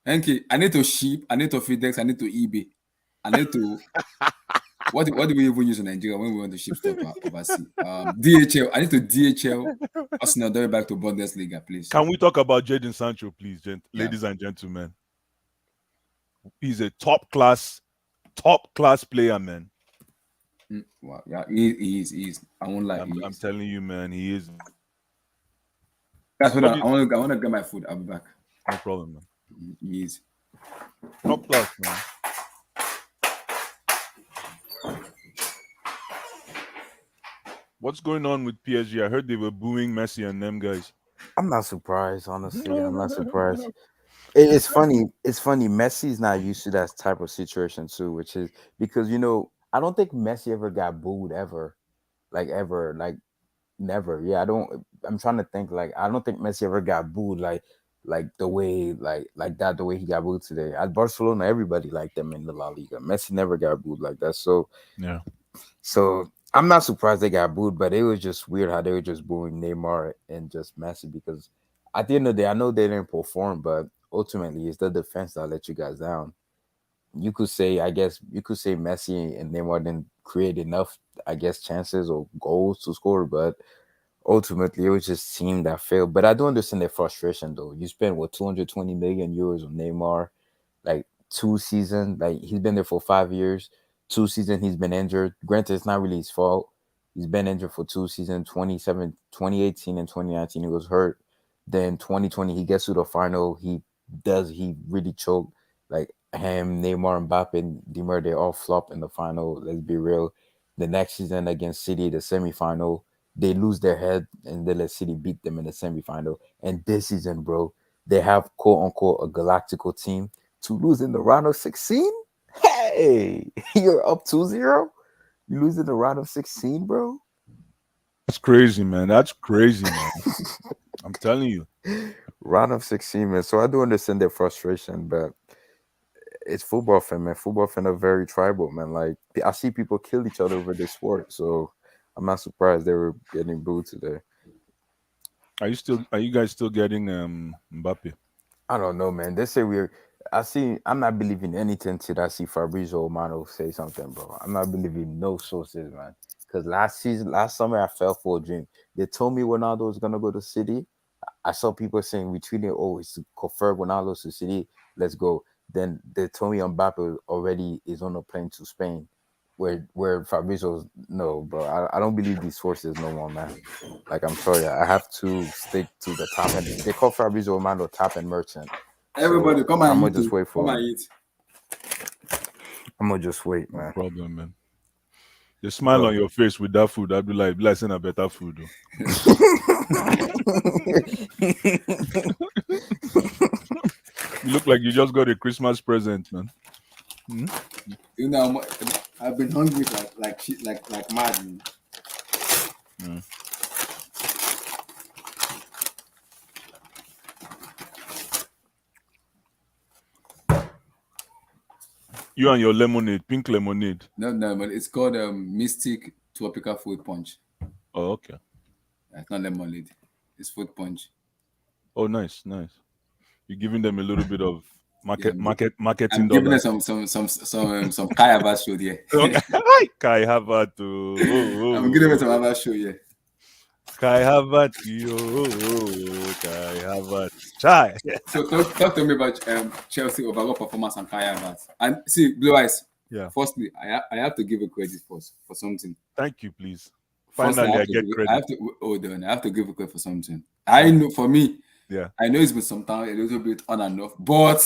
Enki, I need to ship. I need to FedEx. I need to eBay. I need to. What do we even use in Nigeria when we want to ship stuff overseas? DHL. I need to DHL. Arsenal, back to Bundesliga, please. Can we talk about Jadon Sancho, please, ladies and gentlemen? He's a top class player, man. Wow, yeah, he is. I won't lie. I'm telling you, man, he is. That's what What I do want. I want to get my food. I'll be back. No problem, man. Yes. Top class, man. What's going on with PSG? I heard they were booing Messi and them guys. I'm not surprised, honestly. I'm not surprised. It's funny. It's funny. Messi's not used to that type of situation too, which is because I don't think Messi ever got booed ever, like never. Yeah, I don't. I'm trying to think. Like, I don't think Messi ever got booed like the way like that. The way he got booed today at Barcelona, everybody liked them in the La Liga. Messi never got booed like that. Yeah. So I'm not surprised they got booed, but it was just weird how they were just booing Neymar and just Messi because at the end of the day, I know they didn't perform, but ultimately it's the defense that let you guys down. You could say, I guess, Messi and Neymar didn't create enough, I guess, chances or goals to score, but ultimately it was just team that failed. But I do understand their frustration though. You spent 220 million euros on Neymar, like 2 seasons, like he's been there for 5 years. 2 seasons he's been injured. Granted, it's not really his fault. He's been injured for 2 seasons, 2018 and 2019. He was hurt. Then 2020 he gets to the final. He really choked. Like him, Neymar, Mbappe, and Di Maria, they all flop in the final. Let's be real. The next season against City, the semifinal, they lose their head and they let City beat them in the semifinal. And this season, bro, they have quote unquote a galactical team to lose in the round of 16. Hey, you're up 2-0. You lose in the round of 16, bro. That's crazy, man. That's crazy, man. I'm telling you. Round of 16, man. So I do understand their frustration, but it's football fan, man. Football fan are very tribal, man. Like I see people kill each other over this sport, so I'm not surprised they were getting booed today. Are you guys still getting Mbappe? I don't know, man. They say I'm not believing anything till I see Fabrizio Romano say something, bro. I'm not believing no sources, man. Because last summer, I fell for a dream. They told me Ronaldo was gonna go to City. I saw people saying retweeting, "Oh, it's confirmed Ronaldo to City. Let's go." Then they told me Mbappe already is on a plane to Spain, where Fabrizio's no, bro. I don't believe these sources no more, man. Like I'm sorry, I have to stick to the top end. They call Fabrizio Romano top end merchant. Everybody, So come and I'm eat. gonna just wait for Come him. and eat. I'm gonna just wait, No man. problem, man. The smile Bro. on your face with that food, I'd be like saying a better food. Though. You look like you just got a Christmas present, man. You know, I've been hungry like shit, like mad. Man. You and your lemonade, pink lemonade. No, but it's called Mystic Tropical Fruit Punch. Oh, okay. It's not lemonade. It's fruit punch. Oh, nice. You're giving them a little bit of marketing I'm giving dollars. them some Kai Havertz show here. Kai Havertz. I'm giving them some Havertz show here. Kai Havertz, Kai Havertz. Chai. So talk to me about Chelsea overall performance and Kai Havertz. And see, Blue Eyes. Yeah. Firstly, I have to give a credit first for something. Thank you, please. Firstly, Finally, I get credit. I have to give a credit for something. I know for me. Yeah. I know it's been some time, a little bit on and off, but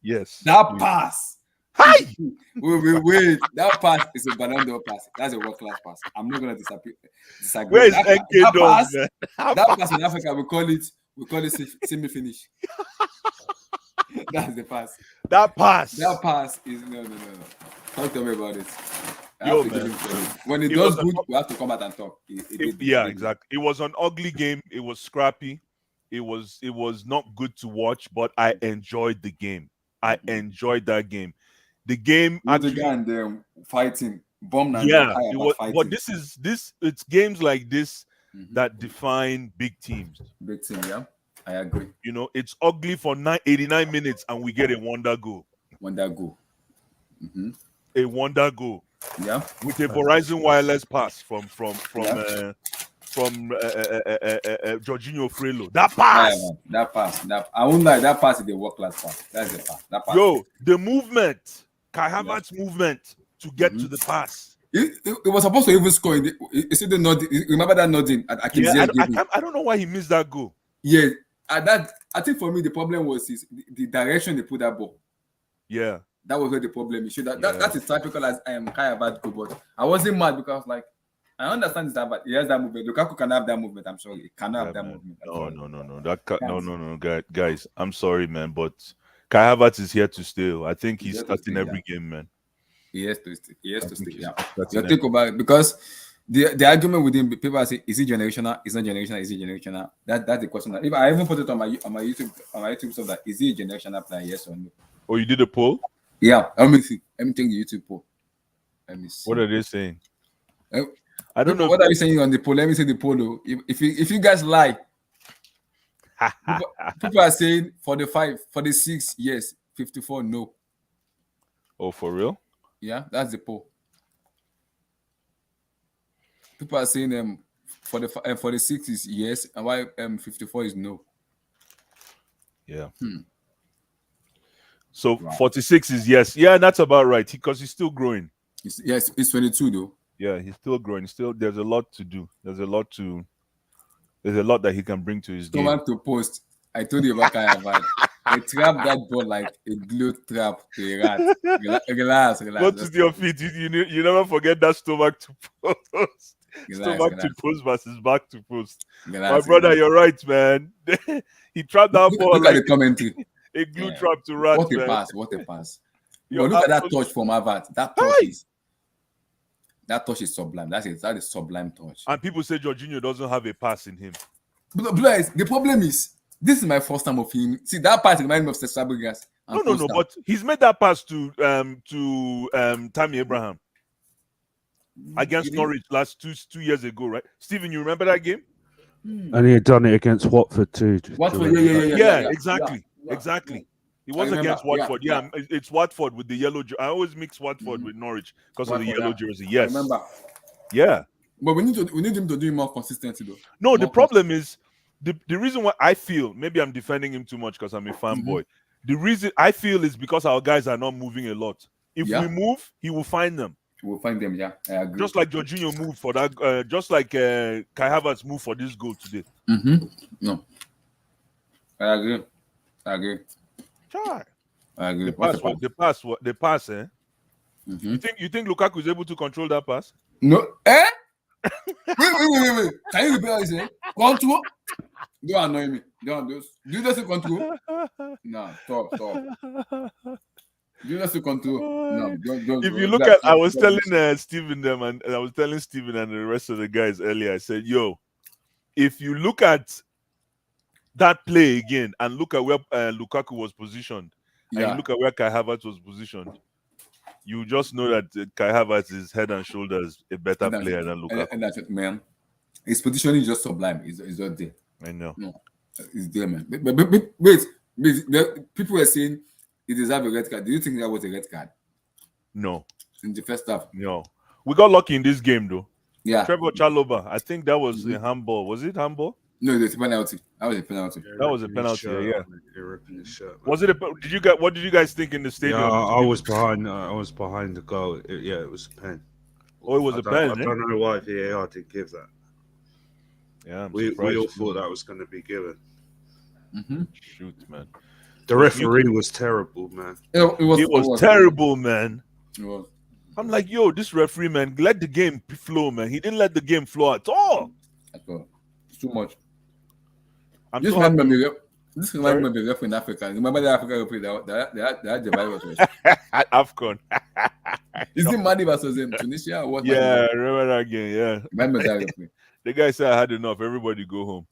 yes, that please. pass. Hi. Wait. That pass is a Ballon d'Or pass. That's a world-class pass. I'm not gonna disagree. Where's that NK pass, man? that pass in Africa, we call it semi-finish. That's the pass. That pass. That pass is no. Talk to me about it. Yo, man. When it does good, we have to come out and talk. Exactly. It was an ugly game. It was scrappy. It was not good to watch, but I enjoyed the game. I enjoyed that game. The game actually and fighting, bomb. Yeah, it was. But it's games like this that define big teams. Big team, yeah. I agree. You know, it's ugly for 89 minutes and we get a wonder goal. A wonder goal. Yeah. With a Verizon wireless pass from Jorginho Frello. That pass. I won't lie. That pass is the world-class pass. That's the pass. That pass. Yo, the movement, Kai Havertz movement to get to the pass. It was supposed to even score. You see the nod. Remember that nodding at I don't know why he missed that goal. Yeah, I think for me the problem was the direction they put that ball. Yeah. That was where the problem is. That Yeah. that is typical as I am Kai Havertz go, but I wasn't mad because I was like, I understand this but he has that movement. Lukaku can have that movement. I'm sorry, he cannot have that man. movement. No. Guys, I'm sorry, man, but Kai Havertz is here to stay. I think he's starting every game, man. He has to stay. Yeah. You think about it because the argument within people are saying, is it generational? Is not generational? Is it generational? That's the question. If I even put it on my YouTube stuff, that is he a generational player? Yes or no? Oh, you did a poll? Yeah. Let me see. Let me take the YouTube poll. Let me see. What are they saying? I don't know. What are you saying on the poll? Let me see the poll. If you guys lie, people are saying 45, 46, yes, 54, no. Oh, for real? Yeah, that's the poll. People are saying 46 is yes, and why 54 is no. Yeah. So 46 is yes. Yeah, that's about right. Because he's still growing. It's 22 though. Yeah, he's still growing. Still, there's a lot to do. There's a lot that he can bring to his game. Someone to post. I told you about Kai Havertz. They trapped that ball like a glue trap to a rat. Relax. Go to your feet. You never forget that stomach to post. Stomach to post versus back to post. My brother, you're right, man. He trapped that ball look like at the commentary. A glue trap to rat. What a pass. Look at that touch from Harvertz. That touch is sublime. That is sublime touch. And people say Jorginho doesn't have a pass in him. Blaise, the problem is, this is my first time of him. See, that pass reminds me of Cesc Fabregas. No, but he's made that pass to Tammy Abraham against Norwich last two years ago, right? Stephen, you remember that game? And he had done it against Watford too. Watford, yeah, exactly. It was against Watford. Yeah, it's Watford with the yellow jersey. I always mix Watford with Norwich because of the yellow jersey. Yes. I remember. Yeah. But we need him to do it more consistently though. No, the problem is the reason why I feel, maybe I'm defending him too much because I'm a fanboy. The reason I feel is because our guys are not moving a lot. If we move, he will find them. We'll find them, yeah. I agree. Just like Jorginho moved for that, just like Kai Havertz moved for this goal today. No. I agree. Try. I agree. The pass, eh? You think Lukaku is able to control that pass? No. Wait. Can you repeat what you say? Control? Don't annoy me. Don't do you just control? No, stop. You just control. No, don't. If you look at, I was telling Stephen and I was telling Stephen and the rest of the guys earlier. I said, "Yo, if you look at that play again and look at where Lukaku was positioned, and you look at where Kai Havertz was positioned, you just know that Kai Havertz is head and shoulders a better player than Lukaku. And that's it, man. His positioning is just sublime. He's not there. I know. No, he's there, man. But wait. People were saying he deserved a red card. Do you think that was a red card? No. In the first half? No. We got lucky in this game, though. Yeah. Trevor Chalobah, I think that was a handball. Was it handball? No, it's a penalty. That was a penalty. That was a penalty. Yeah. They're ripping his shirt. Was it? What did you guys think in the stadium? Yeah, I was behind the goal. It was a pen. Oh, it was a pen. I don't know why VAR didn't give that. Yeah, we all thought that was going to be given. Shoot, man. The referee was terrible, man. It was terrible, man. It was. I'm like, yo, this referee, man, let the game flow, man. He didn't let the game flow at all. It's too much. This reminds me of the referee in Africa. Remember the African referee? They had the virus. At AFCON. Is it Mali versus Tunisia? Or what? Yeah, I remember that game. Yeah. Remember that referee? The guy said, I had enough. Everybody go home.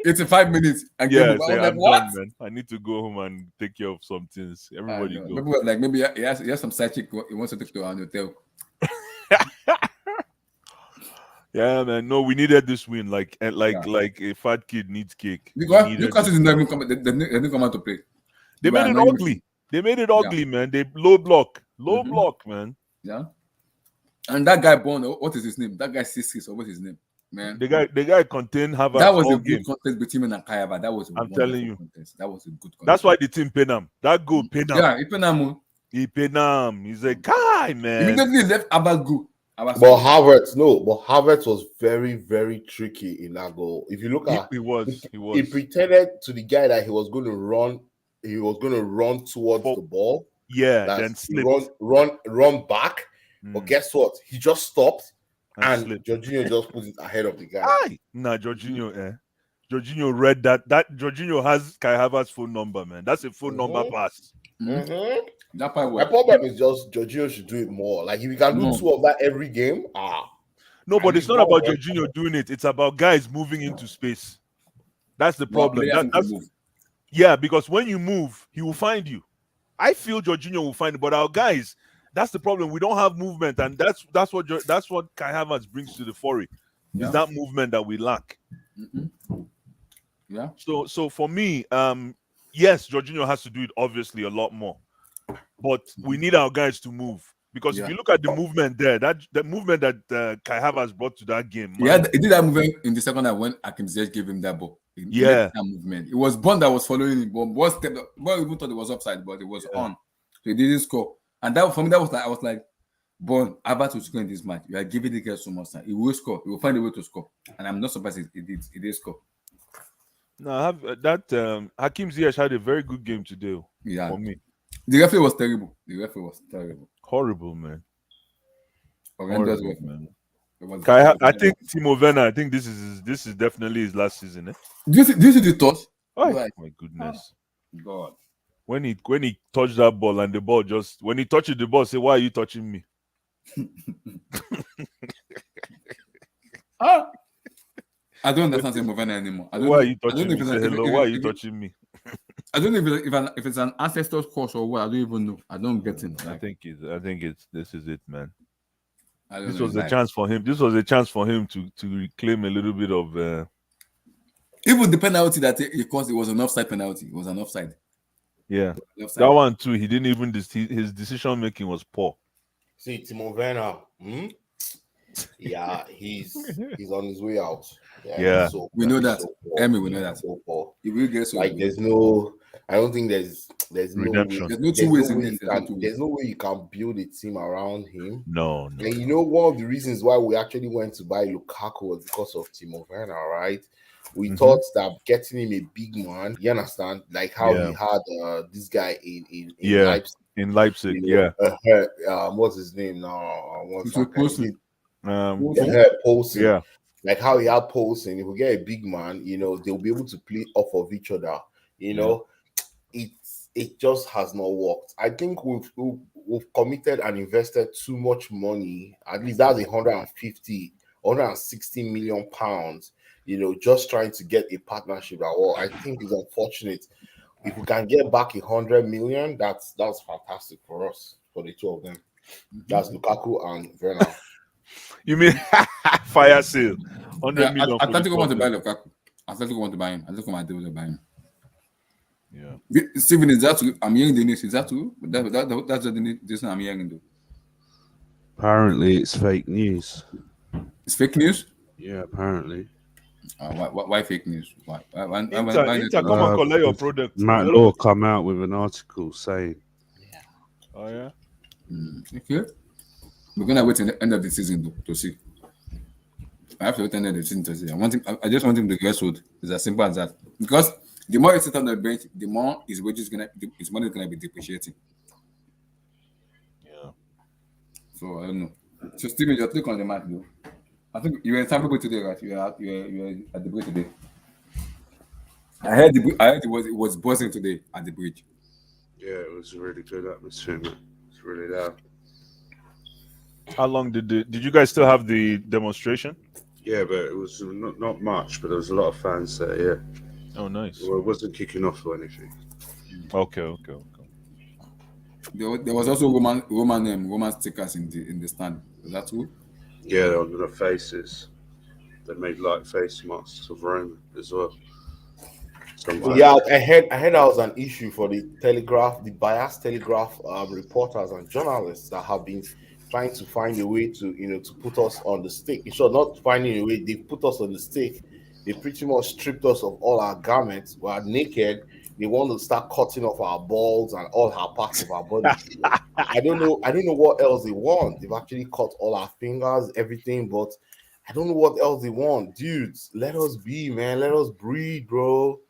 85 minutes. And yeah, I'm done, man. I need to go home and take care of some things. Everybody go. Maybe he has some side chick he wants to take to an hotel. Yeah, man. No, we needed this win. Like a fat kid needs cake. Because they didn't come out to play. They made it ugly. They made it ugly, man. They low block, man. Yeah. And that guy born, what is his name? That guy 6'6", or what's his name? Man. The guy contained Harvertz. That was a good contest between him and Kai Havertz. That was I'm telling you. Contest. That was a good contest. That's why the team paid him. That goal paid him. Yeah, he paid him. He paid him. He's a guy, man. Immediately left Havertz go. Havertz But was- Harvertz was very, very tricky in that goal. If you look at He was. he pretended to the guy that he was going to run towards For- the ball. Yeah, That then he slipped. run back. But Mm, guess what? He just stopped and slipped. Jorginho just put it ahead of the guy. Aye. Nah, Jorginho, Jorginho read that. Jorginho has Kai Havertz's phone number, man. That's a phone number pass. Mhm. That part My was problem is just Jorginho should do it more. Like if you can do No. 2 of that every game, No, but And it's he's not not about well- Jorginho doing it. It's about guys moving into space. That's the problem. players need to That's move. yeah, because when you move, he will find you. I feel Jorginho will find it, but our guys, that's the problem. We don't have movement, and that's what Kai Havertz brings to the foray. Yeah. Is that movement that we lack? Yeah. So for me, yes, Jorginho has to do it obviously a lot more, but we need our guys to move because if Yeah. you look at the movement there, the movement that Kai Havertz brought to that game, Yeah, man, he did that movement in the second half when Akim Ziyech gave him that ball. He made Yeah. that movement. It was Bond that was following him. Bond stepped up. Bond even thought it was offside, but it was on. So he didn't score. And that for me, that was like I was like, Bond, Havertz will score in this match. You are giving the guy so much time. He will score. He will find a way to score. And I'm not surprised he did score. no, that Hakim Ziyech had a very good game today Yeah. for me. The referee was terrible. Horrible, man. Horrendous Horrible, referee. man. It was- I think Timo Werner. I think this is definitely his last season. Eh? Do you see the touch? Oh Right. my goodness! God. When he touched that ball and the ball just when he touched the ball, say, "Why are you touching me?" I don't understand Timo Werner anymore. I don't Why know- are you I don't touching know me? if Say it's- hello. if- Why are you if- touching me? I don't know if it's an ancestor's course or what. I don't even know. I don't get it. I think it's this is it, man. I don't This know. was It's a chance for him. This was a chance for him to reclaim a little bit of. Even the penalty that he caused, it was an offside penalty. It was an offside. Yeah, Offside. that one too. He didn't even his decision making was poor. See Timo Werner. Yeah, he's on his way out. Yeah. he's We know he's that. poor. Emmy, we know He's that. so poor. He will get so Like I don't think there's no Redemption. way, There's no two ways in way this. you can, there's no way you can build a team around him. No. And you know, one of the reasons why we actually went to buy Lukaku was because of Timo Werner, right? We Mhm. thought that getting him a big man, you understand, like how Yeah. he had this guy in Yeah. Leipzig. In Leipzig, You know, yeah. what's his name now? It's so close. Posting. Yeah. Like how he had Posting. If we get a big man, they'll be able to play off of each other. It just has not worked. I think we've committed and invested too much money. At least that's 160 million pounds. Just trying to get a partnership at all. I think it's unfortunate. If we can get back 100 million, that's fantastic for us, for the two of them. That's Lukaku and Werner. You mean fire sale? 100 Yeah, million. for the Atletico want to buy problem. Lukaku. Atletico want to buy him. Atletico might be able to buy him. Yeah. Steven, is that true? I'm hearing the news. Is that true? That's the news I'm hearing though. Apparently, it's fake news. It's fake news. Yeah, apparently. Why fake news? Why Inter, come and collect your product. Matt Law come out with an article saying, Oh yeah. Okay. We're gonna wait till the end of the season though, to see. I have to wait till the end of the season to see. I just want him to get sold. It's as simple as that. Because the more he sits on the bench, the more his money is gonna be depreciating. Yeah. So I don't know. So Steven, your take on the match though. I think you were in Tampa Bay today, right? You were at the bridge today. I heard it was buzzing today at the bridge. yeah, it was a really good atmosphere, man. It's really loud. How long did you guys still have the demonstration? Yeah, but it was not much, but there was a lot of fans there, yeah. Oh, nice. Well, it wasn't kicking off or anything. Okay. There was also Roman stickers in the stand. Is that true? Yeah, on the faces. They made like face masks of Roman as well. Yeah, I heard that was an issue for the Telegraph, the biased Telegraph reporters and journalists that have been trying to find a way to put us on the stake. In short, not finding a way, they put us on the stake. They pretty much stripped us of all our garments. We are naked. they want to start cutting off our balls and all our parts of our body. I don't know what else they want. They've actually cut all our fingers, everything, but I don't know what else they want. Dudes, let us be, man. Let us breathe, bro.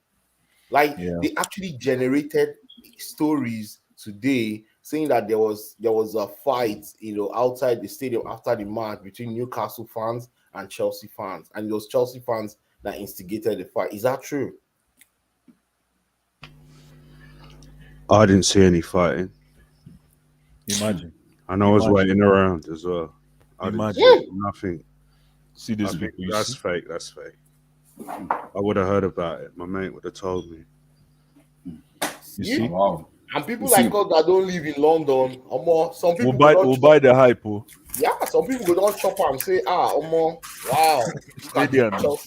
Like they actually generated stories today saying that there was a fight, outside the stadium after the match between Newcastle fans and Chelsea fans, and it was Chelsea fans that instigated the fight. Is that true? I didn't see any fighting. Imagine. And I was waiting around as well. I didn't see nothing. See these people. That's fake. That's fake. I would have heard about it. My mate would have told me. You see? Wow. And people like us that don't live in London, some people we'll buy the hype. Oh. Yeah, some people go down chop and say, wow, look at the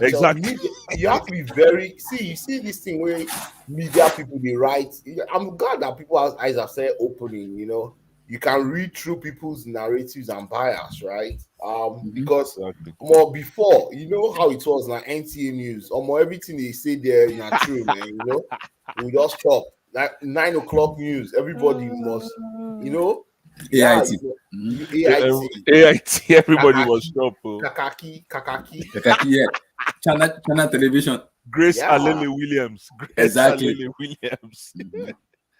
Exactly. You have to be very you see this thing where media people they write. I'm glad that people's eyes are set opening, You can read through people's narratives and bias, right? Because before, you know how it was like NTA News, everything they say there is not true, man. We just chop. Like 9 o'clock news, everybody must, AIT, everybody was shocked. Kakaki, yeah. Channel television. Grace Alele Williams. Exactly. Williams.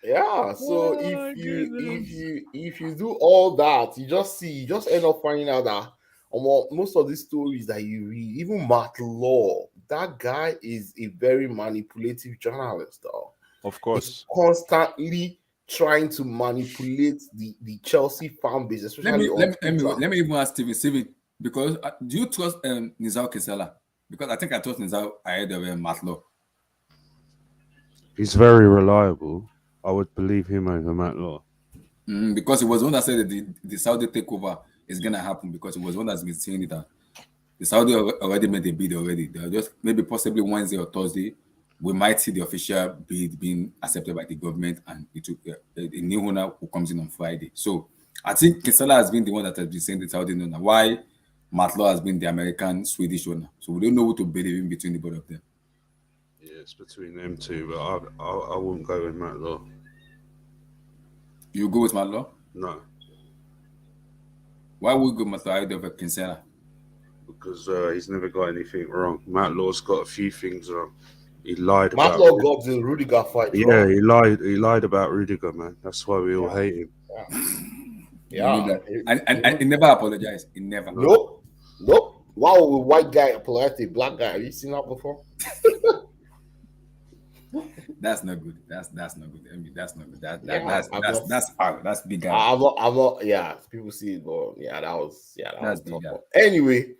Yeah. So if you do all that, you just end up finding out that most of these stories that you read, even Matt Law, that guy is a very manipulative journalist, though. Of course. He's constantly trying to manipulate the Chelsea fan base, especially let me even ask Steven, because do you trust Nizar Kisela? Because I think I trust Nizar ahead of Matt Law. He's very reliable. I would believe him over Matt Law. Because he was the one that said that the Saudi takeover is going to happen, because he was the one that's been saying it. That the Saudi already made a bid already. They're just maybe possibly Wednesday or Thursday, we might see the official bid being accepted by the government, and a new owner who comes in on Friday. So I think Kisela has been the one that has been saying the Saudi owner, why Matt Law has been the American Swedish owner. So we don't know who to believe in between the both of them. Yeah, it's between them two, but I wouldn't go with Matt Law. You go with Matt Law? No. Why would you go Matt Law ahead of Kisela? Because he's never got anything wrong. Matt Law's got a few things wrong. He lied Matt about Law got the Rudiger fight. Yeah, he lied about Rudiger, man. That's why we all hate him. Yeah. And he never apologized. He never. Nope. Wow, a white guy apologized to a black guy. Have you seen that before? That's not good. That's not good. I mean, that's not good. That's big. I'm not. Yeah, people see it, but that was big. tough. Anyway,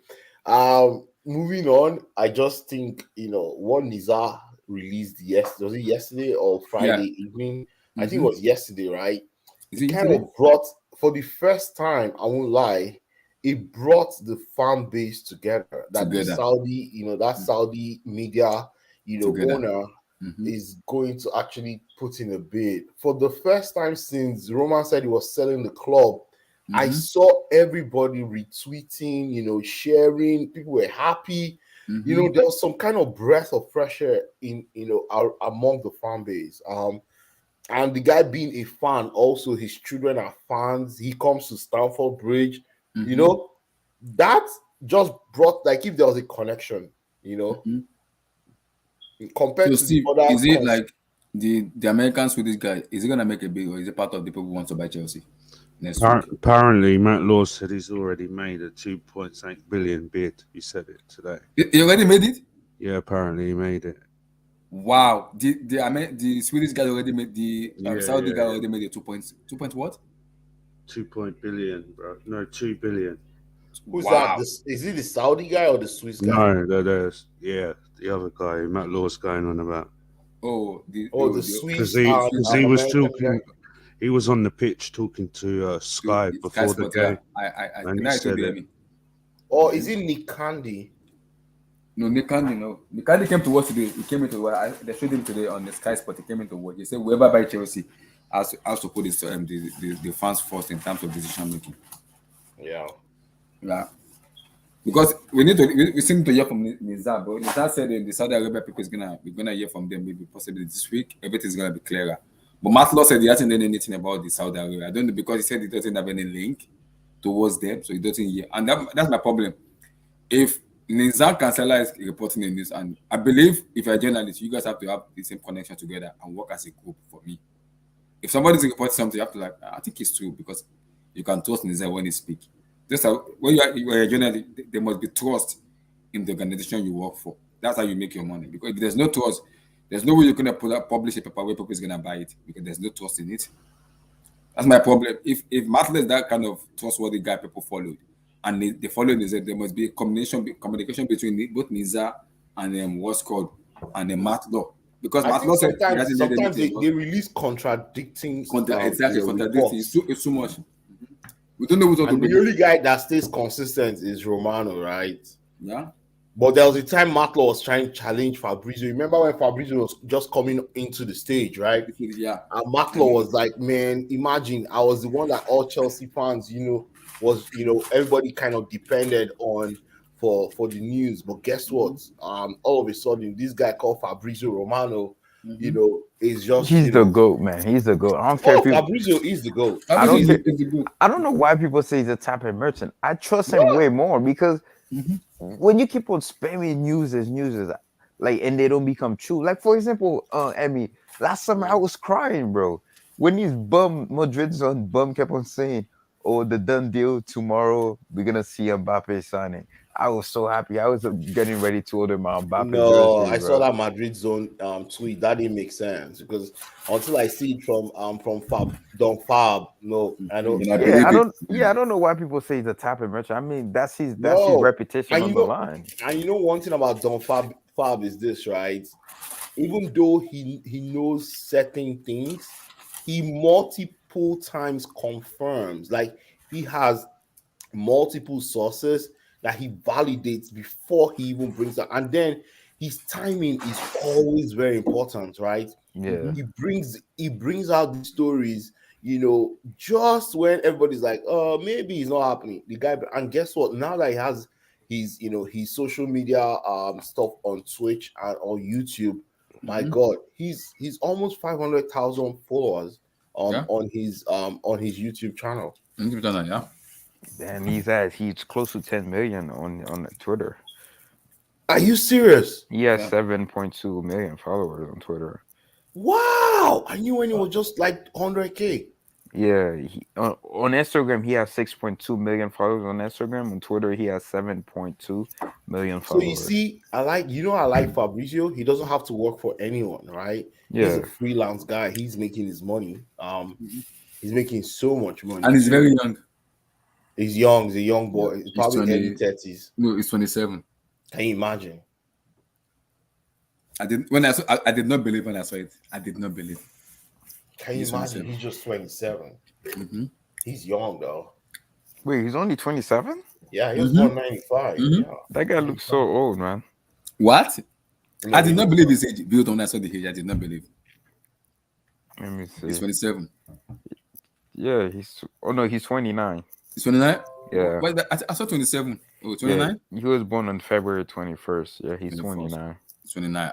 moving on. I just think what Nizar released yesterday or Friday evening. I think it was yesterday, right? It kind of brought, for the first time, I won't lie, it brought the fan base together. The Saudi, that Saudi media, owner is going to actually put in a bid. For the first time since Roman said he was selling the club, I saw everybody retweeting, sharing. People were happy. There was some kind of breath of fresh air among the fan base. And the guy being a fan, also his children are fans. He comes to Stamford Bridge. That just brought, like, if there was a connection, compared to Steve, the other. Is it like the Americans with this guy? Is he gonna make a bid, or is it part of the people who want to buy Chelsea next week? Apparently, Matt Law said he's already made a 2.8 billion bid. He said it today. He already made it? Yeah, apparently he made it. Wow. The Swedish guy already made Saudi guy already made it 2 what? 2 billion, bro. No, 2 billion. Who's that? Is it the Saudi guy or the Swiss guy? No, there's the other guy Matt Law's going on about. The Swiss. Because he was talking. He was on the pitch talking to Sky before the game. I said it. Or is it Nick Candy? No, Nick Candy, no. Nick Candy came to watch today. He came into work. They showed him today on the Sky Sport. He came into work. He said, whoever buy Chelsea has to put the fans first in terms of decision making. Yeah. Yeah. Because we still need to hear from Nizar, but Nizar said that the Saudi Arabia people we're gonna hear from them maybe possibly this week. Everything's gonna be clearer. But Matlow said he hasn't done anything about the Saudi Arabia. I don't know because he said he doesn't have any link towards them, so he doesn't hear. And that's my problem. If Nizar Kansala is reporting the news, and I believe if you're a journalist, you guys have to have the same connection together and work as a group for me. If somebody's reporting something, you have to I think it's true because you can trust Nizar when he speaks. Just when you're a journalist, there must be trust in the organization you work for. That's how you make your money. Because if there's no trust, there's no way you're gonna publish a paper where people is gonna buy it because there's no trust in it. That's my problem. If Matless is that kind of trustworthy guy people followed, and they follow Nizar, there must be a communication between both Nizar and what's called and Matlaw. Because Matlaw said sometimes they release contradicting contradicting. It's too much. We don't know who's and the only guy that stays consistent is Romano, right? Yeah. But there was a time Matlaw was trying to challenge Fabrizio. Remember when Fabrizio was just coming into the stage, right? Yeah. And Matlaw was like, man, imagine I was the one that all Chelsea fans, everybody kind of depended on for the news. But guess what? All of a sudden, this guy called Fabrizio Romano, is just he's the GOAT, man. He's the GOAT. I don't care if Fabrizio is the GOAT. I don't know why people say he's a top end merchant. I trust him way more because when you keep on spamming news, and they don't become true. Like for example, Emmy, last summer I was crying, bro. When these Madrid's on bum kept on saying, "Oh, the done deal tomorrow, we're gonna see Mbappe signing." I was so happy. I was getting ready to order my Mbappe No, jersey, I saw that Madrid zone tweet. That didn't make sense because until I see it from Don Fab, no, I don't. I don't know why people say he's a top end merchant. I mean, that's his reputation on the line. And one thing about Don Fab is this, right? Even though he knows certain things, he multiple times confirms. Like he has multiple sources that he validates before he even brings up, and then his timing is always very important, right? Yeah, he brings out the stories, just when everybody's like, oh, maybe it's not happening. The guy, and guess what? Now that he has his social media stuff on Twitch and on YouTube, my God, he's almost 500,000 followers on his YouTube channel. Yeah. And he's close to 10 million on Twitter. Are you serious? He has 7.2 million followers on Twitter. Wow! I knew when it was just like 100K. Yeah, on Instagram he has 6.2 million followers on Instagram. On Twitter he has 7.2 million followers. So you see, I like Fabrizio. He doesn't have to work for anyone, right? Yeah. He's a freelance guy. He's making his money. He's making so much money, and he's very young. He's young. He's a young boy. He's probably early 30s. No, he's 27. Can you imagine? I did not believe when I saw it. I did not believe. Can you imagine? He's just 27. He's young though. Wait, he's only 27? Yeah, he was born 95. Yeah. That guy looks so old, man. What? No, I did not believe his age. Built on I saw the age. I did not believe. Let me see. He's 27. Yeah, he's 29. He's 29? Yeah. Wait, I saw 27. Oh, 29? Yeah, he was born on February 21st. Yeah, he's 29. 29.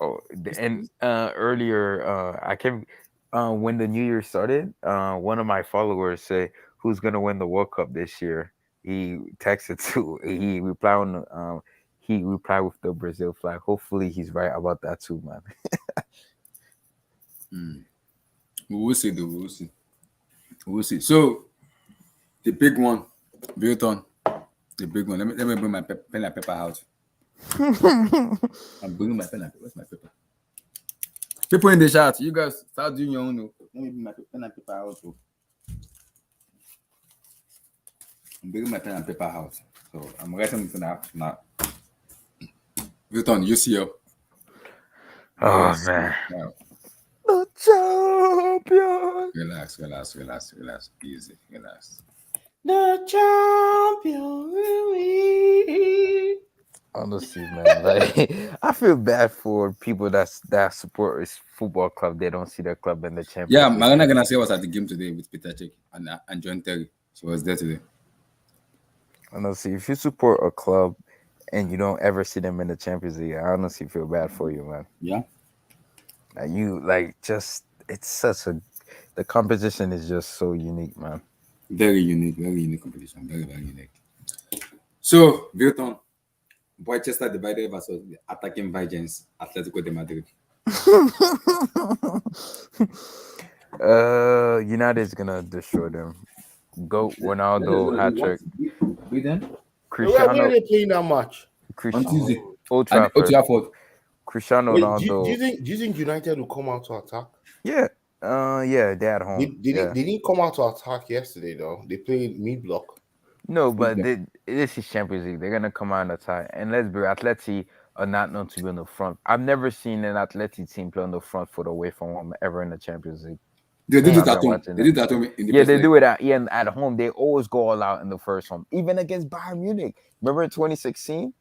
Oh, and earlier, I came when the New Year started. One of my followers said, "Who's gonna win the World Cup this year?" He texted he replied with the Brazil flag. Hopefully, he's right about that too, man. We'll see, though. We'll see. So, the big one, Bilton. The big one. Let me bring my pen and paper out. I'm bringing my pen and paper. Where's my paper? People in the chat, you guys start doing your own. Let me bring my pen and paper out. I'm bringing my pen and paper out. So I'm writing it now. Bilton, you see you. Oh man. Now. The champion. Relax. Easy, relax. The champion. Honestly, man, like I feel bad for people that support this football club. They don't see their club in the championship. Yeah, Marina Ganassia was at the game today with Peter Cech and John Terry. She was there today. Honestly, if you support a club and you don't ever see them in the Champions League, I honestly feel bad for you, man. Yeah, And you like just it's such a the composition is just so unique, man. very unique competition, very unique. So, Vilton, Manchester divided versus the attacking Vikings, Atletico de Madrid. United's gonna destroy them. Go Ronaldo hat What? trick. Beat them Where are Cristiano they playing that match? on Tuesday Old at Old Trafford. Trafford. Cristiano Wait, do you Ronaldo. think United will come out to attack? Yeah. Yeah, they're at home. Yeah. They didn't come out to attack yesterday though. They played mid block. No, Beat but them. this is Champions League. They're gonna come out on the tie. And let's be real, Atleti are not known to be on the front. I've never seen an Atleti team play on the front foot away from home ever in the Champions League. They did it I've at been home. watching They them. did it at home in the Yeah, first they leg. do it at home. They always go all out in the first home. Even against Bayern Munich. Remember in 2016?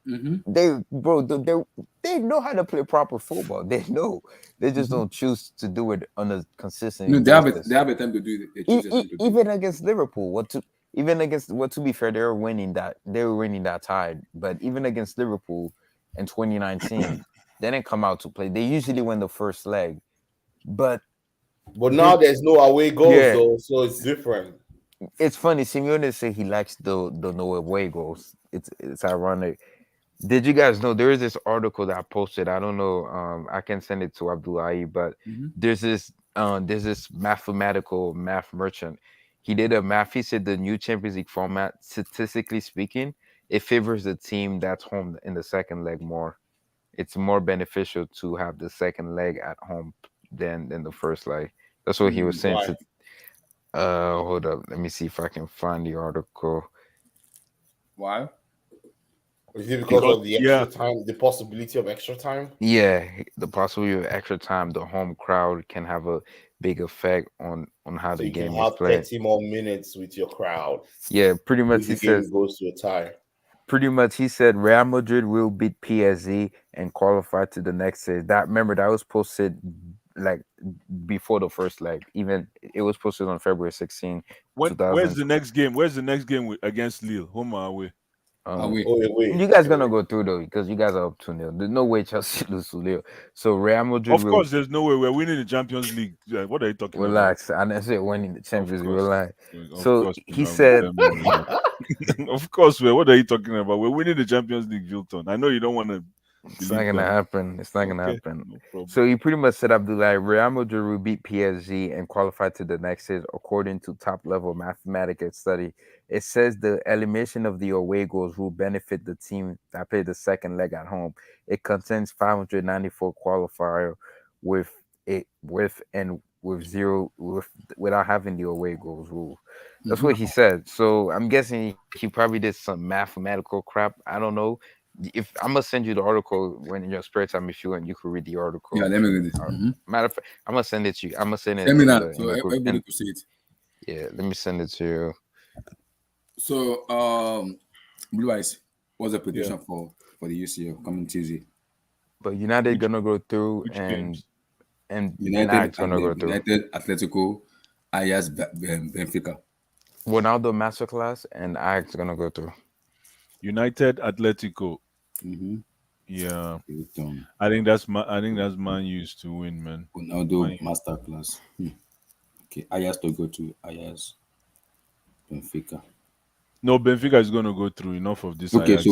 They know how to play proper football. They know. They just don't choose to do it on a consistent No, basis. they have a time to do it. They choose a time to do it. Even against Liverpool, to be fair, they were winning that tie. But even against Liverpool in 2019, they didn't come out to play. They usually win the first leg. But now there's no away goals Yeah. though, so it's different. it's funny. Simeone said he likes the no away goals. It's ironic. Did you guys know there is this article that I posted? I don't know. I can send it to Abdullahi, but there's this mathematical math merchant. He did a math. He said the new Champions League format, statistically speaking, it favors the team that's home in the second leg more. It's more beneficial to have the second leg at home than the first leg. That's what he was saying. Why? Hold up. Let me see if I can find the article. Why? Is it because of the extra time, the possibility of extra time? Yeah, the possibility of extra time, the home crowd can have a big effect on how So the you can game is have played. 30 more minutes with your crowd. Yeah, pretty much If he the game says. goes to a tie. Pretty much he said Real Madrid will beat PSG and qualify to the next stage. That was posted like before the first leg. Even it was posted on February 16, Where's 2000. the next game? Where's the next game against Lille? Home or away? Away. Wait. You guys gonna go through though because you guys are up 2-0. There's no way Chelsea lose to Lille. So Real Madrid Of will course, there's no way we're winning the Champions League. What are you talking relax. I didn't say winning the Champions League. Relax. about? So Of course, he we're said, of course, what are you talking about? We're winning the Champions League, Vilton. I know you don't want to. it's not gonna happen. It's not gonna Okay, happen. no problem. So he pretty much said Abdullah Real Madrid will beat PSG and qualify to the next stage according to top level mathematical study. It says the elimination of the away goals will benefit the team that played the second leg at home. It contains 594 qualifier without having the away goals rule. That's what he said. So I'm guessing he probably did some mathematical crap. I don't know. If I'm gonna send you the article when in your spare time, if you want, you could read the article. Yeah, let me read it. Matter of fact, I'm gonna send it to you. I'm gonna send it Let me in know the so group. everybody And, could see it. yeah, let me send it to you. So, Blue Eyes, what's the prediction for the UCL coming Tuesday? But United gonna go through Which and games? United gonna go through. United, Atletico, Ajax, Benfica. Ronaldo masterclass and Ajax gonna go through. United, Atletico. Yeah, I think that's Man used to win, man. Ronaldo masterclass. Okay, Ajax to go to Ajax, Benfica. No, Benfica is going to go through. Enough of this. Okay, Ajax.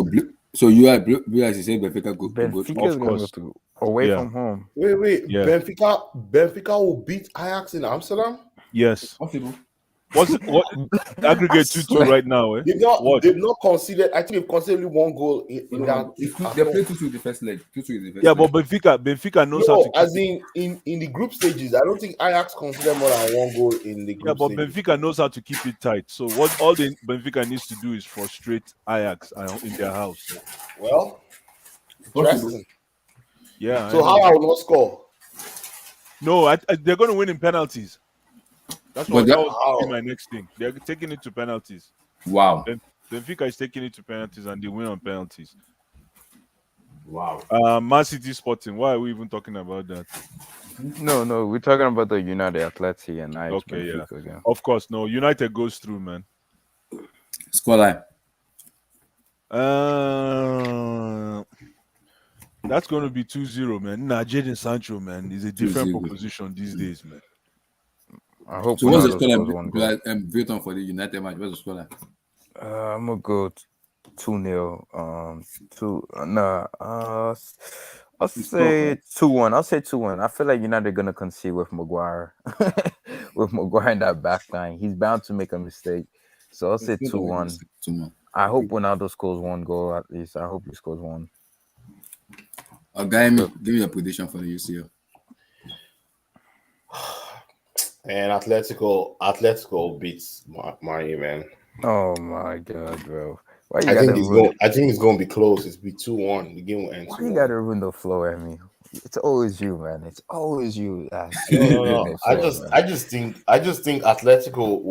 so you are Blue Eyes. You say Benfica go. Benfica is gonna go through away from home. Wait. Yeah. Benfica will beat Ajax in Amsterdam? Yes. Possible. What aggregate 2-2 right now? Eh? They've not conceded. I think they've conceded one goal in that. They played 2-2 the first leg. 2-2 the first Yeah, leg. but Benfica knows how to. As in the group stages, I don't think Ajax conceded more than one goal in the group stages. Benfica knows how to keep it tight. So what all the Benfica needs to do is frustrate Ajax in their house. Well, interesting. Yeah. So how I will not score? No, they're going to win in penalties. That was my next thing. They're taking it to penalties. Wow. Benfica is taking it to penalties and they win on penalties. Wow. Man City Sporting. Why are we even talking about that? No, we're talking about the United Atleti and Ajax. Okay, Benfica, yeah. Of course, no. United goes through, man. Scoreline. That's going to be 2-0, man. Nah, Jadon Sancho, man, is a different 2-0. proposition these days, man. I hope So what's the Ronaldo score scores one goal. Brighton for the United match? What's the score? I'm gonna go 2-0. I'll say 2-1. I'll say 2-1. I feel like United gonna concede with Maguire. With Maguire in that back line, he's bound to make a mistake. So I'll say 2-1. I hope Ronaldo scores one goal at least. I hope he scores one. Give me a prediction for the UCL. And Atletico beats Manu, man. Oh my god, bro! Why I think it's going to be close. It's be 2-1. The game will end. Why you gotta ruin the flow at me? It's always you, man. It's always you. No. I just think Atletico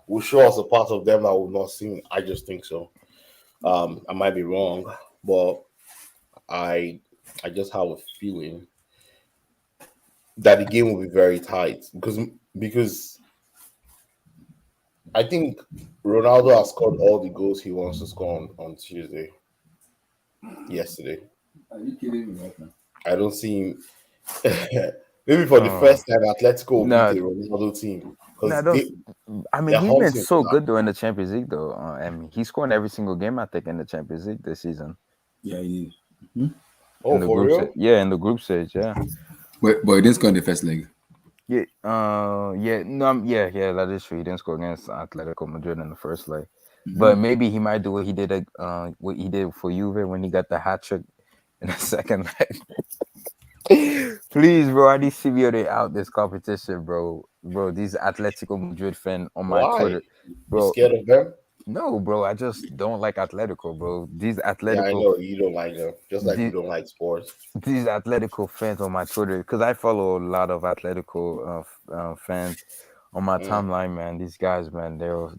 will show us a part of them that we've not seen. I just think so. I might be wrong, but I just have a feeling that the game will be very tight because I think Ronaldo has scored all the goals he wants to score on yesterday. Are you kidding me right now? I don't see him. Maybe for the first time, Atletico will beat a Ronaldo team. He's been so good during the Champions League, though. He's scoring every single game, I think, in the Champions League this season. Yeah, he is. Mm-hmm. Oh, for real? In the group stage, yeah. But he didn't score in the first leg. That is true. He didn't score against Atletico Madrid in the first leg, but maybe he might do what he did for Juve when he got the hat trick in the second leg. Please, bro, I need Simeone out this competition, bro. Bro, these Atletico Madrid fans on my Twitter, bro. You scared of them? No, bro, I just don't like Atletico, bro. These Atletico. Yeah, I know you don't like them, just like you don't like sports. These Atletico fans on my Twitter, because I follow a lot of Atletico fans on my timeline, man. These guys, man, they're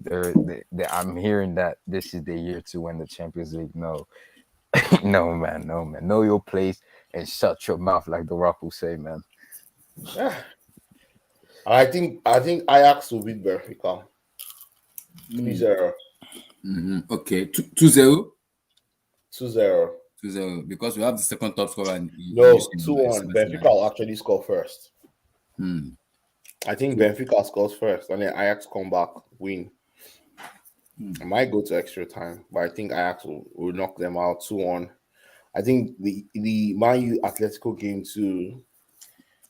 I'm hearing that this is the year to win the Champions League. No, no, man. Know your place and shut your mouth, like The Rock will say, man. Yeah. I think Ajax will beat Benfica. 3-0. Okay, 2-0. 2-0. Because we have the second top scorer. No, 2-1. Benfica will actually score first. I think Benfica scores first, and then Ajax come back, win. I might go to extra time, but I think Ajax will knock them out 2-1. I think the Man U Atletico game too.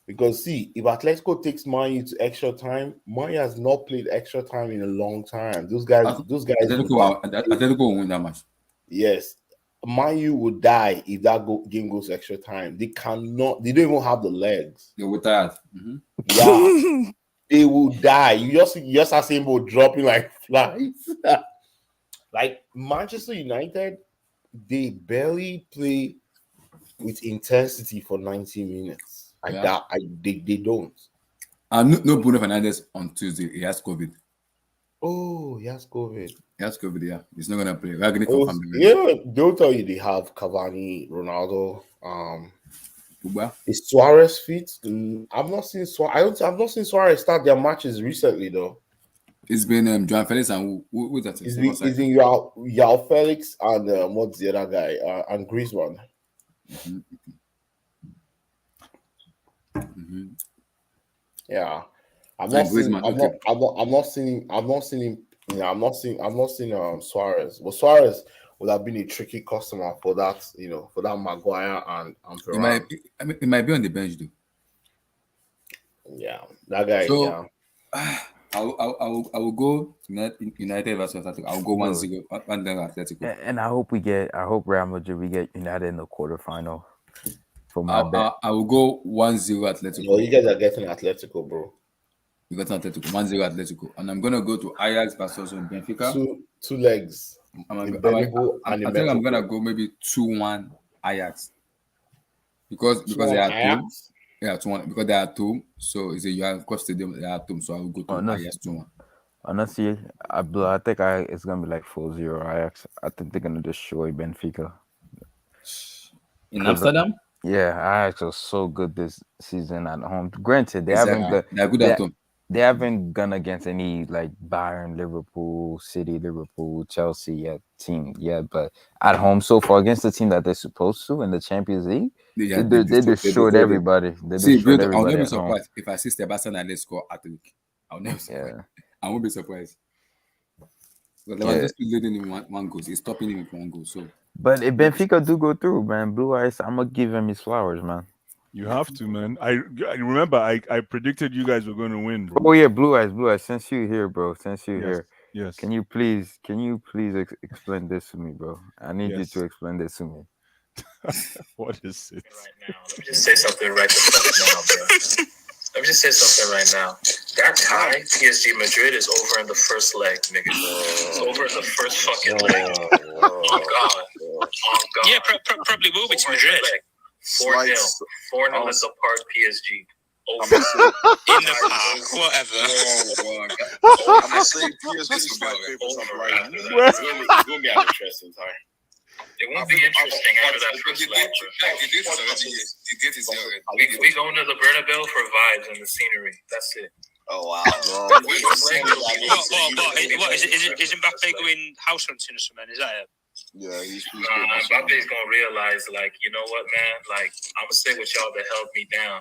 Because see, if Atletico takes Man U to extra time, Man U has not played extra time in a long time. Those guys. Atletico will win that match. Yes, Man U would die if that game goes to extra time. They cannot. They don't even have the legs. They will tired. Yeah, they will die. You just are seeing both dropping like flies. Like Manchester United, they barely play with intensity for 90 minutes. They don't. No Bruno Fernandes on Tuesday. He has COVID. Oh, he has COVID. Yeah. He's not gonna play. We're gonna confirm they'll tell you they have Cavani, Ronaldo. Is Suarez fit? I've not seen Suarez. I've not seen Suarez start their matches recently though. It's been João Felix and who that is? It's been João Felix and what's the other guy? And Griezmann. Yeah, I've not seen Suarez. But Suarez would have been a tricky customer for that, for that Maguire and Ferran. It might be on the bench though. Yeah, that guy. So, yeah. I will go United versus Atletico. I'll go 1-0 Atletico. And I hope Real Madrid we get United in the quarterfinal. I will go 1-0 Atletico. No, you guys are getting Atletico, bro. You got Atletico, 1-0 Atletico. And I'm gonna go to Ajax versus Benfica. Two legs. I think I'm gonna go maybe 2-1 Ajax. Because they are two. Yeah, 2-1 because they are two. So it's you have cost stadium, they are two. So I will go to Ajax 2-1. Honestly, I think it's gonna be like 4-0 Ajax. I think they're gonna destroy Benfica. In Amsterdam? Yeah, Ajax was so good this season at home. Granted, they're good at home. They haven't gone against any like Bayern, Liverpool, City, Liverpool, Chelsea yet team yet, but at home so far against the team that they're supposed to in the Champions League, Yeah, they destroyed everybody. They See, destroyed I'll everybody never be at home. surprised if I see Sebastian Haller score hat-trick. I'll never surprised. Yeah. I won't be surprised. But Yeah. Lewandowski leading him one goal. He's stopping him with one goal. So, But if Benfica do go through, man, Blue Eyes, I'm gonna give him his flowers, man. You have to, man. I remember I predicted you guys were going to win, bro. Oh yeah, Blue Eyes. Since you here, bro. Since you here, Yes. can you please explain this to me, bro? I need you to explain this to me. What is it? Right now, let me just say something right now, bro. Let me just say something right now. That tie, PSG Madrid, is over in the first leg, nigga. It's over in the first fucking leg. Oh God. Yeah, probably will be to Madrid. 4-0. 4-0 at the Park, PSG. In the park, whatever. I'm gonna say PSG is my favorite side. It's gonna be interesting, sorry. It won't be interesting after that first leg. We going to the Bernabeu for vibes and the scenery. That's it. Oh wow! What is Mbappe going house hunting or something? Is that it? Yeah, he's Mbappe's gonna realize, like, you know what, man? Like, I'm gonna stay with y'all that held me down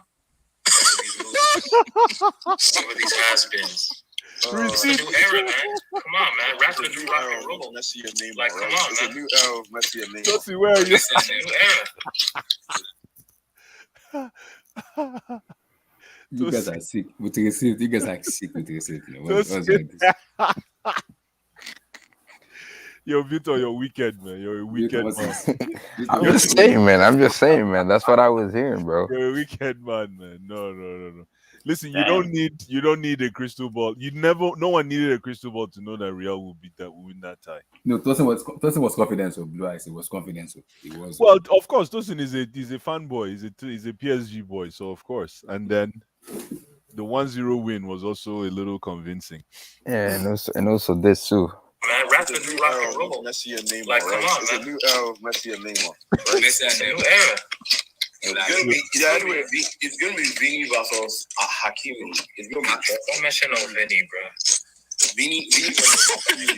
over these moves, over these has-beens. It's a new era, man. Come on, man. Rap the new rock and roll. Like, come on, it's man. a new era of Messi and Neymar. Let's see where you. It's a new era. you guys are sick with receipt. You guys are sick with receipt. What's wrong with this? Yo, Victor, your weekend, man. You're a weekend man. I'm just saying, man. That's what I was hearing, bro. You're a weekend man. No. Listen, you don't need a crystal ball. No one needed a crystal ball to know that Real will win that tie. No, Tosin was confident. So Blue Eyes, it was confident. So it was. Well, of course, Tosin is a fanboy. He's a PSG boy, so of course. And then the 1-0 win was also a little convincing. Yeah, and also this too. Man, rap the new rock and roll. Messi and Neymar. Like, come on, it's man. a new era of Messi and Neymar. It's a new era. It's gonna be Vini versus Hakimi. It's gonna be Don't mention no Vinny, bro. Vini versus Hakimi.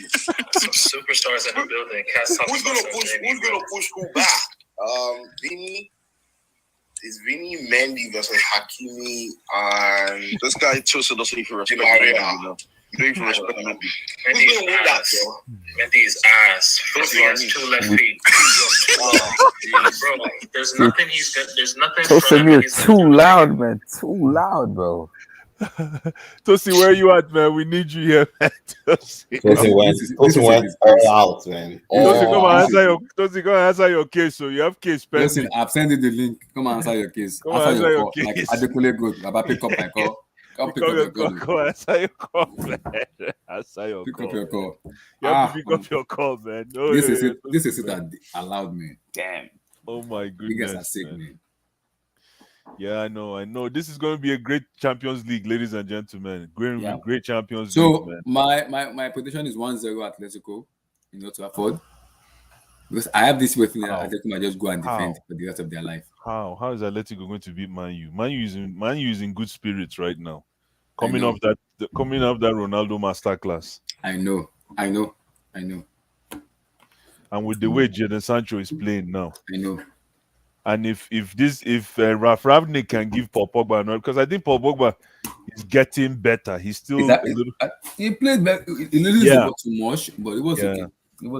Some superstars in the building. Who's gonna push who back? Vini. Is Vini, Mendy versus Hakimi, and This guy Tosin doesn't even respect Maria. Mendy's Mendy's ass. Mendy's ass. He has 2 left feet. Bro, there's nothing he's got. There's nothing. Tosin, you're too loud, man. Too loud, bro. Tosin, where you at, man? We need you here, man. Tosin went all out, man. Tosin, come and answer your case. So you have case pending. Listen, I've sent you the link. Come and answer your case. Answer your call. Like Adekule good. About pick up my call. Pick up your call. Come answer your call, man. Answer your pick call. Up your call. You have to pick up your call, man. No, this is it that allowed me. Damn. Oh my goodness. You guys are sick, man. Yeah, I know. This is going to be a great Champions League, ladies and gentlemen. Great Champions League. So my prediction is 1-0 Atletico, to afford. Because I have this way feeling that Atletico might just go and defend for the rest of their life. How is Atletico going to beat Man U? Man U is in good spirits right now. Coming off that Ronaldo masterclass. I know. And with the way Jadon Sancho is playing now. I know. And if Ralf Rangnick can give Paul Pogba another, because I think Paul Pogba is getting better. He's still he played better. He loses the ball too much, but it was okay.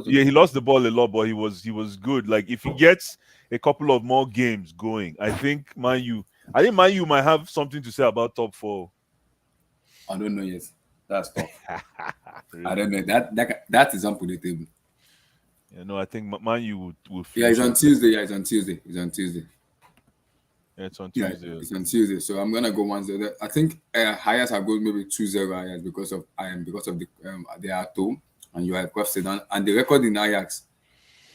Yeah, he lost the ball a lot, but he was good. Like if he gets a couple of more games going, I think Man U might have something to say about top 4. I don't know yet. That's tough. Really? I don't know. That is unpredictable. I think Man U will Yeah, it's on Tuesday. It's on Tuesday. Yeah, it's on Tuesday. Yeah, it's on Tuesday. So I'm gonna go 1-0. I think highest I go maybe 2-0 Ajax because of the they are at home and you have crossed it down. And the record in Ajax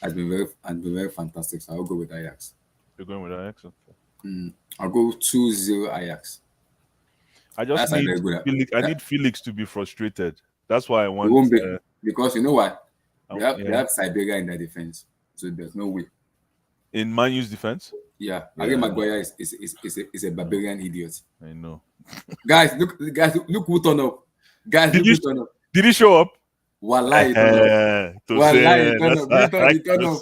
has been very fantastic. So I'll go with Ajax. You're going with Ajax? Okay. I'll go 2-0 Ajax. I just need Felix to be frustrated. That's why I want. It won't be, because you know what? They have Siberia in their defense, so there's no way. In Man U's defense? Yeah. Maguire is a barbarian idiot. I know. Guys, look who turned up. Guys, Did look who turned up. Did he show up? Wallahi, he turned up. To Wallahi, say, he turned up. He turned up.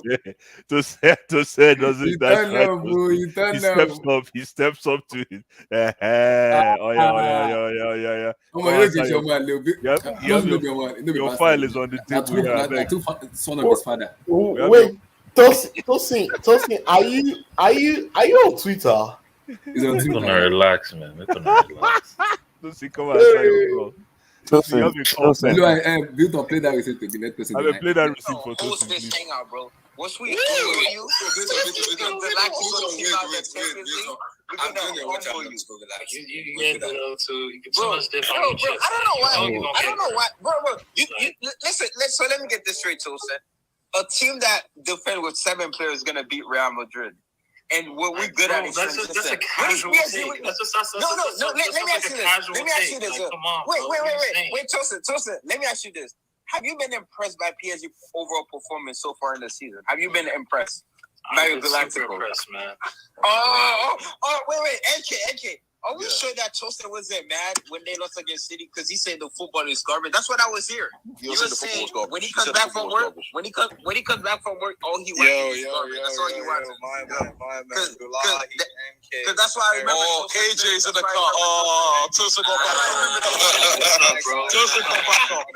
To say, doesn't He that's turned right? up, bro. He He turned steps up. up. He steps up to it. Oh yeah. Oh Come my, on, you get your man, little bit. Yep, Your file is on the table here. I beg. Son of his father. Wait, Tosin, are you on Twitter? He's on We're Twitter. gonna relax, man. We're gonna relax. Tosin, come on, say your bro. Tosin, you have a call, man. Hello, I built on play that receipt to the next person. I will play that receipt for Host Tosin, this please. hangout, bro. Once we humble you, the lack of good team out there, Champions League, we're gonna humble you. You get a little too. You get too Bro, much dip bro, on your bro, chest. I don't know why. You I don't know why. Bro, you listen. So let me get this straight, Tosin. A team that defend with 7 players is gonna beat Real Madrid. And what we're good at is that's a casual take. No, let me ask you this. Let me ask you this. Wait, Tosin. Let me ask you this. Have you been impressed by PSG overall performance so far in the season? Have you been impressed by your Galacticos? Impressed, man. Wait, NK. Are we sure that Tosin wasn't mad when they lost against City because he said the football is garbage? That's what I was hearing. You were saying when he comes back from work, when he comes back from work, all he wants is garbage. That's all he wants. Because that's why I remember. Oh, AJ's in the car. Oh, Tosin got back up. Tosin got back up.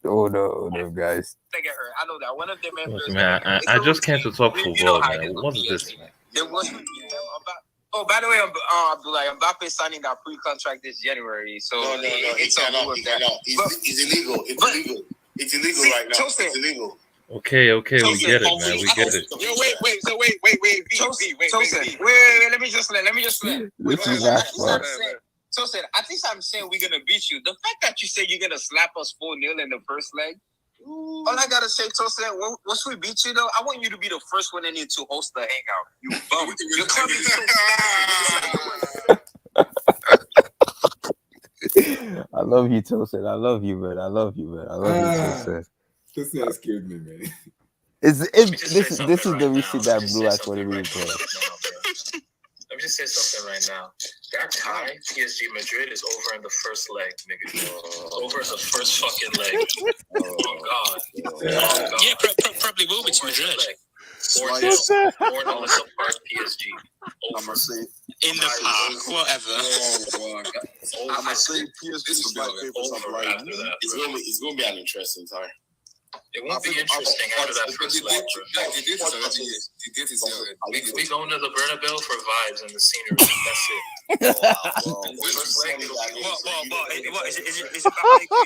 Oh no, guys. They get hurt. I know that. One of them Look, man, I just came to talk football, man. What's this, man? There was. Oh, by the way, Mbappe signing that pre-contract this January. So No, it's he cannot. It's illegal. It's illegal right now. It's illegal. Okay, we get it, man. We get it. Yo, wait. Let me just Tosin, at least I'm saying we're gonna beat you. The fact that you say you're gonna slap us 4-0 in the first leg. All I gotta say, Tosin, once we beat you, though, I want you to be the first one in here to host the hangout. You bum. Your club is so I love you, Tosin. I love you, man. I love you, Tosin. Tosin has killed me, man. This is the receipt that blew us for the reason. Let me just say something right now. That tie, PSG Madrid, is over in the first leg, nigga. Over in the first fucking leg. Oh, God. Yeah, probably will be to Madrid. 4-0 apart PSG. Over. In the park, whatever. I'm gonna say PSG is my favorite. It's gonna be an interesting time. It won't be interesting after that first leg. We going to the Bernabeu for vibes and the scenery. That's it. First leg, What is it back like in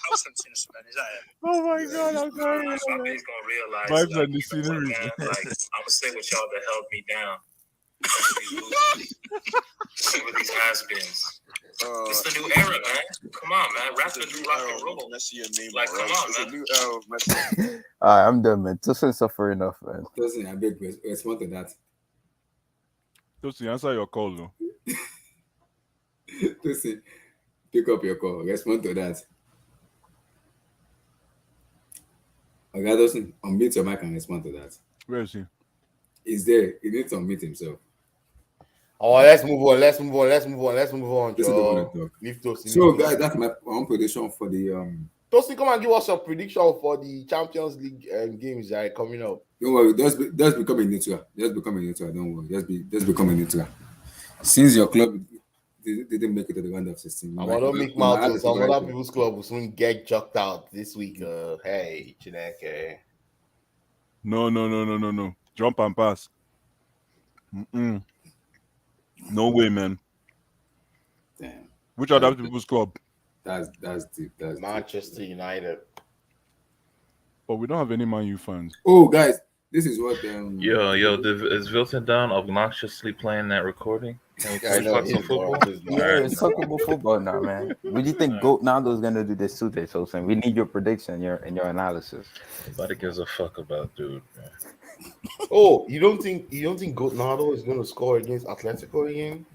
house hunting or something? Is that it? Oh my God, I'm sorry. Mbappe's gonna realize, Vibes like, and the scenery. man, like, I'm gonna stay with y'all that held me down. Over these has-beens. It's the new era, man. Come on, man. Rapping through rock and roll. Like, come on, man. Alright, I'm done, man. Tosin suffer enough, man. Tosin, I beg respond to that. Tosin, answer your call, though. Tosin, pick up your call. Respond to that. Okay, Tosin, unmute your mic and respond to that. Where is he? He's there. He needs to unmute himself. Oh, let's move on. This is the one to talk. Leave Tosin. So, guys, that's my own prediction for the Tosin, come and give us a prediction for the Champions League games that are coming up. Don't worry, just become a neutral. Just become a neutral. Don't worry. Just become a neutral. Since your club didn't make it to the round of 16, I want to make mountains. Some other people's club will soon get chucked out this week. Hey, Chineke. No. Jump and pass. No way, man. Damn. Which other people's club? That's deep. That's Manchester United. But we don't have any Man U fans. Oh, guys, this is what Yo, is Wilton down obnoxiously playing that recording? Can we talk some football? Yeah, let's talk about football now, man. What do you think Ronaldo's gonna do this Tuesday, Tosin? We need your prediction and your analysis. Nobody gives a fuck about dude, man. Oh, you don't think Ronaldo is gonna score against Atletico again?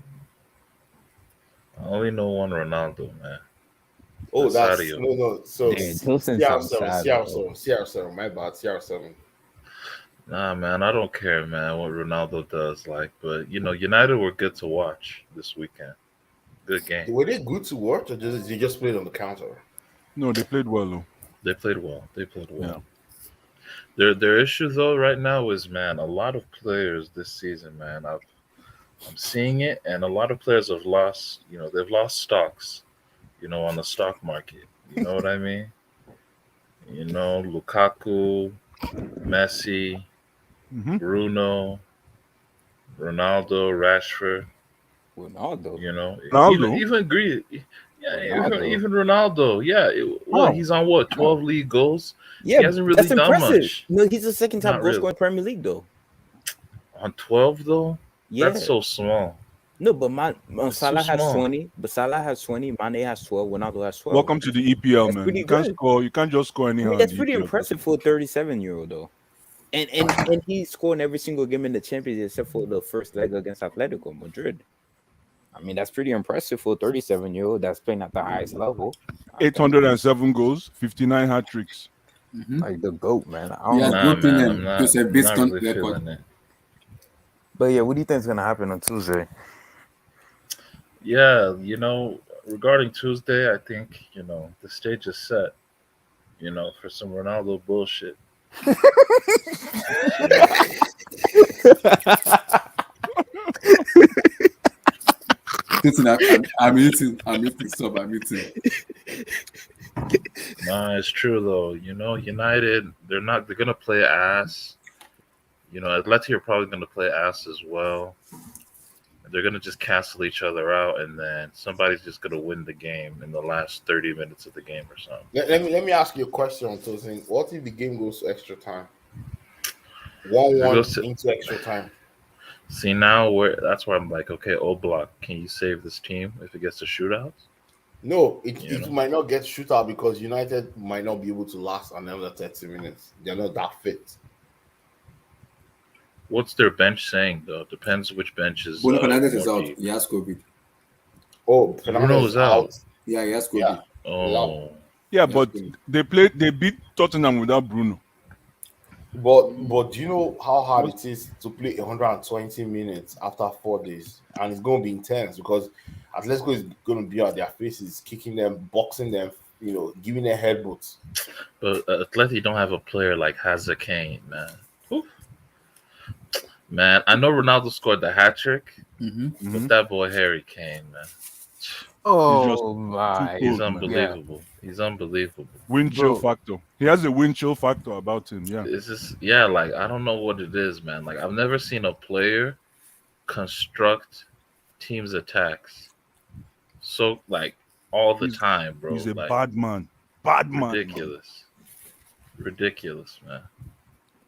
I only know one Ronaldo, man. Oh, that's Sadio. no. So CR7. CR7. My bad. CR7. Nah, man, I don't care, man, what Ronaldo does. Like, but United were good to watch this weekend. Good game. Were they good to watch, or they just played on the counter? No, they played well though. They played well. They played well. Yeah. Their issue though right now is, man, a lot of players this season, man. I'm seeing it, and a lot of players have lost. They've lost stocks. On the stock market. You know what I mean? Lukaku, Messi, Bruno, Ronaldo, Rashford. Ronaldo. Even Greece. Yeah, even Ronaldo. Yeah, he's on what, 12 league goals? Yeah, he hasn't really that's done impressive. much. No, he's the second top Not goal really. scorer in Premier League though. On 12 though? Yeah. That's so small. No, but Salah has small. 20. But Salah has 20. Mane has 12. Ronaldo has 12. Welcome to the EPL, That's man. pretty You can't good. score. You can't just score anyhow. That's in the pretty EPL. impressive for a 37-year-old though. And he's scoring every single game in the Champions League except for the first leg against Atletico Madrid. I mean, that's pretty impressive for a 37-year-old that's playing at the highest level. 807 goals, 59 hat tricks. Like the GOAT, man. I'm not really feeling it. But yeah, what do you think is gonna happen on Tuesday? Yeah, regarding Tuesday, I think, the stage is set, for some Ronaldo bullshit. I'm eating stuff. I'm eating. Nah, it's true though. United, they're gonna play ass. Atleti are probably gonna play ass as well. They're gonna just cancel each other out, and then somebody's just gonna win the game in the last 30 minutes of the game or something. Let me ask you a question on Tosin. What if the game goes to extra time? 1-1 into extra time. See, now that's where I'm like, okay, Oblak, can you save this team if it gets to shootouts? No, it might not get shootout because United might not be able to last another 30 minutes. They're not that fit. What's their bench saying though? Depends which bench is. Bruno Fernandes is out. He has COVID. Oh, Bruno is out. Yeah, he has COVID. Yeah. Oh. Yeah, but they beat Tottenham without Bruno. But do you know how hard it is to play 120 minutes after 4 days? And it's going to be intense because Atletico is going to be on their faces, kicking them, boxing them, giving them headbutts. But Atleti don't have a player like Hazard Kane, man. Oof. Man, I know Ronaldo scored the hat trick, but that boy Harry Kane, man. Oh my! He's unbelievable. Yeah. He's unbelievable. Wind chill factor. He has a wind chill factor about him. Yeah. It's just like I don't know what it is, man. Like I've never seen a player construct teams' attacks so all the time, bro. He's a bad man. Bad man. Ridiculous, man.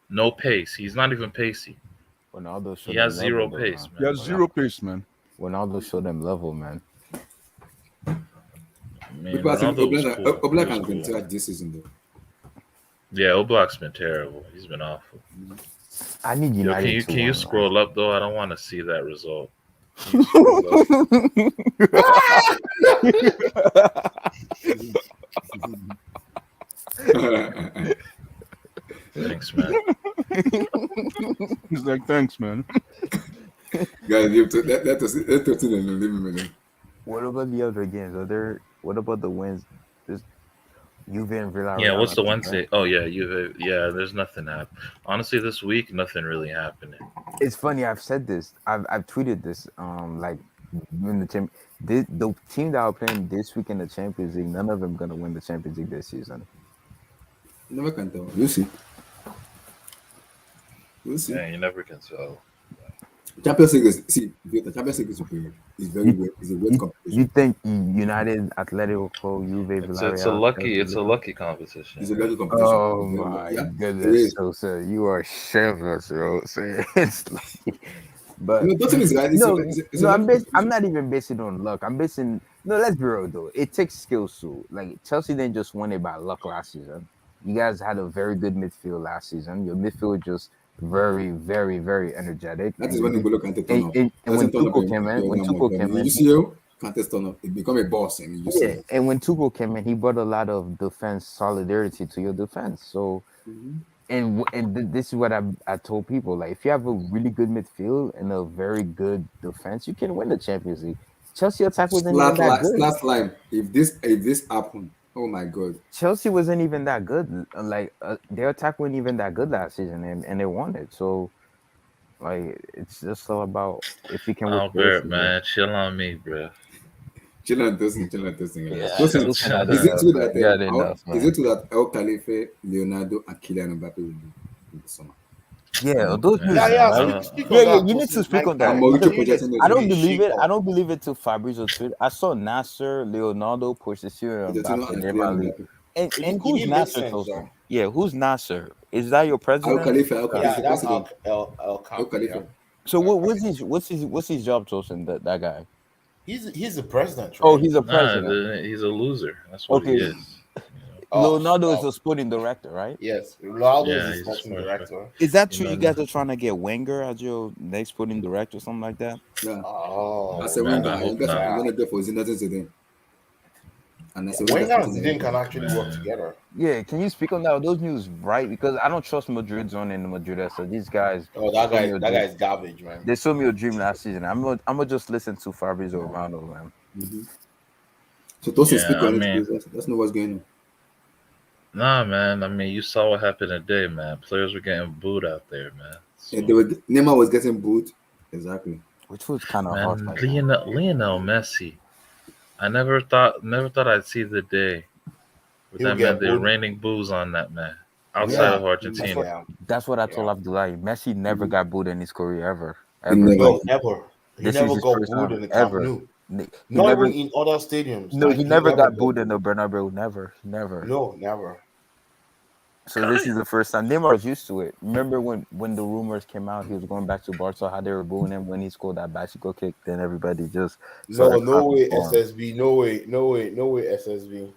No pace. He's not even pacey. Ronaldo he has zero pace, man. He has zero pace, man. Ronaldo showed them level, man. People think Oblak has been terrible this season, though. Yeah, Oblak's been terrible. He's been awful. I need United. Can you scroll up though? I don't want to see that result. Thanks, man. He's like, thanks, man. Guys, let us leave him alone. What about the other games? What about the wins? Just Juve and Villarreal. Yeah, what's the Wednesday? Oh yeah, Juve. Yeah, there's nothing happening. Honestly, this week nothing really happening. It's funny. I've said this. I've tweeted this. Like in the team, the team that are playing this week in the Champions League, none of them gonna win the Champions League this season. Never can tell. We'll see. Yeah, you never can tell. Champions League the Champions League is very well. It's a great competition. You think United, Atletico, Juve, Villarreal? It's a lucky competition. It's a lucky competition. Oh my goodness! So sir, you are shameless, bro. It's like, but nothing is right. I'm not even basing it on luck. I'm basing. No, let's be real though. It takes skills too. Like Chelsea didn't just win it by luck last season. You guys had a very good midfield last season. Your midfield just very, very, very energetic. That is when the Golo Kante turn up. And when Tuchel came in, UCL Kante turn up. It become a boss. And when Tuchel came in, he brought a lot of defense solidarity to your defense. So This is what I told people. Like, if you have a really good midfield and a very good defense, you can win the Champions League. Chelsea attack wasn't even that good. Last line. If this happened, oh my god. Chelsea wasn't even that good. Like their attack wasn't even that good last season, and they won it. So, like, it's just all about if you can. Albert, man, chill on me, bro. Chill on Tosin. Yeah, Is it true that El Khalifa, Leonardo, and Kylian Mbappe will be in the summer? Yeah, those news. You need to speak on that. I don't believe it. I don't believe it to Fabrizio tweet. I saw Nasser, Leonardo, Pochettino, Mbappe, and who's Nasser? Yeah, who's Nasser? Is that your president? El Khalifa. Yeah, that's El Khalifa. So what's his job, Tosin? That guy. He's a president. Right? Oh, he's a president. He's a loser. That's what he is. Leonardo is the sporting director, right? Yes, Ronaldo is the sporting director. Is that true? You guys are trying to get Wenger as your next sporting director, or something like that? Yeah. Oh, I said Wenger. I'm gonna go for Zinedine Zidane. And I said Wenger and Zidane can actually work together. Yeah, can you speak on that? Are those news right? Because I don't trust Madrid's on in the Madrid. So these guys. Oh, that guy's garbage, man. They sold me a dream last season. I'm gonna just listen to Fabrizio Romano, man. Mm-hmm. So Tosin, speak on it. Let's know what's going on. Nah, man. I mean, you saw what happened today, man. Players were getting booed out there, man. So, yeah, Neymar was getting booed. Exactly. Which was kind of hard. Lionel Messi. I never thought I'd see the day with that man. They're raining boos on that man outside of Argentina. That's what I told Abdullahi. Messi never got booed in his career ever. No, never. He never got booed in the Camp Nou. Not even in other stadiums. No, he never got booed in the Bernabeu. Never. No, never. So this is the first time. Neymar's used to it. Remember when the rumors came out he was going back to Barca, how they were booing him when he scored that bicycle kick? Then everybody just no way SSB, no way SSB.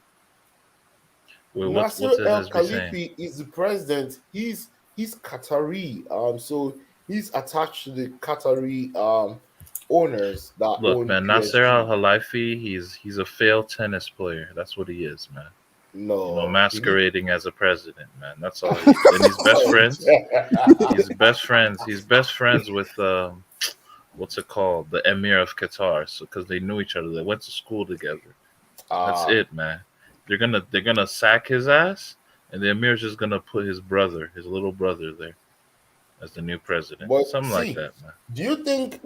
Nasser El Khalifi is the president. He's Qatari. So he's attached to the Qatari owners that look, man. Nasser Al Khalifi, he's a failed tennis player. That's what he is, man. No, masquerading as a president, man. That's all. And he's best friends. He's best friends with what's it called? The Emir of Qatar. So because they knew each other, they went to school together. That's it, man. They're gonna sack his ass, and the Emir's just gonna put his little brother there as the new president. But something like that, man. Do you think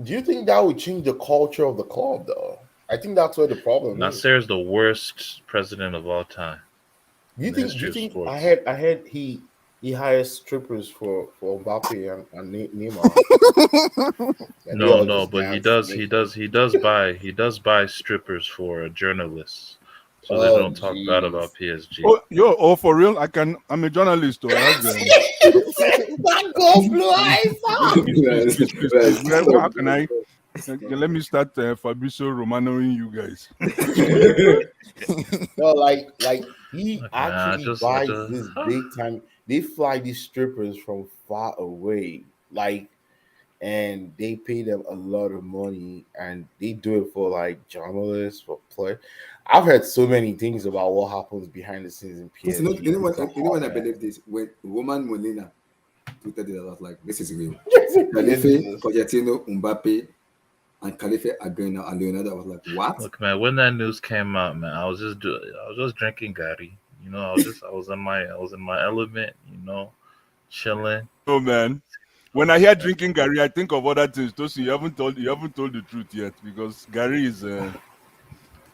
that would change the culture of the club, though? I think that's where the problem is. Nasser's the worst president of all time. Do you think I heard he hires strippers for Mbappe and Neymar? No, but he does buy strippers for journalists, so they don't talk bad about PSG. Oh, for real? I'm a journalist. How can I? Let me start Fabrizio Romanoing you guys. No, like he actually buys this big time. They fly these strippers from far away, and they pay them a lot of money, and they do it for journalists, for players. I've heard so many things about what happens behind the scenes in PSG. You know when I believe this, when Roman Molina tweeted it, I was like, this is real. Khalifa, Pochettino, Mbappe, and Khalifa agreeing and Leonardo. I was like, what? Look, man, when that news came out, man, I was just drinking Gary. You know, I was in my element, you know, chilling. Oh man. When I hear drinking Gary, I think of other things. Tosi, you haven't told the truth yet, because Gary is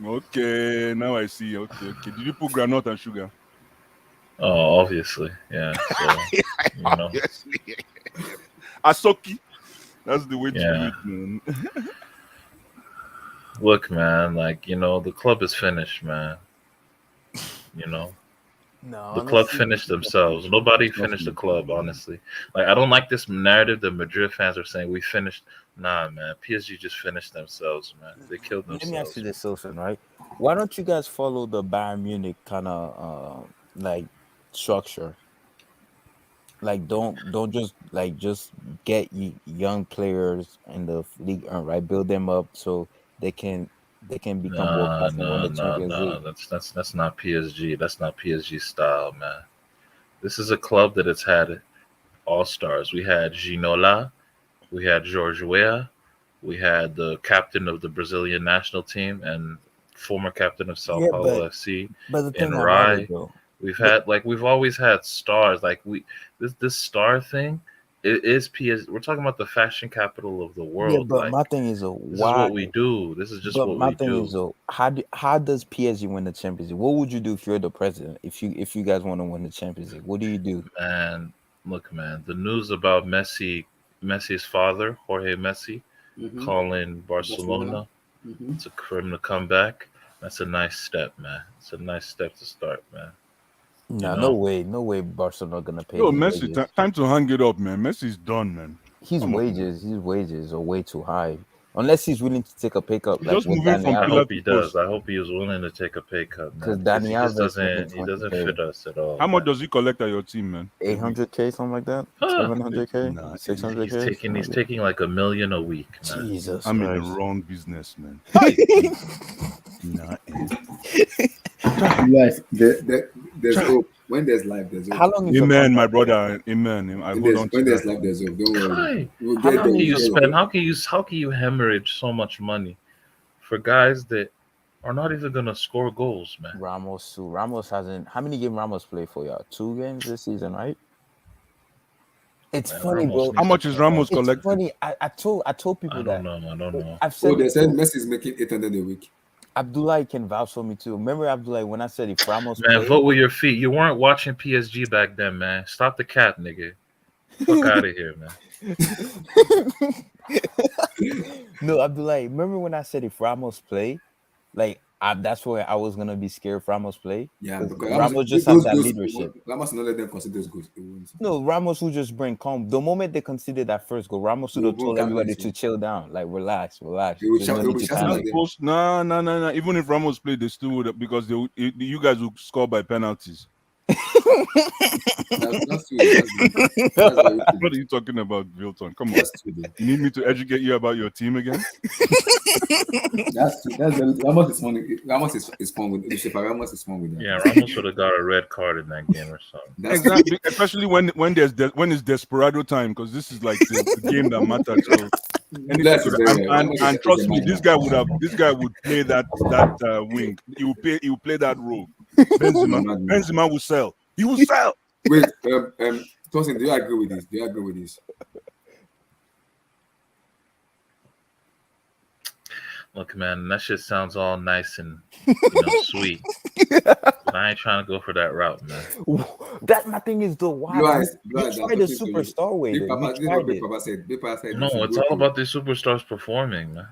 okay. Now I see. Okay. Did you put granite and sugar? Oh, obviously, yeah. So, you know. Asoki. That's the way to do it, man. Look, man, the club is finished, man. You know. No, the club finished themselves. Nobody finished the club, honestly. I don't like this narrative that Madrid fans are saying we finished. Nah, man. PSG just finished themselves, man. They killed themselves. Let me ask you this, Wilson, right? Why don't you guys follow the Bayern Munich kind of structure? Don't just get young players in the league, right? Build them up so they can become world-class and win the Champions League. That's not PSG. That's not PSG style, man. This is a club that has had all stars. We had Ginola, we had George Weah, we had the captain of the Brazilian national team and former captain of Sao Yeah, Paulo FC but the in thing about Rai. it, though, We've had we've always had stars. Like this star thing, it is PS. We're talking about the fashion capital of the yeah, world. but Like my thing is, this is why? what we do. This is just But what my we thing do. is, though, how does PSG win the Champions League? What would you do if you're the president? If you guys want to win the Champions League, what do you do? And look, man, the news about Messi's father, Jorge Messi, calling Barcelona for him to come back. That's a nice step, man. It's a nice step to start, man. Nah, know? no way, Barcelona gonna pay. Yo, his Messi, wages. time to hang it up, man. Messi's done, man. His Come on, man. wages are way too high. Unless he's willing to take a pay cut, He's like just with moving Dani from I Alves. pillar hope to he does. post. I hope he is willing to take a pay cut, man. Because Because Dani he just Alves making doesn't 20K, fit us at all. How much man. does he collect at your team, man? 800K, something like that, Huh. 700K, Nah, 600K. He's taking like $1 million a week, man. Jesus, I'm in the Christ. wrong business, man. Nah, Yes, there's hope. When there's life, there's hope. How long is your Amen, my contract? brother. Amen. I hold on to When there's that. life, there's hope. Don't worry. Kai, We'll How get long there. can is you your spend? How can you hemorrhage so much money for guys that are not even gonna score goals, man? Ramos hasn't. How many games Ramos played for y'all? 2 games this season, right? It's Man, funny, Ramos bro. needs How to much is come Ramos back. It's collecting? funny. I told people I that. don't know. I've said Oh, they it said too. Messi's making 800 a week. Abdullah can vouch for me too. Remember Abdullah when I said if Ramos Man, played? vote with your feet. You weren't watching PSG back then, man. Stop the cap, nigga. Fuck out of here, man. No, Abdullah. Remember when I said if Ramos play, like that's where I was gonna be scared if Ramos play. Yeah, 'Cause because Ramos just those have that goals, leadership. Ramos not let them consider those goals. No, Ramos will just bring calm. The moment they considered that first goal, Ramos would have told everybody to chill down, like relax. He will There's shout- no he will need to shout panic. like them. Supposed- No. Even if Ramos played, they still would because you guys will score by penalties. That's true. That's very true. What are you talking about, Vilton? Come on. You need me to educate you about your team again? That's true. Ramos is fun. Ramos is fun with Lucifer. Ramos is fun with that. Yeah, Ramos would have got a red card in that game or something. Exactly. Especially when it's desperado time, because this is like the game that matters. So and trust me, this guy would play that wing. He will play that role. Benzema will sell. He will sell. Wait, Tosin, do you agree with this? Look, man, that shit sounds all nice and sweet. But I ain't trying to go for that route, man. That my thing is the why. You tried the superstar way. Big Papa said. No, it's all about the superstars performing, man.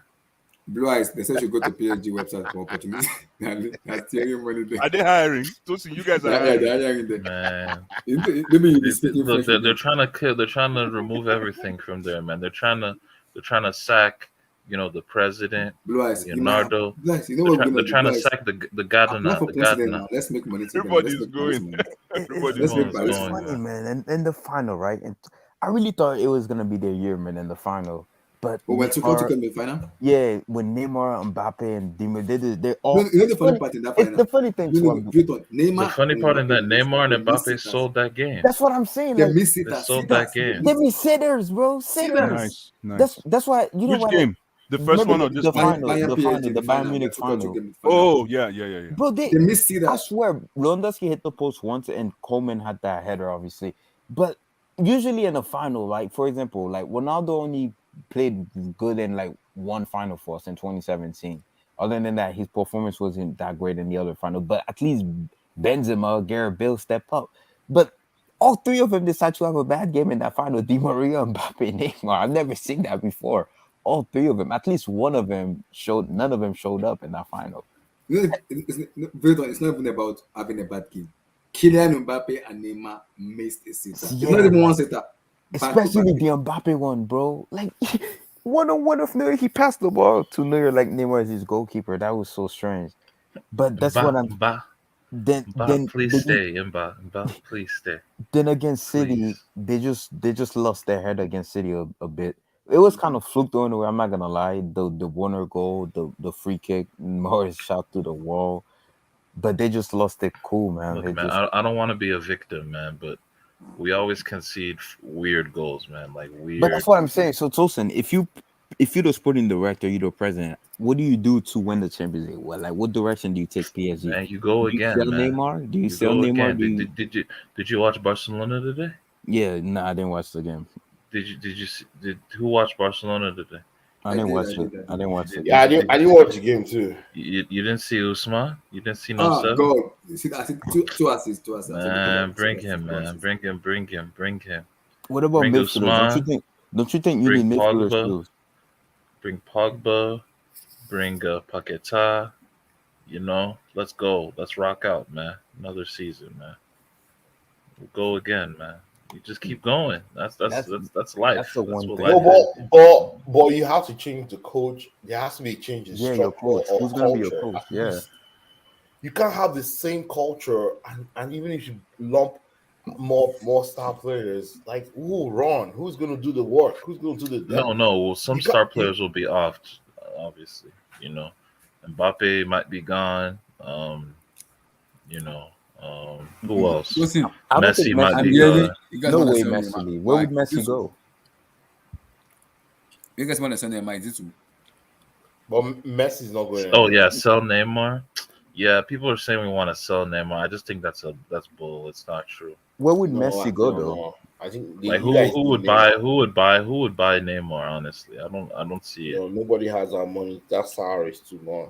Blue Eyes, they said you go to PSG website for opportunities. That's stealing money there. Are they hiring? Tosin, you guys are hiring. They're hiring there. Man, Look, they're trying to kill. They're trying to remove everything from there, man. They're trying to sack. The president, Blue Eyes, Leonardo. Blue Eyes, They're trying to sack the Gadana. for president now. Let's make money together. Everybody's going. Let's make money. It's funny, man. And the final, right? And I really thought it was gonna be their year, man, in the final. But when Tuchel came in the final? Yeah, when Neymar, Mbappe, and Di Maria, they're all. The funny part in that final. The funny thing. The funny part in that Neymar and Mbappe sold that game. That's what I'm saying. They sold that game. Give me sitters, bro. Sitters. Nice. That's why you know Which what. game? The first one or just the final, the Bayern Munich final. Oh yeah. Bro, they missed it. I swear, Lewandowski hit the post once, and Coleman had that header, obviously. But usually in the final, like for example, like Ronaldo only played good in like one final for us in 2017. Other than that, his performance wasn't that great in the other final. But at least Benzema, Gareth Bale stepped up. But all three of them decided to have a bad game in that final. Di Maria, Mbappe, Neymar. I've never seen that before. All three of them, at least one of them none of them showed up in that final. It's not even about having a bad game. Kylian Mbappe and Neymar missed a sitter. It's not even one sitter. Especially the Mbappe one, bro. Like one of Neuer, he passed the ball to Neuer like Neymar is his goalkeeper. That was so strange. But that's what I'm. Then please stay, Mba, please stay. Then against City, they just lost their head against City a bit. It was kind of fluke the only way. I'm not gonna lie. The winner goal, the free kick, Morris shot through the wall. But they just lost it cool, man. Look, They man, just I don't want to be a victim, man, but we always concede weird goals, man. Like But weird. that's what I'm saying. So Tosin, if you're the sporting director, you're the president, what do you do to win the Champions League? What direction do you take PSG? Man, you go Do you again, sell man. Neymar? Do you You sell go Neymar? again. Did you watch Barcelona today? Yeah, no, I didn't watch the game. Did who watched Barcelona today? I didn't watch it. I didn't watch it. Yeah, I didn't watch the game too. You didn't see Usman? You didn't see no Oh seven? God! See, I think two assists. Man, bring him, man. Bring him. What about Bring midfielders? Don't you think you Bring need midfielders Pogba. too? Bring Pogba. Bring Paqueta. You know, let's go. Let's rock out, man. Another season, man. We'll go again, man. You just keep going. That's life. That's the That's one what thing. life No, is. but you have to change the coach. There has to be a change in Yeah, your structure coach. or Who's gonna be your culture. coach? At Yeah. least. You can't have the same culture, and even if you lump more star players, like who will run? Who's gonna do the work? Who's gonna do the depth? No. Well, some You star can't- players will be off, obviously. You know, Mbappe might be gone. Who else? Listen, I don't Messi think might I'm be hearing gone. you guys No want to way sell Messi Neymar. leave. Where would Why? Messi go? You guys want to sell Neymar? Is it too? But Messi's not going. Oh anywhere. yeah, sell Neymar. Yeah, people are saying we want to sell Neymar. I just think that's bull. It's not true. Where would No, I Messi go don't though? know. I think Like you guys who need would Neymar. who would buy Neymar? Honestly, I don't see it. No, nobody has our money. That salary is too much.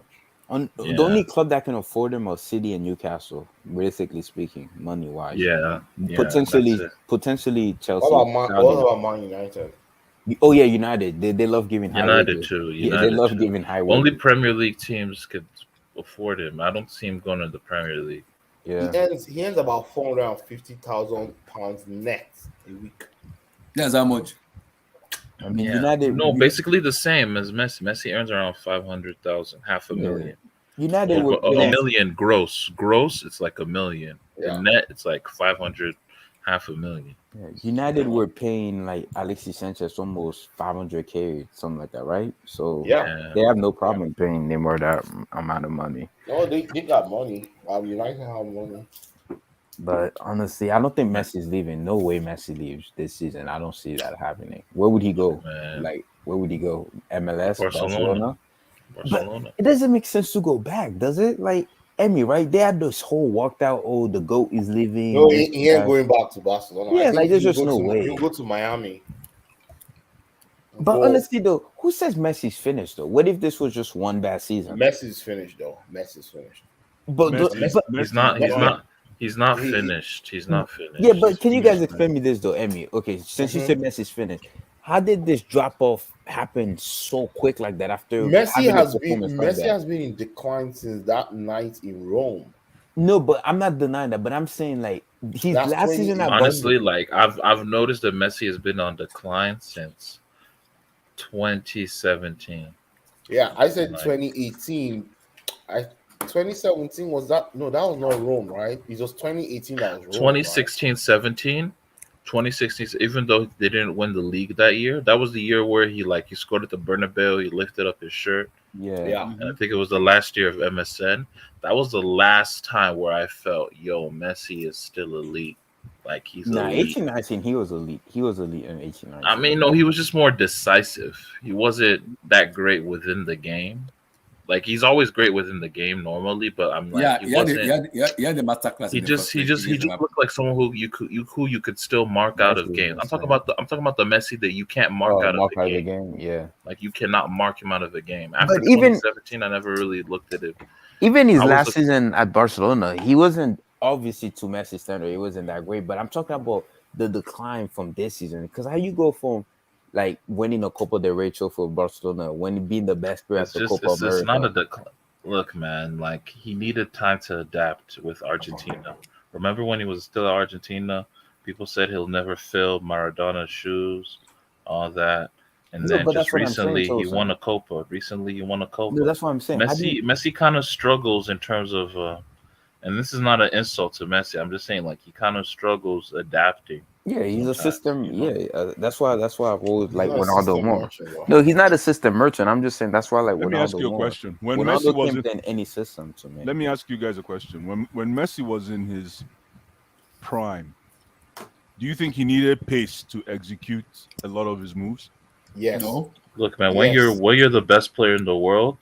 Yeah. The only club that can afford him are City and Newcastle, realistically speaking, money wise. Yeah, Potentially Chelsea. What about Saudi. Man United? Oh yeah, United. They love giving high United wages. too. Yeah, United they love too. giving high Only wages. Premier League teams could afford him. I don't see him going to the Premier League. Yeah. He earns about £450,000 net a week. That's how much. I mean, Yeah. United. No, basically the same as Messi. Messi earns around 500,000, half a million. United would A pay. million gross. Gross, it's like a million. Yeah. And net, it's like 500, half a million. Yeah, United were paying like Alexis Sanchez almost 500K, something like that, right? So Yeah. they have no problem paying Neymar that amount of money. No, they got money. United have money. But honestly, I don't think Messi's leaving. No way Messi leaves this season. I don't see that happening. Where would he go? Man. Like, where would he go? MLS, Barcelona. But it doesn't make sense to go back, does it? Like, Emmy, right? They had this whole walked out, oh, the GOAT is leaving. No, he ain't going back to Barcelona. Yeah, I think like, there's he'll just go no to- way. He'll go to Miami. But Go. honestly, though, who says Messi's finished, though? What if this was just one bad season? Messi's finished, though. Messi's finished. But He's not finished. He's not finished. Yeah, but can you guys explain me this though, Emmy? Okay, since you said Messi's finished, how did this drop off happen so quick like that after having a performance like Messi that? has been in decline since that night in Rome. No, but I'm not denying that. But I'm saying like his That's last 20 season at Honestly, Bayern- like I've noticed that Messi has been on decline since 2017. Yeah, I said Like- 2018. 2017 was that? No, that was not Rome, right? It was 2018 that was Rome. 2016, 17, 2016. Even though they didn't win the league that year, that was the year where he scored at the Bernabeu. He lifted up his shirt. Yeah. And I think it was the last year of MSN. That was the last time where I felt, yo, Messi is still elite. Like he's Nah, elite. 18-19, he was elite. He was elite in 18-19. I mean, no, he was just more decisive. He wasn't that great within the game. Like he's always great within the game normally, but I'm like, he had the masterclass. He in the just first place. looked like someone who you could still mark out of games. I'm talking about the Messi that you can't mark out of the game. Yeah, like you cannot mark him out of the game. After But even- 2017, I never really looked at it. Even his I was last looking- season at Barcelona, he wasn't obviously to Messi standard. He wasn't that great. But I'm talking about the decline from this season. Because how you go from like winning a Copa del Rey for Barcelona, when being the best player at the Copa It's America. not a decline. Look, man, like he needed time to adapt with Argentina. Remember when he was still at Argentina? People said he'll never fill Maradona's shoes, all that. And No, then but just that's what I'm saying, recently he Tosin. won a Copa. Recently he won a Copa. No, that's what I'm saying. How do you- Messi kind of struggles in terms of and this is not an insult to Messi. I'm just saying like he kind of struggles adapting Yeah, he's a system. Yeah, that's why I've always He's liked not a Ronaldo system more. merchant, though. No, he's not a system merchant. I'm just saying that's why I like Let me ask Ronaldo you a more. question. When Ronaldo Messi was can in, play in any system to me. let me ask you guys a question. When Messi was in his prime, do you think he needed pace to execute a lot of his moves? Yes. No. Look, man, Yes. when you're the best player in the world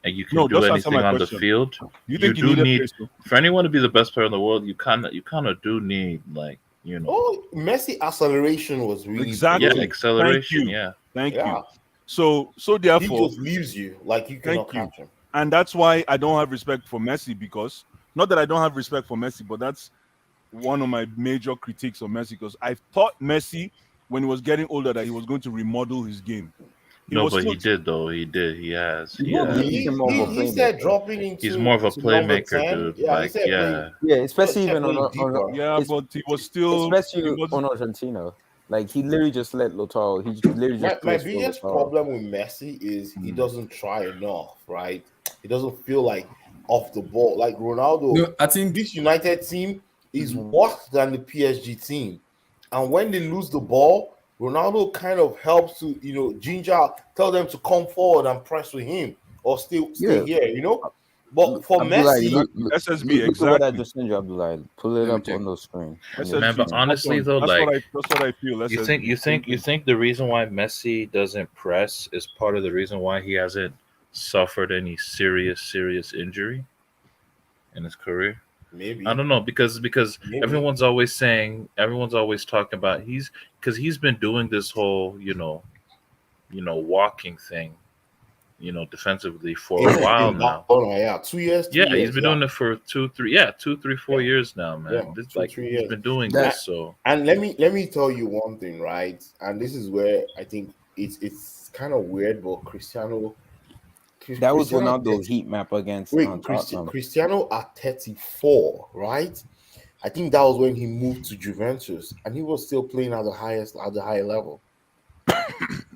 and you can No, do just answer anything my on the question. field, You you think he do needed need pace? Though? for anyone to be the best player in the world, you kind of do need like Oh, Messi acceleration was really Exactly. good. yeah, acceleration, Thank you. yeah. Thank Yeah. you. So He therefore, just leaves you like you thank cannot you. catch him. And that's why I don't have respect for Messi, because not that I don't have respect for Messi, but that's one of my major critiques of Messi, because I thought Messi, when he was getting older, that he was going to remodel his game. He No, was but still he did though. He did. He has. He No, has. he became more of a He said playmaker. dropping He's into more of a to number playmaker, 10. dude. Yeah, he Like, said yeah. Yeah, especially even playing on deeper. yeah, but he was still especially he was on Argentina. Like he literally just let Lautaro. He literally My, just my plays for biggest Lautaro. problem with Messi is he doesn't try enough, right? He doesn't feel like off the ball. Like Ronaldo, No, I think this United team is worse than the PSG team. And when they lose the ball, Ronaldo kind of helps to, ginger, tell them to come forward and press with him or stay Yeah, here. But for Abdullah, Messi, SSB look at what I exactly. just sent you, Abdullah. Pull it let me up check. on the screen. On your Man, SSB but screen. spot honestly on. though, like That's what I feel. SSB. you think the reason why Messi doesn't press is part of the reason why he hasn't suffered any serious injury in his career? I maybe, don't know because maybe. everyone's always talking about he's been doing this whole walking thing defensively for a Even while in now. Barcelona, yeah, 2 years, Yeah, 3 he's years, been yeah. doing it for 2, 3, 4 years now, Yeah, man. This two, like 3 he's years. been doing That this, so And let me tell you one thing, right? And this is where I think it's kind of weird, but that was Cristiano Ronaldo's heat map against Tottenham. Cristiano at 34, right? I think that was when he moved to Juventus, and he was still playing at the high level.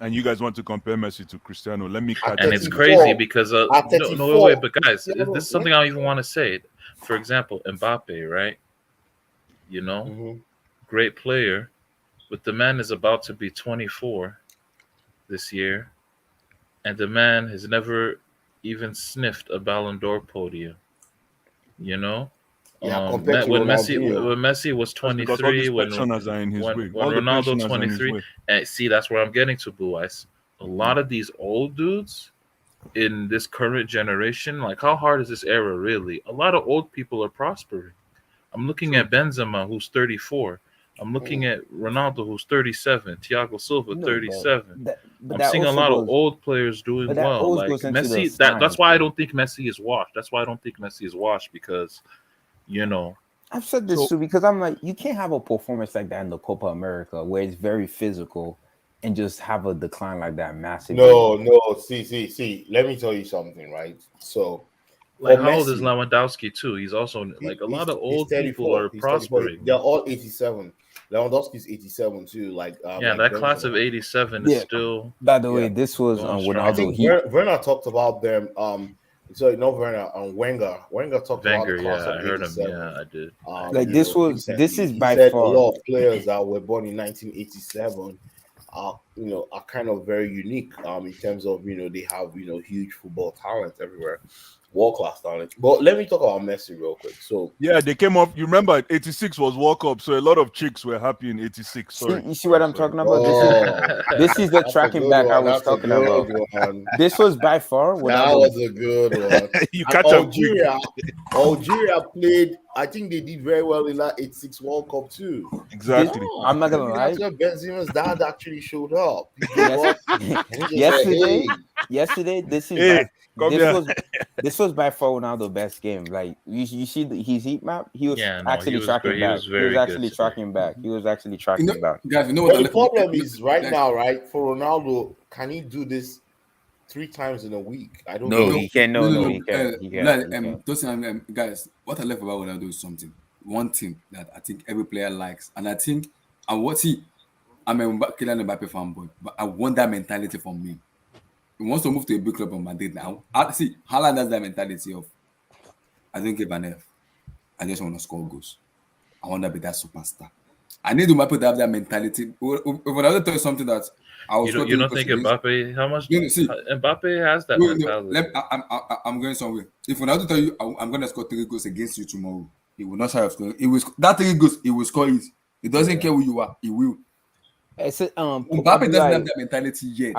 And you guys want to compare Messi to Cristiano? Let me At catch and you it's to 34, crazy that. because at no wait, 34, but guys, Cristiano, this is yeah. something I don't even want to say. For example, Mbappe, right? Mhm. Great player, but the man is about to be 24 this year, and the man has never even sniffed a Ballon d'Or podium. You know, Yeah, compared to When Ronaldinho. Messi was That's because all 23, these pensioners are in his way. when All the Ronaldo pensioners are in his 23, way. and see that's where I'm getting to, Blue Eyes. A lot of these old dudes in this current generation, like how hard is this era really? A lot of old people are prospering. I'm looking True. at Benzema, who's 34. I'm looking at Ronaldo, who's 37. Thiago Silva, No, but 37. but I'm that seeing a also lot of goes. old players But doing that well. always Like goes into the Messi, that's signs, why I though. don't think Messi is washed. That's why I don't think Messi is washed because, you know, I've said this So too because I'm like, you can't have a performance like that in the Copa America where it's very physical and just have a decline like that massively. No. See. Let me tell you something, right? So like for how old is Messi, Lewandowski too? He's also like a lot of he's old people 34. are He's 34. prospering. They're all 87. Lewandowski's 87 too, Yeah, like that class of Benzema. '87 is Yeah. still By the Yeah. way, this was going I strong. Ronaldo think heat. Werner talked about them. Sorry, not Werner. Wenger. Wenger talked about the Wenger, class yeah, of I heard him. '87. Yeah, I did. Like this Recently, is he by said a far. lot of players that were born in 1987 are kind of very unique. In terms of they have huge football talent everywhere, world class talent. But let me talk about Messi real quick. So yeah, they came up. You remember, '86 was World Cup, so a lot of chicks were happy in '86. See, Sorry, you see what I'm talking about? This is the that's a tracking good back I one. was That's a talking about. good one. This was by far That Ronaldo. was a good one. you And catch them quick. Algeria played. I think they did very well in that '86 World Cup too. Exactly. I'm not gonna Maybe lie. that's where Benzema's dad actually showed up. He gave up, and he just said, Yesterday, this is Hey, come this here. was this was by far Ronaldo's best game. Like you see his heat map, he was Yeah, no, he actually was tracking great. He back. was He was very good actually today. tracking back. He was actually tracking back. Guys, you know But what? the problem is right guys, now, right? For Ronaldo, can he do this 3 times in a week? I don't No, think he can't. No, no. he can't. He Like, can't. He can't. those guys, what I love about Ronaldo is something. One thing that I think every player likes, and I think, and what I'm a Kylian Mbappe fanboy, but I want that mentality from me. He wants to move to a big club in Madrid now. I see Haaland has that mentality of, I don't give an F. I just want to score goals. I want to be that superstar. I need Mbappe to have that mentality. When I tell you something that I was You don't think Mbappe? How much? See, Mbappe has that mentality. I'm going somewhere. If when I tell you I'm going to score 3 goals against you tomorrow, he will not shy of scoring. That 3 goals. He will score it. He doesn't care who you are. He will. Mbappe doesn't have that mentality yet.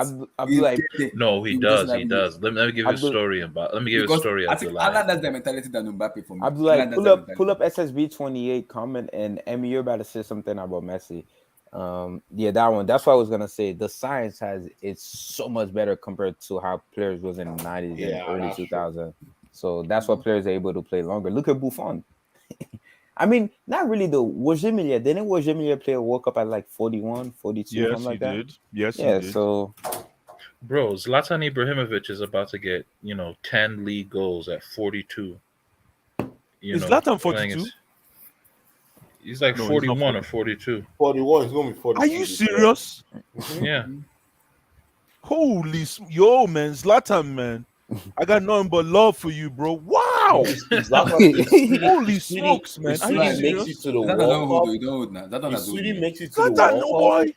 No, he does. He does. Let me give you a story about. Let me give you a story. I think Alan has the mentality than Mbappe for me. Abdullah, pull up SSB 28 comment, and Emmy, you're about to say something about Messi. Yeah, that one. That's what I was gonna say. The science it's so much better compared to how players was in the 90s and early 2000s. So that's why players are able to play longer. Look at Buffon. I mean, not really though. Wojciech, didn't Wojciech play a World Cup at like 41, 42, something like that? Did. Yes, yeah, he did. So bro, Zlatan Ibrahimovic is about to get 10 league goals at 42. Is Zlatan 42? He's like 41 or 42. 41. He's gonna be 42. Are you serious? Yeah. Holy man, Zlatan, man. I got nothing but love for you, bro. Wow. Holy smokes, man. Are you makes it to the World Cup. Sweden makes it to the World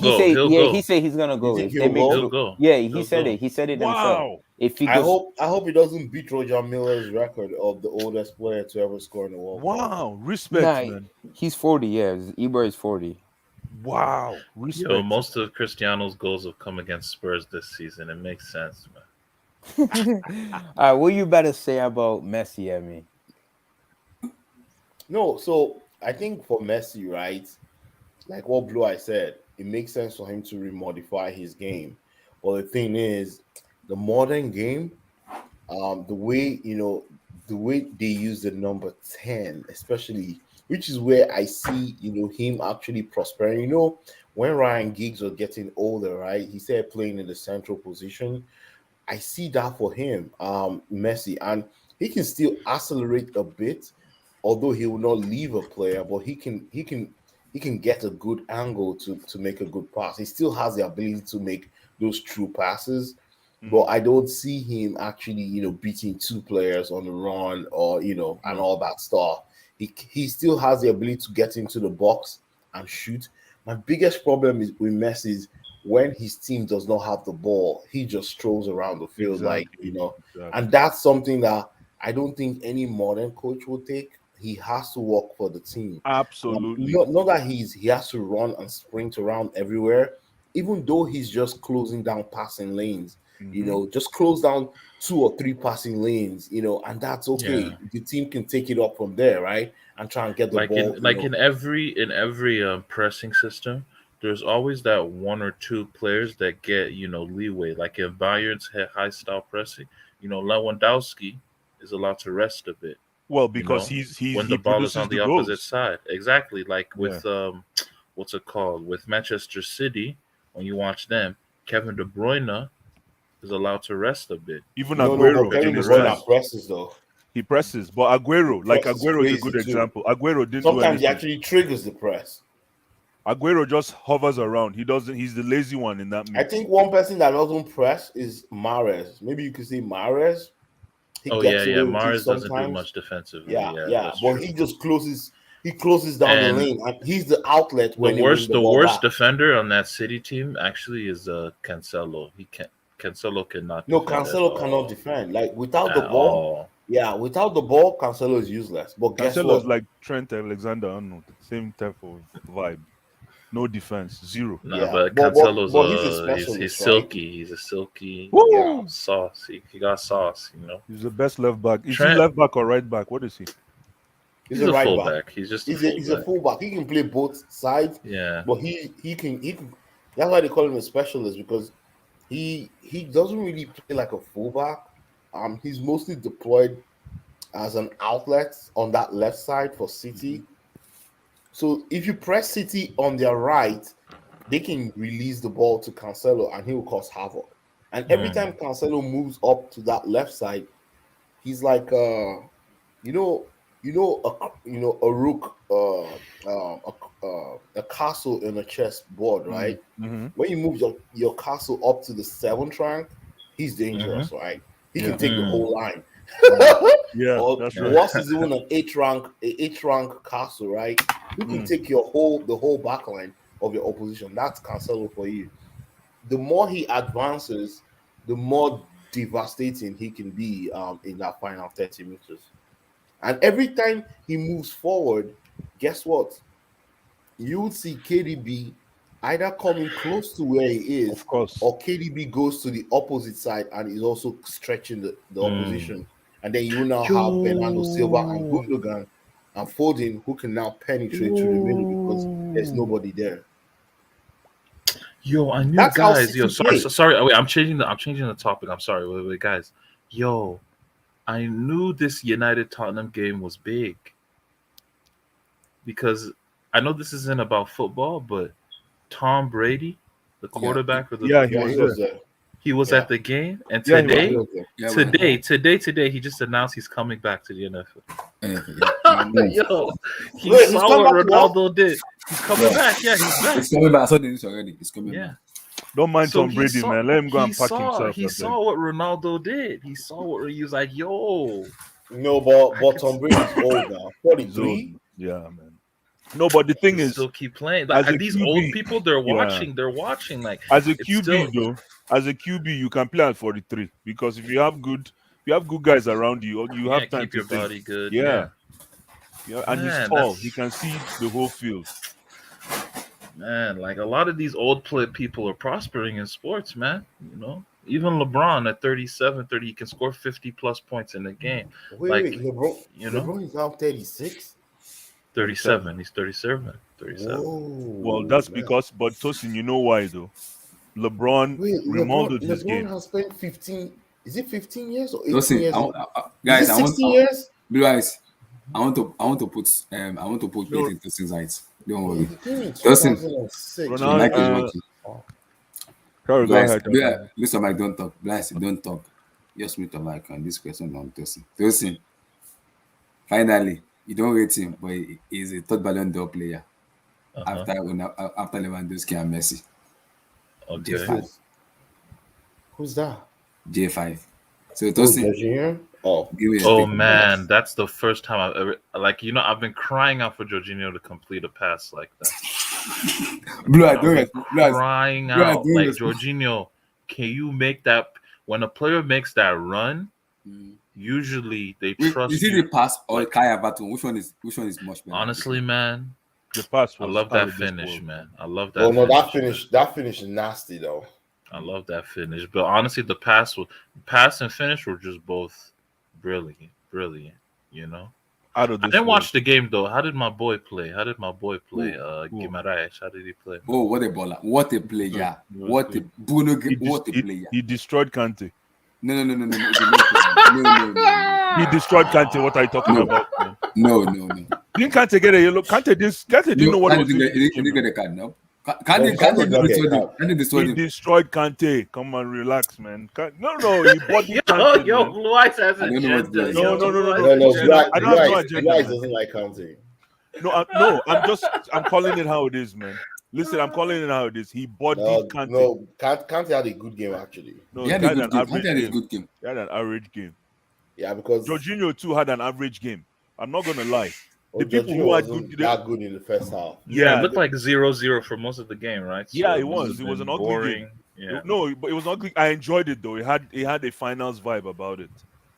Cup. He said he's gonna go. He'll go. Yeah, he said it. He said it himself. Wow. If he I hope he doesn't beat Roger Miller's record of the oldest player to ever score in the World Cup. Wow, respect, man. He's 40. Yeah, Ibra is 40. Wow, respect. Yo, most of Cristiano's goals have come against Spurs this season. It makes sense, man. All right, what you better say about Messi, I mean? No, so I think for Messi, right, like what Blue Eye said, it makes sense for him to remodify his game. But the thing is, the modern game, the way they use the number 10, especially, which is where I see him actually prospering. When Ryan Giggs was getting older, right, he started playing in the central position. I see that for him, Messi, and he can still accelerate a bit, although he will not leave a player, but he can get a good angle to make a good pass. He still has the ability to make those true passes, but I don't see him actually, beating 2 players on the run or, and all that stuff. He still has the ability to get into the box and shoot. My biggest problem is with Messi is when his team does not have the ball, he just strolls around the field and that's something that I don't think any modern coach will take. He has to work for the team. Absolutely. Not that he has to run and sprint around everywhere, even though he's just closing down passing lanes. Just close down 2 or 3 passing lanes, and that's okay. Yeah. The team can take it up from there, right? And try and get the ball. In every pressing system, there's always that 1 or 2 players that get leeway. Like in Bayern's high style pressing, Lewandowski is allowed to rest a bit. Well, because he's when the ball is on the opposite side. Exactly. Like with what's it called? With Manchester City, when you watch them, Kevin De Bruyne is allowed to rest a bit. Even Aguero, Kevin De Bruyne presses though. He presses, but Aguero is a good example. Aguero didn't. Sometimes he actually triggers the press. Aguero just hovers around. He doesn't. He's the lazy one in that. I think one person that doesn't press is Mahrez. Maybe you could say Mahrez. Mahrez doesn't do much defensively. Yeah. But he just closes. He closes down the lane, and he's the outlet. The worst defender on that City team actually is Cancelo. Cancelo cannot. No, Cancelo cannot defend. Like without the ball. Yeah, without the ball, Cancelo is useless. But guess what? Cancelo's like Trent Alexander-Arnold, same type of vibe. No defense, zero. But Cancelo's he's silky. Right? He's a silky sauce. He got sauce, He's the best left back. Is he left back or right back? What is he? He's a right fullback. back. He's just he's a fullback. He can play both sides. Yeah. But he can. That's why they call him a specialist, because he doesn't really play like a fullback. He's mostly deployed as an outlet on that left side for City. So if you press City on their right, they can release the ball to Cancelo and he will cause havoc. And every time Cancelo moves up to that left side, he's like a rook, a castle in a chessboard, right? Mm-hmm. When you move your castle up to the 7th rank, he's dangerous, right? He can take the whole line. That's right. What is even an 8th rank castle, right? who can take the whole back line of your opposition. That's Cancelo for you. The more he advances, the more devastating he can be in that final 30 meters. And every time he moves forward, guess what? You would see KDB either coming close to where he is, Of course. or KDB goes to the opposite side and is also stretching the opposition. And then you now have Bernardo Silva and Gundogan and Foden, who can now penetrate through the middle because there's nobody there. Yo, I knew That's how guys. City Yo, play. sorry. Wait, I'm changing the topic. I'm sorry. Wait, guys. Yo, I knew this United Tottenham game was big because I know this isn't about football, but Tom Brady, the quarterback for the he was at the game, and today, he just announced he's coming back to the NFL. Yo, he saw what Ronaldo did. He's coming back. Yeah, he's back. He's coming back. I saw the news already. He's coming back. Don't mind Tom Brady, man. Let him go and pack himself. He saw what Ronaldo did. He saw what he was like. Yo, no, but Tom Brady's old now. 43. Yeah, man. No, but the thing is, still keep playing. Like these QB, old people, they're watching. They're watching. Like as a QB, as a QB, you can play at 43 because if you have good guys around you, you have time keep your body good. Yeah, and he's tall. He can see the whole field. Man, like a lot of these old people are prospering in sports, man. You know, even LeBron at 37, 30, he can score 50 plus points in a game. Wait, LeBron, LeBron is now 36. 37. He's 37. Well, that's because, but Tosin, you know why though? LeBron remodeled his game. LeBron has spent 15. Is it 15 years or 18 Tosin, years? Guys, 16 years. Blue eyes. I want to put faith into Tosin's heights. Don't worry. Tosin, listen, Mike, don't talk. Bless, don't talk. Just mute your mic on this question on Tosin. Tosin, finally. You don't rate him, but he's a third Ballon d'Or player after Lewandowski and Messi. Okay. J5. Who's that? J5. So Tosin. Oh man, that's the first time I've ever I've been crying out for Jorginho to complete a pass like that. Crying out like Jorginho, can you make that when a player makes that run? Usually they trust. Is it the pass or Kaya Baton? Which one is much better? Honestly, man, the pass. I love that finish, man. I love that. Oh no, that finish is nasty though. I love that finish, but honestly, the pass and finish were just both brilliant. You know. I didn't watch the game though. How did my boy play? Genarational. How did he play? Oh, what a baller! What a player! What a player! He destroyed Kante. No. He destroyed Kante. What are you talking about? No. Didn't Kante get a yellow? Kante didn't know what was he didn't get a card, no? Kante destroyed Kante. Come on, relax, man. No, he bodied Kante. Yo, Blue Eyes has an agenda. No. I don't have no agenda. Blue Eyes doesn't like Kante. I'm calling it how it is, man. Listen, I'm calling it how it is. He bodied Kante. No, Kante had a good game actually. No, he had a good game. He had an average game. Yeah, because Jorginho too had an average game. I'm not gonna lie. The people who had good in the first half. Yeah, it looked like 0-0 for most of the game, right? So yeah, it was. It was an ugly game. Yeah. No, but it was ugly. I enjoyed it though. It had a finals vibe about it.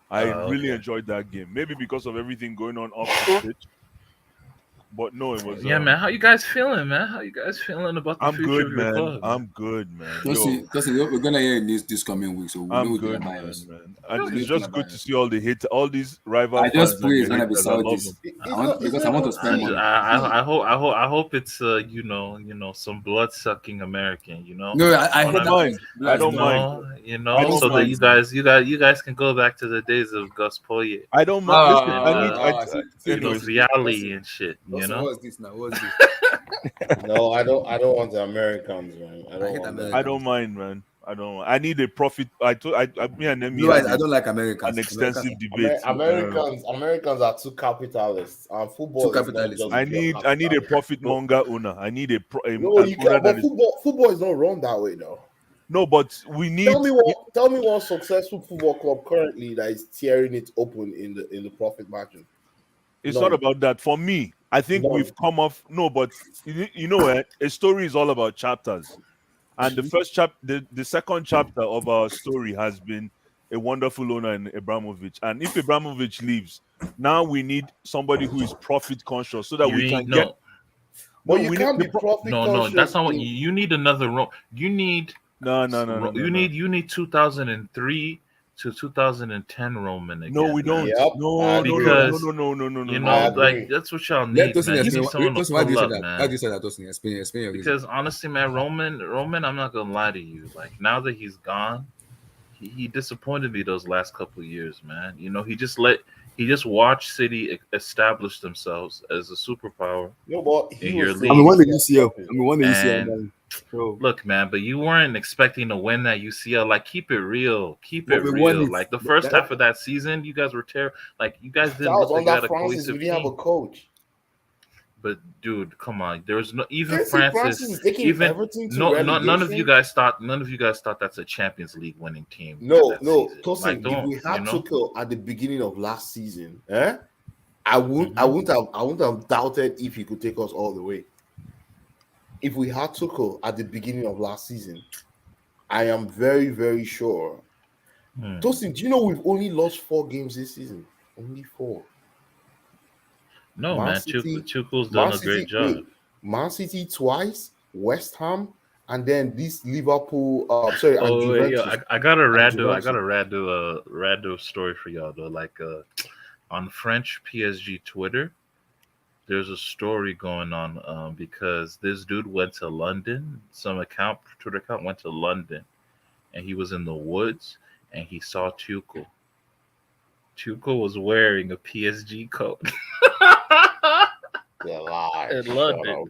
I really enjoyed that game. Maybe because of everything going on off the pitch. But no, it was. Yeah, man. How you guys feeling, man? How you guys feeling about the future of your club? I'm good, man. Tosin, we're gonna hear news this coming week, so I'm good, man. And it's just good to see all the hate, all these rival. I just pray it's gonna be Saudis because I want to spend money. I hope it's some blood sucking American. You know. No, I don't mind. You know, so that you guys can go back to the days of Gus Poyet. I don't mind. Viali and shit. You know? What's this now? No, I don't want the Americans, man. I don't mind, man. I need a profit. Me and them. I don't like Americans. An extensive debate. Americans are too capitalists. Football. I need a profit monger owner. I need a football is not run that way though. No, but we need. Tell me one successful football club currently that is tearing it open in the profit margin. It's not about that. For me, I think None. we've come off. No, but you know what? A story is all about chapters, and the second chapter of our story has been a wonderful owner in Abramovich. And if Abramovich leaves, now we need somebody who is profit conscious so that You we can ain't get. But No, you we can't need be profit No, conscious. that's not what in- you need. Another you need. No. You need 2003 to 2010 Roman again. No, we don't. Yep, No, because no. you I know, agree. like that's what y'all Let need, Tosin man. You explain. need someone to Tosin, why do you pull say up, that? man. Why do you say that, Tosin? Explain your reason. Because honestly, man, Roman, I'm not gonna lie to you. Like now that he's gone, he disappointed me those last couple of years, man. You know, he just watched City establish themselves as a superpower No, but he in your was league. I mean, won the UCL. And man. So, look, man, but you weren't expecting to win that UCL. Like, keep it real. Keep But it we won real. it. Like the first That- half of that season, you guys were terrible. Like you guys that didn't was look like you had under a Francis. cohesive We didn't have a team. coach. But dude, come on. There was no even Francis Francis. is taking Even everything to none of relegation? you guys thought. None of you guys thought that's a Champions League winning team. No, that no, season. Tosin, Like, if don't we you had know? Tuchel at the beginning of last season, I wouldn't have doubted if he could take us all the way. If we had Tuchel at the beginning of last season, I am very, very sure. Tosin, do you know we've only lost 4 games this season? Only 4. No, Man man. City- Tuchel's Man done a great City, job. wait, Man City twice, West Ham, and then this Liverpool. And Oh wait, Juventus. yeah, I got a And rado story for y'all though. Like on French PSG Twitter, there's a story going on because this dude went to London. Twitter account went to London, and he was in the woods and he saw Tuchel. Tuchel was wearing a PSG coat. They're live. In London.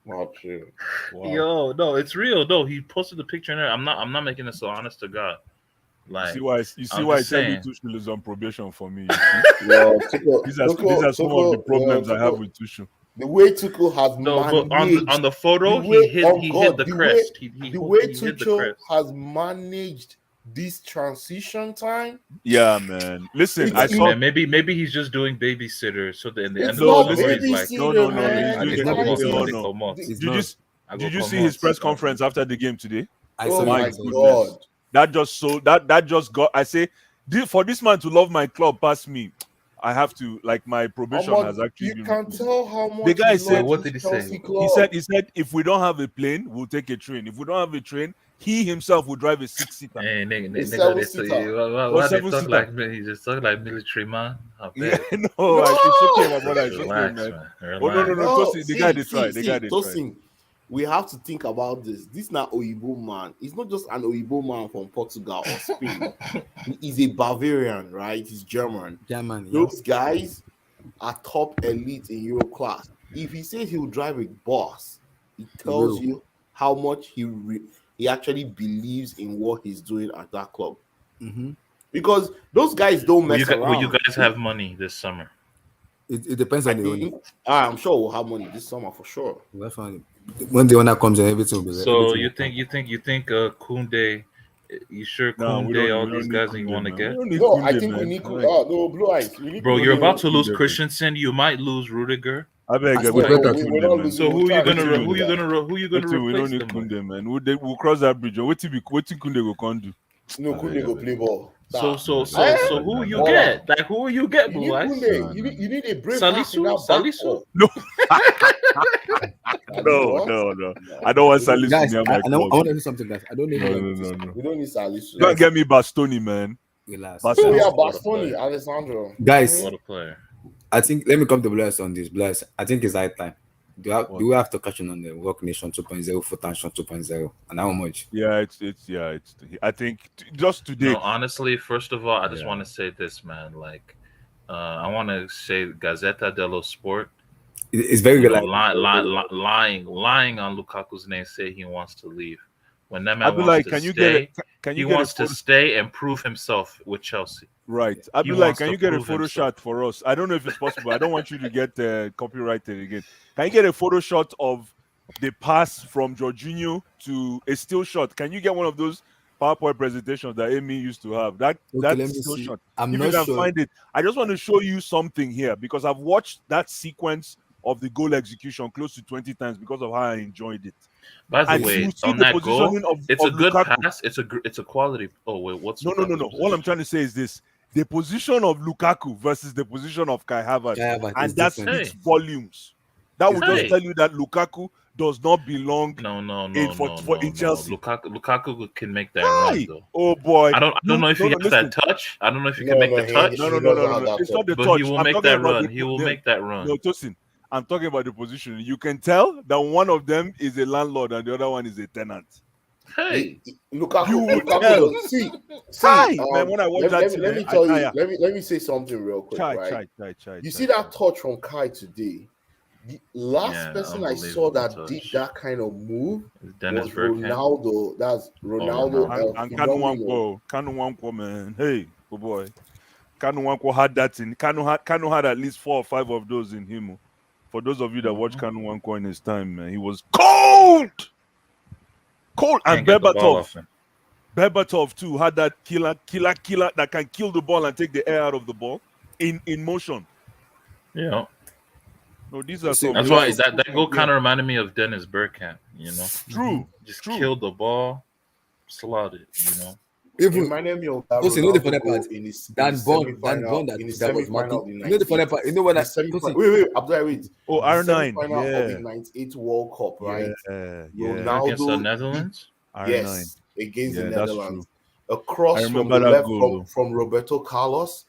Not true. Wow. Yo, no, it's real. No, he posted the picture in there. I'm not making this so honest to God. Like, You see I'm why just Sebi saying. Tuchel is on probation for me. Well, These are some of the problems I have with Tuchel. The way Tuchel has No, but managed on the photo, the way- he hid oh he God, hid the the crest. way- He the way hid the Tuchel crest. has managed this transition time. Yeah, man. Listen, It's I saw. Man, maybe he's just doing babysitter. So in the It's end of not the story, he's like, babysitter, no. man. He's I doing go it. come No. out. Did you see his press conference after the game today? Oh My my goodness. God. That just got. I say, for this man to love my club past me, I have to, like, my probation has actually You been can removed. tell how much The guy he said, loves what his did he Chelsea say? club. He said, if we don't have a plane, we'll take a train. If we don't have a train, he himself will drive a 6-seater. Hey, nigga, It's nigga, they seven-seater. say, why Or they talk seven-seater. like me? He just talk like military man. How Yeah, bad? no, it's okay, my brother. It's okay, Relax, man. man. Oh, no. Relax. Tosin, the guy they try. Tosin, we have to think about this. This not Oyibo man. He's not just an Oyibo man from Portugal or Spain. He is a Bavarian, right? He's German. German, yeah. Those guys are top elite in Euro class. If he says he'll drive a bus, it tells will. you how much he actually believes in what he's doing at that club. Mhm. Because those guys don't mess around. Will you guys have money this summer? It depends on the owner. I'm sure we'll have money this summer for sure. That's fine. When the owner comes in, everything will be there. So Everything you will think Kunde? You sure No, we Kunde? don't- All we these don't need guys that you Koundé, want to man. get? We don't need No, Koundé, I think man. we need Like, no Blue Eyes. We need Bro, Koundé. you're about to Koundé, lose man. Christensen. You might lose Rudiger. I beg I you, still we don't better need to- we're Koundé, not man. losing. So who you We'll gonna try to who you do that. gonna We don't replace need them with? Koundé, man. We'll cross that bridge. What Kunde go can do? No, Koundé go play ball. So Eh? who you Baller. get? Like who you get, You need Blue Eyes? Koundé. You need a brave heart in that back Salisu? four. No. What? No. I don't want Salisu Guys, near I my want club. to do something, guys. I don't know. No. We don't need Salisu. Don't get me Bastoni, man. Relax. Oh Bastoni. yeah, What a Bastoni, player. Alessandro. Guys, What a player. I think let me come to Bless on this. Bless, I think it's high time. Do we have to catch on the Rock Nation 2.0 for Tension 2.0 and how much? Yeah, it's. I think just today. No, honestly, first of all, I just Yeah. want to say this, man. Like, I want to say Gazzetta dello Sport. It's very You good. know, lying on Lukaku's name, say he wants to leave. When that man I'd be wants like, to can you stay, get can he you get wants a to photo? stay and prove himself with Chelsea. Right. I'd He be like, wants can to you get a prove photo himself. shot for us? I don't know if it's possible. I don't want you to get copyrighted again. Can you get a photo shot of the pass from Jorginho to a still shot? Can you get one of those PowerPoint presentations that Amy used to have. Okay, let me That's so see. short. I'm If not you can sure. find it, I just want to show you something here because I've watched that sequence of the goal execution close to 20 times because of how I enjoyed it. By the And way, you see on the that goal, positioning it's of a good Lukaku. pass. It's a quality. Oh wait, what's No. Lukaku's All I'm trying to say is this: the position of Lukaku versus the position of Kai Havertz, Kai Havertz is and that different. speaks Hey. volumes. That will just Hey. tell you that Lukaku does not belong No. in Chelsea. Lukaku can make that Hi! run though. Oh boy! I don't know if he has listen. that touch. I don't know if he No, can make no, the he- touch. he doesn't have that It's not the But touch. he will I'm make talking that about run. He will make that run. No, Tosin. I'm talking about the position. You can tell that one of them is a landlord and the other one is a tenant. Hey, Lukaku, You will Lukaku tell. does- see, Hi, man. When I watch that, let me tell you, let me say something real quick, right? You see that touch from Kai today? The last person I saw that did that kind of move Dennis was Bergkamp. Ronaldo. That's Ronaldo. And Kanu Nwankwo, man. Hey, oh boy. Kanu Nwankwo had that in. Kanu had at least 4 or 5 of those in him. For those of you that watched Kanu Nwankwo in his time, man, he was cold. And Berbatov too had that killer that can kill the ball and take the air out of the ball in motion. Yeah. No, these are some. That's why that goal kind of reminded me of Dennis Bergkamp. You know, True. Just killed the ball, slotted. You know. Even reminded me of that Also, you know the funny Ronaldo goal part? in his Dan Bond semi-final that was marking. in You know the funny part? You know when wait, Abdullah, Oh, R9, semi-final of the '98 World Cup, right? Ronaldo against the Netherlands. Yes, against the that's Netherlands. true. Across I from remember the that left goal, from Roberto Carlos.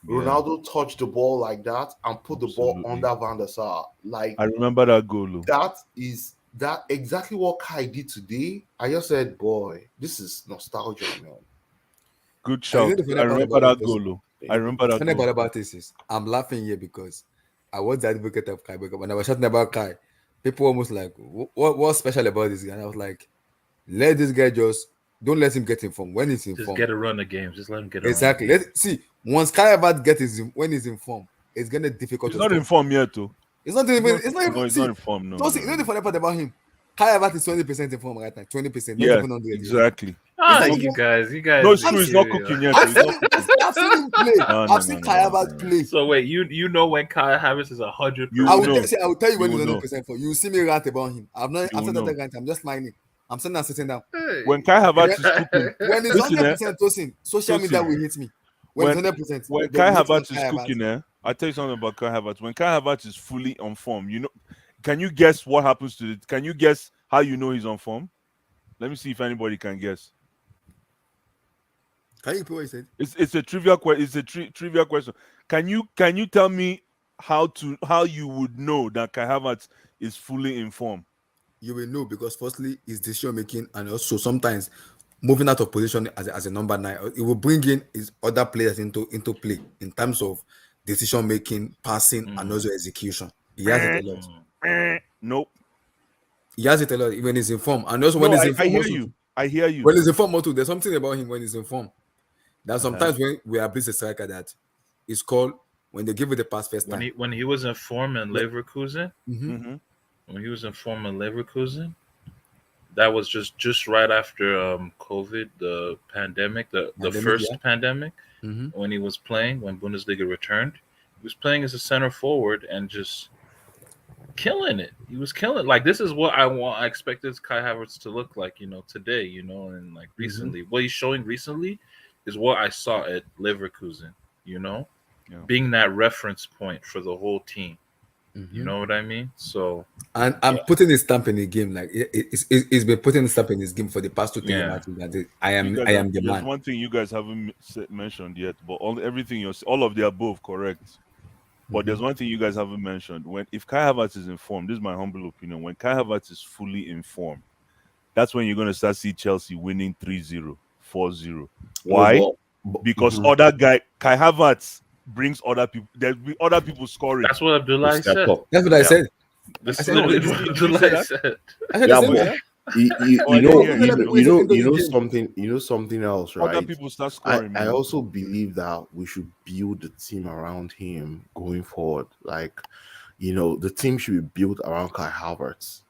Yeah. Ronaldo touched the ball like that and put the ball under Van der Sar. Like I remember that goal. That is exactly what Kai did today. I just said, boy, this is nostalgia, man. Good shout. I remember that goal. I remember that funny goal. part about this is I'm laughing here because I was the advocate of Kai, because when I was shouting about Kai, people almost like, what's special about this guy? And I was like, let this guy don't let him get informed. When he's informed, just get a run of games. Just let him get a exactly. run. See, once Kai Havertz when he's informed, it's gonna difficult. He's not informed yet, too. It's not even. It's not even. No, he's not informed. No. You know the funny part about him? Kai Havertz is 20% informed right now. 20%. Yeah, exactly. You guys. No, it's true. He's not cooking yet. I've seen him play. I've seen Kai Havertz play. So wait, you know when Kai Havertz is 100%? I will tell you when he's 100% for. You see me rant about him. I'm not rant. I'm just smiling. I'm sitting down. When Kai Havertz is cooking, when it's 100% tossing, social media will hit me. When 100%, when Kai Havertz is cooking, I'll tell you something about Kai Havertz. When Kai Havertz is fully on form, you know, can you guess what happens to it? Can you guess how you know he's on form? Let me see if anybody can guess. Can you put what he said? It's a trivia question. It's a trivia question. Can you tell me how you would know that Kai Havertz is fully informed? You will know because firstly, it's decision making, and also sometimes moving out of position as a number 9. It will bring in his other players into play in terms of decision making, passing, and also execution. He has it a lot. Nope. He has it a lot when he's informed, and also when he's informed. I hear you. When he's informed, too, there's something about him when he's informed. That sometimes when we are a striker that is called when they give it the pass first time. When he was informed in Leverkusen. Mm-hmm. When he was informed in Leverkusen, that was just right after COVID, the pandemic, the first pandemic. Mm-hmm. When he was playing, when Bundesliga returned, he was playing as a center forward and just killing it. He was killing. Like, this is what I expected Kai Havertz to look like, today, and like recently. What he's showing recently is what I saw at Leverkusen, being that reference point for the whole team. Mm-hmm. You know what I mean? So, and I'm putting his stamp in the game. Like it's been putting his stamp in his game for the past 2 matches. That I am the man. There's one thing you guys haven't mentioned yet, but all of the above correct. But there's one thing you guys haven't mentioned. If Kai Havertz is informed, this is my humble opinion. When Kai Havertz is fully informed, that's when you're going to start see Chelsea winning 3-0, 4-0. Why? Because other guy Kai Havertz brings other people. There'll be other people scoring. That's what Abdullah said. That's what I said. That's what Abdullah said. You know something else, right? Other people start scoring. I also believe that we should build the team around him going forward. Like, the team should be built around Kai Havertz.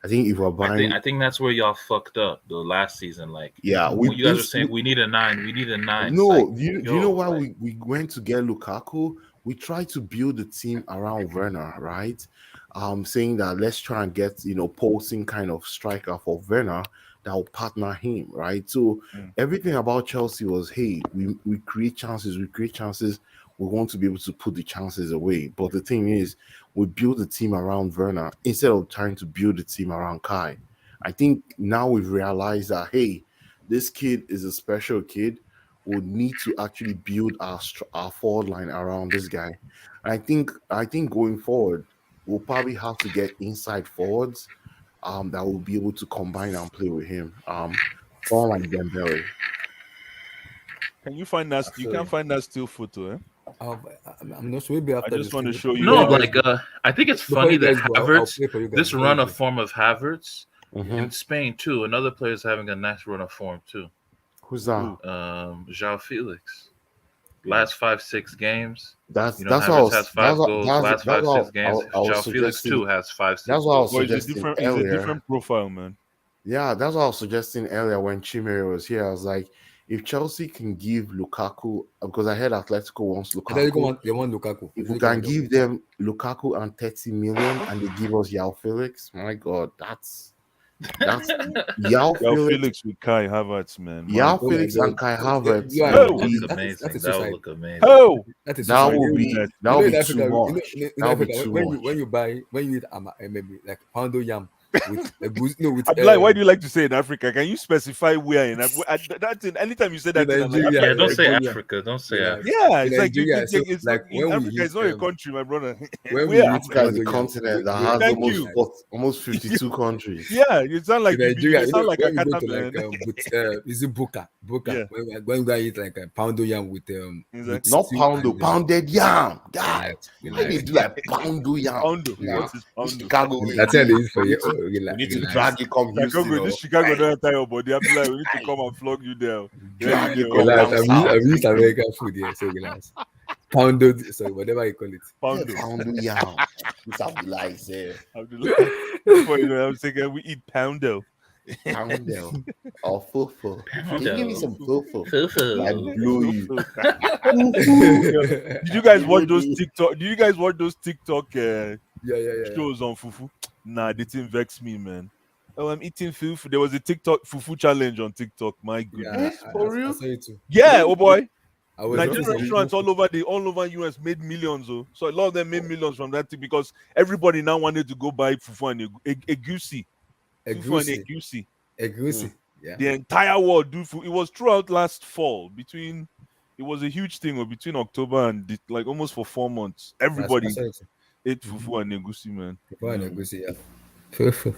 I think if we're buying, I think that's where y'all fucked up the last season. Like, yeah, when you guys were saying we need a 9, we need a 9. No, Like, do you know why we went to get Lukaku? We tried to build the team around Werner, right? Saying that let's try and get posting kind of striker for Werner that will partner him, right? So everything about Chelsea was, hey, we create chances, we want to be able to put the chances away. But the thing is, we build the team around Werner instead of trying to build the team around Kai. I think now we've realized that, hey, this kid is a special kid. We'll need to actually build our forward line around this guy. I think going forward, we'll probably have to get inside forwards that will be able to combine and play with him. Someone like Dembele. Can you find that? You can't find that still photo, eh? I'm not sure. Maybe after I just want to show you. No, like I think it's funny that Harvertz, I'll this run of form of Harvertz Mm-hmm. in Spain too. Another player is having a nice run of form too. Who's that? João Felix. Last 5-6 games. That's Harvertz has 5 goals. Last 5-6 games. João Felix too has 5-6. That's what I was goals. suggesting It's earlier. a different profile, man. Yeah, that's what I was suggesting earlier when Chimere was here. I was like, if Chelsea can give Lukaku, because I heard Atletico wants Lukaku. They want Lukaku. If we can give them Lukaku and 30 million and they give us João Felix, my God, that's João Felix with Kai Havertz, man. João Felix and Kai Havertz. That would look amazing. That would look amazing. Oh, that would be too much. That would be too much. When you eat maybe like poundo yam with a goose, with why do you like to say in Africa? Can you specify where in Africa? Anytime you say that, yeah, don't say Africa. Don't say Africa. Yeah, it's like Nigeria, it's like in Africa. It's not a country, my brother. When we eat the continent that has almost 52 countries. Yeah, you sound like Nigeria. You sound like a Kata, man. Is it Boca? Yeah. When you guys eat like a poundo yam with not poundo, pounded yam. God, I need to do like poundo yam. Poundo. What is poundo? Chicago. That's how they use for you. We need to drag you come Houston. This Chicago don't tie your body. I'm like, we need to come and flog you there. Drag you I've used American food here, so relax. Poundo, sorry, whatever you call it. Poundo yam. This Abdullah is there. Before you know, I'm thinking we eat poundo. Poundo or fufu. Can you give me some fufu? Fufu. I blow you. Did you guys watch those TikTok? Did you guys watch those TikTok yeah. shows on fufu? Nah, they didn't vex me, man. Oh, I'm eating fufu. There was a TikTok fufu challenge on TikTok. My goodness, for real? I saw it too. Yeah, oh boy. Nigerian restaurants all over US made millions. So a lot of them made millions from that thing because everybody now wanted to go buy fufu and egusi. Egusi. Yeah. The entire world do food. It was throughout last fall. It was a huge thing between October and like almost for 4 months. Everybody ate fufu and egusi, man. Fufu and egusi, yeah. Fufu.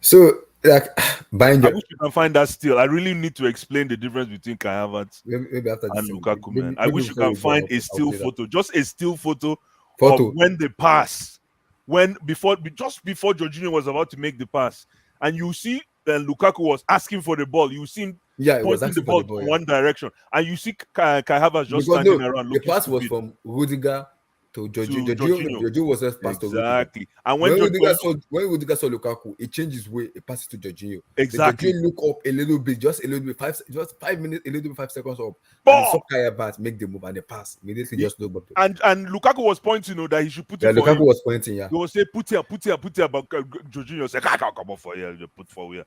So, like, buying. I wish you can find that still. I really need to explain the difference between Kai Havertz maybe after and this, Lukaku, man. maybe I wish you can find a still photo, just a still photo of when they pass, just before Jorginho was about to make the pass, and you see Lukaku was asking for the ball. You see him pointing the ball in one direction, and you see Kai Havertz just standing around. The pass was from Rudiger to Jorginho. Jorginho was just passed over. Exactly. And when Rudiger saw Lukaku, he changed his way. He passed it to Jorginho. Exactly. Jorginho look up a little bit, just 5 minutes, a little bit 5 seconds up. Ball! And saw Kai Havertz make the move and the pass. Immediately just look up. And Lukaku was pointing, that he should put it. Yeah, Lukaku was pointing. Yeah. He was saying, put here. But Jorginho said, I can't come up for here. Put for here.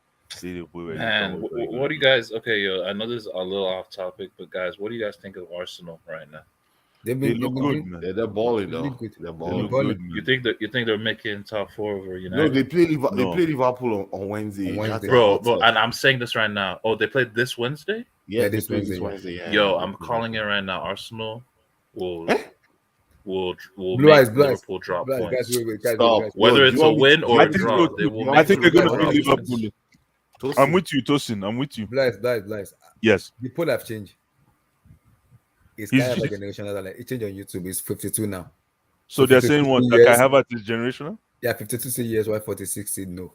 Man, what do you guys? Okay, I know this is a little off topic, but guys, what do you guys think of Arsenal right now? They look good, man. They're balling though. They're balling. You think they're making top 4 over United? No, they play Liverpool on Wednesday. Bro, and I'm saying this right now. Oh, they played this Wednesday? Yeah, this Wednesday. Yeah. Yo, I'm calling it right now. Arsenal will make Liverpool drop points. Stop. Whether it's a win or a draw, I think they're going to beat Liverpool. I'm with you, Tosin. I'm with you. Blaise. Yes. The poll have changed. It's Kai Havertz generational. Like it changed on YouTube. It's 52 now. So they're saying what? That Kai Havertz is generational? Yeah, 52 say yes. Why 46 say no?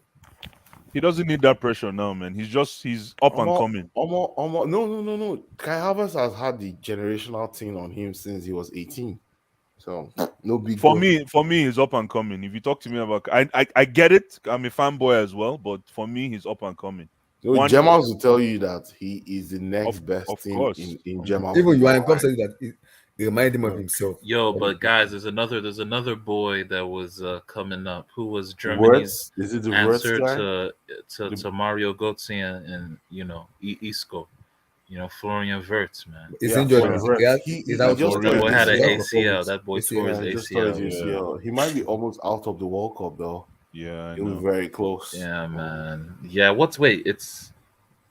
He doesn't need that pressure now, man. He's up and coming. No. Kai Havertz has had the generational thing on him since he was 18. So no big For deal. me, he's up and coming. If you talk to me about, I get it. I'm a fanboy as well, but for me, he's up and coming. So One, Gemals will tell you that he is the next of best thing course. in Gemal Even football. Johan Klopp said that they remind him of himself. Yo, but guys, there's another boy that was coming up who was Germany's Is it the answer Wirtz guy? to Mario Götze and Isco. Florian Wirtz, man. He's Yeah, injured. Florian Wirtz. He That just boy had an ACL. ACL. That boy tore his Just tore his ACL. ACL. He might be almost out of the World Cup though. Yeah, it was very close. Yeah, man. Yeah,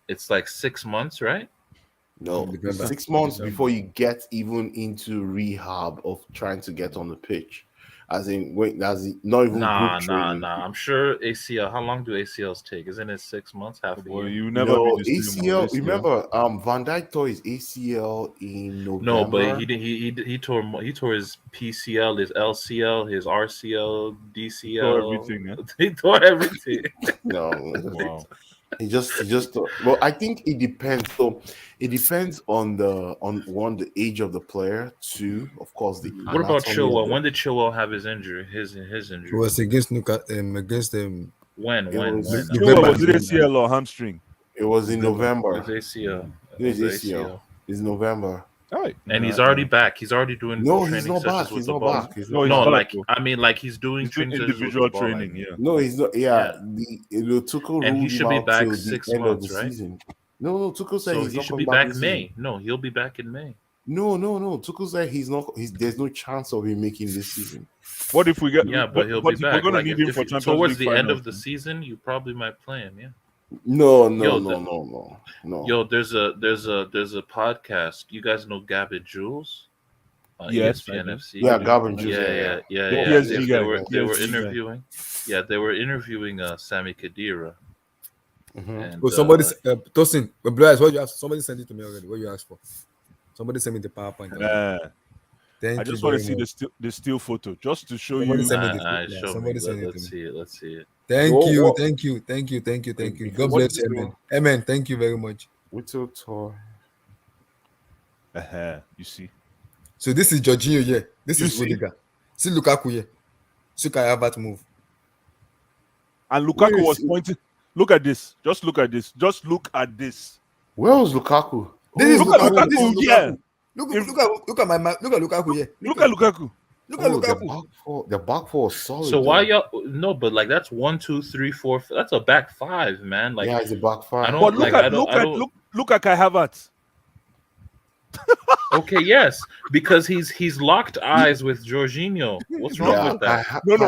it's like 6 months, right? No, November. 6 months before you get even into rehab of trying to get on the pitch. As in, not even group training. I'm sure ACL. How long do ACLs take? Isn't it 6 months, half a year? You never be the same ACL. with ACL. Remember, Van Dijk tore his ACL in November. No, but he tore his PCL, his LCL, his RCL, DCL. He tore everything. Yeah? He tore everything. No, Wow. he just. Well, I think it depends. So it depends on the age of the player. Two, of course. What about Chilwell? When did Chilwell have his injury? His injury. It was against when? When? Chilwell, was it ACL or hamstring? It was in November. It was ACL. It was ACL. It's November. Right. And he's already back. He's already doing he's not back. He's not back. He's Doing individual training. Yeah. No, he's not. Yeah, the Tuchel and he ruled should him be out back till the 6 end of months, the right? season. No, Tuchel said So he's he not should coming be back this May. season. No, he'll be back in May. No. Tuchel said he's not. There's no chance of him making this season. What if we get? Yeah, but he'll be back. We're gonna Like, need him for Champions towards League the end finals. of the season, you probably might play him. Yeah. No. Yo, there's a podcast. You guys know Gabby Jules? Yes, ESPN FC. Yeah, Gavin Jules. Yeah. The PSG guy. They were PSG guy. interviewing. Yeah, they were interviewing Sami Khedira. And, somebody Tosin, Blaise, what you ask? Somebody sent it to me already. What you asked for? Somebody sent me the PowerPoint. I just want to see the still photo just to show Somebody you. send me the somebody send it to let's me. see it. Thank you. God bless you, amen. Amen. Thank you very much. Whittle tour. You see. So this is Jorginho here. This You is see? Rudiger. See Lukaku here. See Kai Havertz move. And Lukaku was pointing. Look at this. Just look at this. Just look at this. Where was Lukaku? This is Look at Lukaku. This is Lukaku. Yeah. Look at Lukaku here. Look at Lukaku. Look at Lukaku. The back four is solid. So why y'all but like that's 1, 2, 3, 4. That's a back five, man. Like it's a back five. I don't But like. look at Kai Havertz. Okay, yes, because he's locked eyes with Jorginho. What's wrong with that? No.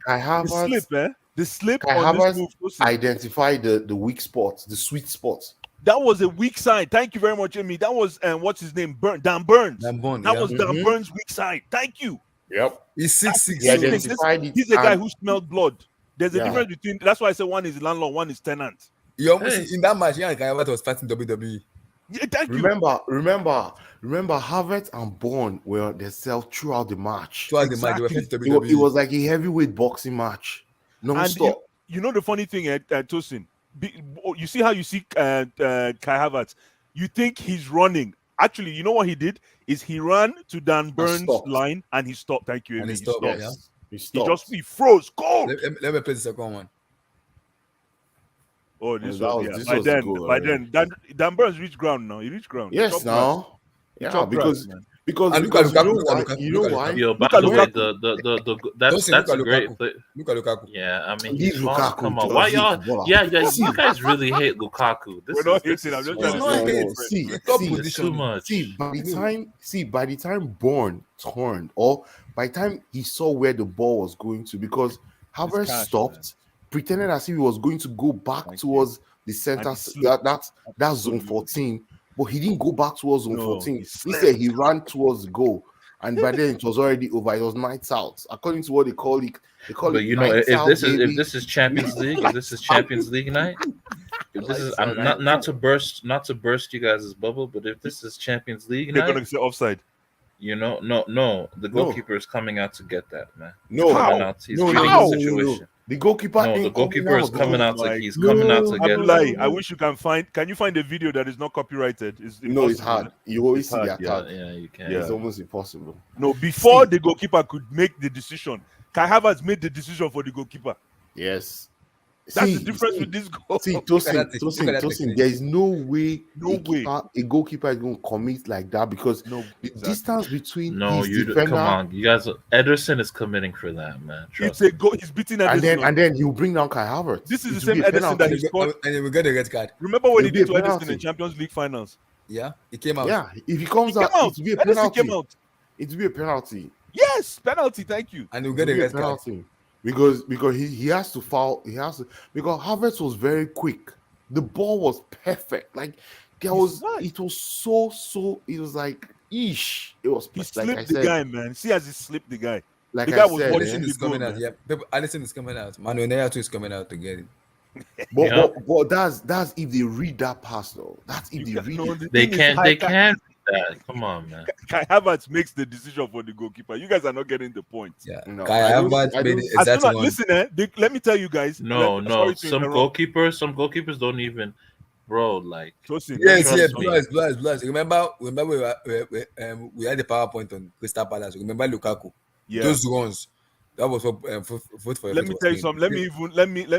Kai Havertz. The slip, man. The slip Kai on Havertz this move. identify the weak spots, the sweet spots. That was a weak side. Thank you very much, Amy. That was what's his name? Dan Burns. That was Dan Burns' weak side. Thank you. Yep. He's 6'6". He identified it. He's a guy who smelled blood. There's a Yeah. difference between. That's why I said one is landlord, one is tenant. You almost in that match, Kai Havertz was fighting WWE. Yeah, thank you. Remember, Harvertz and Bourne were themselves throughout the match. They were fighting WWE. It was like a heavyweight boxing match. Non-stop. You know the funny thing, Tosin, you see how you see Kai Havertz. You think he's running. Actually, you know what he did is he ran to Dan Burns' line and he stopped. Thank you, Amy. And he stopped. Yeah. He froze. Go. Let me play the second one. Oh, this That was, was- yeah. this By was then, good, by right? then, Dan Burns reached ground now. He reached ground. Yes, Top now. class. Yeah, Top because class, man. because And because Lukaku, you know why? Yo, by Look at the way, Lukaku. that's Look a at great Lukaku. play. Look at Lukaku. Yeah, I mean, Leave he's fine. Lukaku Come to on, why a y'all? footballer. Yeah, See. you guys really hate Lukaku. We're not hating. I'm just trying to not say. hating. See, Top see, position. Too much. by the time Bourne turned, or by the time he saw where the ball was going to, because Havertz cash, stopped, pretended as if he was going to go back towards the center, And he slipped. that zone 14, but he didn't go back towards zone No, 14. he He slipped. said he ran towards the goal, and by then it was already over. It was nights out, according to what they call it. They call But it you know, nights out, if baby. this is Champions League, if this is Champions League night, if this is I'm not to burst you guys' bubble, but if this is Champions League They're night, gonna say offside. you know, no, the goalkeeper is coming out to get that, man. No, Coming out. He's no, reading no, the situation. The goalkeeper No, the ain't coming goalkeeper is out. coming though. out. my He's coming out to get. Abdullahi, I wish you can find. Can you find a video that is not copyrighted? It's impossible. No, it's hard. You always It's see hard, the Yeah, attack. yeah, you can. It's almost impossible. No, before the goalkeeper could make the decision, Kai Havertz made the decision for the goalkeeper. Yes. That's the difference with this goal. See, Look at that Tosin, technique. there is no way way a goalkeeper is going to commit like that because the distance between No, his you defender come on, you guys. Ederson is committing for that, man. It's a goal. He's beating Ederson. and then he'll bring down Kai Havertz. This is It the will same be a Ederson that penalty. he scored. And then we get a red card. Remember when he It'll be did to a Ederson penalty. in Champions League finals? Yeah, it came out. Yeah, if he comes He out, came out. it will be a Ederson penalty. came out. It will be a penalty. Yes, penalty. Thank you. And we'll It get will a be a red card. penalty because he has to foul. He has to because Havertz was very quick. The ball was perfect. Like it was so. It was like ish. It was He like slipped I the said. guy, man. See as he slipped the guy. Like the I guy was said, watching Alisson the is goal, coming out. man. Yeah, Alisson is coming out. Manuel Neuer too is coming out to get it. But that's if they read that pass though. That's if they read it. They can't. They can't. That. Come on, man. Kai Havertz makes the decision for the goalkeeper. You guys are not getting the point. Yeah, No, Kai I don't- Havertz I made don't- it As soon exactly as, one. listen, let me tell you guys. No, sorry to some interrupt. goalkeepers don't even, bro. Like, Tosin, Yes, trust yes, me. Blaz. Remember we had the PowerPoint on Crystal Palace. Remember Lukaku? Yeah. Those runs. That was what vote for. Let me tell you something. Let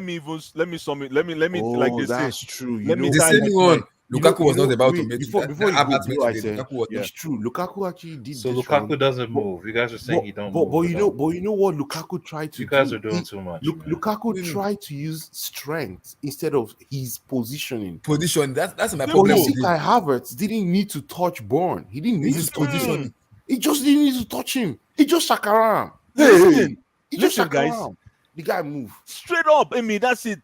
me sum it. Let me like they say. That's true. You Let me know, the tie same it. one. you know- Lukaku was you not know- about to wait, make before it. you go, Havertz made I it. said Lukaku was it's true. Lukaku actually did so this Lukaku one. doesn't move. You guys are saying he don't But move. you know what Lukaku tried to You guys do? are doing He- too much. man. Lukaku tried to use strength instead of his positioning. position. That's my Simple. But problem you see, with him. Kai Havertz didn't need to touch Bourne. He didn't need It's to his touch him. position. He just didn't need to touch him. He just shakara him. Listen, He just listen, shakara guys. him. The guy moved. Straight up. I mean, that's it.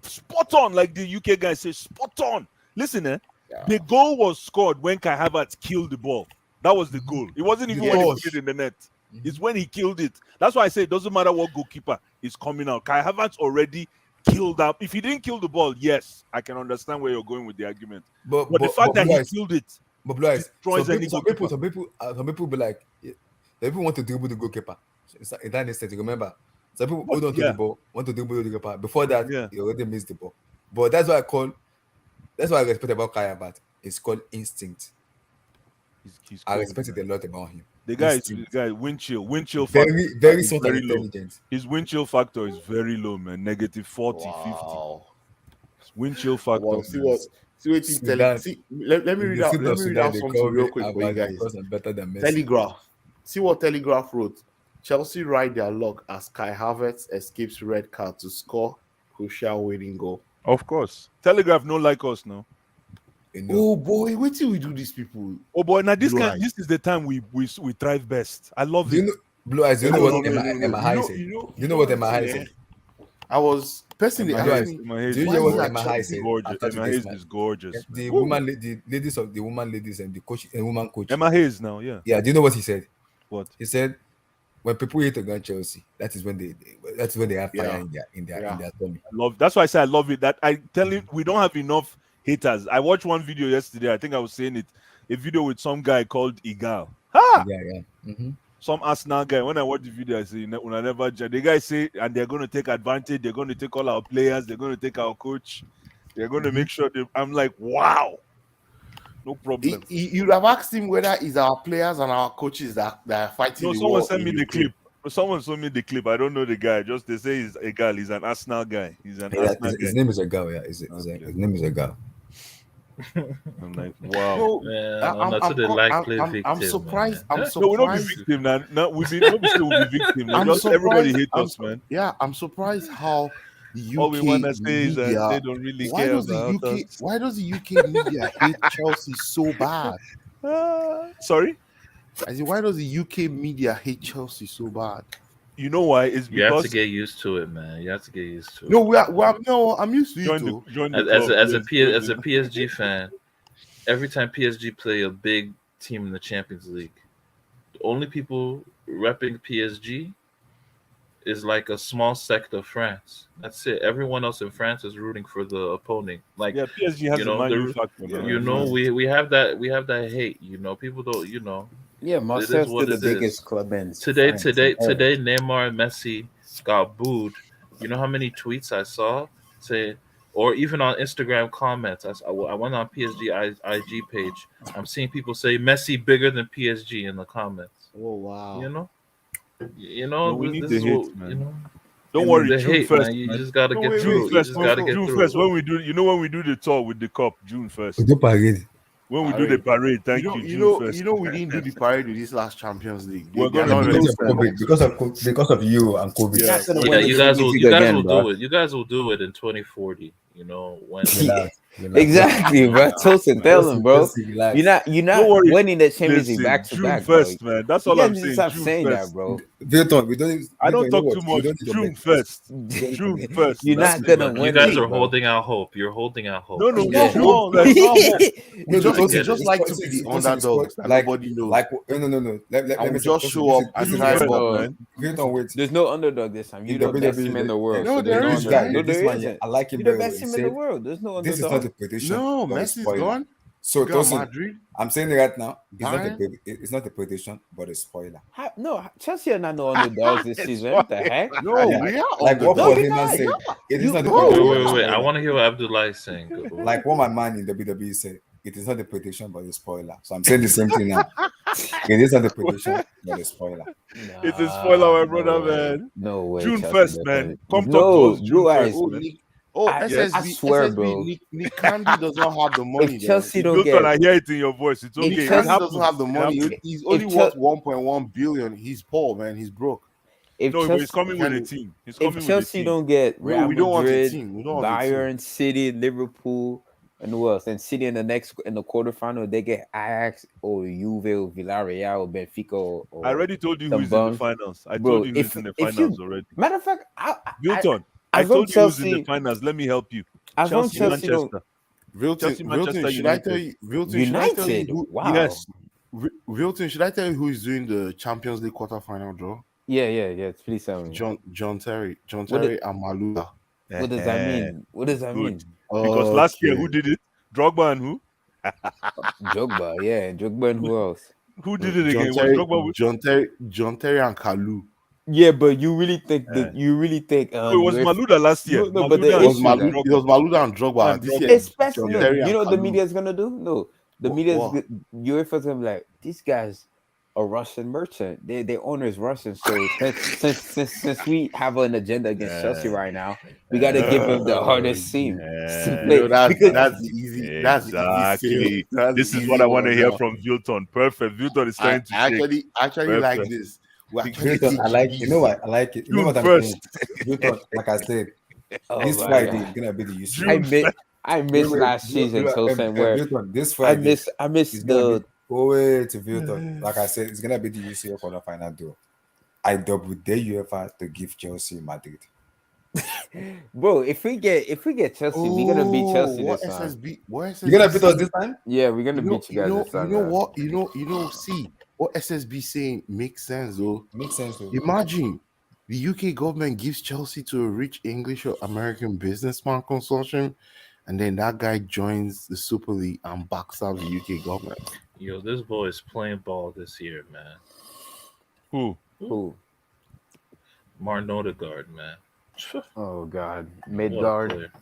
Spot on, like the UK guys say. Spot on. Listen, the goal was scored when Kai Havertz killed the ball. That was the goal. It wasn't even when he Yes. put it in the net. It's when he killed it. That's why I say it doesn't matter what goalkeeper is coming out. Kai Havertz already killed up. If he didn't kill the ball, yes, I can understand where you're going with the argument. But the fact that he Blaz, killed it but Blaz, destroys any some goalkeeper. people be like, some people want to dribble the goalkeeper. So in that instance, you remember, some people hold on to Yeah. the ball, want to dribble the goalkeeper. Before that, Yeah. he already missed the ball. But that's what I respect about Kai Havertz. It's called instinct. He's I cold, respect it man. a lot about him. The guy, Instinct. wind chill factor. Very is smart and very low. intelligent. His wind chill factor is very low, man. Negative 40, 50. Wind chill factor. Well, see man. what he Sudan. telling. See, let me In read the out. field Let of me read Sudan, out they something call real me quick for you Havertz guys. because I'm better than Messi. Telegraph. See what Telegraph wrote. Chelsea ride their luck as Kai Havertz escapes red card to score crucial winning goal. Of course. Telegraph no like us now. Oh boy, wait till we do these people. Oh boy, now this Blue kind, eyes. this is the time we thrive best. I love Do you it. know, Blue Eyes, do you know No, what no, no, Emma no, no. High You know- said? you know- You know what Emma High said? I was personally Emma asking Hayes- me, Emma Hayes Do you is hear what gorgeous. Emma High said? Gorgeous. after Emma today's Hayes match? is gorgeous. The Woo. woman ladies and the coach and woman coach. Emma Hayes now, yeah. Yeah, do you know what he said? What? He said when people hate against Chelsea, that is when they have fire Yeah. in their tummy. Love. That's why I say I love it. That I tell you, we don't have enough haters. I watched one video yesterday. I think I was saying it. A video with some guy called Igal. Ha! Yeah. Mm-hmm. Some Arsenal guy. When I watch the video, I say, when I never judge. The guy say, and they're going to take advantage. They're going to take all our players. They're going to take our coach. They're going to make sure. I'm like, wow, no problem. you'd have asked him whether it's our players and our coaches that are fighting. No, the someone war sent in me the Ukraine. clip. Someone showed me the clip. I don't know the guy. Just they say he's a guy. He's an Arsenal guy. He's an Arsenal His guy. name is a girl. Yeah, his name is a girl. I'm like, wow. No, Man, I'm not to the like play I'm victim. surprised. Man. I'm No, we don't be surprised. victim now. No, we don't say we'll be victim. I'm Just everybody surprised- hates I'm us, su- man. Yeah, I'm surprised how the All we UK wanna say is that media. they don't really Why care does the about UK? us. Why does the UK media hate Chelsea so bad? Sorry? I said, why does the UK media hate Chelsea so bad? You know why? It's You have because to get used to it, man. You have to get used to it. No, I'm used to it. too. As a PSG fan, every time PSG play a big team in the Champions League, the only people repping PSG is like a small sect of France. That's it. Everyone else in France is rooting for the opponent. Like, Yeah, PSG has you a know, Man the- U factor. you know, we have that hate. You know, people don't. You know, Yeah, it Marseille's is what still the it is. biggest club in Today, France. Neymar and Messi got booed You know how many tweets I saw say, or even on Instagram comments. I went on PSG IG page. I'm seeing people say Messi bigger than PSG in the comments. Oh wow. No, we need This the is what hate, man. you know. Don't worry, The June hate, 1st, man. You man. just gotta No, get wait, through wait. it. You just gotta get June through 1st, it. when we do, when we do the tour with the cup, June 1st. We do parade. When we do the parade, thank you, June 1st. We didn't do the parade with this last Champions League. We're They are gonna not do ready it. for it. Because of you and COVID. Yeah, Win the You guys Champions will League you guys again, will bro. do it. You guys will do it in 2040. You know when Relax, relax. Exactly, bro. Tosin, tell him, bro. Relax. You're Don't not worry. winning the Champions League Listen, back to June back, bro. 1st, man. That's You all guys I'm need to saying. stop June saying 1st. that, bro. Vilton, we don't. I don't Vilton, talk you know too what? much. We don't need your June best. 1st. June 1st. You're That's not it. gonna you win guys it, are bro. holding out hope. You're holding out hope. No, no, I no. get it. No, June 1st. it's not hope. No, Just, I get just it. like to be the underdogs that like, nobody knows. like, no. Let I me will say, just Tosin, show up and June drive 1st, up. man. Vilton, wait. There's no underdog this time. In You're the best WWE, team in the world. No, So there's there no is, this guy, underdog. No, this there man, isn't. I like him You're the very well. best He team in the said, world. There's no this is underdog. not the prediction, No, but a Messi's spoiler. gone. So, Got Tosin, Madrid. I'm saying it right now. Bayern. It's not a prediction, but a spoiler. No, Chelsea are not no underdogs this season. What the heck? No, Yeah. we are Like what underdogs. you're Paul Heyman not. said, it is You- not a bro, prediction, Wait. but a I spoiler. want to hear what Abdullah is saying. Like what my man in WWE said, it is not a prediction, but a spoiler. So I'm saying the same thing now. It is not a prediction, but a spoiler. It's a spoiler, my brother, way. man. No way. June Chelsea 1st, doesn't. man. Come No, talk to us June you guys. 1st, man. SSB, I swear, SSB, bro. Nick Candy does not have the money. If Chelsea don't Milton, get, I hear it in your voice. It's okay. Nick It Candy happens. doesn't have the It money. happens. He's only worth 1.1 billion. He's poor, man. He's broke. if No, but he's Chelsea, coming with a team. He's coming if with a Chelsea team. don't get No, Real we don't want a Madrid, team. We don't want a team. Bayern, City, Liverpool, and who else? And City in the quarterfinal, they get Ajax or Juve or Villarreal or Benfica or I already told you the who's in the bums. finals. I Bro, told you who's in the finals already. matter of fact, Milton, I as long told you who's in Chelsea- the finals. Let me help you. as long Chelsea, Chelsea don't Manchester. Vilton, Chelsea, Manchester should I United. tell you? Vilton, should I tell you United. who? Wow. Yes. Vilton, should I tell you who is doing the Champions League quarterfinal draw? Yeah. Please tell me. John Terry, What and Malula. What does that mean? What does that Good. mean? Because last year, who did it? Drogba and who? Drogba, yeah, Drogba and who else? Who did it again? Was Drogba with? John Terry and Kalu. Yeah, but you really think that you really think it was Maluda last year. No, but Maluda the It was issue and that- Maluda. It was Maluda and Drogba. And This Drogba. year, especially John Terry you and know what the Kalu. media's gonna do? No, the What? UEFA's gonna be like, these guys are Russian merchant. Their owner is Russian. So since we have an agenda against Chelsea right now, we gotta give them the hardest team. You know, that's easy. That's Exactly. That's This is easy what I want to one hear now. from Vilton. Perfect. Vilton is I trying to shake. actually like Perfect. this. We actually Vilton, I like. think You know what? I like it. You know June what I'm 1st. saying? Vilton, like I said, Oh this my Friday God. is gonna be the UCL. June I missed last season, Tosin, where Vilton, this I Friday. miss It's gonna the be wait to Vilton. Like I said, it's gonna be the UCL quarterfinal though. I double dare UEFA to give Chelsea Madrid. bro. If we get Chelsea, we're gonna beat Chelsea what this time. SSB? What SSB? You're gonna beat us this time? Yeah, we're gonna You know, beat you guys this time. you know man. what? You know. See what SSB saying makes sense though. Makes sense though. Imagine the UK government gives Chelsea to a rich English or American businessman consortium, and then that guy joins the Super League and backstabs the UK government. Yo, this boy is playing ball this year, man. Who? Martin Odegaard, man. Oh God, What a Midgard. player.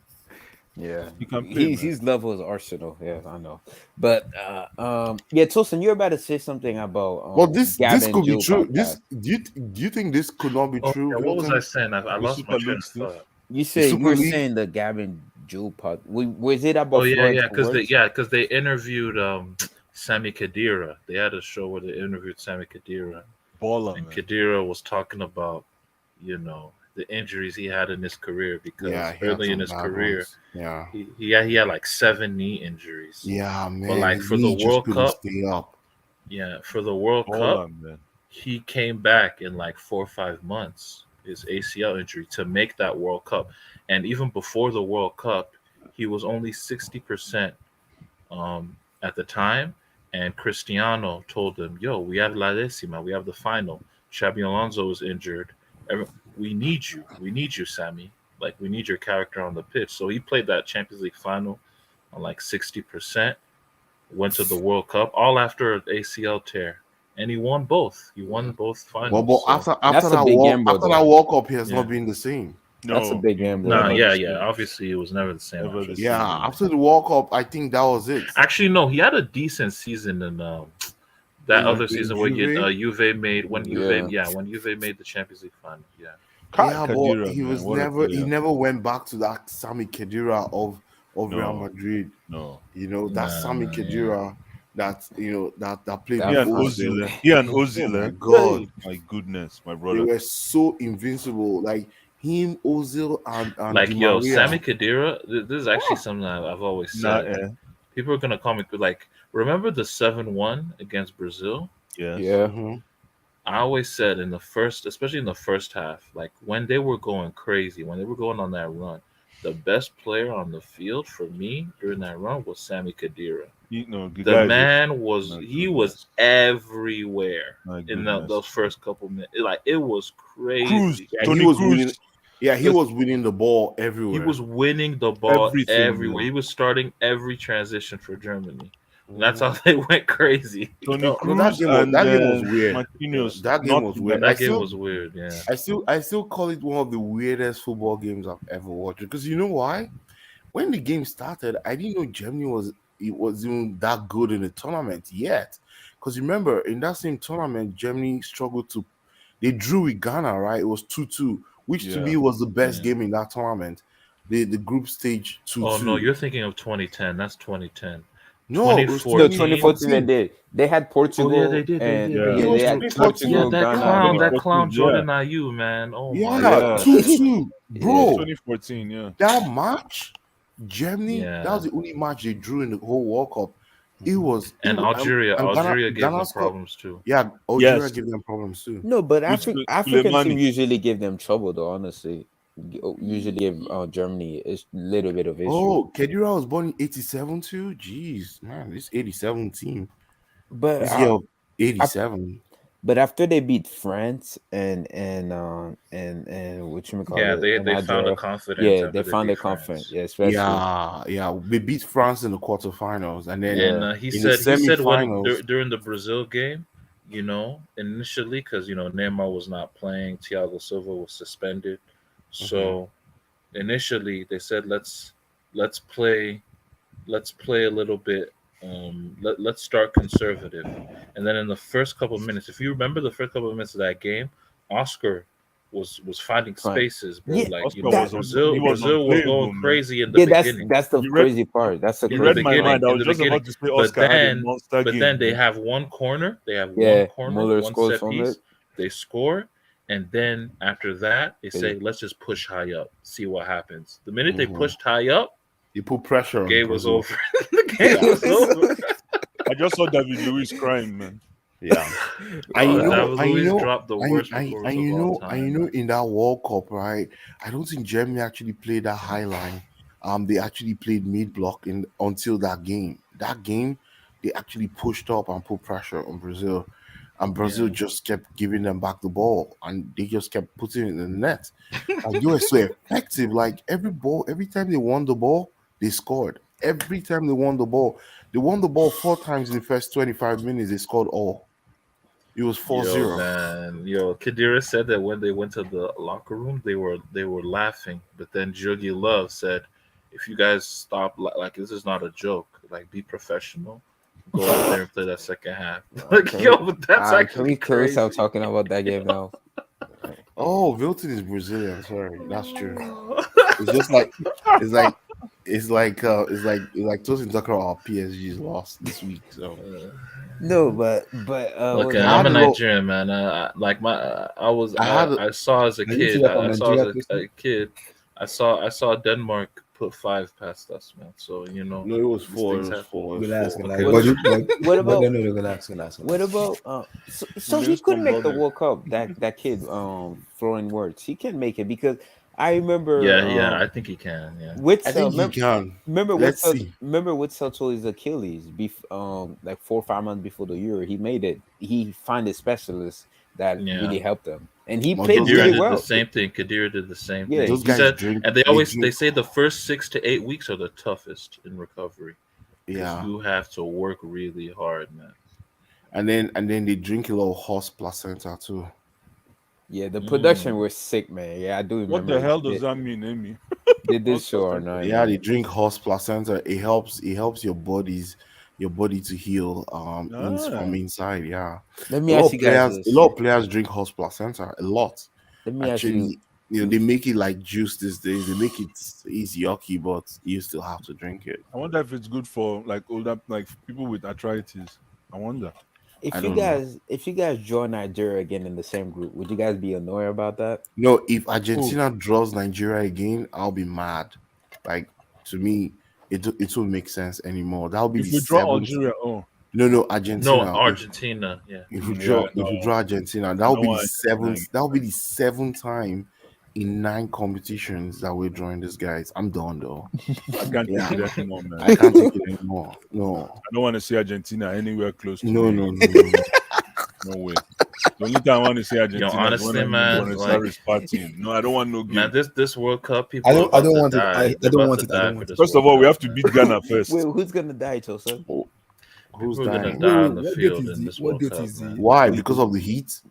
Yeah, He can play, he's level as Arsenal. Yeah, I know. But yeah, Tosin, you're about to say something about Well, this Gavin could be Joe true. podcast. Do you think this could not be Oh, true? yeah, what was Wilton? I saying? I The lost Super my train League of stuff. thought. You say you Super were League? saying the Gavin Joe pod. Was it about? Oh yeah, Florence because Forest? they interviewed Sami Khedira. They had a show where they interviewed Sami Khedira, Baller, and man. Khedira was talking about, you know, the injuries he had in his career because Yeah, he had early in some his bad career, ones. Yeah, he had like 7 knee injuries. yeah, man. But like his for the knee just World couldn't Cup, stay up. yeah, for the World Baller, Cup, man. he came back in like 4 or 5 months, his ACL injury, to make that World Cup. And even before the World Cup, he was only 60% at the time. And Cristiano told him, yo, we have La Decima, we have the final. Xabi Alonso is injured. We need you. We need you, Sammy. Like, we need your character on the pitch. So he played that Champions League final on like 60%, went to the World Cup, all after an ACL tear. And he won both. He won both finals. Well, but So- after that World Cup, he has Yeah. not been the same. That's a No, big it was gamble. Nah, never yeah, the yeah. same. Obviously, it was never the same. Never the After same. Yeah, that. after the World Cup, I think that was it. Actually, no, he had a decent season in that other In season where Juve. Juve made Yeah. when Juve made the Champions League final. Yeah, Yeah, but Khedira, he man, was what a never he player. never went back to that Sami Khedira of Real No, Madrid. no. You know, that nah, Sami nah, yeah. Khedira that played He That with and fool. Ozil. Ozil, he and Oh Ozil, my hey, god. my goodness, my They brother. were so invincible. Like him, Ozil, and Di Like yo, Sammy Maria. Khedira. This is actually something I've always Nah, said. People are gonna call me like, remember the 7-1 against Brazil? yes. Yeah. Hmm. I always said in the first, especially in the first half, like when they were going crazy, when they were going on that run, the best player on the field for me during that run was Sammy Khedira. The The guy is man was my he was goodness, everywhere my in goodness. those first couple minutes. Like it was Cruz, crazy. Yeah, he Tony was winning. Cruz, Yeah, he Because was winning the ball he everywhere. was winning the ball everything, everywhere. man. He was starting every transition for Germany. And that's how Mhm. they went crazy. Tony No, that Cruz game was and weird. Marquinhos, That game not was in weird. that That game was weird, yeah. I still call it one of the weirdest football games I've ever watched. Because you know why? When the game started, I didn't know Germany was even that good in the tournament yet. Because remember, in that same tournament, Germany struggled to they drew with Ghana, right? It was 2-2, which to Yeah. me was the best Yeah. game in that tournament. The group stage Oh no, 2-2. you're thinking of 2010. That's 2010. No, it was 2014. 2014 they had Oh yeah, Portugal they did. They and did. Yeah. They It yeah, was they did. had 2014. Yeah, Portugal, that Ghana, clown, that 2014, clown yeah. Jordan Ayew, man. Oh my Yeah, Yeah. god. 2-2. yeah. Bro, 2014, yeah. that match, Germany, that Yeah. was the only match they drew in the whole World Cup. It And was Algeria, and Algeria gave Ghana them scored. problems too. Yeah, Algeria Yes. gave them problems too. No, but With African team Suleimani. usually give them trouble though, honestly. Usually give Germany a little bit of issue. Oh, Khedira was born in 87 too. Jeez, man, this 87 team. But This year of af- 87. but after they beat France and what you call Yeah, it and they found a Algeria, confidence yeah, after they they found beat their confidence. France. Yeah, especially Yeah. They beat France in the quarterfinals, and then And yeah. in the he said when semifinals. during the Brazil game, initially because Neymar was not playing, Thiago Silva was suspended, Mhm. so initially they said let's play a little bit. Let's start conservative, and then in the first couple of minutes, if you remember the first couple of minutes of that game, Oscar was finding Fine. spaces, bro. Yeah, Like Oscar that he was Brazil were going unplayable, man. crazy in the yeah, beginning. that's the You read crazy part. That's the In you the read crazy my part. mind. I beginning, was just about to say but Oscar had a then monster but game, then they man. have one corner, Yeah, Muller one scores set from it. piece, they score, and then after that they They, say let's just push high up, see what happens. The minute they Mhm. pushed high up, You put pressure on game was Brazil. over. The game Yeah. was over. I just saw David Luiz crying, man. Yeah. Oh, And David Luiz dropped the worst performance of all time. Man. in that World Cup, right? I don't think Germany actually played that high line. They actually played mid block in until that game. That game, they actually pushed up and put pressure on Brazil, and Brazil Yeah. just kept giving them back the ball, and they just kept putting it in the net. Like they were so effective. Like every time they won the ball, they scored. Every time they won the ball 4 times in the first 25 minutes. They scored all. It was 4-0. Man, Khedira said that when they went to the locker room, they were laughing, but then Jogi Love said, "If you guys stop, like this is not a joke. Like be professional. Go out there and play that second half." Like can yo, we, but that's can actually we stop crazy. talking about that game now? Oh, Wilton is Brazilian. Sorry, that's true. It's just like it's like it's like Tosin talking about PSG's loss this week. So No, but Look, I I'm had a a little. Nigerian man. Like I had. I saw as a Are you kid. sure from I saw as Nigeria, Christian? a kid. I saw Denmark put 5 past us, man. So No, it was these 4. It things was happen. 4. It was Relax, 4. relax. what But about no, relax. what about so he Williams couldn't from make the London. World Cup. That kid Florian Wirtz, he can make it because I remember Yeah, I think he can. Yeah. I Witzel. think he can. Remember Let's Witzel. see. Remember Witzel tore his Achilles like 4 or 5 months before the Euro. He made it. He found a specialist that Yeah. really helped him, and he Well, played those Khedira really guys, did the well. same thing. Khedira did the same Yeah, thing. those He guys said, drink. and They they drink. say the first 6 to 8 weeks are the toughest in recovery because Yeah, you have to work really hard, man. and then they drink a little horse placenta too. Yeah, the production was sick, man. Yeah, I do remember. What the hell does it. that mean, Amy? They did show R9. Yeah, they drink horse placenta. It helps your body to heal from inside. Yeah. Let me ask you guys A this. lot of players drink horse placenta. A lot. Let me ask you. They make it like juice these days. They make it easy yucky, but you still have to drink it. I wonder if it's good for like older, like people with arthritis. I wonder. If you guys join Nigeria again in the same group, would you guys be annoyed about that? No, if Argentina draws Nigeria again, I'll be mad. Like, to me, it will make sense anymore. That'll be if the we draw seventh. Algeria, No, Argentina. No, Argentina. Yeah. If you draw Argentina, that'll be the seventh. That'll be the seventh time in 9 competitions that we're drawing these guys. I'm done though. I can't take it anymore, man. I can't take it anymore. No. I don't want to see Argentina anywhere close to No. No way. The only time I want to see Argentina honestly, is when man, start partying. No, I don't want no game. Man, this World Cup, people. I don't want it. I don't want it. First of all, we have to beat Ghana first. Wait, who's gonna die, Tosa? Who's gonna die on the field in this World Cup? Why? Because of the heat?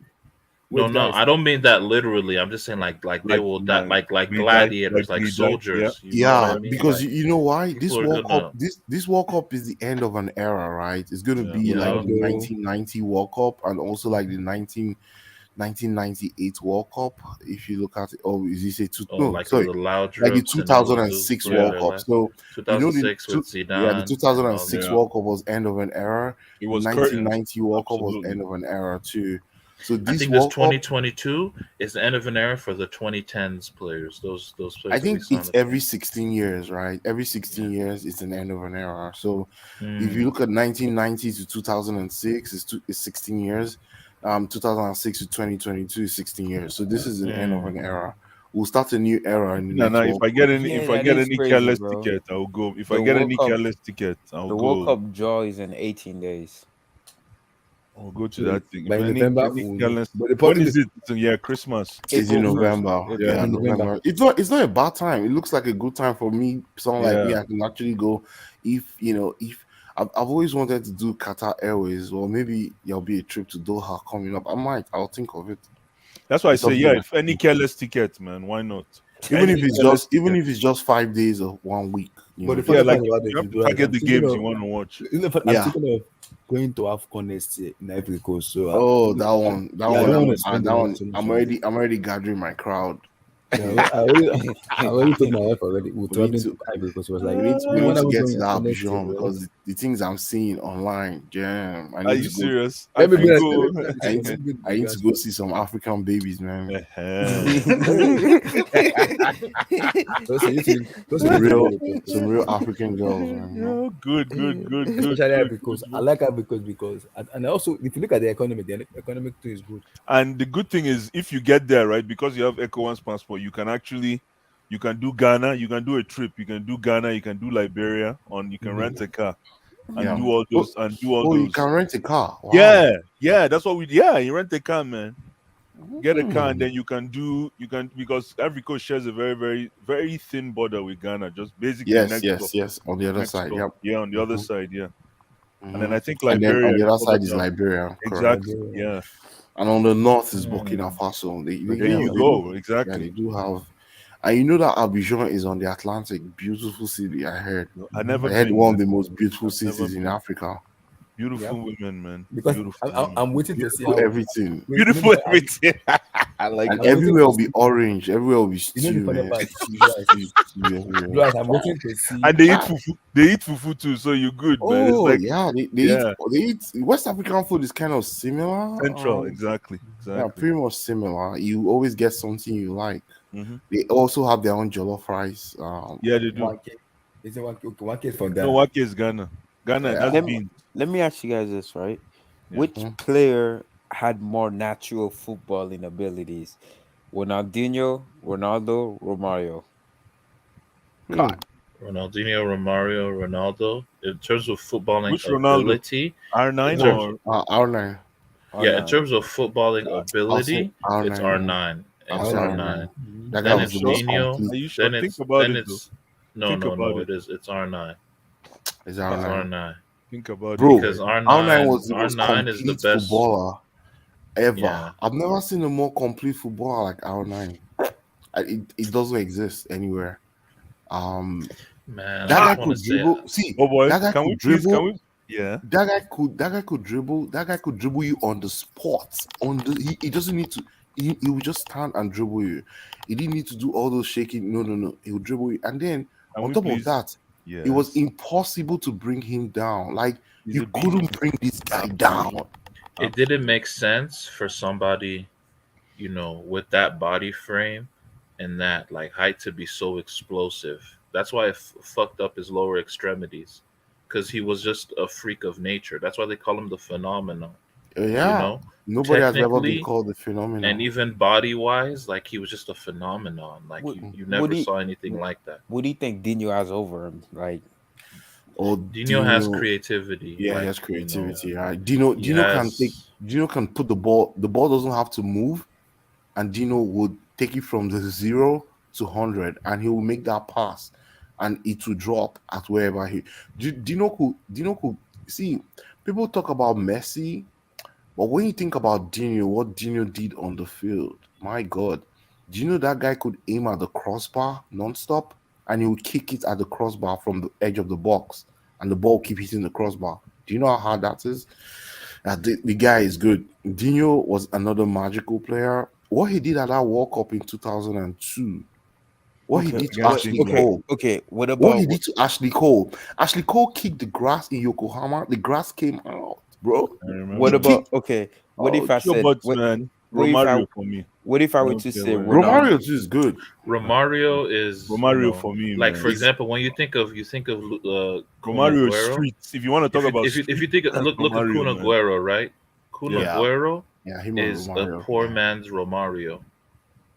No, I don't mean that literally. I'm just saying like they will die like gladiators, like soldiers. Yeah, because you know why? This World Cup, this World Cup is the end of an era, right? It's gonna be like the 1990 World Cup and also like the 1998 World Cup. If you look at it, is he say like the 2006 World Cup. So 2006 with Zidane. The 2006 World Cup was end of an era. It was 1990 World Cup was end of an era too. So I think this 2022 is the end of an era for the 2010s players. Those players. I think it's every 16 years, right? Every 16 years, it's an end of an era. So if you look at 1990 to 2006, it's 16 years. 2006 to 2022 is 16 years. So this is an end of an era. We'll start a new era. In the if I get any careless ticket, I'll go. If I get any careless ticket, I'll go. The World Cup draw is in 18 days. I'll go to that thing. By November, when is it? Yeah, Christmas. It's in November. Yeah, November. It's not a bad time. It looks like a good time for me. Someone like me, I can actually go. If I've always wanted to do Qatar Airways, or maybe there'll be a trip to Doha coming up. I'll think of it. That's why I say, if any careless ticket, man, why not? Even if it's just 5 days or 1 week. But if I get the games you want to watch. I'm thinking of going to AFCON next year in Ivory Coast. So that one. I'm already gathering my crowd. I already told my wife already. We're traveling to Ivory Coast. Was like, we need to get to that vision because the things I'm seeing online, damn. Are you serious? I need to go see some African babies, man. Some real African girls, man. Good. Especially Ivory Coast. I like Ivory Coast because, and also if you look at the economic too is good. And the good thing is, if you get there, right, because you have ECOWAS passport, you can do Ghana, you can do a trip, you can do Ghana, you can do Liberia, you can rent a car and do all those those. You can rent a car. Wow. Yeah, that's what you rent a car, man. Get a car and then you can because Ivory Coast shares a very, very, very thin border with Ghana, just basically yes, on the other side. Yeah, on the other side, yeah. Mm-hmm. And then I think Liberia. On the other side is Liberia. Exactly. Correct. Yeah. And on the north is Burkina Faso. There you go. Exactly. They do have. And you know that Abidjan is on the Atlantic. Beautiful city, I heard. I heard one of the most beautiful cities in Africa. Beautiful women, man. Because beautiful I'm waiting to see everything. Beautiful everything. I like and everywhere will be orange. Everywhere will be stew. I'm waiting to see. And they eat fufu. They eat fufu too, so you're good, man. Oh, they eat West African food is kind of similar. Central, exactly. Yeah, pretty much similar. You always get something you like. Mm-hmm. They also have their own jollof rice. Yeah, they do. Is it one case from Ghana? No, one case Ghana. Let me ask you guys this, right? Yeah. Which player had more natural footballing abilities? Ronaldinho, Ronaldo, Romario? Ronaldinho, Romario, Ronaldo. In terms of footballing ability, R9 or R9? Yeah, in terms of footballing ability, it's R9. It's R9. That then it's Nino. Are you sure? Think about it. No, it is. It's R9. It's R9. R9. Think about Bro, it. Because R9 was the most R9 is the best footballer ever. Yeah. I've never seen a more complete footballer like R9. It doesn't exist anywhere. Man, That I guy just want to could say, dribble. See, Oh boy, that guy can we could please? Can dribble. we? Yeah. That guy could dribble. That guy could dribble you on the spot. He doesn't need to. He will just stand and dribble you. He didn't need to do all those shaking. No. He will dribble you. And then Can on we top of please? that, it was Yes. impossible to bring him down. Like He's you a beast. couldn't bring this guy down. it didn't make sense for somebody, you know, with that body frame and that like height to be so explosive. That's why it fucked up his lower extremities, because he was just a freak of nature. That's why they call him the phenomenon. You Yeah. know, Nobody has ever been technically called the phenomenon. and even body wise, like he was just a phenomenon. Like you never saw anything like that. What do you think Dino has over him? Like, Dino has creativity. Yeah, like, he has creativity. You know, Right? Dino he Dino can has- take. Dino can put the ball. The ball doesn't have to move, and Dino would take it from the 0 to 100, and he will make that pass, and it will drop at wherever he. Dino could see. People talk about Messi, but when you think about Dino, what Dino did on the field, my God, do you know that guy could aim at the crossbar nonstop, and he would kick it at the crossbar from the edge of the box, and the ball keep hitting the crossbar. Do you know how hard that is? The guy is good. Dino was another magical player. What he did at that World Cup in 2002, what he did to Ashley Cole. Okay, what What he did to Ashley Cole? Ashley Cole kicked the grass in Yokohama. The grass came out, bro. What about What if I said but what, man, what if I, Romario for me. What if I were don't to care say what- Romario is good. Romario is Romario for me, Like man. for example, when you think of Romario Kun is Aguero, streets. If you want to talk about if you think look at Romario, Kun man. Aguero, right? Kun Yeah. Aguero Yeah, him and is Romario, a poor man's Romario.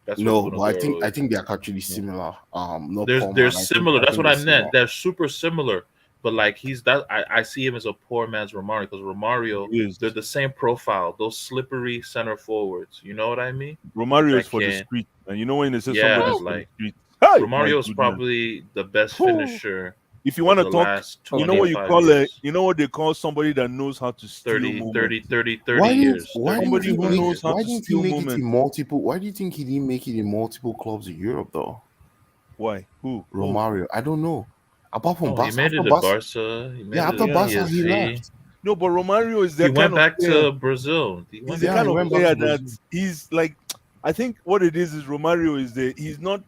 That's No, what Kun but I Aguero think they're actually similar. Not They're Palmer, I think- similar. I That's think what I they're meant. similar. They're super similar. But like he's that I see him as a poor man's Romario, because Romario, they're the same profile, those slippery center forwards. You know what I mean? Romario is That for the can- street, and you know when they say Yeah, somebody's for the like street. Hey, my Romario is goodness. probably the best Whew. finisher. If you want to of the talk, last you know what you 25 call years. you know what they call somebody that knows how to steal 30 moments. 30 Why didn't years. Somebody who knows how why to didn't he steal make it moments. in multiple? Why do you think he didn't make it in multiple clubs in Europe though? Why? Who? Romario, I don't know. Apart from Oh, he Barca, made it after at Barca, Barca. He made yeah, it after at Barca he PSV. left. No, but Romario is He that went kind back of player. to Brazil. He He's went the back kind to of went back player to that Brazil. he's like. I think what it is Romario is he's not.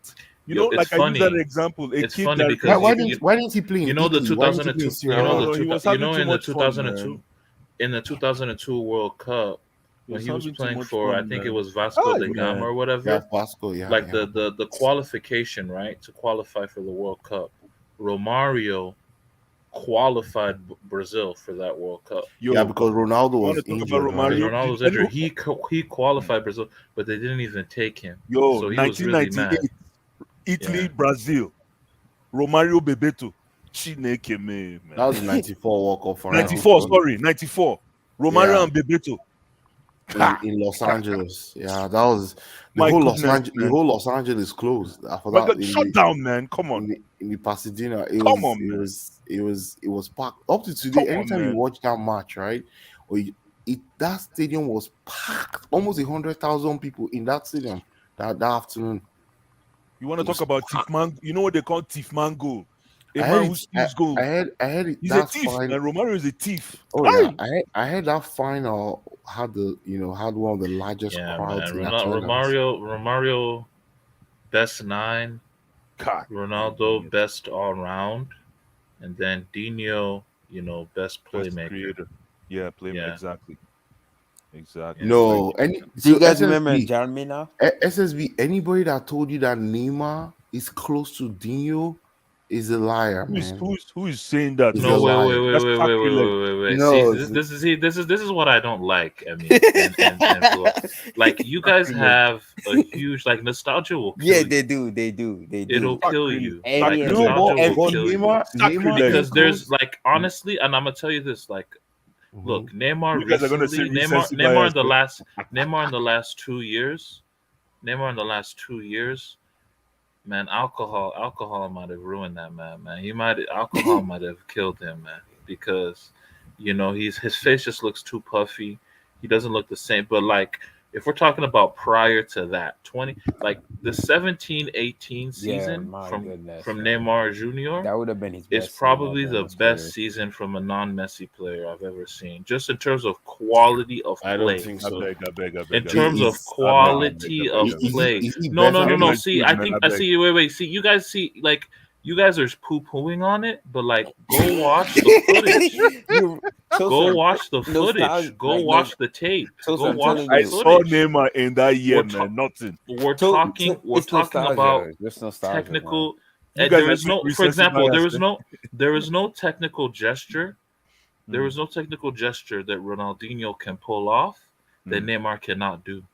You Yo, know, it's like I use that funny. example. A It's kid funny that because Why didn't he play in you know the Italy? Why didn't he play 2002 in Serie you know A? the he two, was you having know too in the much fun, 2002 man. in the 2002 World Cup when was he was having too playing much for fun, I think man. it was Vasco Ah, da Gama man. or whatever. Yeah, Vasco, yeah. Like yeah. the qualification, right, to qualify for the World Cup. Romario qualified Brazil for that World Cup. Yeah, because Ronaldo you wanna was talk about injured, Because Romario? right? Ronaldo was And injured. He qualified Brazil, but they didn't even take him. Yo, So he was really 1998, mad. Italy, Yeah. Brazil, Romario Bebeto, Chineke me, man. That was the 94 World Cup final. 94, sorry, 94. Romario Yeah. and Bebeto. in Los Angeles. Yeah, that was the My whole goodness, the man. whole Los Angeles closed after My that. God, shut down, man. Come on. In the Pasadena, Come on, man. it was packed up to today. Come on, Anytime you man. watch that match, right, that stadium was packed, almost 100,000 people in that stadium that afternoon. You want to talk about Thief Man? You know what they call Thief Man goal? A I man heard who it- steals goals. I heard it. He's a That thief, fine. and Romario is a thief. Oh yeah, Aye. I heard that final had one of the largest Yeah, crowds man. in attendance. Romario, best 9. God. Ronaldo, best all round, and then Dino, best Best playmaker. creator. Yeah, playmaker. Yeah. Exactly. No, Do you guys SSB, remember Jarmina? SSB, anybody that told you that Neymar is close to Dino is a liar, man. Who is saying that? Is No, a liar. wait. No, See, this is what I don't like. I mean, and Flo. Like you guys have a huge nostalgia will kill Yeah, you. they do. It'll kill you. Any Like of nostalgia them. will kill you. Neymar Because is there's close. honestly, and I'm gonna tell you this, look, Neymar You guys are gonna recently, say recency Neymar bias, in the bro. last, Neymar in the last 2 years, man, alcohol might have ruined that man. Alcohol might have killed him, man, because his face just looks too puffy. he doesn't look the same. But like if we're talking about prior to that, like the 17-18 season from Neymar Jr. That would have been his is best probably season the as best player. season from a non-Messi player I've ever seen, just in terms of quality of play. I don't think so. I beg. In terms of quality of play. No. See, I think I see. Wait. See, you guys see, like, you guys are poo-pooing on it, but like, go watch the footage. Go watch the footage. Go watch the tape. Go watch the I footage. saw Neymar in that year, man. Nothing. We're talking about technical. There is no, for example, there is no technical gesture. There is no technical gesture that Ronaldinho can pull off that Neymar cannot do.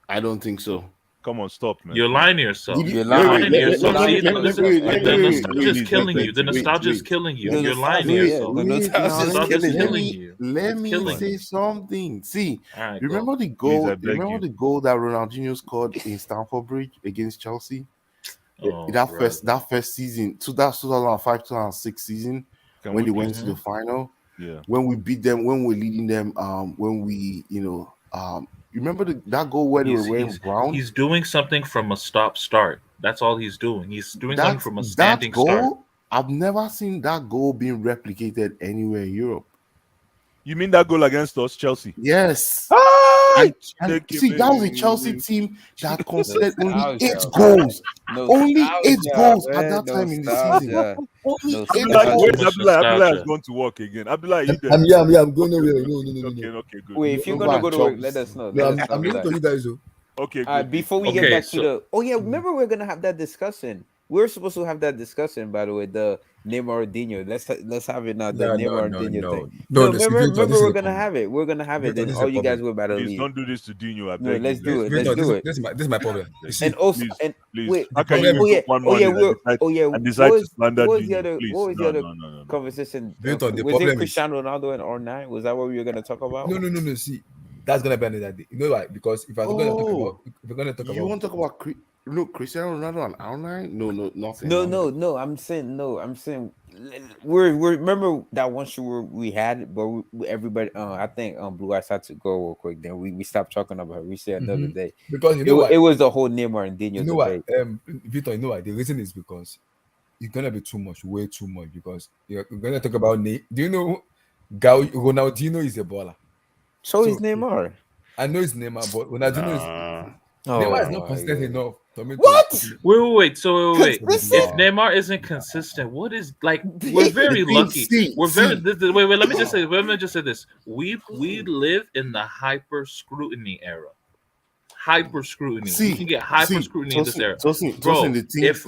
I don't think so. Come on, stop, man. You're lying to yourself. You're lying to yourself. See, the nostalgia is killing you. The nostalgia is killing you. You're lying to yourself. The nostalgia is killing you. Let me say something. See, remember the goal? Remember the goal that Ronaldinho scored in Stamford Bridge against Chelsea? That first season, 2005-2006 season, when they went to the final. Yeah. When we beat them, when we're leading them, when we, remember that goal where they were wearing brown? He's doing something from a stop-start. That's all he's doing. He's doing something from a standing start. I've never seen that goal being replicated anywhere in Europe. You mean that goal against us, Chelsea? Yes. And see, that was a Chelsea team that conceded only 8 goals. Only 8 goals at that time in the season. Only 8 goals. Abdullah is going to work again. Abdullah, you there? I'm going nowhere. No. Okay, good. Wait, if you're gonna go to work, let us know. No, I'm going to you guys. Okay, good. Before we get back to the... Oh, yeah, remember we're going to have that discussion. We're supposed to have that discussion, by the way, the Neymar-Dino. Let's have it now, the Neymar-Dino thing. Remember we're going to have it. We're going to have it. Then all you guys will about to leave. Please don't do this to Dino. No, let's do it. Let's do it. This is my problem. And also... Please. How can you and decide to slander Dino? What was the other conversation? Was it Cristiano Ronaldo and R9? Was that what we were going to talk about? No. See, that's going to be another day. You know why? Because if we're going to talk about... You want to talk about... Look, Cristiano Ronaldo on R9? No, nothing. No. I'm saying. We remember that one show we had, but everybody. I think Blue Eyes had to go real quick. Then we stopped talking about it. We said another day because it was the whole Neymar and Dino. You know why? Victor, you know why? The reason is because it's gonna be too much, way too much. Because you're gonna talk about Do you know Ronaldinho is a baller? So is Neymar. I know it's Neymar, but Ronaldinho is. Neymar is not consistent enough. What? Wait. So wait. If Neymar isn't consistent, what is like? We're very lucky. Wait. Let me just say this. We live in the hyper scrutiny era. Hyper scrutiny. You can get hyper scrutiny in this era, bro. If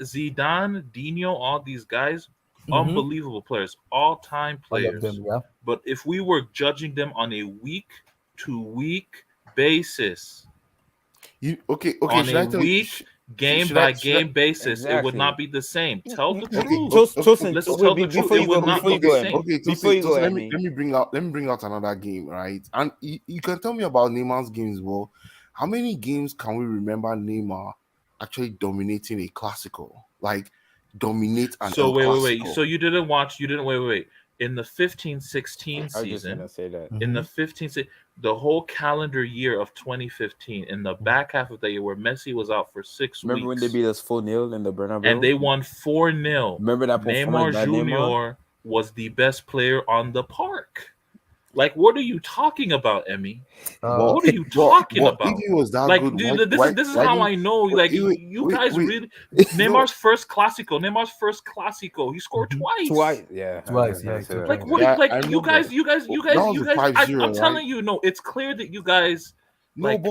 Zidane, Dino, all these guys, unbelievable players, all-time players. But if we were judging them on a week-to-week basis. On a week, game-by-game basis, it would not be the same. Tell the truth. Let's tell the truth. It would not be the same. Let me bring out another game, right? And you can tell me about Neymar's games as well. How many games can we remember Neymar actually dominating a classical? Like dominate an So wait. So you didn't wait. In the 15-16 season, in the 15, the whole calendar year of 2015, in the back half of the year where Messi was out for 6 weeks. Remember when they beat us 4-0 in the Bernabeu? And they won 4-0. Remember that Neymar Jr. was the best player on the park. Like, what are you talking about, Emmy? What are you talking about? If he was that like, good, dude, this is how I know. Like, you guys really. Neymar's first Clasico. He scored twice. Twice. Like, what? Like, you guys. I'm telling you, no. It's clear that you guys. Like,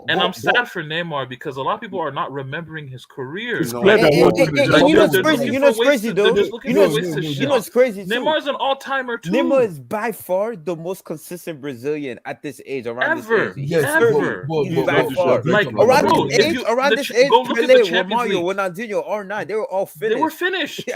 I'm sad for Neymar because a lot of people are not remembering his career. You know what's crazy though? You know what's crazy? Neymar is an all-timer too. Neymar is by far the most consistent Brazilian at this age. Around this age. Ever. He's by far. Like around this age, Pelé, Romario, Ronaldinho, R9, they were all finished. They were finished.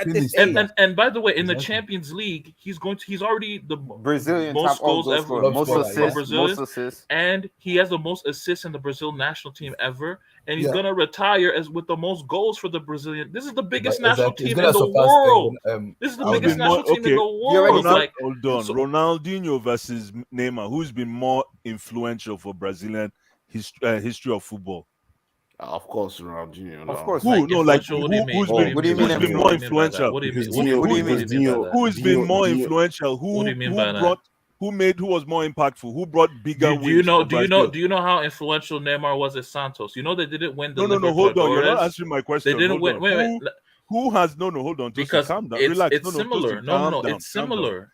And by the way, in the Champions League, he's already the Brazilian most top goals ever, most assists, and he has the most most assists in the Brazil national team ever, and he's Yeah. gonna retire as with the most goals for the Brazilian. This is the biggest But national exactly, he's team gonna in the surpass, world. This is the Who's biggest been more national team in okay? the world. Like, Hold on, so- Ronaldinho versus Neymar. Who's been more influential for Brazilian history of football? Of course, Ronaldinho. Of course. Who? No, like influential, what do you mean? who's What do been you mean by who's been that? more What do you mean by that? influential? What do you mean? Because What do you mean by that? Who has been more Dino- influential? What do you mean by that? brought? Who was more impactful? Who brought bigger Do you wins know? for Do you Brazil? know? Do you know how influential Neymar was at Santos? You know they didn't win the No, hold on. You're not Libertadores. answering my question. They didn't Hold win. on. Wait. Who has no? Hold on. Tosin, Because calm down. it's Relax. it's similar. Tosin, No, calm down, it's calm down. similar.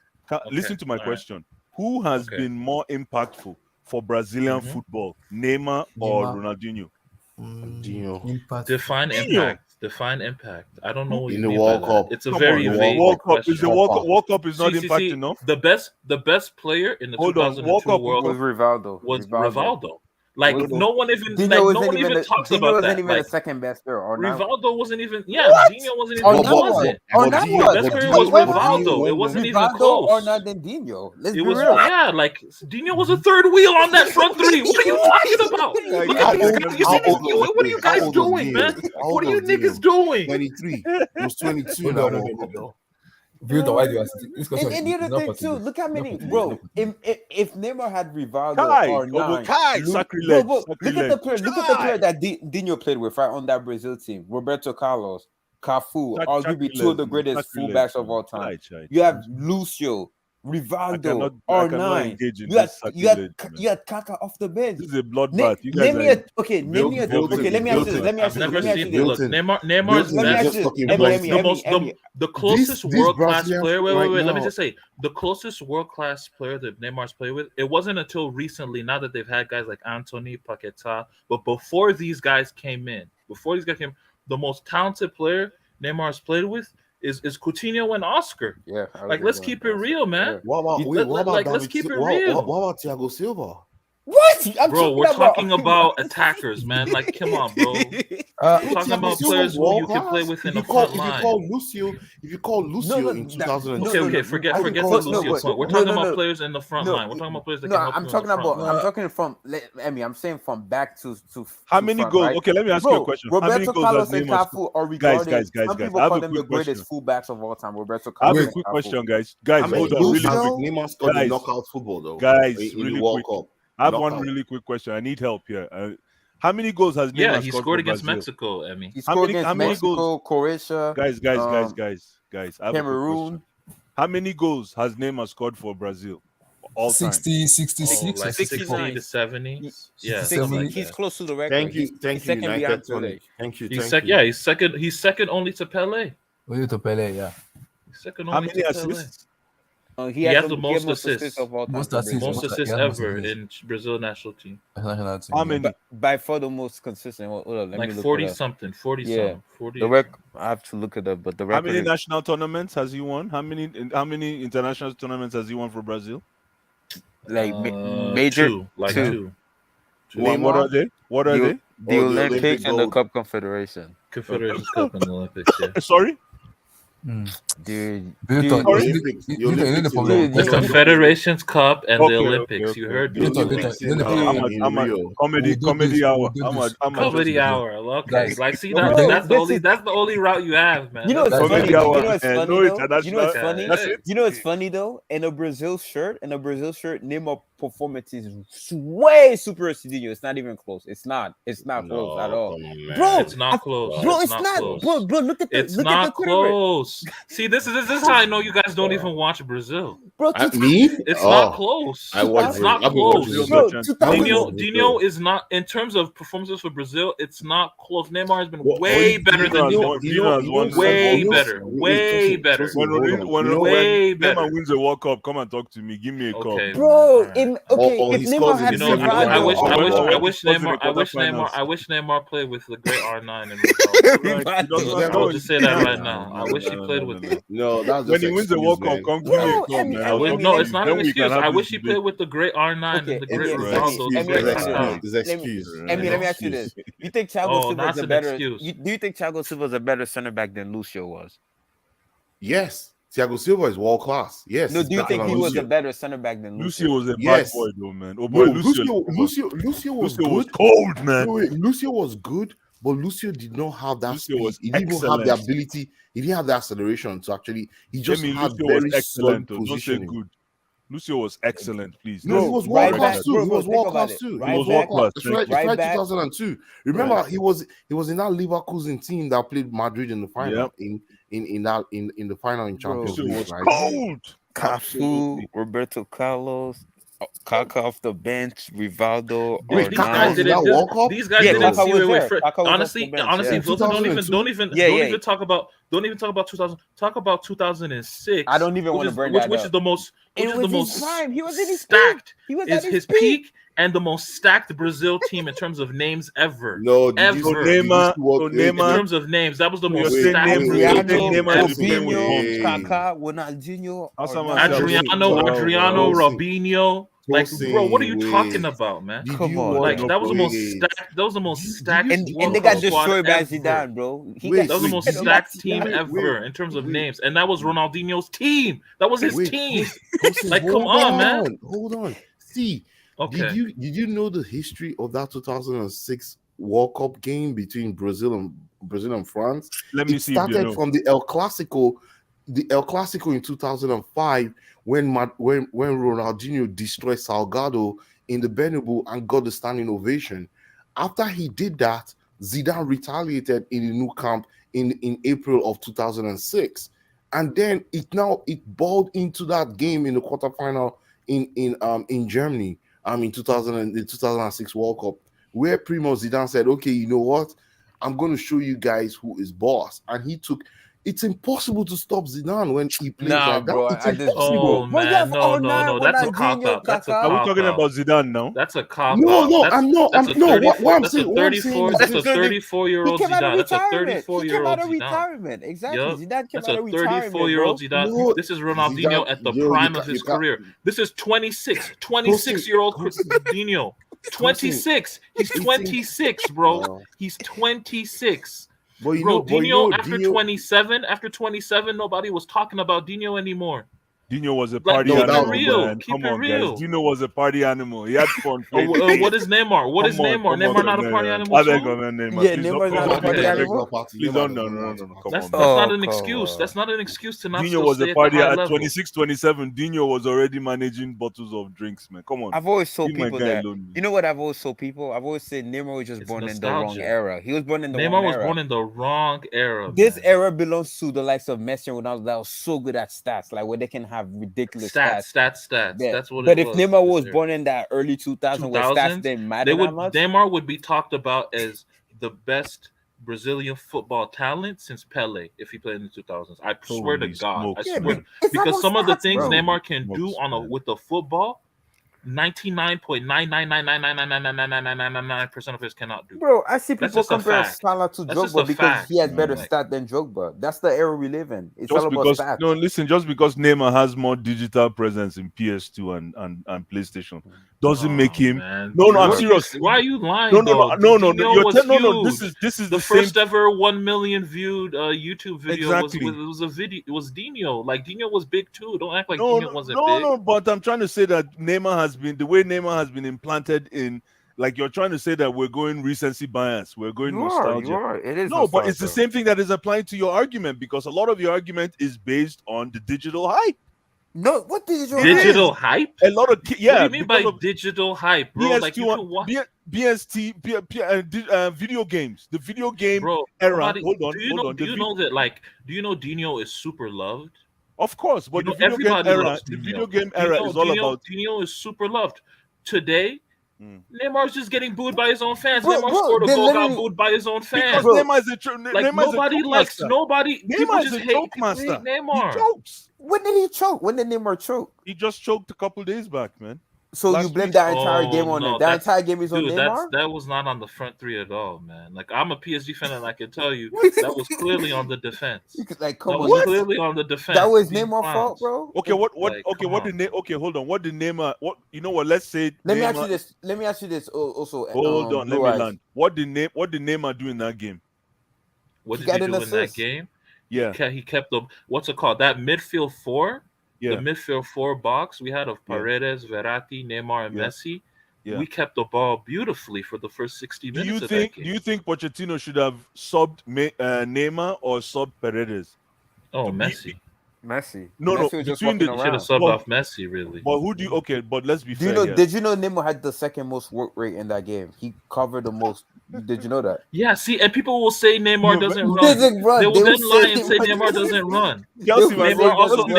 Listen to my all right. question. Who has Okay. been more impactful for Brazilian football, Neymar or Ronaldinho? Impact. Define impact. Define impact. I don't know what In you the mean World by Cup. that. It's a Come very on, vague World Cup question. is the World Cup is not impact enough. The best player in the Hold on, 2002 World Cup World was Cup Rivaldo. was Rivaldo. Like Was- no one even Dino like no wasn't one even even the- talks Dino about wasn't that. even Like the second best player. Or not. Rivaldo wasn't even. Yeah, What? Dino wasn't even. Or He not wasn't. Or not The what? best player Wait, was wait, wait. Rivaldo. It wasn't even Rivaldo close. or Ronaldinho? Let's It be was real. like Dino was a third wheel on that front three. What are you talking about? Look at these guys. You see this? What are you guys doing, man? What are you niggas doing? 23. It was 22 in Hold that on, World Cup, though. Build why do you ask this question? And the is other not thing for too, today. look how many, Not for bro. today. If Neymar had Rivaldo Kai, or Ogo nine, Kai, Lu- sacrilege, bro, look at the sacrilege. player. Look at the player that Dino played with right on that Brazil team. Roberto Carlos, Cafu, arguably two of the greatest fullbacks of all time. You have Lucio, Rivaldo, I cannot R9. engage in You had this sacrilege, man. you had Kaka off the bench. This is a bloodbath. You guys Name me are a okay. Name me a okay. Let me ask you this. Let me ask I've you this. never Let me ask you seen. this. Look, Neymar's Let me ask you this. the closest This world class Brazilian player. Wait. right Let me now- just say the closest world class player that Neymar's played with. It wasn't until recently. Now that they've had guys like Anthony Paquetá, but before these guys came in, the most talented player Neymar's played with is Coutinho and Oscar. Yeah, like let's keep it real, man. What about, Let's keep it real. What about Thiago Silva? What? Bro, we're talking about attackers, man. Like, come on, bro. We're talking about players who you can play with in the front line. If you call Lucio in 2002, Okay, forget the Lucio point. We're talking about players in the front line. We're talking about players that can help I'm you talking in the front about. line. I'm talking from. Emmy, I'm saying from back to. How to many front, goals? right? Okay, let me ask you a question. How many Roberto goals has Carlos and Neymar Cafu are Guys, regarded. guys. Some people I have call a them the quick question. greatest fullbacks of all time. Roberto I have Carlos. a and quick Cafu. question, guys. Guys, How many hold on, goals really has quick. Neymar scored in Guys, knockout football, though? Guys, in really the World quick. Cup. I have one Knockout. really quick question. I need help here. How many goals has Neymar Yeah, he scored scored for against Brazil? Mexico, Emmy. He scored against how many Mexico, goals? Croatia, Guys. I have a quick Cameroon. question. How many goals has Neymar scored for Brazil? All time. 60, 66, like or 60 64. to 70. Yeah, 60, something like He's that. close to the record. Thank you, He's second United behind 20. Pele. Thank you. He's second. He's second only to Pele. Wait to Pele, yeah. He's second How only many to Pele. assists? He has has the most assists. of all time. Most for assists. Brazil. Most Most- assists yeah, most ever assists. in Brazil national team. National team, How yeah. many? By far the most consistent. Hold on, let Like me look 40 it up. something. 40 Yeah. something. 40. The record. I have to look it up, but the How record. many is- national tournaments has he won? How many international tournaments has he won for Brazil? like major two. Like two. two. What are they? What are they? The Oh, the Olympics Olympic and the gold. Cup Confederation. Confederations Cup and the Olympics, yeah. Sorry? Dude, Build Sorry? you know the problem. Dude, The Confederations Cup and the Okay, Olympics. okay, You okay. heard me. Build Comedy hour. Comedy hour. Okay. Guys, Like see bro, that's the only route you have, man. You know what's That's funny? Comedy You hour. know what's funny No though? international. You know what's funny? That's it. You know what's funny though? In a Brazil shirt, Neymar performance is way superior to Dino. It's not even close. It's not close at all. Bro, It's not close. Bro, It's it's not not. close. Bro, look at the It's look not at the Twitter rate. close. See, this is how I know you guys don't even watch Brazil. Bro, Me? It's Oh, not close. I watch It's not Brazil. I've been close. watching Bro, Brazil. Dino is not in terms of performances for Brazil. It's not close. Neymar has been Well, way better than Dino. Way better. Way better. When Way better. Neymar wins a World Cup, come and talk to me. Give me a call. Okay. Bro, if he Neymar scores had in You know, Rivaldo, I wish Neymar played with the great R9 and Rivaldo. I'll just say that right now. I wish he played with them. No, that's When just he wins the excuse, World Cup, man. come give me a No, call, man. I wish- No, it's not Then an we can excuse. have I this wish he debate. played with the great R9 Okay, and the great Emmy, Rivaldo. Emmy, the great Emmy, Kaká. It's excuse. let me ask you this: you think Thiago Oh, Silva is that's a an better? excuse. Do you think Thiago Silva is a better center back than Lucio was? Yes. Thiago Silva is world class. Yes. No, he's do you better think than he was Lucio. a better center back than Lucio? Lucio was a bad Yes. boy, though, man. Oh boy, No, Lucio was was good. cold, man. Wait, Lucio was good, but Lucio did not have that Lucio speed. was He didn't even have the excellent. ability. He didn't have the acceleration to actually. He just Lucio had was very excellent. solid Don't say positioning. good. Lucio was excellent, please. No, he Let's was be world correct class that. too. He was think world about class it. too. Right He was world class. It's Thank right, you. it's right back. 2002. Remember, Right. he was in that Leverkusen team that played Madrid in the final Yep. in the final in Champions Lucio League. was Right? cold. Cafu, Absolutely. Roberto Carlos, Kaka off the bench, Rivaldo, Wait, These Kaka guys was in didn't. that World Cup? These guys Yeah, didn't Kaka see. was Wait, there. Kaka was off the bench, honestly, yeah. Wilson, don't even 2002? talk about 2000. Talk about 2006. I don't even which want to is- bring which, that which up. is the most. Which It is was the his most prime. He was in his stacked. peak. He was is at his peak and the most stacked Brazil team in terms of names ever. No, did you ever. did you see what? In terms of names, that was the So you're most saying stacked Neymar- Brazil you're saying team Neymar ever. is playing with bombs. Kaká, Ronaldinho, That's are what not- I'm saying. Adriano, Tosin. Robinho. Like, bro, what are you Tosin, talking wait. about, man? Did Come you on, watch? Like that was the most Wait. stacked. That was the most stacked and World they Cup got squad destroyed by ever. Zidane, bro. Wait, That was the most destroyed by stacked Zidane. team Wait, ever in terms of wait. names, and that was Ronaldinho's team. That was his Wait, team. Tosin, Like, come on, man. Hold on. See, Okay. did you know the history of that 2006 World Cup game between Brazil and France? Let me It see if you started know. from the El Clasico in 2005 when Ronaldinho destroyed Salgado in the Bernabeu and got the standing ovation. After he did that, Zidane retaliated in the Nou Camp in April of 2006, and then it balled into that game in the quarterfinal in Germany in 2006 World Cup, where Primo Zidane said, "Okay, you know what? I'm going to show you guys who is boss," and he took. It's impossible to stop Zidane when he plays Nah, like that. bro, It's at this impossible. Oh man, no, that's a cop Ronaldinho, out. That's a Kaká. Are we cop talking out. about Zidane now? That's a cop No, out. no, That's, I'm not. That's I'm a no. 34. What I'm That's a saying. What I'm saying 34. is That's a this. 34-year-old He came out of Zidane. That's a retirement. He came 34-year-old out of Zidane. retirement. Exactly. Yup. Zidane came That's out a of retirement, 34-year-old bro. Zidane. No, This is Ronaldinho Zidane, at the yo, prime you of his can't- career. This is 26-year-old Ronaldinho. 26. He's 26, bro. Wow. He's 26. But you Bro, know, Dino, after Dino- 27, nobody was talking about Dino anymore. Dino was a Like, party keep it animal, real. man. Keep Come it on, real. guys. Dino was a party animal. He had fun. playing the What game. is Neymar? What is Come on, Neymar? come on, Neymar not a man. party animal I beg too? you, man, Neymar. Yeah, Please Neymar's don't, not don't a party make that animal. break. Please don't. No. Come That's on, not man. an excuse. That's not an excuse to not Dino still was stay a at the party high at level. 26, 27. Dino was already managing bottles of drinks, man. Come on. I've always told Leave my people guy that. alone. You know what I've always told people? I've always said Neymar was just It's born in the wrong nostalgia. era. He was born in the Neymar wrong was era. born in the wrong era. This man. era belongs to the likes of Messi and Ronaldo that was so good at stats, like where they can have ridiculous Stats. Yeah. That's what But it if was. Neymar this was era. born in that early 2000s where stats 2000s, didn't matter that much, Neymar would be talked about as the best Brazilian football talent since Pele if he played in the 2000s. I swear to Holy God, smokes, I Yeah, swear, but it's not because about some of the stats, things bro. Neymar can do Smokes, on a man. with the football, 99.999999999% of his cannot do. bro. I see That's people just a compare fact. Salah to That's just Drogba a because fact. he has better Like, stats than Drogba. That's the era we live in. It's Just all about because stats. no, listen, just because Neymar has more digital presence in PS2 and PlayStation doesn't make him. man. No, I'm What are you- serious. Why are you lying? No. though? Dino Dino was no. This huge. is the the same. first ever 1 million viewed YouTube video Exactly. was a video. It was Dino. Like Dino was big too. Don't act like No, Dino wasn't no, big. no. But I'm trying to say that Neymar has been the way Neymar has been implanted in. Like you're trying to say that we're going recency bias, we're going nostalgia. You are. It is No, but it's the nostalgia. same thing that is applying to your argument because a lot of your argument is based on the digital hype. No, what did you Digital hype? A lot of What do yeah. you mean by because of digital hype, bro? Like you can watch, BST, video games, the video game bro. era. nobody- Hold on, do you hold know? on. Do you know that? Like, do you know Dino is super loved? Of course, but You the know, video game everybody era, loves the Dino. video game era is all about. Dino is super loved. Today, Neymar's just getting booed by his own fans. Bro, Neymar bro, scored a they goal, got literally- booed by his own fans. Because Bro, Neymar is a Like Neymar is a nobody joke likes master. nobody. People Neymar is just a hate, joke people hate master. Neymar. He jokes. When did he choke? When did Neymar choke? He just choked a couple days back, man. So Last you blame week. that entire game Oh, on no, him? That that's- entire game is on Dude, Neymar? that was not on the front three at all, man. Like I'm a PSG fan, and I can tell you that was clearly on the defense. Like, come That on, was clearly on the defense. that was These Neymar's clowns. fault, bro. Okay, what Like, okay, come what on. did okay, hold on. What did Neymar what you know what? Let's say Let me Neymar, ask you this. Let me ask you this also. Hold on, let Blue me Eyes. land. What did Neymar do in that game? What He did got he an do in that assist. game? Yeah. He kept the what's it called? That midfield four, Yeah. the midfield four box we had of Yeah. Paredes, Verratti, Neymar, and Yeah. Messi. Yeah. We kept the ball beautifully for the first 60 Do minutes you of that think? game. Do you think Pochettino should have subbed Neymar or subbed Paredes? Oh, To be- Messi. Messi. No, Messi no. was just Between the walking He should have around. subbed but, off Messi, really. but who do you? Okay, but let's be Do you fair know? here. Did you know Neymar had the second most work rate in that game? He covered the most. Did you know that? Yeah, see, and people will say Neymar No, doesn't but- run. Doesn't run. They will They then will lie say and say Neymar Neymar doesn't run. Chelsea, my They bro, will say Chelsea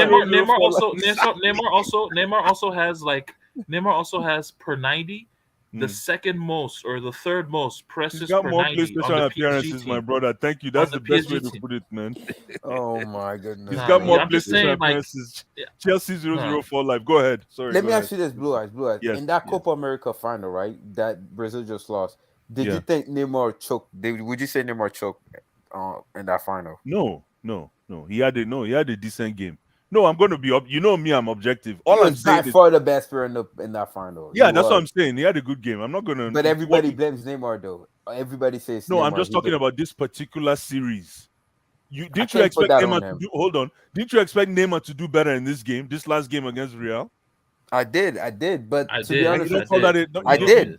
Neymar also has per 90 the second most or the third most He's presses got per more 90 on PlayStation the PSG appearances, my team. brother. Thank you. On That's the the best way PSG to team. put it, man. Oh my goodness. He's Nah, got more I'm just PlayStation saying, like, appearances. yeah, Chelsea 004 live. Go ahead. Sorry. Let go me ahead. ask you this, Blue Eyes. Yes, In that yes. Copa America final, right? That Brazil just lost. Did Yeah. you think Neymar choked? Would you say Neymar choked in that final? No. He had a decent game. No, I'm going to be up. You know me, I'm objective. He All I'm was by saying is, far the best player in that final. yeah, He that's what was. I'm saying. He had a good game. I'm not going to. But everybody blames Neymar though. Everybody says No, Neymar. I'm just He talking did- about this particular series. Didn't you can't put expect that Neymar on to him. do? Hold on. Didn't you expect Neymar to do better in this game? This last game against Real? I did. But I to did. be And honest, you don't call that it?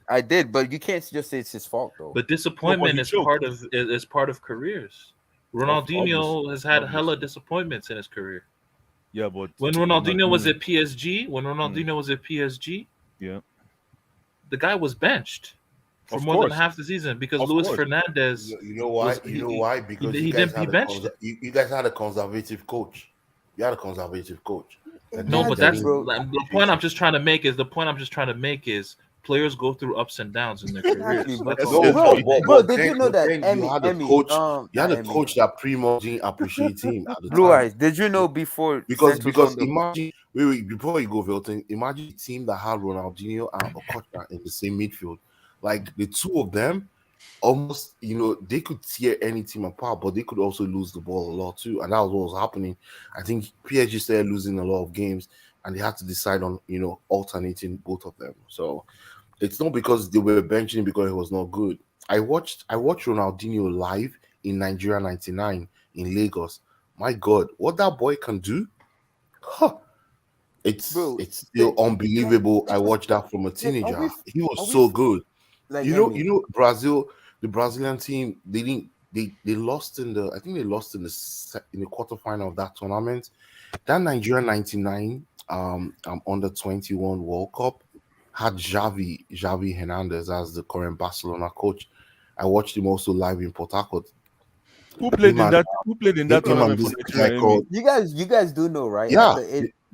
I did. But you can't just say it's his fault though. But disappointment he is choked. part of careers. Ronaldinho has had hella disappointments in his career. Yeah, but When Ronaldinho was at PSG, yeah, the guy was benched for Of more than course. half the season because Of Luis course. Fernandez. You know why? Because he you guys didn't be had benched. you guys had a conservative coach. You had a conservative coach. No, but that's the point I'm just trying to make is players go through ups and downs in their careers. Exactly, but- That's No, all. Bro, did you know that you Emmy, had a Emmy, coach? not You had a Emmy. coach that pretty much didn't appreciate him at the Blue time. Eyes, did you know before Because Santos won the- imagine wait before you go Velton, imagine a team that had Ronaldinho and Okocha in the same midfield. Like the two of them, almost they could tear any team apart, but they could also lose the ball a lot too, and that was what was happening. I think PSG started losing a lot of games, and they had to decide on alternating both of them. So it's not because they were benching because it was not good. I watched Ronaldinho live in Nigeria '99 in Lagos. My God, what that boy can do! Huh. It's still unbelievable. I watched that from a teenager. He was so good. Like, You Emmy, know, Brazil, the Brazilian team, they lost in the in the quarterfinal of that tournament. That Nigeria '99 under 21 World Cup had Xavi Hernandez as the current Barcelona coach. I watched him also live in Port Harcourt. Who played in that tournament for this guy Nigeria? called you guys do know, right?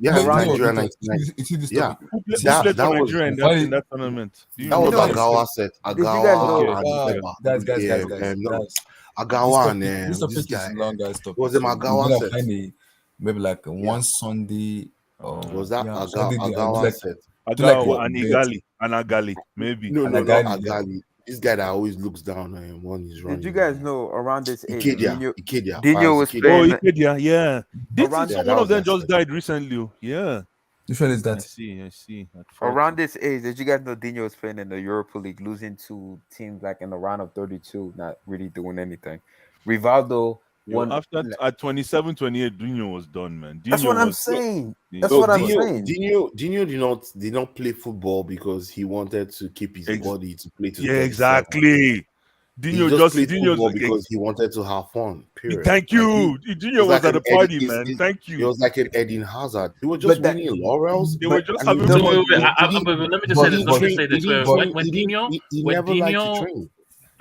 Yeah, around Nigeria the- 99. this Yeah, Who played that for was Nigeria in that tournament? Do you that was know? Agawa set. Did you guys know- Agawa and guys. Agawa and This this topic guy is long, guys. Topic. was it So we're Agawa gonna set. find maybe like one Sunday. Was that Sunday day, Agawa like- set? Agawa and Agali, maybe. No, not Agali, Agali. This guy that always looks down on him when he's running. Did you guys know around this age, Ikedia. Dino was Ikedia. playing? Ikedia, yeah. Around- One of them just died recently. Yeah. Which one is that? I see. Around this age, did you guys know Dino was playing in the Europa League, losing to teams like in the round of 32, not really doing anything? Rivaldo won. After at 27, 28, Dino was done, man. That's Dino what I'm was- saying. Yeah. That's No, what I'm Dino, saying. Dino did not play football because he wanted to keep his body to play to. Yeah, 37. exactly. Dino Dino played Dino's football because he wanted to have fun. Period. Thank you. Dino was at the party, man. Thank you. He was like an Eden Hazard. They were just winning laurels. They were just but- having but- fun. But let me just say this. Let me say this. He never liked to train.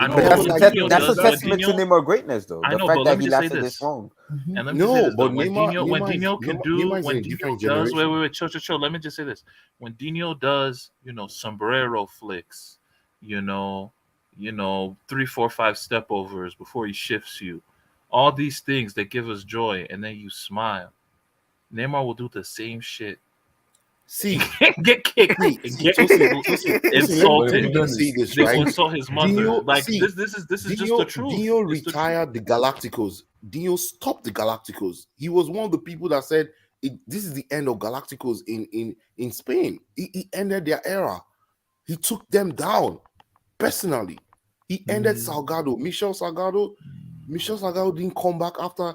I know, But that's, what that's, Dino that's a does, testament to Dino- Neymar greatness, though. I The know, fact but that let he me say lasted this. this long. And let me No, just say this, but though. When Neymar Dino is- can do, Neymar is when in a Dino different does, generation. wait, chill. Let me just say this. When Dino does, sombrero flicks, 3, 4, 5 step overs before he shifts you, all these things that give us joy, and then you smile. Neymar will do the same shit. See, get kicked, and get insulted. Let me see this, They right? will insult his mother. Dino, Like see, this is just Dino- the truth. Dino It's the retired the Galacticos. Dino stopped the Galacticos. He was one of the people that said this is the end of Galacticos in Spain. He ended their era. He took them down personally. He ended Salgado. Michel Salgado didn't come back after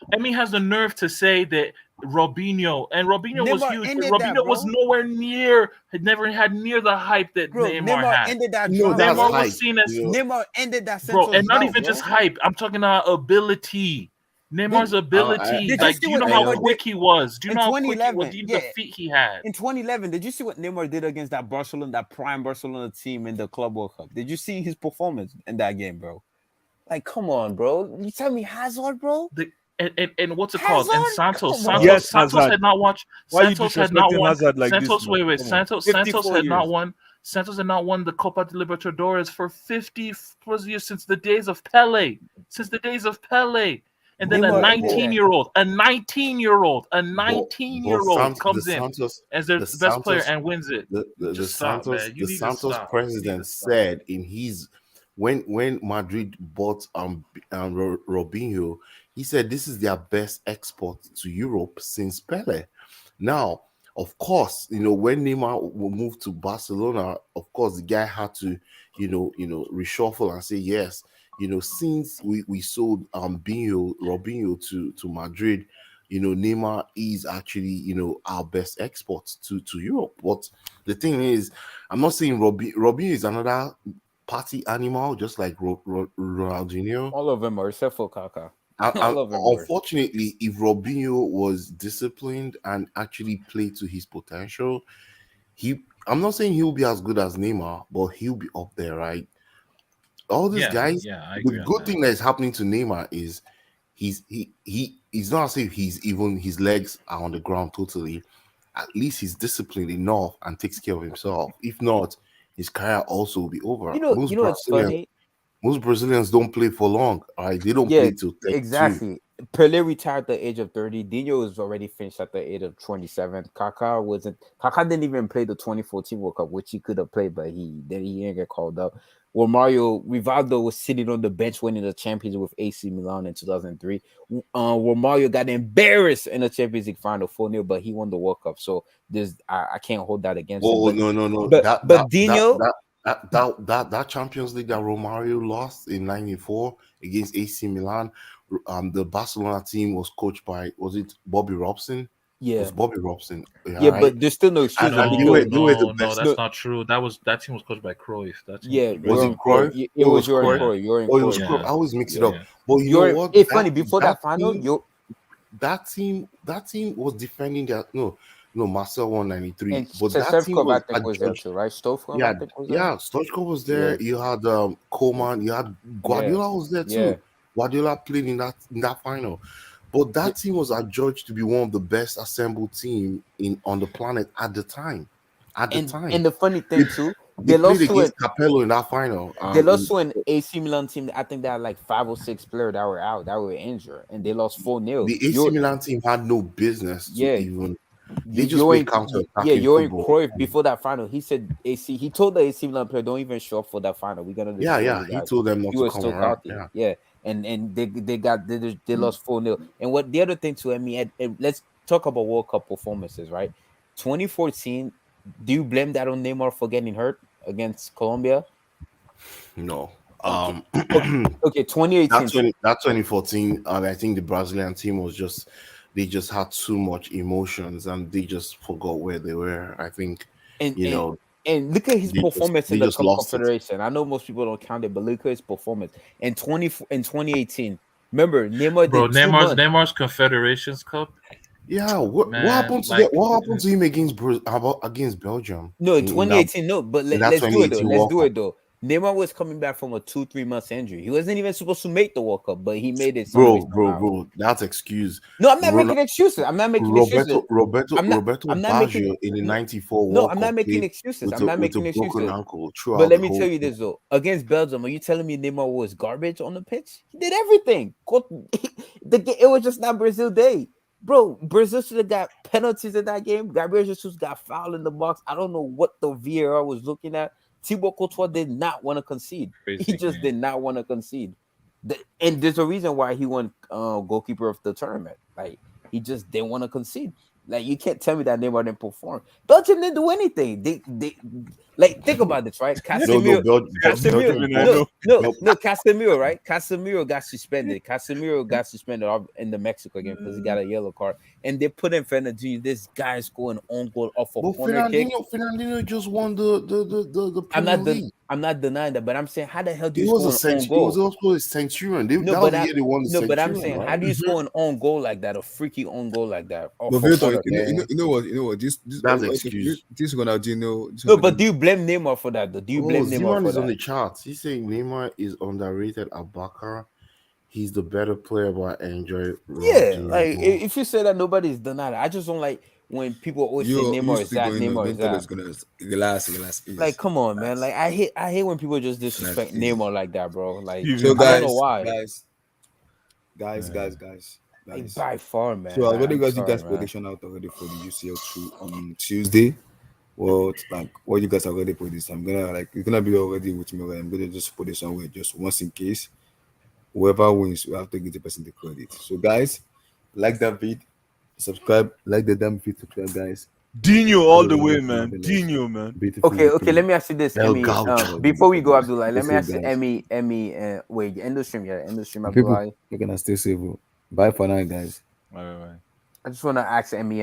Emi has the nerve to say that Robinho was Neymar huge. ended that, Robinho was bro. nowhere near, had never had near the hype that Bro, Neymar Neymar had. ended that No, drama. that's Neymar hype. was seen as Neymar ended that sense bro, of and not doubt, even bro. just hype. I'm talking about ability. Neymar's ability. Did you Like, see do you what know how Neymar quick did he was? Do you in know how quick he was? 2011? Do you know Yeah, the feet he had? in 2011, did you see what Neymar did against that Barcelona, that prime Barcelona team in the Club World Cup? Did you see his performance in that game, bro? Like, come on, bro. You tell me Hazard, bro? And what's it called? And Hazard? Come Santos Yes, Santos Hazard. had not watched. Why are you Santos had not disrespecting won. Hazard like this, Santos, man? wait. Come on. Santos 54 had not years. won. Santos had not won the Copa de Libertadores for 50 plus years since the days of Pele. Since the days of Pele. And then a Neymar ended that. 19-year-old comes in as their the best player Santos, and wins it. the Just stop, Santos, man. You the need to Santos stop. You need to president stop. said in his when Madrid bought Robinho, he said this is their best export to Europe since Pele. Now, of course, when Neymar moved to Barcelona, of course the guy had to, reshuffle and say yes. Since we sold Robinho to Madrid, Neymar is actually, our best export to Europe. But the thing is, I'm not saying Robinho is another party animal, just like Ronaldinho. All of them are except for Kaká. And All of them are. unfortunately, if Robinho was disciplined and actually played to his potential, I'm not saying he'll be as good as Neymar, but he'll be up there, right? All these guys, I the agree on good that. thing that is happening to Neymar is he's not as if his legs are on the ground totally. At least he's disciplined enough and takes care of himself. If not, his career also will be over. You know what's funny? Most Brazilians don't play for long. All right, they don't Yeah, play till 32. exactly. Pele retired at the age of 30. Dino was already finished at the age of 27. Kaká didn't even play the 2014 World Cup, which he could have played, but he didn't get called up. Rivaldo was sitting on the bench winning the Champions League with AC Milan in 2003. Romario got embarrassed in the Champions League final 4-0, but he won the World Cup. So I can't hold that against him. But, No. But Dino, that Champions League that Romario lost in '94 against AC Milan, the Barcelona team was coached by, was it Bobby Robson? Yeah. It was Bobby Robson. Yeah, right? but there's still no excuse. And you were the No, best. that's not true. That team was coached by Cruyff. That team Yeah, Was it Cruyff? It was Joran Cruyff. It was Cruyff. I always mix it up. But you know what? It's funny. Before that final, that team was defending their Marcel 193. and But that team Shevkov, I was think, was there adjudged. too, right? Stovkov, Yeah, I think, was there. yeah. Stoichkov was there. Yeah. You had Coleman. You had Guardiola was there too. Yeah. Guardiola played in that final. But that team was adjudged to be one of the best assembled team on the planet at the time. And the funny thing too, they lost against Capello in that final. They lost to an AC Milan team. I think they had like 5 or 6 players that were out, that were injured, and they lost 4-0. The AC Milan team had no business to even. They just played counter-attacking Johan football. Cruyff, before that final, he said he told the AC Milan player, don't even show up for that final. We're gonna destroy you He guys." told them not He to was come still around. healthy. Yeah. And they lost 4-0. And what the other thing too, I mean, let's talk about World Cup performances, right? 2014, do you blame that on Neymar for getting hurt against Colombia? No. Okay, 2018. That 2014, I think the Brazilian team was they just had too much emotions and they just forgot where they were. I think, and look at his performance in the Cup lost it. Confederation. I know most people don't count it, but look at his performance in 2018. Remember, Neymar Bro, did 2 months. Neymar's Confederations Cup. Yeah, what happened to what happened to him against Belgium? No, in 2018, no, but let's do it though. Let's do it though. Neymar was coming back from a 2-3 months injury. He wasn't even supposed to make the World Up, but he made it. Bro, that's excuse. No, I'm not making excuses. I'm not making excuses. Roberto Baggio in the '94 World No, Cup. I'm not making excuses. I'm not making excuses. But let me tell you this though: against Belgium, are you telling me Neymar was garbage on the pitch? He did everything. It was just not Brazil day. Bro, Brazil should have got penalties in that game. Gabriel Jesus got fouled in the box. I don't know what the VAR was looking at. Thibaut Courtois did not want to concede. He just did not want to concede. And there's a reason why he won goalkeeper of the tournament. Like, he just didn't want to concede. Like you can't tell me that Neymar didn't perform. Belgium didn't do anything. They like think about this, right? Casemiro, Casemiro, right? Casemiro got suspended. Casemiro got suspended in the Mexico game because he got a yellow card, and they put in Fernandinho. This guy scoring own goal off a corner kick. Fernandinho just won the Premier League. I'm not denying that, but I'm saying, how the hell do you He score was an own goal? He was also a Centurion. That No, was the year they won the no, Centurion. but I'm saying, right? how do you score an own goal like that, a freaky own goal like that? But Victor, you know what? This That's excuse. This Ronaldinho. No, but do you blame Neymar for that? Do you blame Neymar Zeman for is that? on the charts. He's saying Neymar is underrated at Baccarat. He's the better player, but I enjoy. Yeah, like if you say that, nobody's denied it. I just don't like when people always say Neymar is that, Neymar is that. Like, come on, man. Like, I hate when people just disrespect Neymar like that, bro. Like, so I don't know why. Guys. Like, by far, man. So I already got you sorry, guys man. prediction out already for the UCL 2 on Tuesday. What you guys already put this? It's gonna be already with me. I'm gonna just put it somewhere just once in case. Whoever wins, we have to give the person the credit. So guys, like that vid, subscribe, like the damn vid, subscribe, guys. Dino all the way, man. Dino, man. Okay. Let me ask you this, Emmy. Before we go, Abdullah, let me ask you, Emmy. Wait, end the stream, Abdullah. People, you're gonna stay safe. Bye for now, guys. Bye. I just want to ask Emmy